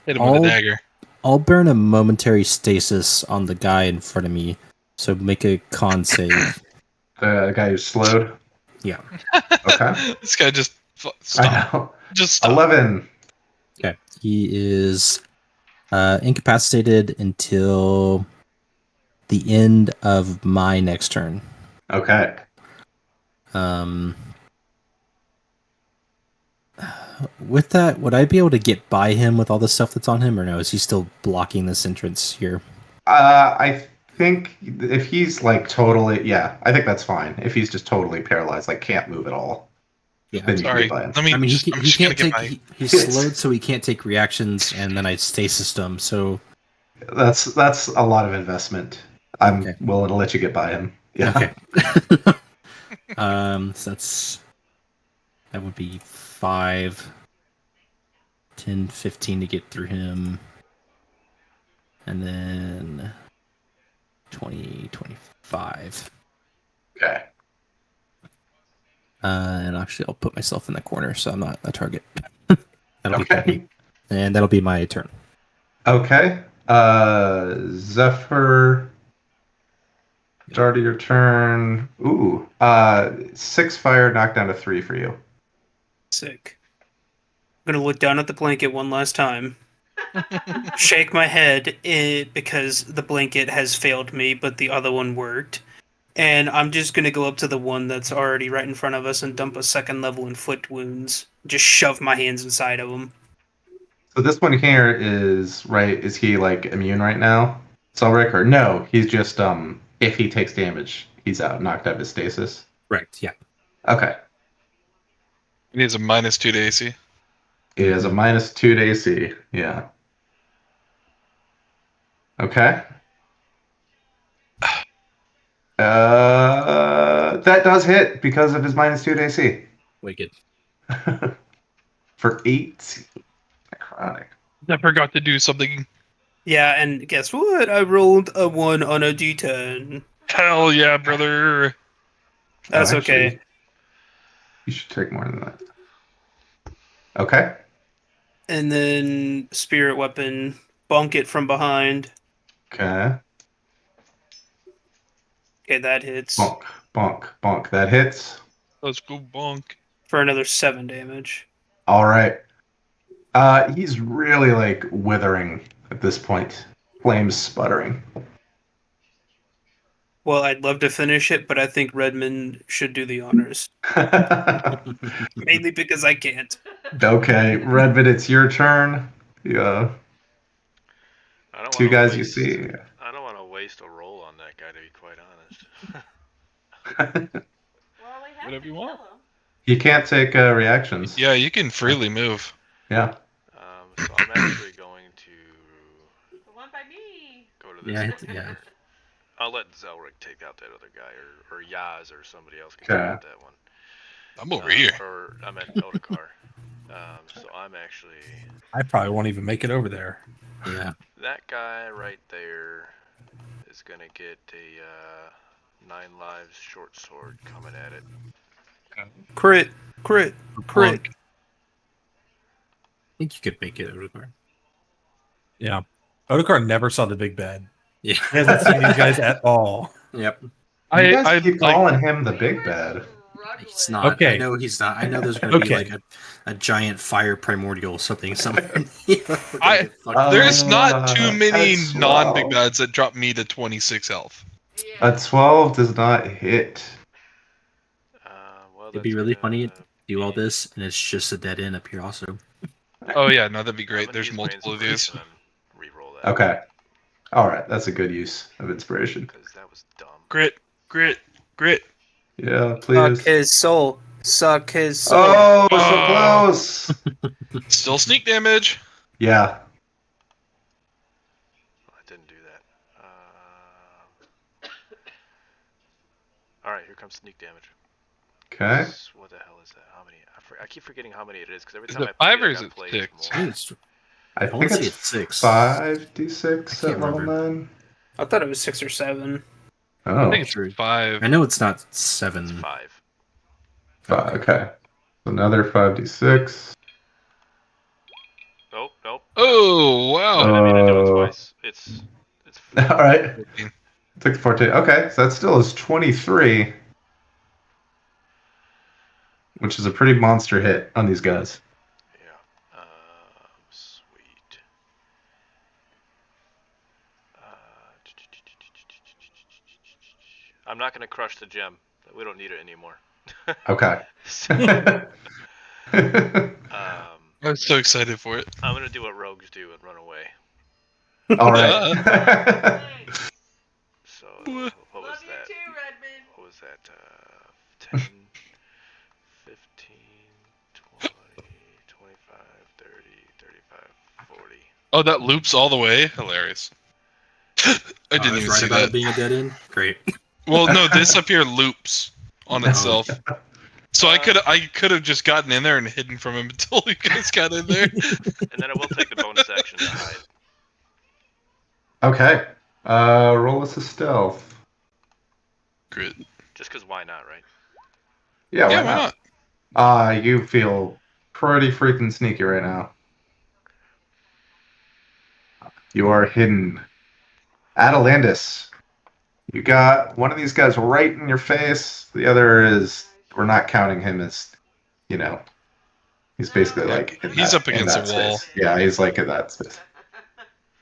S1: with a dagger.
S8: I'll burn a momentary stasis on the guy in front of me. So make a con save.
S2: The guy who's slowed.
S8: Yeah.
S2: Okay.
S1: This guy just stop.
S2: I know.
S1: Just stop.
S2: 11.
S8: Okay. He is Incapacitated until the end of my next turn.
S2: Okay.
S8: With that, would I be able to get by him with all the stuff that's on him, or no? Is he still blocking this entrance here?
S2: I think if he's like totally, yeah, I think that's fine. If he's just totally paralyzed, like can't move at all,
S8: Yeah.
S2: then you can
S10: Sorry.
S2: get by him.
S10: Let me.
S8: I mean,
S10: I'm
S8: he
S10: just gonna
S8: can't
S10: get
S8: take.
S10: my.
S8: He's
S2: Yes.
S8: slowed, so he can't take reactions, and then I stasis him. So
S2: That's a lot of investment. I'm
S8: Okay.
S2: willing to let you get by him. Yeah.
S8: okay. So that would be 5, 10, 15 to get through him, and then 20, 25.
S2: Okay.
S8: And actually, I'll put myself in the corner, so I'm not a target. That'll be
S2: Okay.
S8: 30, and that'll be my turn.
S2: Okay. Zephyr. Start of your turn. Ooh. 6 fire, knocked down to 3 for you.
S4: Sick. I'm gonna look down at the blanket one last time. Shake my head because the blanket has failed me, but the other one worked. And I'm just gonna go up to the one that's already right in front of us and dump a second level inflict wounds. Just shove my hands inside of him.
S2: So this one here is right. Is he like immune right now? Selric, or no? He's just if he takes damage, he's out, knocked out of his stasis.
S8: Correct. Yeah.
S2: Okay.
S10: It is a -2 to AC.
S2: It is a -2 to AC. Yeah. Okay. That does hit because of his -2 to AC.
S8: Wicked.
S2: For 8 necrotic.
S10: I forgot to do something.
S4: Yeah, and guess what? I rolled a 1 on a d10.
S10: Hell yeah, brother.
S4: That's
S2: Oh, actually,
S4: okay.
S2: You should take more than that. Okay.
S4: And then spirit weapon, bonk it from behind.
S2: Okay.
S4: Okay, that hits
S2: Bonk, bonk, bonk. That hits.
S10: Let's go bonk.
S4: for another 7 damage.
S2: All right. He's really like withering at this point. Flames sputtering.
S4: Well, I'd love to finish it, but I think Redmond should do the honors. Mainly because I can't.
S2: Okay, Redvid, it's your turn. Yeah.
S6: I don't
S2: 2
S6: wanna
S2: guys you
S6: waste-
S2: see.
S6: I don't want to waste a roll on that guy, to be quite honest.
S7: Well, we have
S10: Whatever
S7: to
S10: you
S7: kill
S10: want.
S7: him.
S2: He can't take reactions.
S10: Yeah, you can freely move.
S2: Yeah.
S6: So I'm actually going to
S7: The one by me.
S6: go to this.
S8: Yeah.
S6: one
S8: Yeah.
S6: here. I'll let Zelric take out that other guy, or Yaz, or somebody else can
S2: Okay.
S6: take out that one.
S10: I'm over here.
S6: Or I meant Otakar. So I'm actually
S3: I probably won't even make it over there.
S8: Yeah.
S6: that guy right there is gonna get a 9 lives short sword coming at it.
S4: Crit, crit, crit.
S10: Bonk.
S8: I think you could make it over.
S3: Yeah. Otakar never saw the big bad.
S8: Yeah.
S3: He hasn't seen you guys at all.
S8: Yep.
S2: You guys
S10: I
S2: keep
S10: like.
S2: calling him the big bad.
S8: He's not.
S3: Okay.
S8: I know he's not. I know there's going to be
S3: Okay.
S8: like a giant fire primordial something somewhere. We're gonna
S10: I-
S8: get fucked up.
S10: There's not too many
S2: that's
S10: non-big
S2: wild.
S10: bads that drop me to 26 health.
S2: A 12 does not hit.
S6: Well,
S8: It'd be
S6: that's
S8: really
S6: gonna
S8: funny to do all
S6: be-
S8: this, and it's just a dead end up here also.
S10: Oh yeah, no, that'd be
S6: I'm
S10: great.
S6: gonna
S10: There's
S6: use my
S10: multiple of these.
S6: inspiration and re-roll that.
S2: Okay. All right. That's a good use of inspiration.
S6: Because that was dumb.
S10: Grit, grit, grit.
S2: Yeah,
S4: Suck
S2: please.
S4: his soul. Suck his soul.
S2: Oh, so
S10: Oh.
S2: close.
S10: Still sneak damage.
S2: Yeah.
S6: I didn't do that. Alright, here comes sneak damage.
S2: Okay.
S6: What the hell is that? How many? I keep forgetting how many it is, because every
S10: Is
S6: time
S10: it
S6: I play
S10: 5 or
S6: it,
S10: is
S6: I
S10: it
S6: play
S10: 6?
S8: I
S6: more.
S8: think it's,
S2: I
S8: wanna
S2: think
S8: say
S2: it's
S8: it's 6.
S2: 5d6
S8: I
S2: at
S8: can't
S2: level
S8: remember.
S2: 9.
S4: I thought it was 6 or 7.
S10: I
S2: Oh,
S10: think it's 5.
S8: I know it's not
S6: It's
S8: 7.
S6: 5.
S2: 5. Okay. Another 5d6.
S6: Nope, nope.
S10: Oh wow.
S6: I didn't mean to do it
S2: Oh.
S6: twice. It's
S2: All right. Took the 14. Okay, so that still is 23, which is a pretty monster hit on these guys.
S6: yeah. Sweet. I'm not gonna crush the gem. We don't need it anymore.
S2: Okay.
S6: So,
S10: I was so excited for it.
S6: I'm gonna do what rogues do and run away.
S2: All right.
S6: So
S10: What?
S6: what was
S7: Love you
S6: that?
S7: too, Redmond.
S6: What was that? 10, 15, 20, 25, 30, 35, 40.
S10: Oh, that loops all the way? Hilarious. I didn't
S9: was
S10: even
S9: right
S10: see
S9: about
S10: that.
S9: it being a dead end. Great.
S10: Well, no, this up here loops on
S9: No.
S10: itself. So I could have just gotten in there and hidden from him until you guys got in there.
S6: And then I will take the bonus action to hide.
S2: Okay. Roll us a stealth.
S10: Grit.
S6: Just because why not, right?
S2: Yeah,
S10: Yeah,
S2: why
S10: why
S2: not? You feel pretty freaking sneaky right now. You are hidden. Atalandis. You got one of these guys right in your face. The other is, we're not counting him as, he's basically
S10: Yeah,
S2: like in
S10: he's
S2: that,
S10: up
S2: in
S10: against
S2: that
S10: a wall.
S2: space. Yeah, he's like in that space.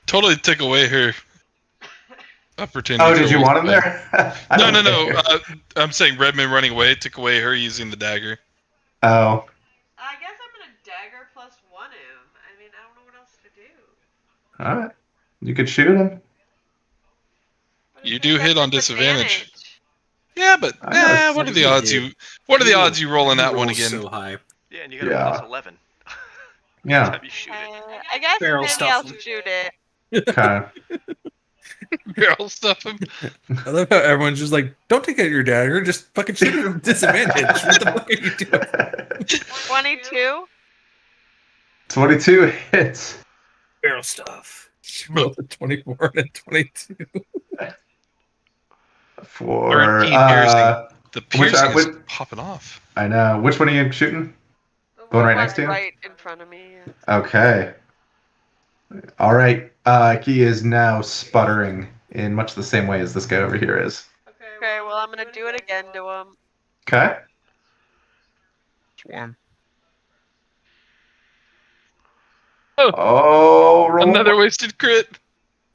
S10: Totally took away her opportunity.
S2: Oh,
S10: to
S2: did you
S10: roll
S2: want him
S10: spell.
S2: there?
S10: No. I'm saying Redmond running away took away her using the dagger.
S2: Oh,
S7: I guess I'm gonna dagger +1 him. I mean, I don't know what else to do.
S2: all right. You could shoot him.
S7: But if
S10: You
S7: he's
S10: do
S7: got
S10: hit on disadvantage. Yeah, but
S2: I know.
S10: what are the
S9: You
S10: odds
S9: did.
S10: What are the
S9: You
S10: odds you rolling that
S9: roll
S10: one again?
S9: so high.
S6: Yeah, and you got a
S2: Yeah.
S6: plus 11.
S2: Yeah.
S6: Time you shoot it.
S7: I guess
S8: Barrel
S7: maybe
S8: stuff
S7: I'll
S8: him.
S7: shoot it.
S2: Okay.
S10: Barrel stuff him.
S3: I love how everyone's just like, don't take out your dagger, just fucking shoot it with disadvantage. What the fuck are you doing?
S7: 22.
S2: 22 hits.
S8: Barrel stuff.
S3: Roll a 24 and a 22.
S2: For
S10: 13 piercing. The
S2: which
S10: piercing is
S2: which-
S10: popping off.
S2: I know. Which one are you shooting?
S7: The
S2: One right
S7: one
S2: next to you?
S7: right in front of me. Yeah.
S2: Okay. All right. He is now sputtering in much the same way as this guy over here is.
S7: Okay, well, I'm gonna do it again to him.
S2: Okay.
S10: Swarm.
S2: Oh, roll.
S10: Another wasted crit.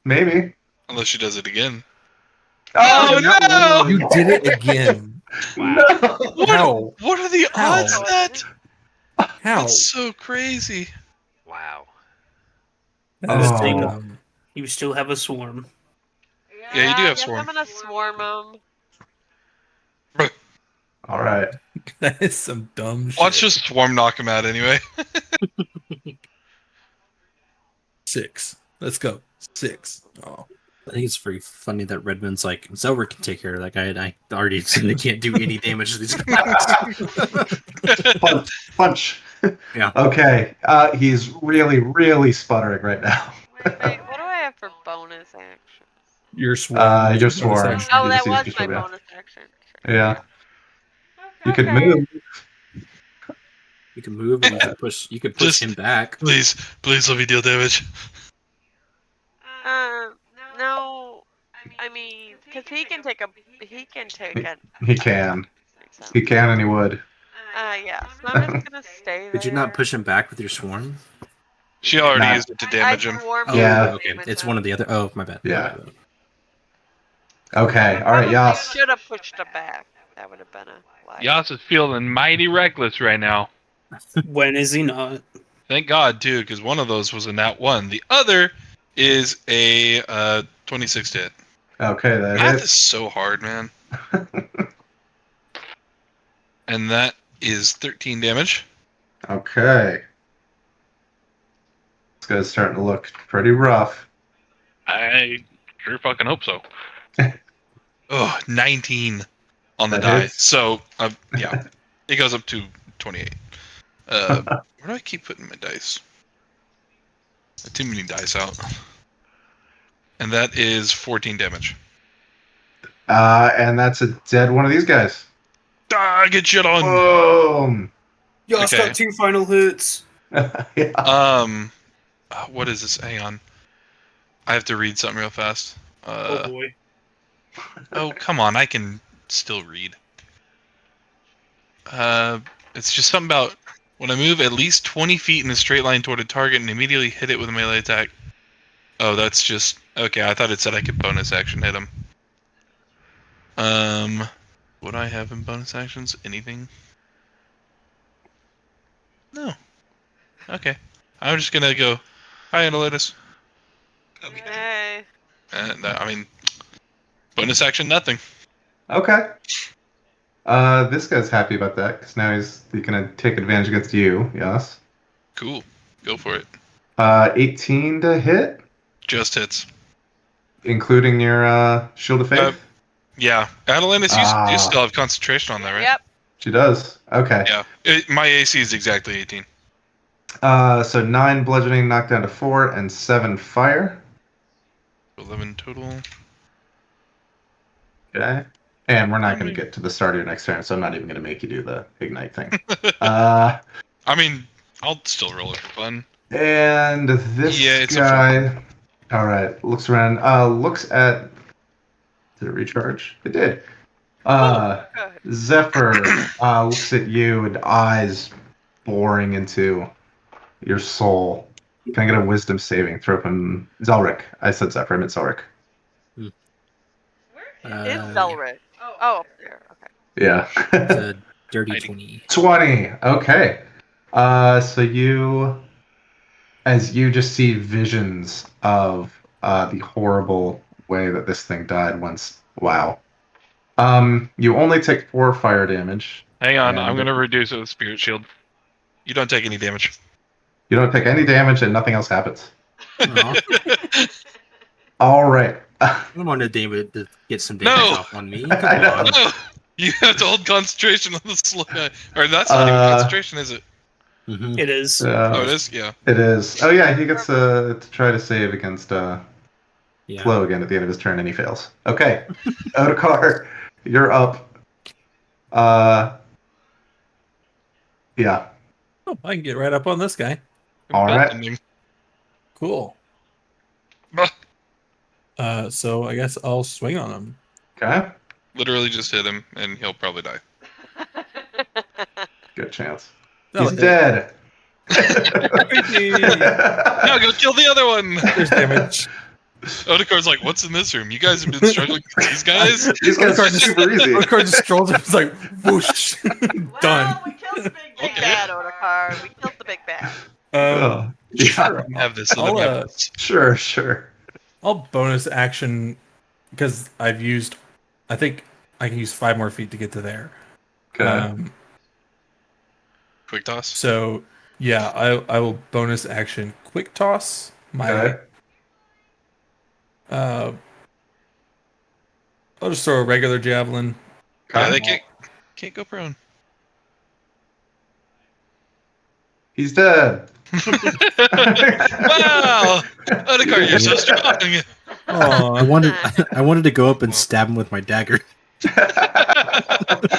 S2: Maybe.
S10: Unless she does it again.
S2: Oh,
S10: no!
S3: You did it again.
S2: No.
S3: How?
S10: What are the
S3: How?
S10: odds of that?
S3: How?
S10: That's so crazy.
S6: Wow.
S3: That is
S2: Oh.
S3: so dumb.
S8: You still have a swarm.
S10: Yeah, you do
S7: I
S10: have
S7: guess
S10: swarm.
S7: I'm gonna swarm him.
S2: All right.
S3: That is some dumb shit.
S10: Watch just swarm knock him out anyway.
S3: 6. Let's go. 6. Oh.
S9: I think it's very funny that Redmond's like, Zelric can take care of that guy, and I already said they can't do any damage to these guys.
S2: Punch.
S9: Yeah.
S2: Okay. He's really, really sputtering right now.
S7: Wait, what do I have for bonus action?
S3: Your swarm.
S2: Your swarm.
S3: Bonus action.
S7: Oh,
S2: You
S7: that
S2: just
S7: was
S2: used
S7: my
S2: your-
S7: bonus action.
S2: Yeah. You could
S7: Okay.
S2: move.
S9: You can move and you can push. You could push
S10: Just-
S9: him back.
S10: Please let me deal damage.
S7: No. I mean, because he can take it.
S2: He can.
S7: So.
S2: He can and he would.
S7: Yeah. So I'm just gonna stay there.
S9: Did you not push him back with your swarm?
S10: She already
S2: Nah.
S10: used it to damage him.
S9: Oh,
S2: Yeah.
S9: okay. It's one of the other. Oh, my bad.
S2: Yeah. Okay. All right, Yas.
S7: Should have pushed him back. That would have been a lie.
S10: Yas is feeling mighty reckless right now.
S8: When is he not?
S10: Thank God, too, because one of those was a nat 1. The other is a 26 to hit.
S2: Okay, that
S10: Math
S2: hits.
S10: is so hard, man. And that is 13 damage.
S2: Okay. This guy's starting to look pretty rough.
S10: I sure fucking hope so. Oh, 19 on the
S2: That
S10: die.
S2: hits.
S10: So, yeah, it goes up to 28. Where do I keep putting my dice? Too many dice out. And that is 14 damage.
S2: And that's a dead one of these guys.
S10: Ah, get shit on.
S2: Boom.
S8: Yas
S10: Okay.
S8: got 2 final hits.
S2: Yeah.
S10: What is this? Hang on. I have to read something real fast.
S8: Oh boy.
S10: Oh, come on. I can still read. It's just something about when I move at least 20 feet in a straight line toward a target and immediately hit it with a melee attack. Oh, that's just... Okay, I thought it said I could bonus action hit him. What I have in bonus actions? Anything? No. Okay. I'm just gonna go. Hi, Analytus.
S7: Hey.
S10: And I mean, bonus action, nothing.
S2: Okay. This guy's happy about that because now he's gonna take advantage against you. Yes.
S10: Cool. Go for it.
S2: 18 to hit,
S10: Just hits.
S2: including your shield of faith.
S10: Yeah. Analytus, you
S2: Ah.
S10: still have concentration on that, right?
S7: Yep.
S2: She does. Okay.
S10: Yeah. My AC is exactly 18.
S2: So 9 bludgeoning, knocked down to 4, and 7 fire.
S10: 11 total.
S2: Okay. And we're not going to get to the start of your next turn, so I'm not even going to make you do the ignite thing. I
S10: mean, I'll still roll it for fun.
S2: And this guy, all right, looks around, looks at. Did it recharge? It did. Zephyr looks at you and eyes boring into your soul. Can I get a wisdom saving throw from Zelric? I said Zephyr, I meant Zelric.
S7: Is Zelric? Oh, up there. Okay.
S2: Yeah.
S8: It's a dirty 20.
S2: 20. Okay. So you, as you just see visions of the horrible way that this thing died once. Wow. You only take 4 fire damage.
S10: Hang on, I'm going to reduce it with Spirit Shield. You don't take any damage.
S2: You don't take any damage and nothing else happens. All right.
S9: I'm on to David to get some damage off on me.
S2: I know.
S10: No! You have to hold concentration on the slow guy. Or that's not even concentration, is it?
S8: Mm-hmm.
S4: It is.
S10: Oh, it is? Yeah.
S2: It is. Oh, yeah, he gets to try to save against Flo again at the end of his turn, and he fails. Okay. Otakar, you're up. Yeah.
S3: Oh, I can get right up on this guy.
S2: All right.
S3: Cool. So I guess I'll swing on him.
S2: Okay.
S10: Literally just hit him, and he'll probably die.
S2: Good chance.
S3: No,
S2: He's dead.
S10: No, go kill the other one!
S3: There's damage.
S10: Otakar's like, what's in this room? You guys have been struggling with these guys?
S2: These guys are super easy.
S3: Otakar just strolls up and is like, whoosh. Done.
S7: We killed the big bad, Otakar. We killed the big bad.
S3: Sure.
S10: Have this in the
S2: Sure.
S3: I'll bonus action because I've used. I think I can use 5 more feet to get to there.
S2: Okay.
S10: Quick toss.
S3: So yeah, I will bonus action quick toss my.
S2: Okay.
S3: I'll just throw a regular javelin.
S10: Yeah, they can't go prone.
S2: He's dead.
S10: Wow! Otakar, you're so strong!
S3: Oh,
S8: I wanted to go up and stab him with my dagger.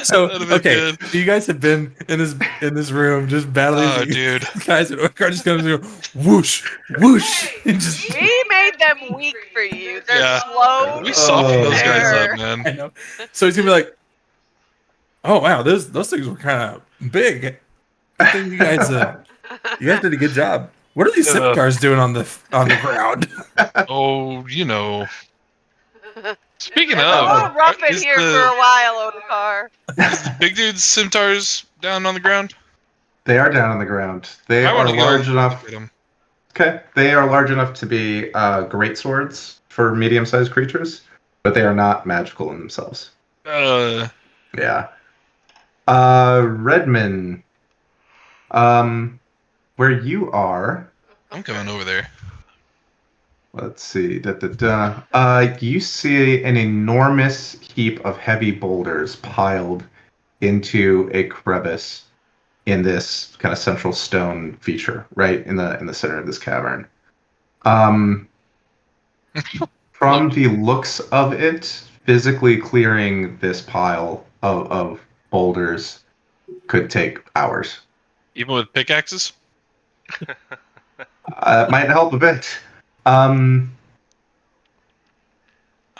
S3: So
S10: That'd be
S3: okay,
S10: good.
S3: so you guys have been in this room just battling
S10: Oh,
S3: these
S10: dude.
S3: guys, and Otakar just comes and goes whoosh, whoosh, and just.
S7: We made them weak for you. They're slow.
S10: We softened those guys
S7: There.
S10: up, man.
S3: I know. So he's gonna be like, "Oh wow, those things were kind of big. I think you guys did a good job. What are these scimitars doing on the ground?"
S10: Oh, you know. Speaking
S7: It's a
S10: of,
S7: little rough in
S10: is
S7: here for a while, Otakar.
S10: is the big dude's scimitars down on the ground?
S2: They are down on the ground. They
S10: I
S2: are
S10: wanna go
S2: large enough.
S10: look at 'em.
S2: Okay. They are large enough to be great swords for medium-sized creatures, but they are not magical in themselves. Yeah. Redman. Where you are.
S10: I'm coming over there.
S2: Let's see. You see an enormous heap of heavy boulders piled into a crevice in this kind of central stone feature, right in the center of this cavern. From the looks of it, physically clearing this pile of boulders could take hours.
S10: Even with pickaxes?
S2: It might help a bit.
S10: I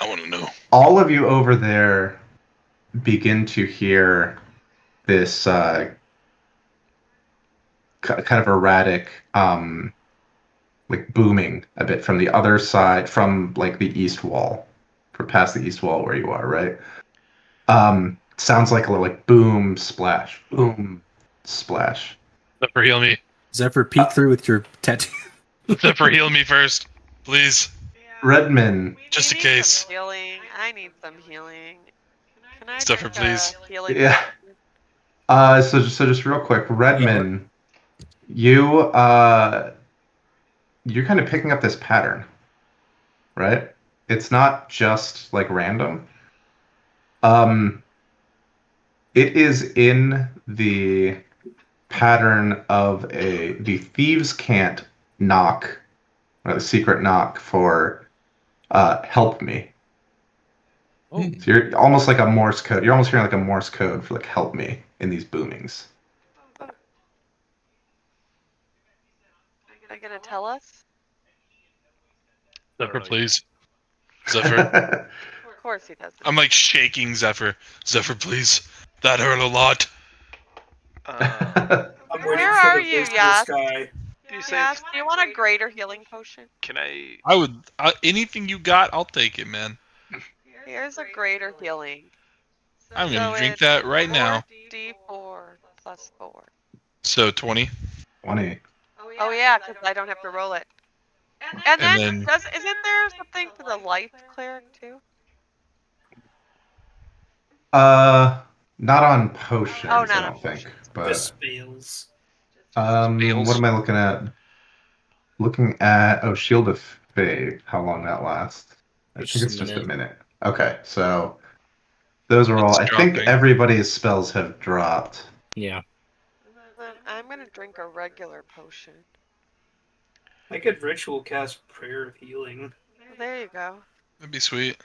S10: want to know.
S2: All of you over there begin to hear this kind of erratic, like booming a bit from the other side, from like the east wall, from past the east wall where you are, right? sounds like a little like boom splash, boom splash.
S10: Zephyr, heal me.
S8: Zephyr, peek through with your tattoo.
S10: Zephyr, heal me first, please.
S2: Redman,
S10: Just
S7: We
S10: in
S7: need
S10: case.
S7: some healing. I need some healing. Can I
S10: Zephyr,
S7: drink
S10: please.
S7: a healing
S2: Yeah.
S7: potion?
S2: So just real quick, Redman, you're kind of picking up this pattern, right? It's not just like random. It is in the pattern of the thieves can't knock, or the secret knock for help me.
S3: Oh.
S2: So you're almost like a Morse code. You're almost hearing like a Morse code for like help me in these boomings.
S7: Are you gonna tell us?
S6: I don't
S10: Zephyr,
S6: know
S10: please. Zephyr.
S7: Of course he doesn't.
S10: I'm like shaking Zephyr. Zephyr, please. That hurt a lot.
S4: I'm waiting
S7: Where
S4: for
S7: are
S4: the
S7: you,
S4: visual
S7: Yas?
S4: sky.
S6: Do you say
S7: Yas, do you want a greater healing potion?
S6: Can I?
S10: I would. Anything you got, I'll take it, man.
S7: Here's a greater healing.
S10: I'm
S7: So
S10: gonna drink
S7: it's
S10: that right now.
S7: 4d4 plus 4.
S10: So 20,
S2: 20.
S7: Oh yeah, because I don't have to roll it. And
S10: and
S7: then
S10: then
S7: isn't there something for the life cleric too?
S2: Not on potions,
S7: Oh,
S2: I
S7: not on
S2: don't think.
S7: potions.
S2: But
S4: Just spells.
S10: Spells?
S2: what am I looking at? Looking at Shield of Faith. How long that lasts? I
S8: It's
S2: think
S8: just
S2: it's
S8: a
S2: just a
S8: minute.
S2: minute. Okay, so those are all.
S10: It's
S2: I think
S10: dropping.
S2: everybody's spells have dropped.
S8: Yeah.
S7: Then I'm gonna drink a regular potion.
S4: I could ritual cast Prayer of Healing.
S7: Well, there you go.
S10: That'd be sweet.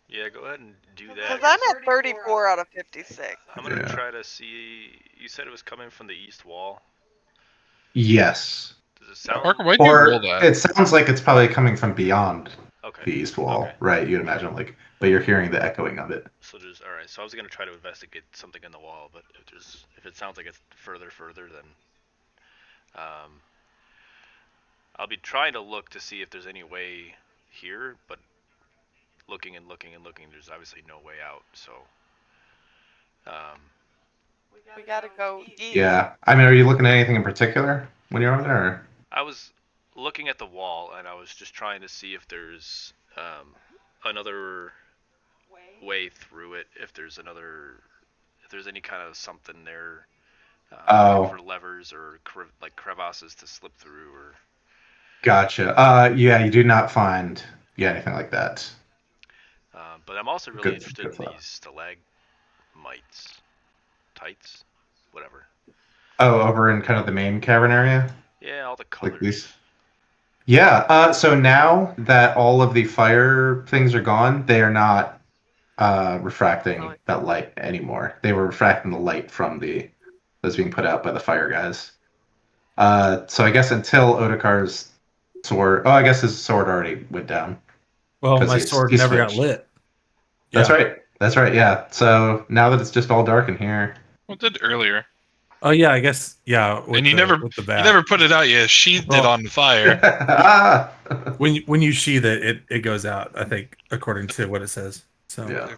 S6: Yeah, go ahead and do that.
S7: Because I'm at 34 out of 56.
S6: I'm gonna
S2: Yeah.
S6: try to see. You said it was coming from the east wall.
S2: Yes.
S6: Does it sound?
S10: Parker, why'd you roll
S2: Or
S10: that?
S2: it sounds like it's probably coming from beyond
S6: Okay.
S2: the east wall,
S6: Okay.
S2: right? You'd imagine, like, but you're hearing the echoing of it.
S6: So just all right. So I was gonna try to investigate something in the wall, but if it sounds like it's further, then I'll be trying to look to see if there's any way here, but looking and looking and looking, there's obviously no way out. So
S7: We gotta go east.
S2: Yeah. I mean, are you looking at anything in particular when you're over there? Or?
S6: I was looking at the wall and I was just trying to see if there's another way through it. If there's any kind of something there for levers or like crevasses to slip through or.
S2: Gotcha. Yeah, you do not find anything like that.
S6: But I'm also really interested in these stalagmites, tights, whatever.
S2: Oh, over in kind of the main cavern area?
S6: Yeah, all the colors.
S2: Like these? Yeah, so now that all of the fire things are gone, they are not refracting that light anymore. They were refracting the light from that's being put out by the fire guys. So I guess until Odokar's sword... Oh, I guess his sword already went down.
S3: Well, my sword
S2: he's
S3: never got
S2: switched.
S3: lit.
S2: That's
S3: Yeah.
S2: right. That's right, yeah. So now that it's just all dark in here...
S10: What did earlier?
S3: Oh yeah, I guess yeah. With
S10: And you
S3: the bat.
S10: never put it out yet. Sheathed it on fire.
S2: Ah!
S3: When you sheath it goes out. I think according to what it says. So
S2: Yeah.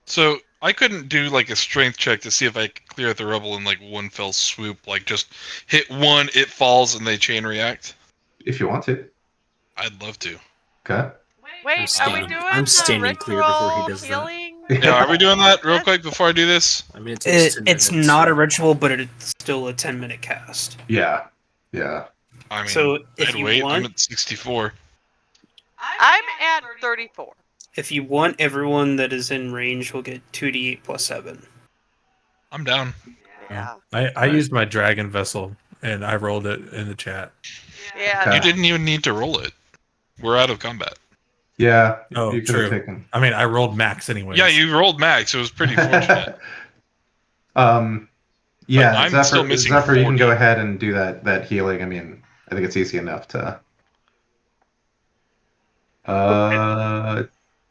S10: So I couldn't do like a strength check to see if I could clear the rubble in like one fell swoop. Like just hit one, it falls, and they chain react.
S2: If you want to.
S10: I'd love to.
S2: Okay.
S7: Wait, are we doing
S8: I'm
S7: the
S8: standing clear before he
S7: ritual
S8: does that.
S7: healing?
S10: Yeah, are we doing that real quick before I do this?
S8: I mean, it takes 10
S4: It's
S8: minutes,
S4: not
S8: so-
S4: a ritual, but it's still a 10-minute cast.
S2: Yeah.
S10: I mean,
S4: So if
S10: I'd
S4: you
S10: wait.
S4: want,
S10: I'm at 64.
S7: I'm at 34.
S4: if you want, everyone that is in range will get 2d8 plus 7.
S10: I'm down.
S7: Yeah.
S3: I used my dragon vessel and I rolled it in the chat.
S7: Yeah.
S2: Okay.
S10: You didn't even need to roll it. We're out of combat.
S2: Yeah.
S3: Oh,
S2: you could have
S3: true.
S2: taken.
S3: I mean, I rolled max anyway.
S10: Yeah, you rolled max. It was pretty fortunate.
S2: Yeah,
S10: But I'm
S2: Zephyr,
S10: still missing
S2: Zephyr, you can
S10: 40.
S2: go ahead and do that healing. I mean, I think it's easy enough to.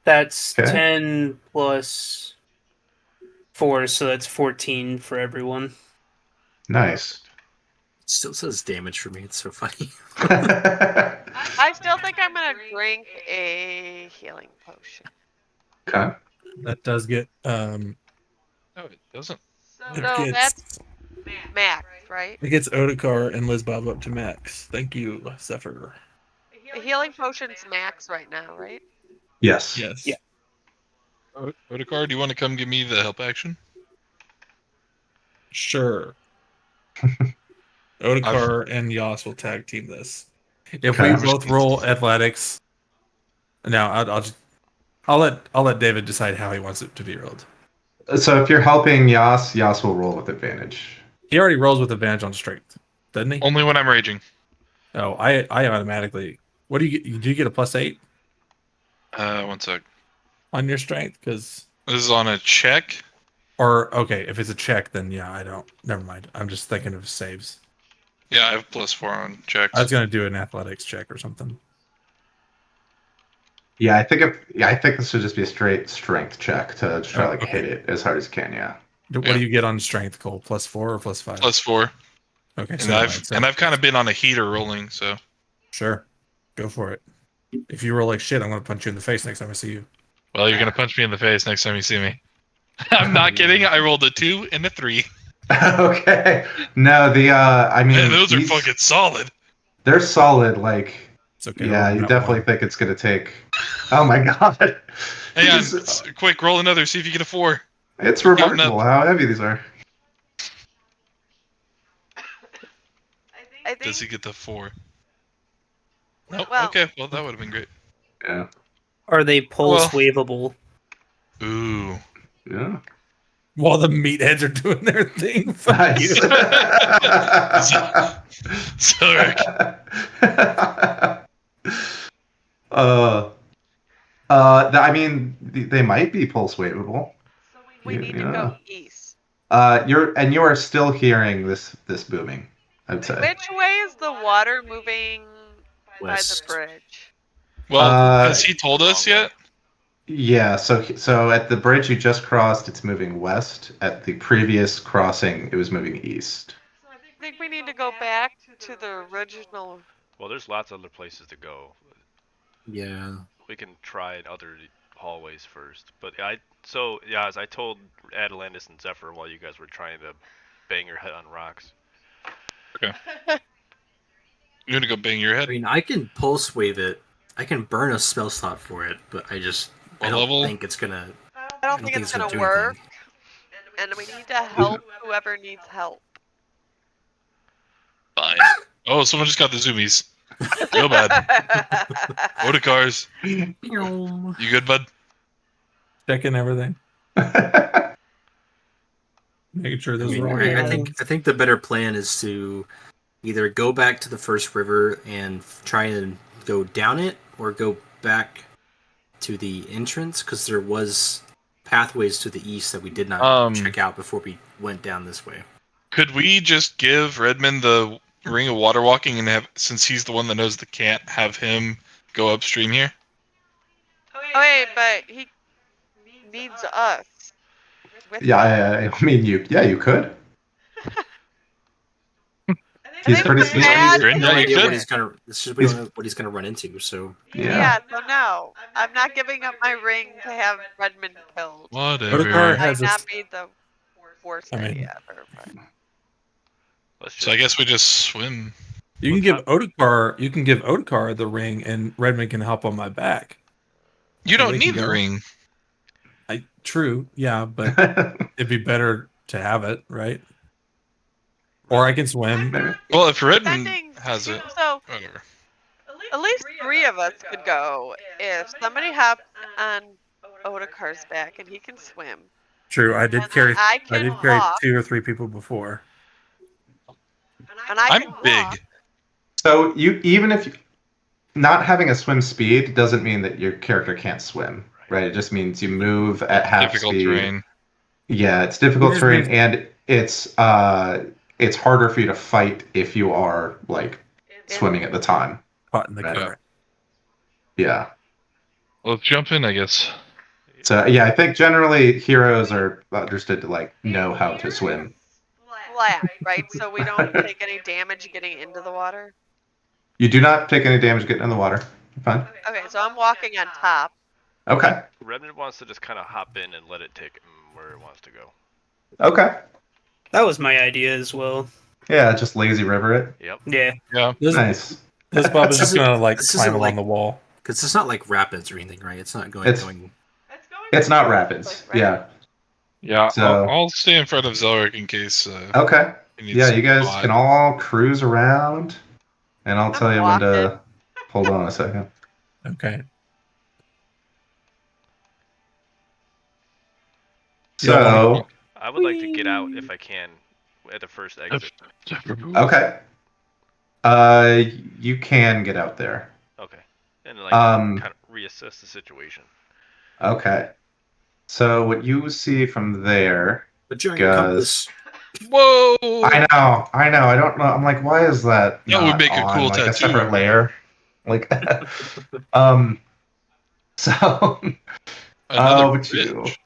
S4: That's
S2: Okay.
S4: 10 plus 4, so that's 14 for everyone.
S2: Nice.
S8: It still says damage for me. It's so funny.
S7: I still think I'm gonna drink a healing potion.
S2: Okay.
S3: That does get
S10: No, it doesn't.
S3: it
S7: So
S3: gets
S7: that's max, right?
S3: it gets Otakar and Liz Bob up to max. Thank you, Zephyr.
S7: The healing potion's max right now, right?
S2: Yes.
S3: Yes.
S4: Yeah.
S10: Otakar, do you want to come give me the help action?
S3: Sure. Otakar and Yas will tag team this. If
S2: Okay.
S3: we both roll athletics, no, I'll let David decide how he wants it to be rolled.
S2: So if you're helping Yas, Yas will roll with advantage.
S3: He already rolls with advantage on strength, doesn't he?
S10: Only when I'm raging.
S3: Oh, I automatically. What do you get? Do you get a +8
S10: One sec.
S3: on your strength? Because
S10: This is on a check.
S3: or okay, if it's a check, then yeah, I don't. Never mind. I'm just thinking of saves.
S10: Yeah, I have +4 on checks.
S3: I was gonna do an athletics check or something.
S2: Yeah, I think this should just be a straight strength check to try to
S3: okay.
S2: hit it as hard as you can. Yeah.
S3: What do you get on strength, Cole? +4 or +5?
S10: +4.
S3: Okay,
S10: And
S3: so
S10: I've kind of been on a heater rolling, so
S3: sure, go for it. If you roll like shit, I'm gonna punch you in the face next time I see you.
S10: well, you're gonna punch me in the face next time you see me. I'm not kidding. I rolled a 2 and a 3.
S2: Okay. No, I mean,
S10: Man, those are fucking solid.
S2: They're solid. Like,
S3: It's okay.
S2: yeah,
S3: roll
S2: you
S3: that
S2: definitely
S3: one.
S2: think it's gonna take. Oh my god.
S10: Hang on,
S2: It's-
S10: quick, roll another. See if you get a 4.
S2: It's
S10: You're counting
S2: remarkable how heavy these are.
S7: I
S10: Does he
S7: think.
S10: get the 4? No.
S7: Well-
S10: Okay. Well, that would have been great.
S2: Yeah.
S4: Are they pulse
S10: Well-
S4: waveable?
S10: Ooh.
S2: Yeah.
S3: While the meatheads are doing their thing. Fuck
S2: Nice.
S3: you.
S10: Sorry.
S2: I mean, they might be pulse waveable.
S7: We need to go east.
S2: You are still hearing this booming, I'd say.
S7: Which way is the water moving by the
S9: West.
S7: bridge?
S10: Well, has he told us yet?
S2: Yeah, so at the bridge you just crossed, it's moving west. At the previous crossing, it was moving east.
S7: I think we need to go back to the original.
S6: Well, there's lots of other places to go.
S9: Yeah.
S6: We can try other hallways first. But as I told Atalantis and Zephyr while you guys were trying to bang your head on rocks.
S10: You're gonna go bang your
S9: I
S10: head.
S9: mean, I can pulse wave it. I can burn a spell slot for it, but I
S10: What
S9: don't
S10: level?
S9: think it's gonna.
S7: I don't think it's gonna
S9: do
S7: work,
S9: anything.
S7: and we need to help whoever needs help.
S10: Fine. Oh, someone just got the zoomies. Real bad. Otakars. You good, bud?
S3: Checking everything. Making sure
S9: I
S3: those
S9: mean,
S3: are all
S9: I
S3: good.
S9: think the better plan is to either go back to the first river and try and go down it, or go back to the entrance, because there was pathways to the east that we did not check out before we went down this way.
S10: Could we just give Redmond the ring of water walking and have, since he's the one that knows the can't, have him go upstream here?
S7: Wait, but he needs us. With him.
S2: Yeah, I mean, you could.
S7: I
S2: He's
S7: think
S2: pretty
S7: the
S2: sneaky.
S7: bad-
S10: Yeah,
S9: No
S10: you
S9: idea
S10: could.
S9: what he's gonna. It's just we don't know what he's gonna run into. So
S7: Yeah, so no. I'm not giving up my ring to have Redmond killed.
S10: Whatever.
S3: Otakar
S7: Might
S3: has
S7: not
S3: a,
S7: be the worst
S3: I mean-
S7: idea ever. But.
S6: Let's
S10: So I guess we just swim.
S3: you can give Otakar the ring, and Redmond can help on my back.
S10: You
S3: So
S10: don't
S3: they can
S10: need the
S3: go.
S10: ring.
S3: True, yeah, but it'd be better to have it, right? Or I can swim.
S10: Well, if Redmond
S7: Depending,
S10: has it,
S7: so
S10: whatever.
S7: at least 3 of us could go if somebody hops on Otakar's back and he can swim.
S3: True, I did carry.
S7: I
S3: I
S7: can
S3: did carry
S7: walk.
S3: 2 or 3 people before.
S7: And I
S10: I'm
S7: can
S10: big.
S7: walk.
S2: So even if not having a swim speed doesn't mean that your character can't swim, right? It just means you move at half
S10: Difficult
S2: speed.
S10: terrain.
S2: Yeah, it's difficult
S3: It just
S2: terrain,
S3: means-
S2: and it's harder for you to fight if you are like swimming at the time.
S3: Caught in the
S2: Right.
S3: current.
S2: Yeah.
S10: Well, let's jump in, I guess.
S2: So yeah, I think generally heroes are understood to like know how to swim.
S7: Flat, right? So we don't take any damage getting into the water.
S2: You do not take any damage getting in the water. You're fine.
S7: Okay, so I'm walking on top.
S2: Okay.
S6: Redmond wants to just kind of hop in and let it take him where it wants to go.
S2: Okay.
S4: That was my idea as well.
S2: Yeah, just lazy river it.
S6: Yep.
S4: Yeah.
S10: Yeah.
S2: Nice.
S3: This Bob is
S9: This
S3: just gonna like
S9: this
S3: climb
S9: isn't
S3: along
S9: like-
S3: the wall.
S9: Because it's not like rapids or anything, right? It's not going.
S2: It's not rapids.
S7: Right?
S2: Yeah.
S10: Yeah.
S2: So-
S10: I'll stay in front of Zelric in case.
S2: Okay.
S10: He needs
S2: Yeah,
S10: to
S2: you guys
S10: mod.
S2: can all cruise around, and I'll tell you when to. Hold on a second.
S3: Okay.
S2: So,
S6: I would like to get out if I can at the first exit.
S2: okay. You can get out there.
S6: Okay. And like kind of reassess the situation.
S2: Okay. So what you see from there,
S9: A giant
S2: Gus.
S9: compass.
S10: Whoa!
S2: I know. I don't know. I'm like, why is that?
S10: That would
S2: not
S10: make a
S2: on,
S10: cool
S2: like a
S10: tattoo.
S2: separate layer. Like, so,
S10: Another
S2: what you
S10: bridge.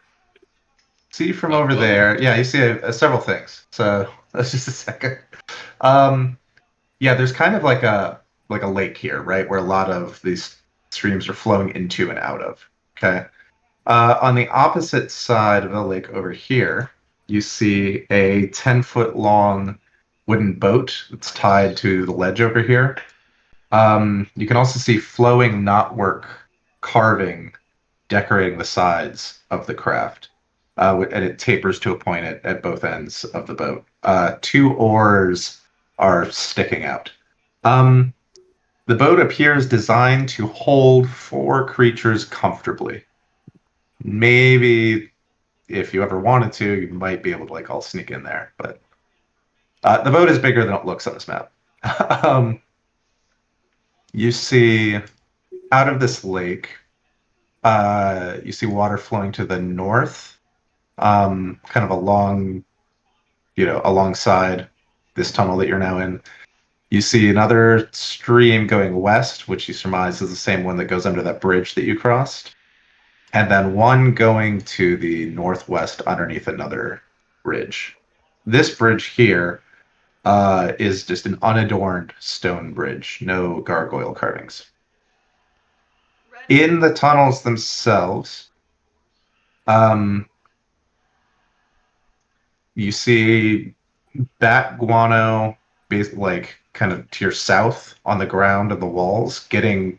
S2: see from
S10: Oh,
S2: over
S10: whoa.
S2: there? Yeah, you see several things. So that's just a second. Yeah, there's kind of like a lake here, right, where a lot of these streams are flowing into and out of. Okay. On the opposite side of the lake over here, you see a 10-foot long wooden boat that's tied to the ledge over here. You can also see flowing knotwork carving decorating the sides of the craft. And it tapers to a point at both ends of the boat. 2 oars are sticking out. The boat appears designed to hold 4 creatures comfortably. Maybe if you ever wanted to, you might be able to like all sneak in there. But the boat is bigger than it looks on this map. You see out of this lake, you see water flowing to the north, kind of alongside this tunnel that you're now in. You see another stream going west, which you surmise is the same one that goes under that bridge that you crossed. And then one going to the northwest underneath another bridge. This bridge here is just an unadorned stone bridge, no gargoyle carvings. In the tunnels themselves, you see bat guano, like kind of to your south on the ground and the walls, getting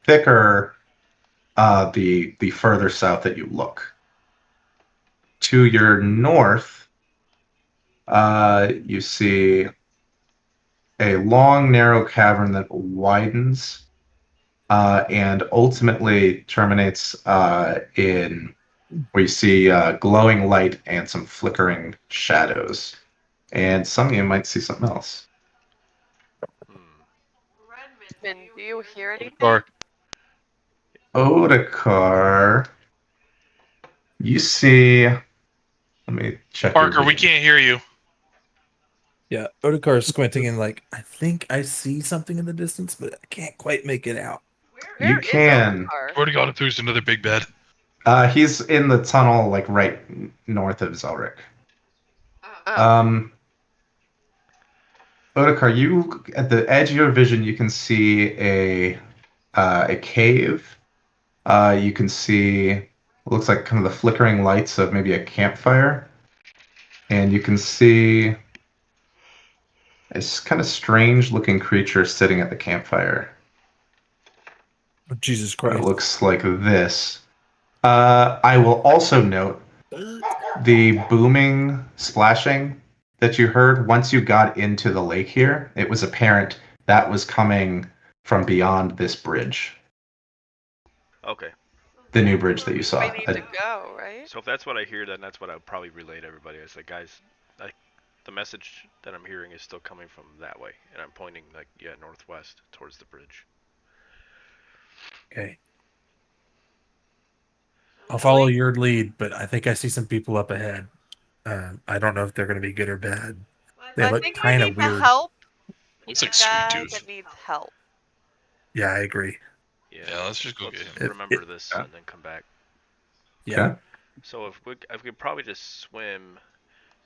S2: thicker the further south that you look. To your north, you see a long, narrow cavern that widens and ultimately terminates in where you see glowing light and some flickering shadows. And some of you might see something else.
S7: Redmond, do you hear anything?
S10: Or
S2: Otakar, you see. Let me check. your
S10: Parker, we
S2: vision.
S10: can't hear you.
S3: Yeah, Otakar is squinting and like, I think I see something in the distance, but I can't quite make it out.
S7: Where
S2: You
S7: is
S2: can.
S7: Otakar?
S10: Swear to God, if there's another big bed.
S2: He's in the tunnel, like right north of Zelric.
S7: Oh.
S2: Otakar, you at the edge of your vision, you can see a cave. You can see it looks like kind of the flickering lights of maybe a campfire, and you can see this kind of strange-looking creature sitting at the campfire.
S3: Oh, Jesus
S2: It
S3: Christ.
S2: looks like this. I will also note the booming, splashing that you heard once you got into the lake here. It was apparent that was coming from beyond this bridge,
S6: Okay.
S2: the new bridge that you saw.
S7: We need to go, right?
S6: So if that's what I hear, then that's what I would probably relay to everybody. I say, guys, the message that I'm hearing is still coming from that way, and I'm pointing northwest towards the bridge.
S3: Okay. I'll follow your lead, but I think I see some people up ahead. I don't know if they're going to be good or bad. They
S7: I
S3: look
S7: think we
S3: kind of
S7: need
S3: weird.
S7: to help
S10: Looks
S7: the
S10: like Sweet
S7: guy
S10: Tooth.
S7: that needs help.
S3: Yeah, I agree.
S10: Yeah, let's just go get him.
S6: Remember this and then come back.
S3: Yeah.
S2: Okay.
S6: So if we could probably just swim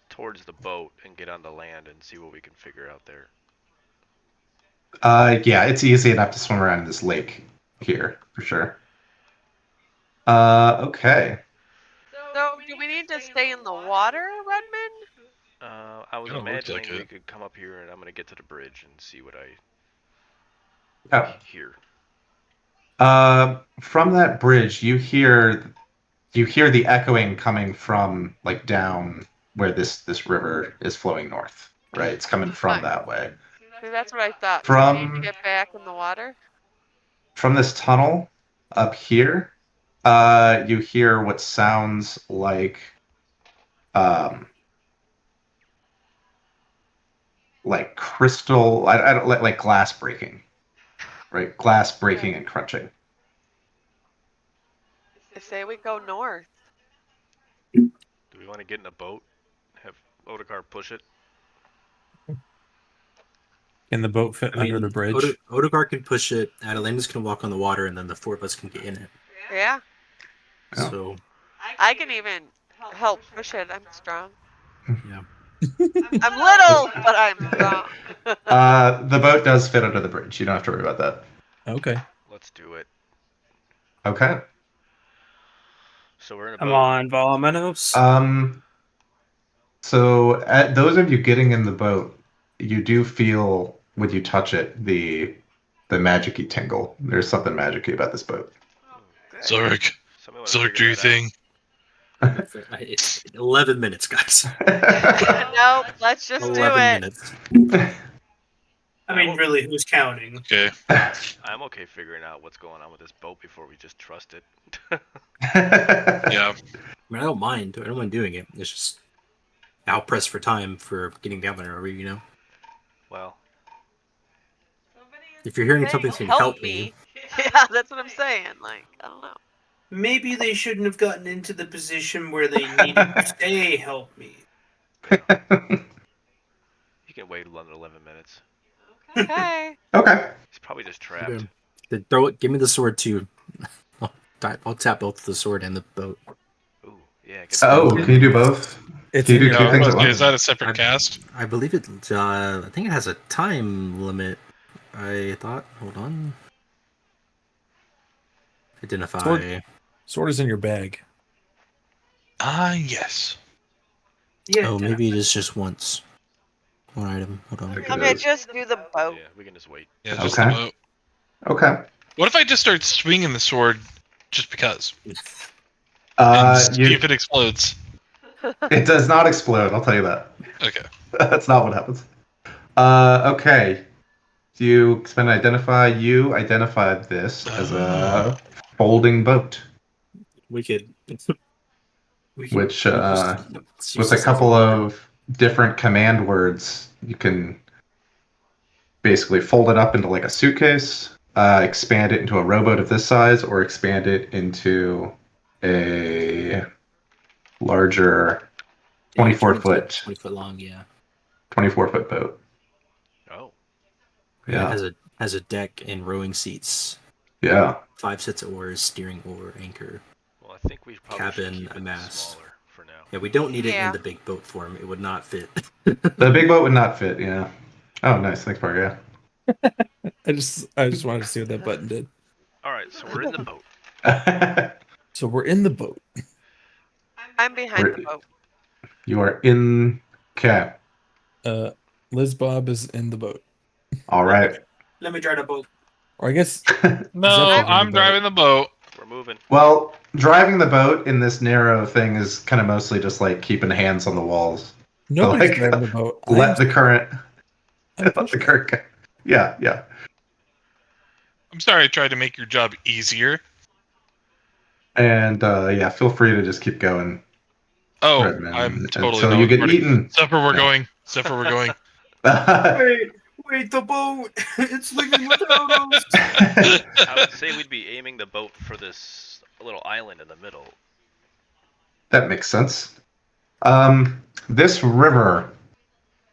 S6: towards the boat and get on the land and see what we can figure out there.
S2: Yeah, it's easy enough to swim around this lake here for sure. Okay.
S7: So, do we need to stay in the water, Redmond?
S6: I was
S1: Kinda looked
S6: imagining
S1: like
S6: we
S1: it.
S6: could come up here, and I'm gonna get to the bridge and see what I
S2: Oh.
S6: hear.
S2: From that bridge, you hear the echoing coming from like down where this river is flowing north. Right, it's coming from
S7: Fine.
S2: that way.
S7: See, that's what I thought. So we need to
S2: From
S7: get back in the water?
S2: this tunnel up here, you hear what sounds um, like crystal. I don't like glass breaking, right? Glass breaking and crunching.
S7: I say we go north.
S6: Do we want to get in a boat? Have Odegaard push it?
S3: Can the boat fit under the bridge?
S9: Odegaard can push it. Atalanta's can walk on the water, and then the four of us can get in it.
S7: Yeah.
S2: Yeah.
S9: So
S7: I can even help push it. I'm strong.
S9: yeah.
S7: I'm little, but I'm strong.
S2: The boat does fit under the bridge. You don't have to worry about that.
S3: Okay.
S6: Let's do it.
S2: Okay.
S6: So we're in a
S4: Come
S6: boat.
S4: on, Vominos.
S2: So at those of you getting in the boat, you do feel when you touch it the magic-y tingle. There's something magic-y about this boat.
S1: Zurich,
S6: Somebody wanna
S1: Zurich,
S6: figure
S1: do your
S6: that out?
S1: thing.
S9: It's 11 minutes, guys.
S7: Nope, let's just do
S9: 11
S7: it.
S9: minutes.
S4: I mean, really, who's counting?
S1: Okay.
S6: I'm okay figuring out what's going on with this boat before we just trust it.
S1: Yeah.
S9: I mean, I don't mind. I don't mind doing it. It's just how pressed for time for getting down there, are we, you know?
S6: Well,
S9: If you're hearing
S7: Saying,
S9: something saying help me,
S7: Yeah, that's what I'm saying. Like, I don't know.
S4: Maybe they shouldn't have gotten into the position where they needed to say, help me.
S6: you can wait 11 minutes.
S7: Okay.
S2: Okay.
S6: He's probably just trapped.
S9: okay. Then throw it. Give me the sword too. I'll tap both the sword and the boat.
S6: Ooh, yeah. Get
S2: Oh,
S6: that.
S2: can you do both?
S3: It's
S2: Can you
S3: in
S2: do
S3: your
S2: two things at
S1: Is
S2: once?
S1: that a separate cast?
S9: I believe it. I think it has a time limit. I thought. Hold on. Identify.
S3: Sword is in your bag.
S1: Ah, yes.
S4: Yeah.
S9: Oh, maybe it is just once. One item. Hold on.
S2: Okay.
S7: Okay, just do the boat.
S6: Yeah, we can just wait.
S1: Yeah, just
S2: Okay.
S1: the boat.
S2: Okay.
S1: What if I just start swinging the sword just because? And see
S2: You,
S1: if it explodes.
S2: it does not explode. I'll tell you that.
S1: Okay.
S2: That's not what happens. Okay. Do you spend identify? You identified this as a folding boat,
S9: We could.
S2: which
S9: use
S2: with a
S9: this as
S2: couple
S9: weapon.
S2: of different command words, you can basically fold it up into like a suitcase, expand it into a rowboat of this size, or expand it into a larger 24-foot
S9: 20-foot long. Yeah.
S2: 24-foot boat.
S6: Oh,
S9: Yeah.
S2: Yeah.
S9: It has a deck and rowing seats.
S2: Yeah.
S9: 5 sets of oars, steering oar, anchor.
S6: well, I think we probably
S9: Cabin,
S6: should keep
S9: a
S6: it
S9: mast.
S6: smaller for now.
S9: Yeah, we don't need it
S7: Yeah.
S9: in the big boat form. It would not fit.
S2: The big boat would not fit, yeah. Oh, nice. Thanks, Parker. Yeah.
S3: I just wanted to see what that button did.
S6: All right, so we're in the boat.
S3: So we're in the boat.
S7: I'm behind the boat.
S2: You are in. Okay.
S3: Liz Bob is in the boat.
S2: All right.
S4: Let me drive the boat.
S3: Or I guess
S1: No,
S3: Zephyr's in the
S1: I'm
S3: boat.
S1: driving the boat.
S6: We're moving.
S2: Well, driving the boat in this narrow thing is kind of mostly just like keeping hands on the walls.
S3: Nobody's
S2: like,
S3: driving the boat.
S2: Let the current.
S3: I'm
S2: Let the
S3: pushing.
S2: current. Go. Yeah, yeah.
S1: I'm sorry I tried to make your job easier.
S2: And yeah, feel free to just keep going.
S1: Oh,
S2: Redmond,
S1: I'm totally
S2: until
S1: not
S2: you get
S1: recording.
S2: eaten.
S1: Zephyr, we're
S2: Yeah.
S1: going. Zephyr, we're going.
S4: Wait, the boat! It's leaving without us!
S6: I would say we'd be aiming the boat for this little island in the middle.
S2: That makes sense. This river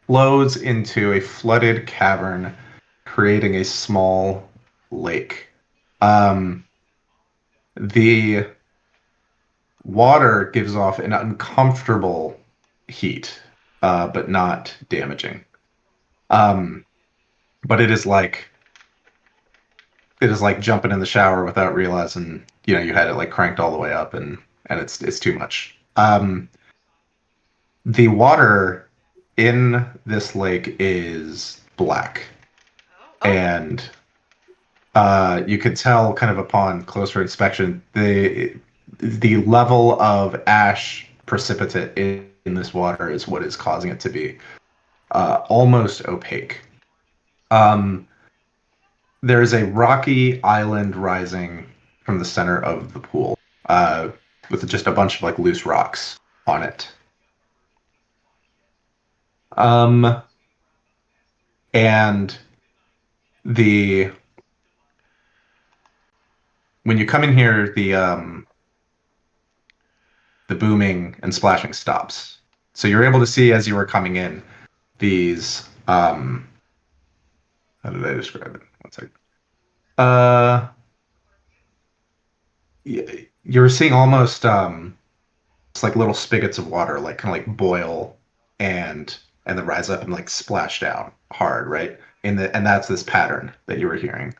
S2: flows into a flooded cavern, creating a small lake. The water gives off an uncomfortable heat, but not damaging. But it is like is like jumping in the shower without realizing, you had it like cranked all the way up, and it's too much. The water in this lake is black, and you could tell kind of upon closer inspection the level of ash precipitate in this water is what is causing it to be almost opaque. There's a rocky island rising from the center of the pool, with just a bunch of like loose rocks on it. And when you come in here, the booming and splashing stops. So you're able to see as you were coming in these. How did I describe it? One second. You were seeing almost it's like little spigots of water, like kind of like boil and then rise up and like splash down hard, right? And that's this pattern that you were hearing.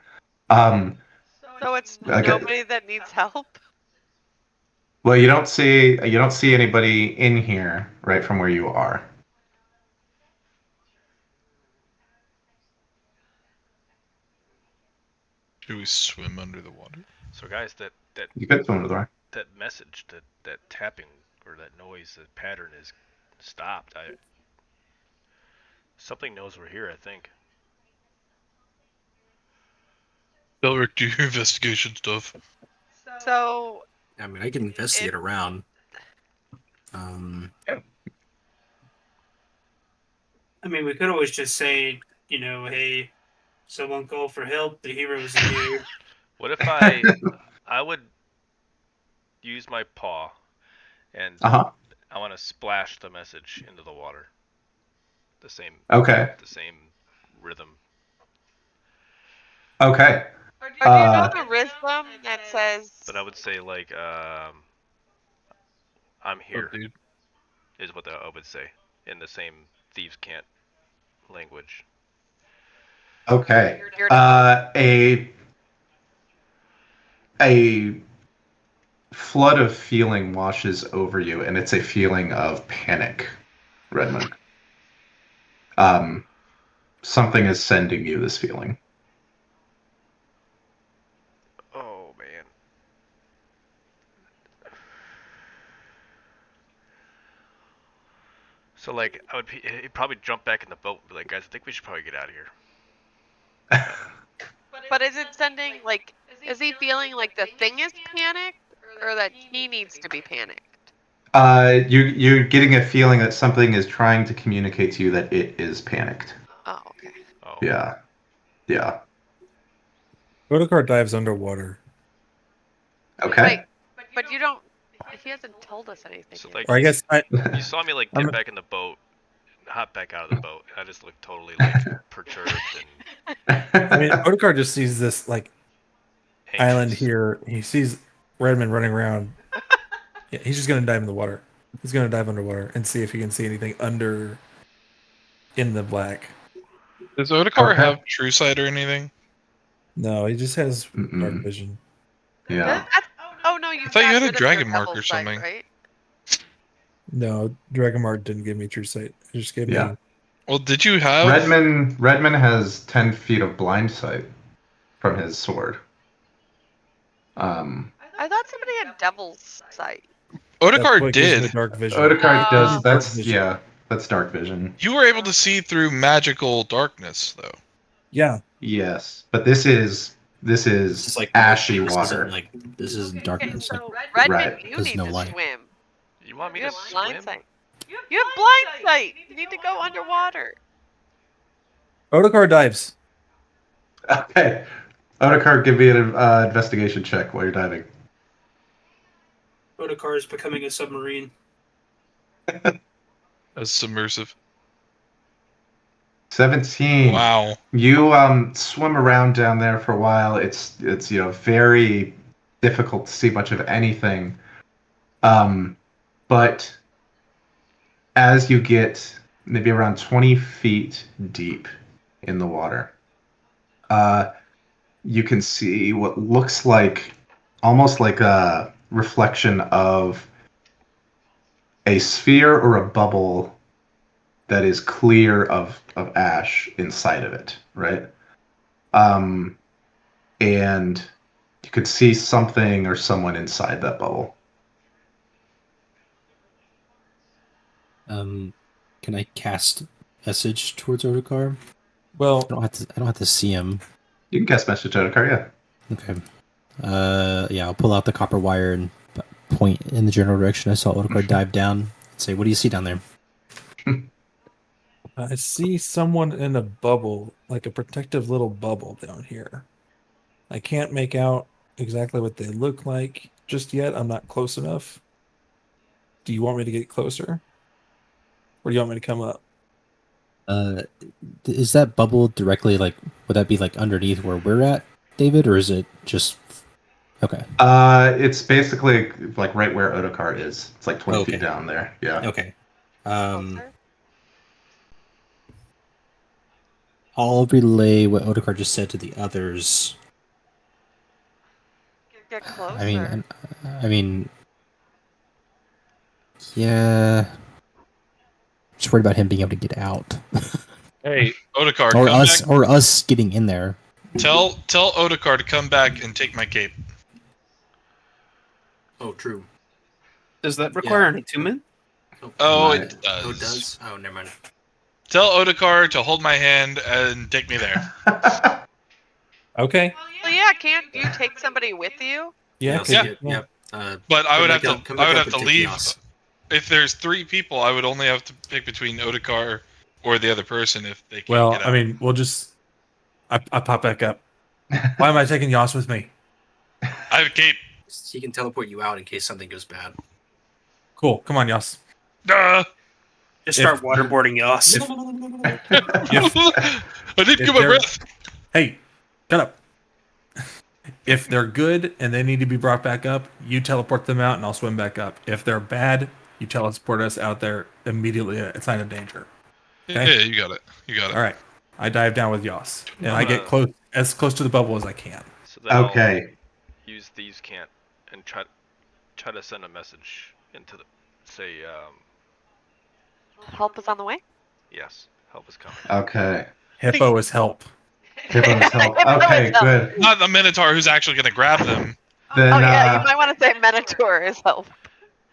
S7: So it's
S2: Okay.
S7: nobody that needs help?
S2: Well, you don't see anybody in here right from where you are.
S1: Do we swim under the water?
S6: So guys, that
S2: You could swim to the right.
S6: that message, that tapping or that noise, that pattern is stopped. Something knows we're here, I think.
S1: Delric, do your investigation stuff.
S7: So
S9: I mean, I can investigate around.
S4: I mean, we could always just say, hey, someone call for help. The heroes are here.
S6: What if I would use my paw and
S2: Uh-huh.
S6: I want to splash the message into the water. The same rhythm.
S2: Okay.
S7: or do you know the rhythm that says
S6: But I would say like I'm here
S1: Oh, dude.
S6: is what I would say in the same thieves can't language.
S2: Okay.
S7: You're
S2: A flood of feeling washes over you, and it's a feeling of panic, Redmond. Something is sending you this feeling.
S6: Oh man. So like he'd probably jump back in the boat and be like, guys, I think we should probably get out of here.
S7: But is it sending, like, is he feeling like the thing is panicked, or that he needs to be panicked?
S2: You're getting a feeling that something is trying to communicate to you that it is panicked.
S7: Oh, okay.
S6: Oh.
S2: Yeah.
S3: Odegaard dives underwater.
S2: Okay.
S7: Wait, but you don't. He hasn't told us anything.
S6: So
S7: yet.
S6: like
S3: Or I guess
S6: you saw me like get back in the boat, hop back out of the boat, and I just looked totally like perturbed and
S3: I mean, Odegaard just sees this like island
S6: anxious.
S3: here. He sees Redmond running around. Yeah, he's just gonna dive in the water. He's gonna dive underwater and see if he can see anything under in the black.
S1: Does Odegar
S2: Okay.
S1: have true sight or anything?
S3: No, he just has dark
S2: Mm-mm.
S3: vision.
S2: Yeah.
S7: Oh no, you.
S1: I thought you had a
S7: rid of your
S1: dragon mark
S7: devil
S1: or
S7: sight,
S1: something.
S7: right?
S3: No, Dragonmark didn't give me true sight. It just gave
S2: Yeah.
S3: me.
S1: Well, did you have?
S2: Redmond has 10 feet of blind sight from his sword.
S7: I thought somebody had devil's sight.
S3: That's
S1: Odegaard
S3: what gives me
S1: did.
S3: dark vision.
S2: Odegaard
S7: Oh.
S2: does. That's
S3: Dark vision.
S2: that's dark vision.
S1: You were able to see through magical darkness, though.
S3: Yeah,
S2: Yes, but this is
S9: This is like
S2: ashy
S9: this
S2: water.
S9: isn't, like this is
S7: Okay,
S9: darkness.
S7: so
S9: Like,
S7: Redmond,
S2: Right.
S7: you
S5: There's
S7: need
S5: no
S7: to
S5: light.
S7: swim.
S6: You want me
S7: You
S6: to
S7: have blind
S6: swim?
S7: sight. You have blind sight. You need to go underwater.
S3: Odegaard dives.
S2: Okay. Odegaard, give me an investigation check while you're diving.
S4: Odegaard is becoming a submarine.
S1: As submersive.
S2: 17.
S1: Wow.
S2: You swim around down there for a while. It's very difficult to see much of anything. But as you get maybe around 20 feet deep in the water, you can see what looks like almost like a reflection of a sphere or a bubble that is clear of ash inside of it, right? And you could see something or someone inside that bubble.
S5: Can I cast message towards Odokar?
S3: Well,
S5: I don't have to see him.
S2: You can cast message to Odokar, yeah.
S5: Okay. Yeah, I'll pull out the copper wire and point in the general direction I saw Odokar dive down and say, "What do you see down there?"
S3: I see someone in a bubble, like a protective little bubble down here. I can't make out exactly what they look like just yet. I'm not close enough. Do you want me to get closer? Or do you want me to come up?
S5: Is that bubble directly would that be underneath where we're at, David, or is it just okay?
S2: It's basically like right where Odokar is. It's like 20
S5: Okay.
S2: feet down there. Yeah.
S5: Okay.
S7: Closer?
S5: I'll relay what Odokar just said to the others.
S7: Get closer.
S5: I mean, yeah. Just worried about him being able to get out,
S1: Hey, Odokar,
S5: or
S1: come
S5: us,
S1: back.
S5: or us getting in there.
S1: Tell Odokar to come back and take my cape.
S9: Oh, true.
S4: Does that require an attunement?
S1: Oh,
S2: Right.
S1: it does.
S9: Oh, it does? Oh, never mind.
S1: Tell Odokar to hold my hand and take me there.
S3: Okay.
S7: Well, yeah, can't you take somebody with you?
S3: Yeah.
S9: I'll
S3: 'cause-
S9: see
S1: Yeah.
S9: it. Yep.
S1: But I
S9: Come
S1: would
S9: back
S1: have
S9: up-
S1: to.
S9: come
S1: I
S9: back
S1: would
S9: up
S1: have to
S9: and take
S1: leave.
S9: Yas.
S1: If there's 3 people, I would only have to pick between Odokar or the other person if they can't
S3: Well,
S1: get out.
S3: I mean, we'll just. I pop back up. Why am I taking Yas with me?
S1: I have a cape.
S9: He can teleport you out in case something goes bad.
S3: Cool. Come on, Yas.
S1: Duh.
S4: Just start waterboarding Yas.
S3: If,
S1: I didn't
S3: if
S1: get my
S3: they're-
S1: breath.
S3: hey, shut up. If they're good and they need to be brought back up, you teleport them out and I'll swim back up. If they're bad, you teleport us out there immediately at a sign of danger.
S1: Yeah,
S3: Okay.
S1: you got it. You got it.
S3: All right. I dive down with Yas and I
S6: I'm
S3: get as close to the bubble as I can.
S6: So then I'll
S2: Okay.
S6: use these can't and try to send a message into the
S7: Help is on the way.
S6: yes, help is coming.
S2: Okay.
S3: Hippo is help.
S2: Hippo's help.
S7: Hippo is
S2: Okay,
S7: help.
S2: good.
S1: Not the Minotaur who's actually going to grab them.
S2: Then,
S7: Oh yeah, you might want to say Minotaur is help.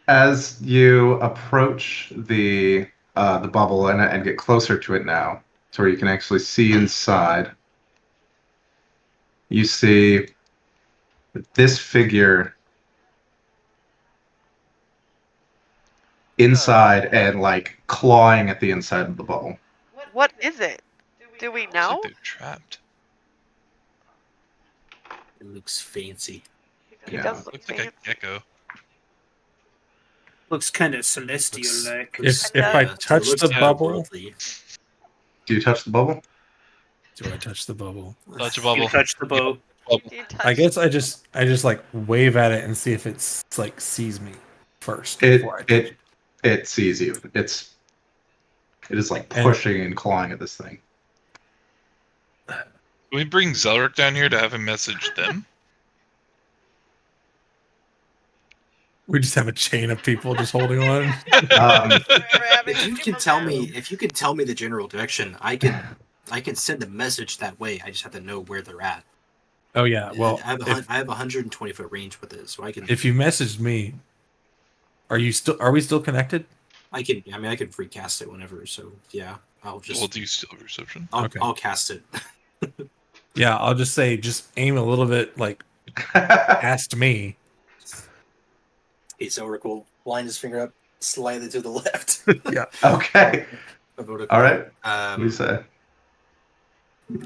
S2: as you approach the bubble and get closer to it now, to where you can actually see inside, you see this figure inside and like clawing at the inside of the bubble.
S7: What is it? Do we
S1: Looks
S7: know?
S1: like they're trapped.
S9: It looks fancy.
S7: He
S2: Yeah.
S7: does look
S1: Looks like a
S7: fancy.
S1: gecko.
S4: Looks kind of celestial like.
S3: If I
S7: Yeah,
S3: touch
S9: looks
S3: the
S9: kinda
S3: bubble,
S9: worldly.
S2: Do you touch the bubble?
S3: do I touch the bubble?
S1: Touch a
S4: You
S1: bubble.
S4: touch the boat.
S7: You
S3: I
S7: touched-
S3: guess I just like wave at it and see if it's like sees me first
S2: It
S3: before I touch
S2: it sees you. It is like
S3: And-
S2: pushing and clawing at this thing.
S1: Can we bring Zelric down here to have him message them?
S3: We just have a chain of people just holding on.
S9: If you can tell me the general direction, I can send a message that way. I just have to know where they're at.
S3: Oh yeah. Well,
S9: I have a 120 foot range with it, so I can.
S3: if you messaged me, are we still connected?
S9: I can free cast it whenever. So yeah, I'll just.
S1: Well, do you still have reception?
S3: Okay.
S9: I'll cast it.
S3: Yeah, I'll just say aim a little bit like past me.
S9: Okay, so Rick will line his finger up slightly to the left.
S3: Yeah.
S2: Okay. All right. What do you
S9: Um,
S2: say?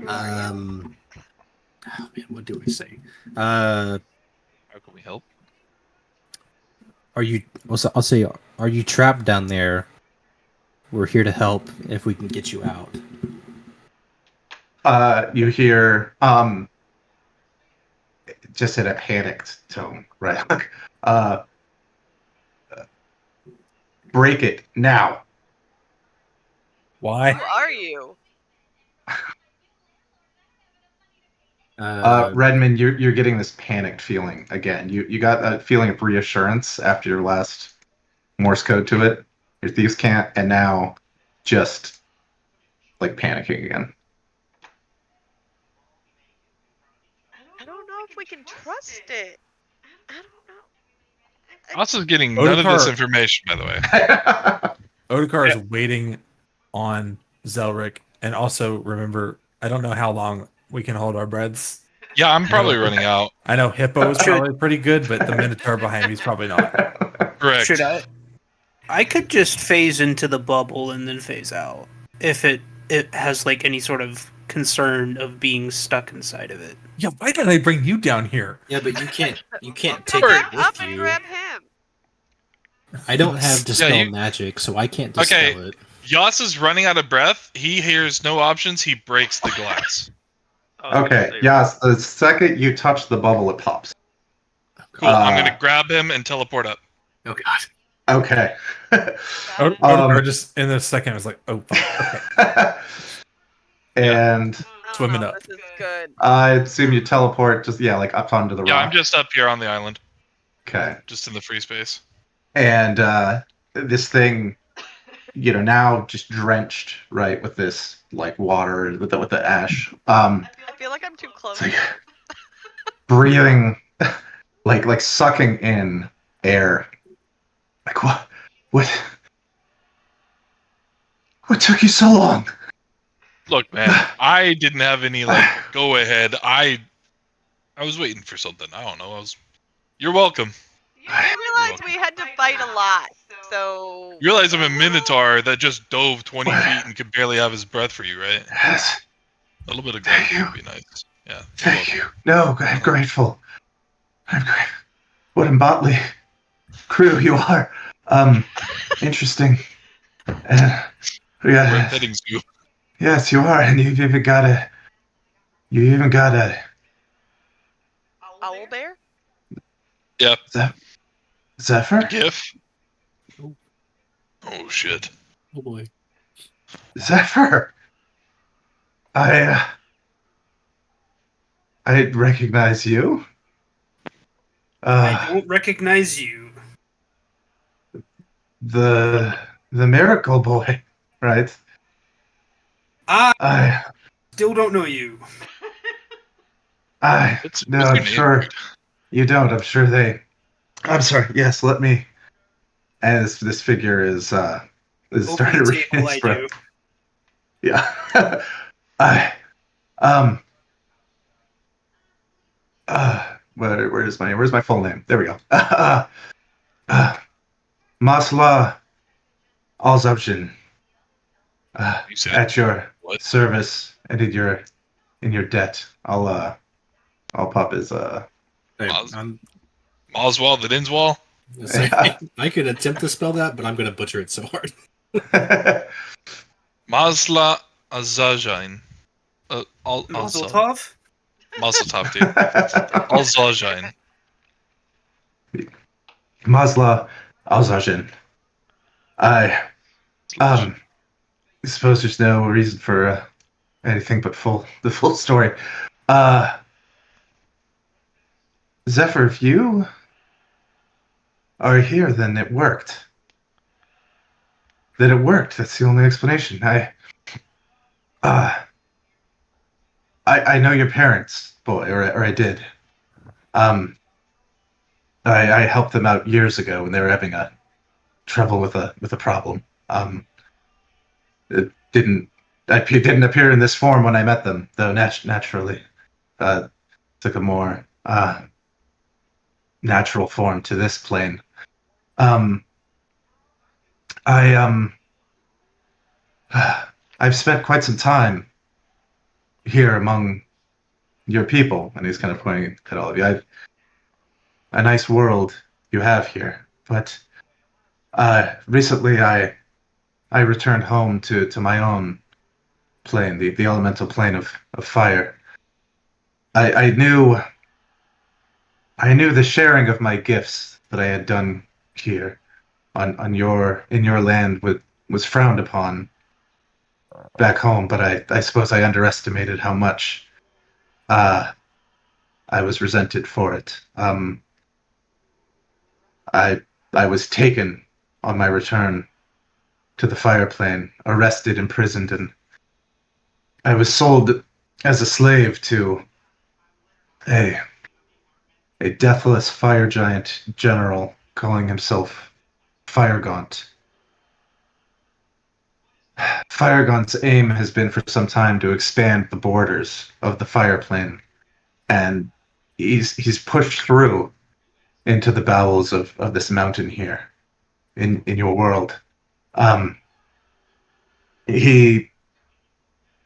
S9: oh man, what do I say?
S1: How can we help?
S5: Are you? I'll say, are you trapped down there? We're here to help if we can get you out.
S2: You hear just in a panicked tone, right? Like, break it now.
S3: Why?
S7: Who are you?
S2: Redmond, you're getting this panicked feeling again. You got that feeling of reassurance after your last Morse code to it. Your thieves can't, and now just like panicking again.
S7: I don't know if we can trust it. I don't know.
S10: Us getting none of this
S3: Otakar-
S10: information, by the way.
S3: Otakar is waiting on Zelric, and also remember, I don't know how long we can hold our breaths.
S10: Yeah, I'm probably running out.
S3: I know Hippo is probably pretty good, but the Minotaur behind me is probably not.
S10: Correct.
S4: Should I could just phase into the bubble and then phase out if it has like any sort of concern of being stuck inside of it.
S3: Yeah, why did I bring you down here?
S9: Yeah, but you can't
S7: Come
S9: take
S7: back
S9: it
S7: up
S9: with
S7: and
S9: you.
S7: grab him.
S9: I don't have dispel
S10: you-
S9: magic, so I can't dispel it.
S10: Yas is running out of breath. He hears no options. He breaks the glass.
S2: Okay, yes. The second you touch the bubble, it pops.
S10: Cool. I'm gonna grab him and teleport up.
S9: Oh god.
S2: Okay.
S3: Otakar just in a second was like, oh, fuck. Okay.
S2: And
S3: Swimming up.
S7: This is good.
S2: I assume you teleport just like up onto the
S10: Yeah,
S2: rock.
S10: I'm just up here on the island,
S2: Okay.
S10: just in the free space.
S2: And this thing, now just drenched, right, with this like water with the ash.
S7: I feel like I'm too close.
S2: It's like breathing, like sucking in air. Like what took you so long?
S10: Look, man, I didn't have any go ahead. I was waiting for something. I don't know. You're welcome.
S7: You realize we had to fight a lot, so.
S10: You realize I'm a minotaur that just dove 20 feet and could barely have his breath for you, right?
S2: Yes.
S10: A little bit of
S2: Thank
S10: gratitude
S2: you.
S10: would be nice. Yeah.
S2: Thank you. No, I'm grateful. I'm grateful. What a motley crew you are. Interesting. Yeah.
S10: We're a petting zoo.
S2: Yes, you are, and you've even got a.
S7: Owl bear?
S10: Yep.
S2: Zephyr?
S10: GIF. Oh shit.
S9: Oh boy.
S2: Zephyr. I recognize you.
S4: I don't recognize you.
S2: The miracle boy, right? I
S4: Still don't know you.
S10: What's
S2: no,
S10: your
S2: I'm
S10: name,
S2: sure
S10: dude?
S2: you don't. I'm sure they. I'm sorry. Yes, let me. As this figure is starting to reach his breath. Yeah. Where's my full name? There we go. Masla Alzabjin.
S10: You said
S2: At your
S10: what?
S2: service and in your debt. I'll pop his
S9: I'm,
S10: Oswald the Dinswall?
S9: I could attempt to spell that, but I'm gonna butcher it so hard.
S10: Masla Azajain.
S4: Mazel tov?
S10: Mazel tov, dude. Alzajain.
S2: Masla Alzabjin. I suppose there's no reason for anything but the full story. Zephyr, if you are here, then it worked. That's the only explanation. I know your parents, boy, or I did. I helped them out years ago when they were having trouble with a problem. It didn't appear in this form when I met them, though naturally took a more natural form to this plane. I've spent quite some time here among your people, and he's kind of pointing at all of you. A nice world you have here, but recently I returned home to my own plane, the elemental plane of fire. I knew the sharing of my gifts that I had done here in your land was frowned upon back home, but I suppose I underestimated how much I was resented for it. I was taken on my return to the fire plane, arrested, imprisoned, and I was sold as a slave to a deathless fire giant general calling himself Firegaunt. Firegaunt's aim has been for some time to expand the borders of the fire plane, and he's pushed through into the bowels of this mountain here in your world. He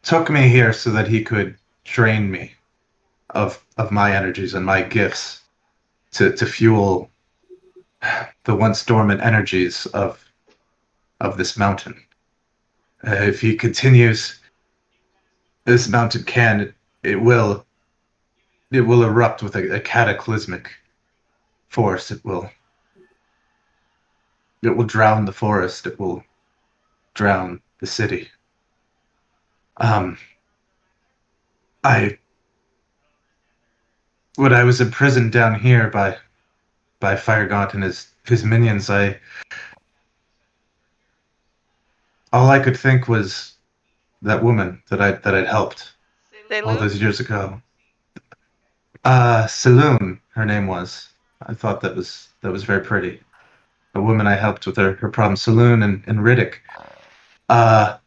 S2: took me here so that he could drain me of my energies and my gifts to fuel the once dormant energies of this mountain. If he continues, this mountain it will erupt with a cataclysmic force. It will drown the forest. It will drown the city. When I was imprisoned down here by Firegaunt and his minions, all I could think was that woman that I'd helped all those years ago. Saloon, her name was. I thought that was very pretty. A woman I helped with her problem, Saloon and Riddick. And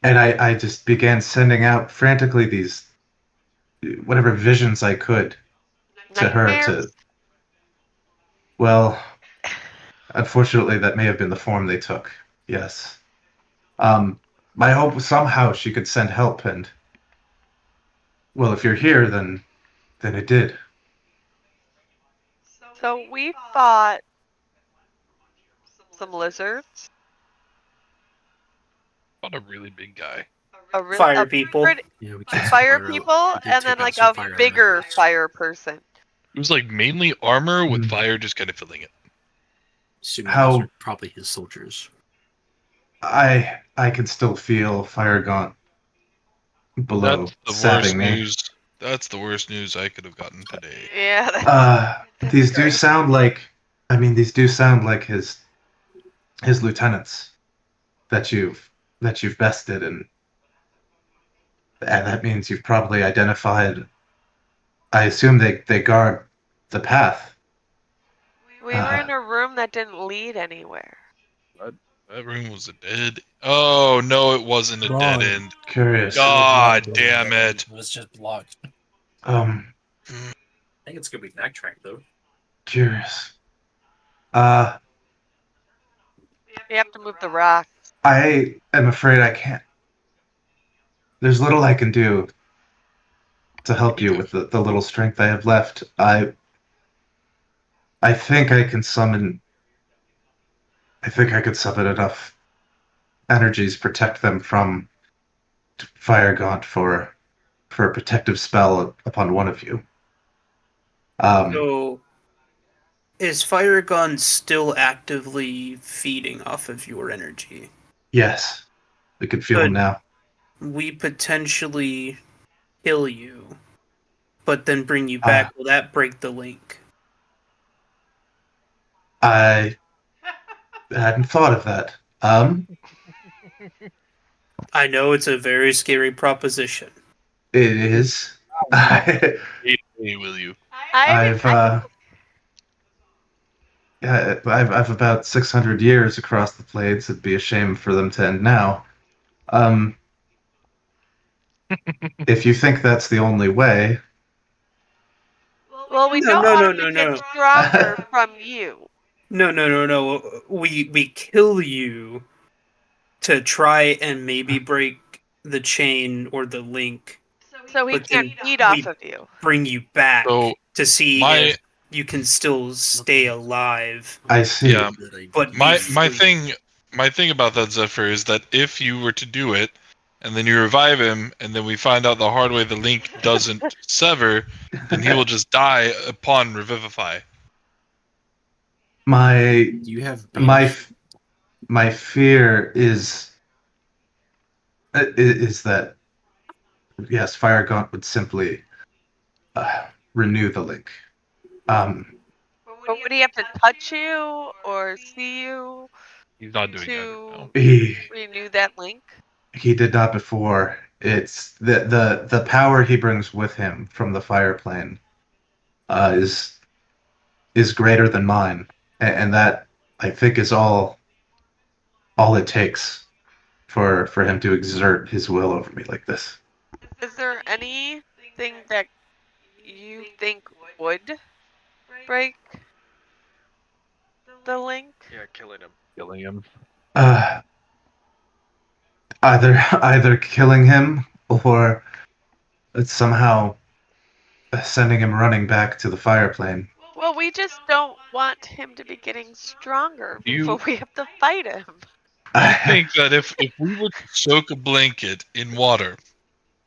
S2: I just began sending out frantically these whatever visions I could to her to. Well, unfortunately, that may have been the form they took. Yes. My hope was somehow she could send help, and well, if you're here, then it did.
S7: So we fought some lizards.
S10: Not a really big guy.
S4: Fire people.
S8: Yeah, we
S7: Fire
S8: fire
S7: people, and then like a bigger fire person.
S10: It was like mainly armor with fire just kind of filling it.
S8: Assuming those are probably his soldiers.
S2: I can still feel Firegaunt below sapping me.
S10: That's the worst news I could have gotten today.
S7: Yeah.
S2: These do sound like his lieutenants that you've bested, and that means you've probably identified. I assume they guard the path.
S7: We were in a room that didn't lead anywhere.
S10: That room was a dead. Oh no, it wasn't a dead end.
S2: Curious.
S10: God damn it!
S8: It was just blocked.
S2: I
S8: think it's gonna be backtracked though.
S2: Curious.
S7: You have to move the rock.
S2: I am afraid I can't. There's little I can do to help you with the little strength I have left. I think I can summon. I think I could summon enough energies, protect them from Firegaunt for a protective spell upon one of you.
S4: So, is Firegun still actively feeding off of your energy?
S2: Yes, we can feel him now.
S4: We potentially kill you, but then bring you back. Will that break the link?
S2: I hadn't thought of that.
S4: I know it's a very scary proposition.
S2: It is.
S10: Will you?
S2: I've about 600 years across the Blades. It'd be a shame for them to end now. If you think that's the only way.
S7: Well, we don't want to get stronger from you.
S4: No. We kill you to try and maybe break the chain or the link.
S7: So he can't feed off of you.
S4: Bring you back to see if you can still stay alive.
S2: I see.
S10: Yeah.
S4: But
S10: my thing about that, Zephyr, is that if you were to do it, and then you revive him, and then we find out the hard way the link doesn't sever, then he will just die upon revivify.
S2: My fear is that yes, Firegaunt would simply renew the link.
S7: But would he have to touch you or see you
S10: He's not doing that
S7: to
S10: now.
S7: renew that link?
S2: He did not before. It's the power he brings with him from the fire plane is greater than mine, and that I think is all it takes for him to exert his will over me like this.
S7: Is there anything that you think would break the link?
S6: Yeah, killing him.
S10: Killing him.
S2: Either killing him or somehow sending him running back to the fire plane.
S7: Well, we just don't want him to be getting stronger
S10: You-
S7: before we have to fight him.
S10: I think that if we were to soak a blanket in water,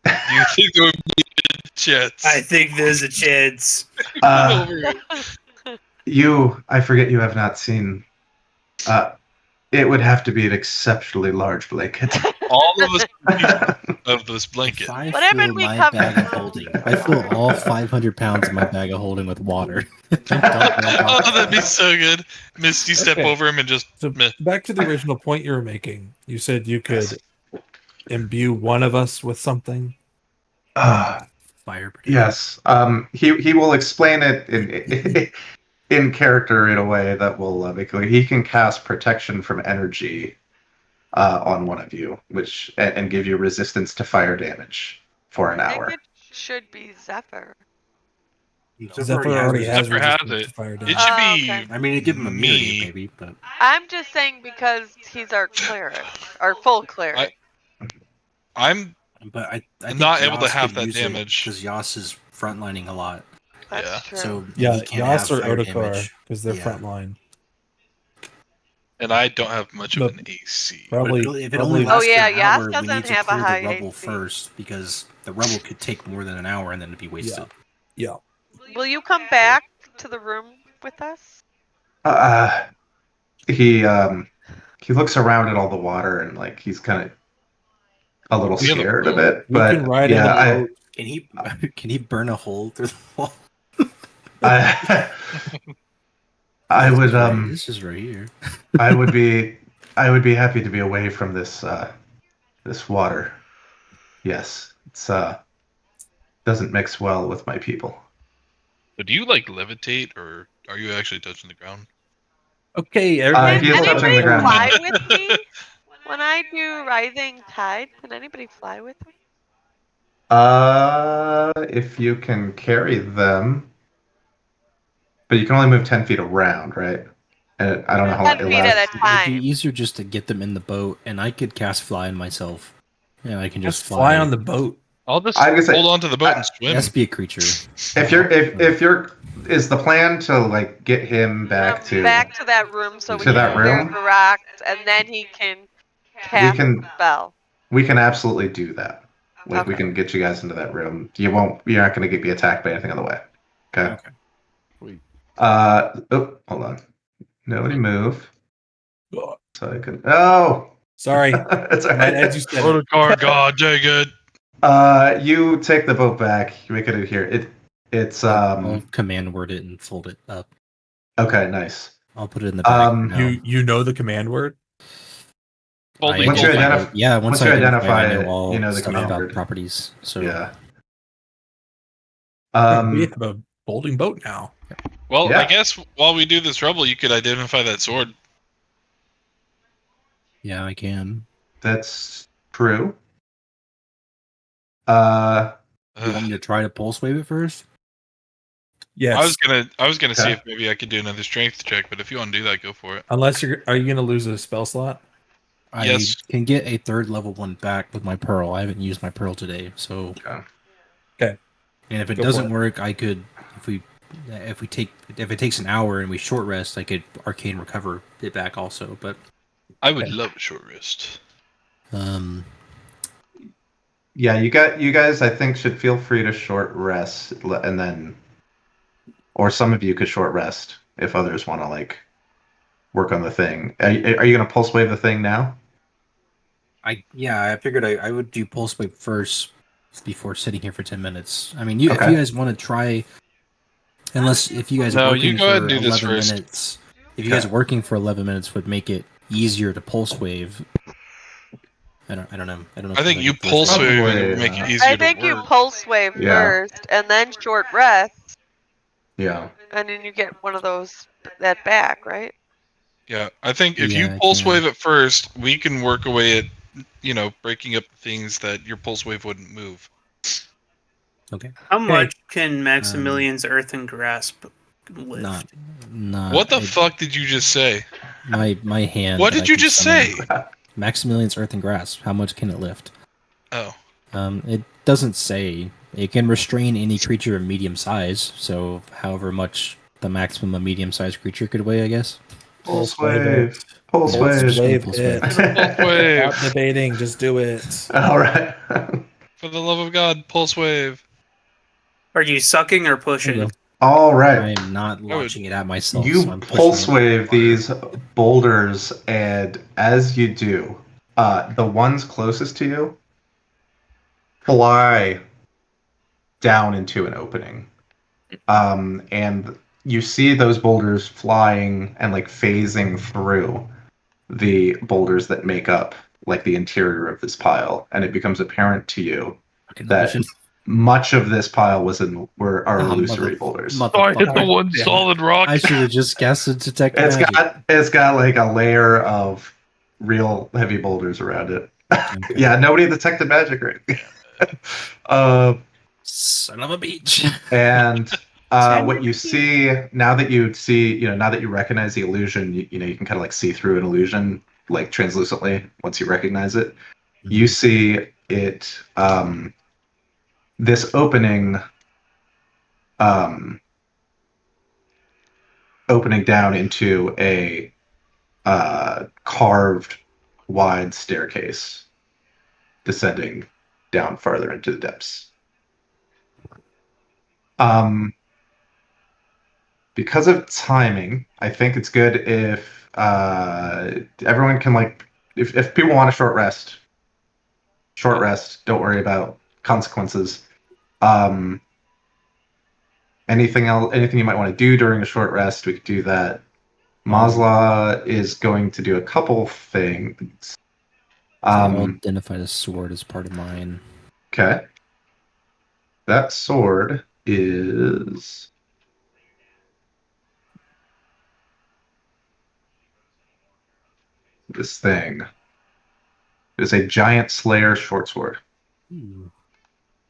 S10: do you think there would be a chance?
S4: I think there's a chance.
S2: I forget you have not seen. It would have to be an exceptionally large blanket.
S10: All of us of this blanket.
S5: If I
S7: What
S5: fill
S7: happened we
S5: my
S7: come-
S5: bag of holding, if I fill all 500 pounds of my bag of holding with water.
S10: Oh, that'd be so good. Misty step
S3: Okay.
S10: over him and just
S3: So
S10: meh.
S3: back to the original point you were making. You said you could imbue one of us with something.
S5: Fire protection.
S2: Yes. He will explain it in character in a way that will make it. He can cast protection from energy on one of you, which and give you resistance to fire damage for an
S7: I think
S2: hour.
S7: it should be Zephyr.
S3: Zephyr already has
S10: Zephyr has
S3: resistance
S10: it.
S3: to fire
S10: It
S3: damage.
S10: should
S7: Oh,
S10: be
S7: okay.
S8: I mean, it'd give him immunity,
S10: me.
S8: maybe, but
S7: I'm just saying because he's our cleric, our full cleric.
S10: I'm
S8: I think
S10: not able to
S8: Yas
S10: have
S8: could
S10: that
S8: use
S10: damage.
S8: because Yas is frontlining a lot,
S7: That's
S10: yeah.
S7: true.
S8: so
S3: Yeah,
S8: he can
S3: Yas
S8: have
S3: or
S8: fire
S3: Otakar,
S8: damage.
S3: because they're
S8: Yeah.
S3: frontline.
S10: and I don't have much of
S3: But-
S10: an AC.
S3: Probably.
S8: If it only
S3: probably-
S8: lasts
S7: yeah,
S8: an
S7: Yas
S8: hour, we
S7: doesn't
S8: need to
S7: have a
S8: clear
S7: high
S8: the rubble
S7: AC.
S8: first because the rubble could take more than an hour and then it'd be wasted.
S3: Yeah.
S7: Will you come back to the room with us?
S2: He looks around at all the water and like he's kind of a little
S10: We have a
S2: scared of
S10: boat.
S2: it.
S3: We
S2: But
S3: can ride
S2: yeah,
S3: in the boat.
S8: Can he burn a hole through the wall?
S2: I would
S8: This is right here.
S2: I would be happy to be away from this this water. Yes, it's doesn't mix well with my people.
S10: But do you like levitate, or are you actually touching the ground?
S3: Okay,
S2: He
S3: everybody.
S2: is touching the
S7: Anybody
S2: ground
S7: fly
S2: now.
S7: with me when I do Rising Tide? Can anybody fly with me?
S2: If you can carry them, but you can only move 10 feet around, right? And I don't know how
S7: 10
S2: long it
S7: feet
S2: lasts.
S7: at a
S8: It'd
S7: time.
S8: be easier just to get them in the boat, and I could cast fly on myself. And I can
S3: Just
S8: just
S3: fly on the boat.
S10: I'll just
S2: I'm gonna say-
S10: hold on to the boat and
S8: It
S10: swim.
S8: has to be a creature.
S2: If you're is the plan to like get him back to
S7: that room so we
S2: to
S7: can
S2: that
S7: clear
S2: room?
S7: the rocks and then he can cast
S2: can-
S7: the spell.
S2: we can absolutely do that. Like we
S7: Okay.
S2: can get you guys into that room. You're not gonna be attacked by anything on the way. Okay.
S8: Okay.
S10: Sweet.
S2: Oh, hold on. Nobody move.
S3: Oh,
S2: So I can
S3: sorry.
S2: it's all
S3: My
S2: right.
S3: head just said
S10: Photo car, god dang it.
S2: You take the boat back. You make it in here. It's
S8: I'll command word it and fold it up.
S2: okay, nice.
S8: I'll put it in the bag.
S2: Um,
S8: now.
S3: you know the command word?
S10: Holding
S2: Once you
S10: holding.
S2: identify-
S8: once
S2: you
S8: I
S2: identify
S8: I know
S2: it,
S8: all
S2: you know the
S8: stuff
S2: command
S8: about
S2: word.
S8: properties. So
S2: Yeah.
S3: We have a folding boat now.
S10: Well,
S2: Yeah.
S10: I guess while we do this rubble, you could identify that sword.
S8: yeah, I can.
S2: That's true.
S8: You want me to try to pulse wave it first?
S3: Yes.
S10: I was gonna see
S2: Okay.
S10: if maybe I could do another strength check, but if you want to do that, go for it.
S3: Unless are you gonna lose a spell slot?
S10: Yes.
S8: I can get a third level one back with my pearl. I haven't used my pearl today, so.
S2: Okay.
S8: And if it
S3: Go for
S8: doesn't
S3: it.
S8: work, I could if it takes an hour and we short rest, I could arcane recover it back also. But
S10: I would
S3: Okay.
S10: love a short rest.
S2: Yeah, you guys I think should feel free to short rest and then or some of you could short rest if others want to like work on the thing. Are you going to pulse wave the thing now?
S8: I figured I would do pulse wave first before sitting here for 10 minutes. I mean, if
S2: Okay.
S8: you guys want to try
S5: Unless if you guys are
S10: No,
S5: working
S10: you go ahead
S5: for
S10: and do this
S5: 11
S10: first.
S5: minutes, if you guys are working for 11 minutes would make it easier to pulse wave. I don't know. I don't know.
S1: I
S5: if
S1: think you
S5: like
S1: pulse
S5: drift-
S1: wave
S2: Probably,
S1: and make it
S2: yeah.
S1: easier
S7: I think
S1: to
S7: you
S1: work.
S7: pulse wave
S2: Yeah.
S7: first, and then short rest,
S2: Yeah.
S7: and then you get one of those that back, right?
S1: Yeah, I think if you
S5: Yeah, I
S1: pulse
S5: can.
S1: wave at first, we can work away at, breaking up things that your pulse wave wouldn't move.
S5: Okay.
S4: How much can Maximilian's Earthen Grasp
S5: Not.
S4: lift?
S1: What the fuck did you just say?
S5: My hand.
S1: What
S5: that
S1: did
S5: I
S1: you
S5: can
S1: just
S5: summon.
S1: say?
S5: Maximilian's Earthen Grasp. How much can it lift?
S1: Oh,
S5: It doesn't say. It can restrain any creature of medium size. So, however much the maximum a medium-sized creature could weigh, I guess.
S2: Pulse
S3: wave
S2: wave.
S3: it.
S2: Pulse
S3: Pulse
S2: wave.
S3: wave
S5: Pulse
S3: it.
S5: wave.
S1: pulse wave!
S3: Stop debating. Just do it.
S2: All right.
S1: For the love of God, pulse wave!
S4: Are you sucking or
S5: There you
S4: pushing?
S5: go.
S2: All right.
S5: I'm not launching it at myself.
S2: You
S5: so I'm
S2: pulse
S5: pushing it.
S2: wave these boulders, and as you do, the ones closest to you fly down into an opening. And you see those boulders flying and like phasing through the boulders that make up like the interior of this pile, and it becomes apparent to you
S5: Fucking
S2: that
S5: illusion.
S2: much of this pile are
S5: Ah,
S2: illusory boulders.
S10: Oh, I hit the
S3: Motherfucker.
S10: one
S3: Yeah.
S10: solid rock.
S5: I should have just guessed it detect magic.
S2: It's got like a layer of real heavy boulders around it.
S5: Okay.
S2: Yeah, nobody detected magic, right?
S5: Son of a beach.
S2: And what you see now that you recognize the illusion, you can kind of like see through an illusion like translucently once you recognize it. You see it, this opening, opening down into a carved wide staircase descending down farther into the depths. Because of timing, I think it's good if everyone can if people want a short rest, don't worry about consequences. Anything you might want to do during a short rest, we could do that. Mazla is going to do a couple things.
S5: I'll identify the sword as part of mine.
S2: Okay. That sword is this thing. It is a giant slayer short sword.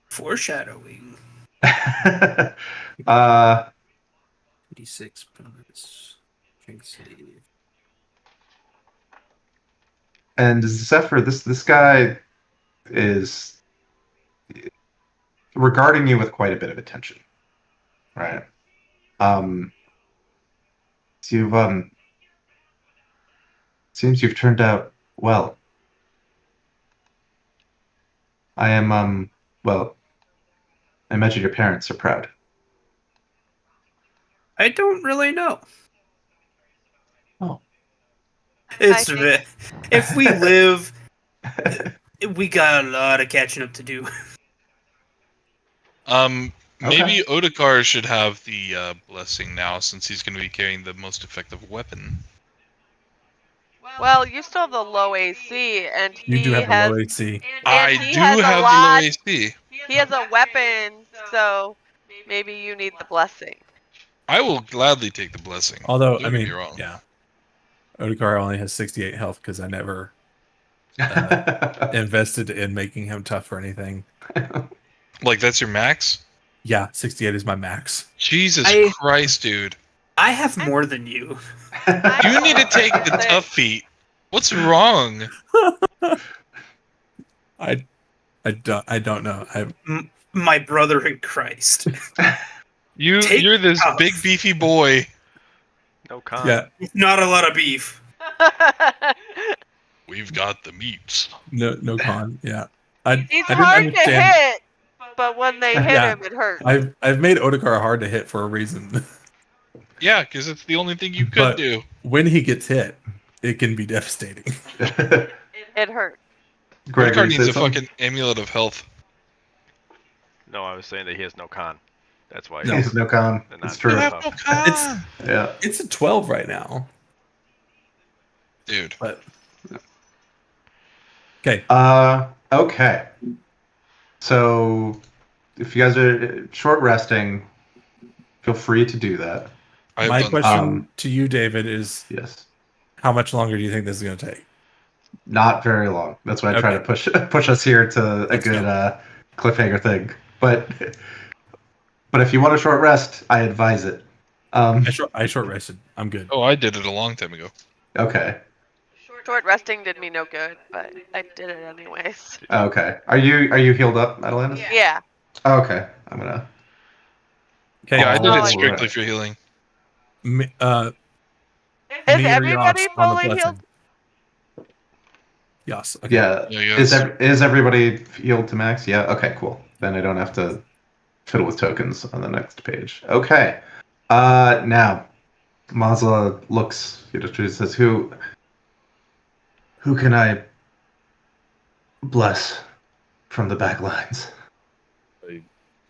S4: Foreshadowing.
S5: 86 bonus. Strength save.
S2: And Zephyr, this guy is regarding you with quite a bit of attention, right? So seems you've turned out well. I am well, I imagine your parents are proud.
S4: I don't really know.
S2: Oh.
S4: It's
S7: I think-
S4: if we live, we got a lot of catching up to do.
S1: Maybe Otakar should have the blessing now, since he's going to be carrying the most effective weapon.
S7: Well, you still have the low AC, and
S3: You do
S7: he
S3: have a
S7: has.
S3: low AC.
S1: I
S7: And he
S1: do
S7: has a
S1: have
S7: lot-
S1: the low AC.
S7: He has a weapon, so maybe you need the blessing.
S1: I will gladly take the blessing.
S3: Although,
S1: Don't
S3: I
S1: get
S3: mean,
S1: me wrong.
S3: yeah. Otakar only has 68 health because I never invested in making him tough or anything.
S1: Like, that's your max?
S3: Yeah, 68 is my max.
S1: Jesus Christ, dude.
S4: I have more than you.
S1: You need to take the tough feat. What's wrong?
S3: I don't know.
S4: My brother in Christ.
S1: You're this
S4: tough.
S1: big beefy boy.
S6: No con.
S3: Yeah,
S4: Not a lot of beef.
S1: We've got the meats.
S3: no con. Yeah,
S7: He's
S3: I didn't
S7: hard to
S3: understand.
S7: hit, but when they hit
S3: Yeah.
S7: him, it hurts.
S3: I've made Otakar hard to hit for a reason.
S1: Yeah, because it's the only thing you could
S3: But
S1: do.
S3: when he gets hit, it can be devastating.
S7: It hurts.
S1: Otakar
S2: Gregory
S1: needs
S2: says
S1: a fucking amulet of health.
S6: No, I was saying that he has no con. That's why
S3: No.
S2: He's no con.
S6: they're
S2: It's
S6: not
S2: true.
S6: very
S10: no
S6: tough.
S10: con.
S2: Yeah.
S3: It's a 12 right now.
S10: Dude.
S3: But okay.
S2: Okay. So if you guys are short resting, feel free to do that.
S10: I have
S3: My
S10: done
S3: question to you, David, is
S2: Yes.
S3: how much longer do you think this is going to take?
S2: Not very long. That's why I try to push us here to a
S3: Let's
S2: good
S3: go.
S2: cliffhanger thing. But if you want a short rest, I advise it.
S3: I short rested. I'm good.
S10: Oh, I did it a long time ago.
S2: Okay.
S7: Short resting did me no good, but I did it anyways.
S2: Okay. Are you healed up, Atalantis?
S7: Yeah.
S2: Okay. I'm gonna.
S3: Okay.
S10: Yeah, I did
S7: Oh,
S10: it
S7: I
S10: strictly
S2: Alright.
S10: for healing.
S3: Me,
S7: Is
S3: me or Yas
S7: everybody
S3: on the
S7: fully healed?
S3: blessing. Yas. Okay.
S2: Yeah.
S10: Yeah,
S2: Is
S10: yes.
S2: is everybody healed to max? Yeah. Okay. Cool. Then I don't have to fiddle with tokens on the next page. Okay. Now, Mazla looks. She says, "Who can I bless from the back lines?"
S10: I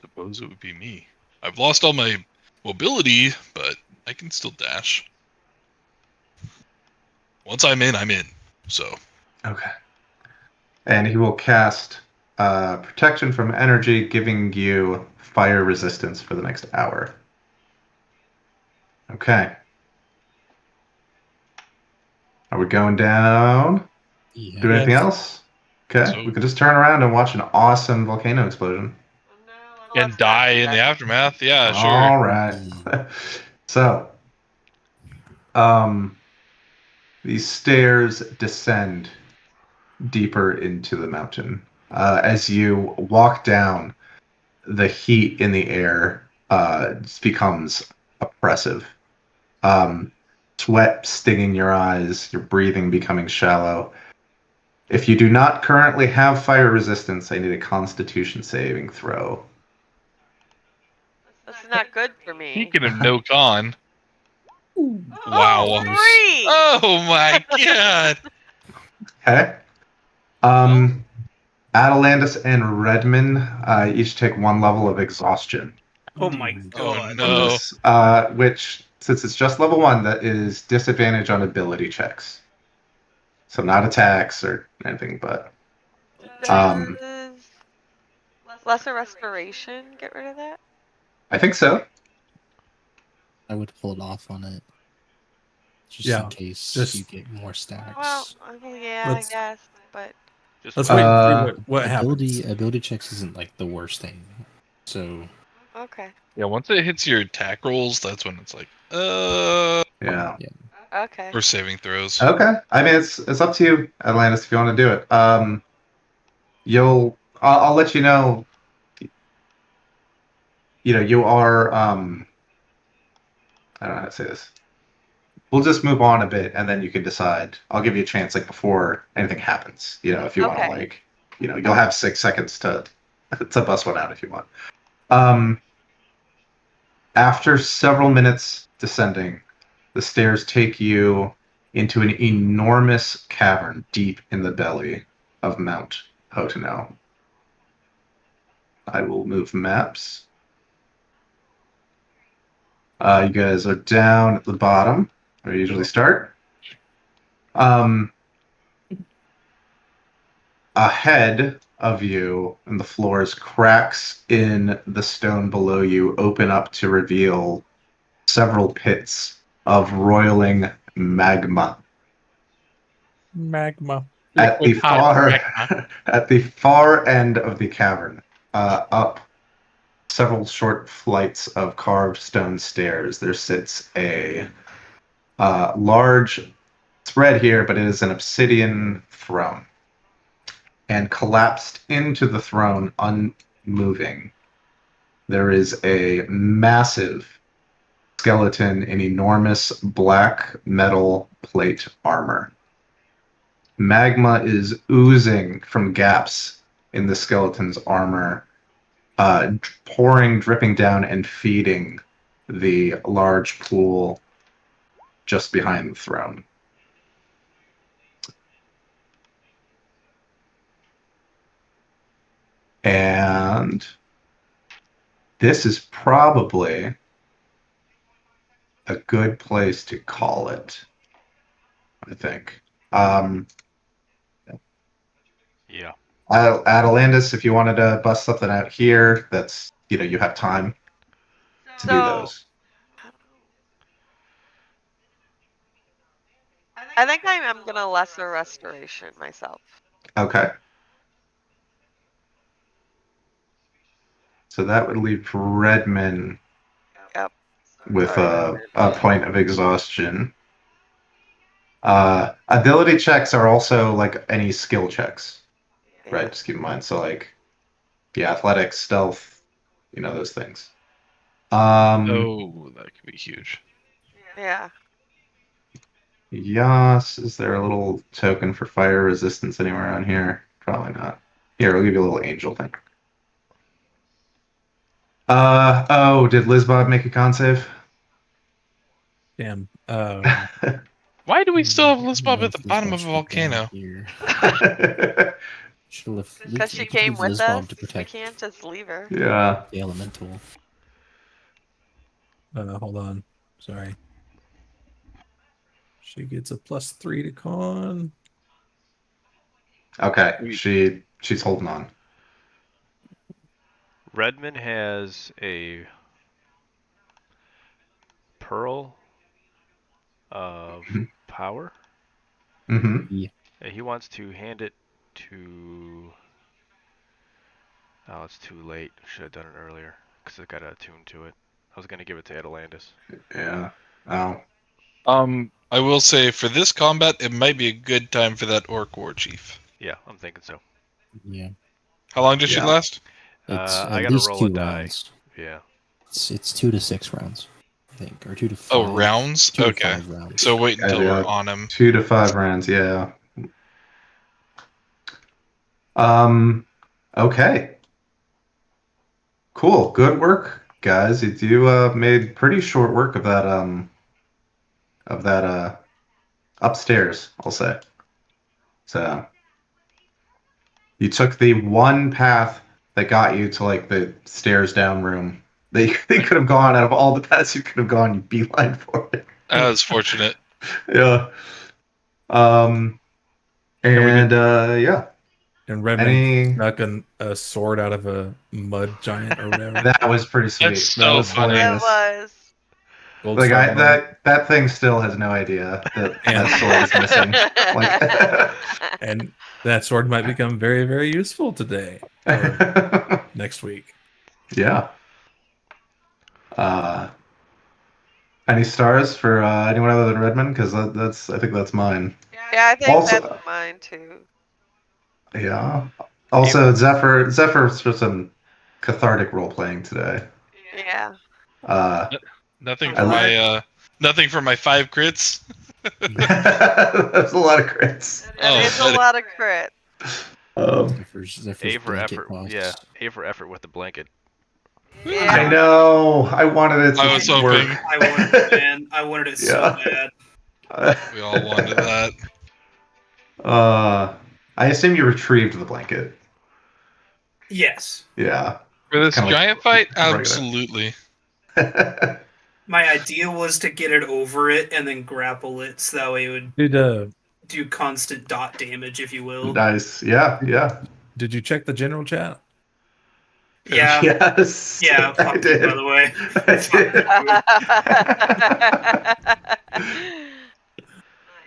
S10: suppose it would be me. I've lost all my mobility, but I can still dash. Once I'm in, I'm in. So
S2: Okay. And he will cast protection from energy, giving you fire resistance for the next hour. Okay. Are we going down?
S5: Yeah.
S2: Do anything
S3: Yes.
S2: else? Okay.
S10: So-
S2: We could just turn around and watch an awesome volcano explosion.
S10: and
S7: Let's not
S10: die
S7: do
S10: in the
S7: that.
S10: aftermath. Yeah, sure.
S2: All right. So, these stairs descend deeper into the mountain. As you walk down, the heat in the air just becomes oppressive. Sweat stinging your eyes, your breathing becoming shallow. If you do not currently have fire resistance, I need a Constitution saving throw.
S7: That's not good for me.
S10: Speaking of no con.
S7: Oh,
S10: Wow.
S7: 3!
S10: Oh my god.
S2: Okay. Atalantis and Redman each take 1 level of exhaustion.
S4: Oh my
S10: Oh
S4: god.
S2: From
S10: no.
S2: this, which, since it's just level 1, that is disadvantage on ability checks. So not attacks or anything, but
S7: Does lesser restoration get rid of that?
S2: I think so.
S5: I would hold off on it. Just
S3: Yeah,
S5: in case
S3: just-
S5: you get more stacks.
S7: Well, yeah,
S3: Let's-
S7: I guess, but
S6: Just
S3: Let's
S6: wait.
S3: wait and see what
S5: ability
S3: happens.
S5: ability checks isn't like the worst thing. So
S7: okay.
S10: Yeah, once it hits your attack rolls, that's when it's like,
S2: Yeah.
S7: Okay.
S10: or saving throws.
S2: Okay. I mean, it's up to you, Atlantis, if you want to do it. I'll let you know. You are. I don't know how to say this. We'll just move on a bit, and then you can decide. I'll give you a chance, like before anything happens. If you want to,
S7: Okay.
S2: you'll have 6 seconds to bust one out if you want. After several minutes descending, the stairs take you into an enormous cavern deep in the belly of Mount Hotono. I will move maps. You guys are down at the bottom, where you usually start. Ahead of you, and the floor's cracks in the stone below you open up to reveal several pits of roiling magma.
S3: Magma.
S2: At the
S10: Liquid hot
S2: far
S10: magma.
S2: at the far end of the cavern, up several short flights of carved stone stairs, there sits a large. It's red here, but it is an obsidian throne. And collapsed into the throne, unmoving, there is a massive skeleton in enormous black metal plate armor. Magma is oozing from gaps in the skeleton's armor, dripping down and feeding the large pool just behind the throne. And this is probably a good place to call it. I think.
S6: Yeah.
S2: Atalantis, if you wanted to bust something out here, that's you have time to do
S7: So,
S2: those.
S7: I think I'm gonna lesser restoration myself.
S2: Okay. So that would leave Redman
S7: Yep.
S2: with
S7: Sorry,
S2: a point of exhaustion. Ability checks are also like any skill checks, right? Just keep in mind. So like, yeah, athletics, stealth, those things.
S10: Oh, that could be huge.
S7: Yeah.
S2: Yas, is there a little token for fire resistance anywhere around here? Probably not. Here, I'll give you a little angel thing. Did Lizbob make a con save?
S3: Damn.
S10: Why do we still have
S5: I don't
S10: Lisbob
S5: know
S10: at the
S5: if
S10: bottom of
S5: Lisbon
S10: a
S5: should be down
S10: volcano?
S5: here. Should have
S7: Because she came with
S5: Lisbon
S7: us,
S5: to
S7: we
S5: protect
S7: can't just leave her.
S2: Yeah.
S5: the elemental.
S3: Hold on. Sorry. She gets a +3 to con.
S2: Okay. She's holding on.
S6: Redmond has a pearl of power.
S2: Mm-hmm.
S5: Yeah.
S6: And he wants to hand it to... Oh, it's too late. Should have done it earlier, because it got attuned to it. I was going to give it to Atalantis.
S2: Yeah. Oh.
S10: I will say for this combat, it might be a good time for that Orc War Chief.
S6: Yeah, I'm thinking so.
S5: Yeah.
S10: How long does she
S2: Yeah.
S10: last?
S5: It's
S6: I
S5: at
S6: gotta
S5: least
S6: roll
S5: 2
S6: a die.
S5: rounds.
S6: Yeah.
S5: It's 2 to 6 rounds, I think, or 2 to 5.
S10: Oh, rounds?
S5: 2 to
S10: Okay.
S5: 5 rounds.
S10: So wait until
S2: Yeah.
S10: we're on him.
S2: 2 to 5 rounds. Yeah. Okay. Cool. Good work, guys. You made pretty short work of that upstairs, I'll say. So you took the one path that got you to like the stairs down room. They could have gone out of all the paths you could have gone, you beeline for it.
S10: That was fortunate.
S2: Yeah. Yeah.
S3: And Redman snuck a sword out of a mud giant or whatever.
S2: That was pretty sweet.
S10: That's
S2: That
S10: so
S2: was
S10: funny.
S7: It
S2: hilarious.
S7: was.
S3: Gold
S2: Like
S3: star moment.
S2: that thing still has no idea that that sword is missing. Like,
S3: And that sword might become very, very useful today or next week.
S2: yeah. Any stars for anyone other than Redmond? Because I think that's mine.
S7: Yeah, I think
S2: Also-
S7: that's mine too.
S2: Yeah. Also, Zephyr's for some cathartic role playing today.
S7: Yeah.
S10: Nothing
S2: I
S10: for
S2: like-
S10: nothing for my 5 crits.
S2: That's a lot of crits.
S7: That is a
S10: buddy.
S7: lot of crit.
S5: Zephyr's
S6: A for
S5: blanket
S6: effort.
S5: costs.
S6: Yeah, A for effort with the blanket.
S2: I
S7: Yeah.
S2: know. I wanted it to
S10: I was
S2: work.
S10: hoping.
S4: I wanted it, man. I wanted it so
S2: Yeah.
S4: bad.
S10: We all wanted that.
S2: I assume you retrieved the blanket.
S4: Yes.
S2: Yeah.
S10: For this
S2: Kinda like
S10: giant fight,
S2: regular.
S10: absolutely.
S4: My idea was to get it over it and then grapple it so that way it would do constant dot damage, if you will.
S2: Nice. Yeah.
S3: Did you check the general chat?
S4: Yeah.
S2: Yes.
S4: Yeah,
S2: I
S4: fuck
S2: did.
S4: you, by the way.
S2: I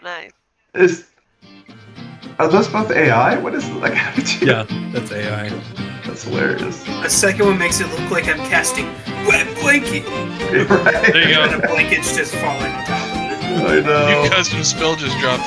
S7: Nice.
S2: did. Are those both AI? What is like? How did you?
S3: Yeah, that's AI.
S2: That's hilarious.
S4: The second one makes it look like I'm casting wet blanket,
S2: Right.
S10: There you go.
S4: and the blanket's just falling on top of it.
S2: I know.
S10: New custom spell just dropped.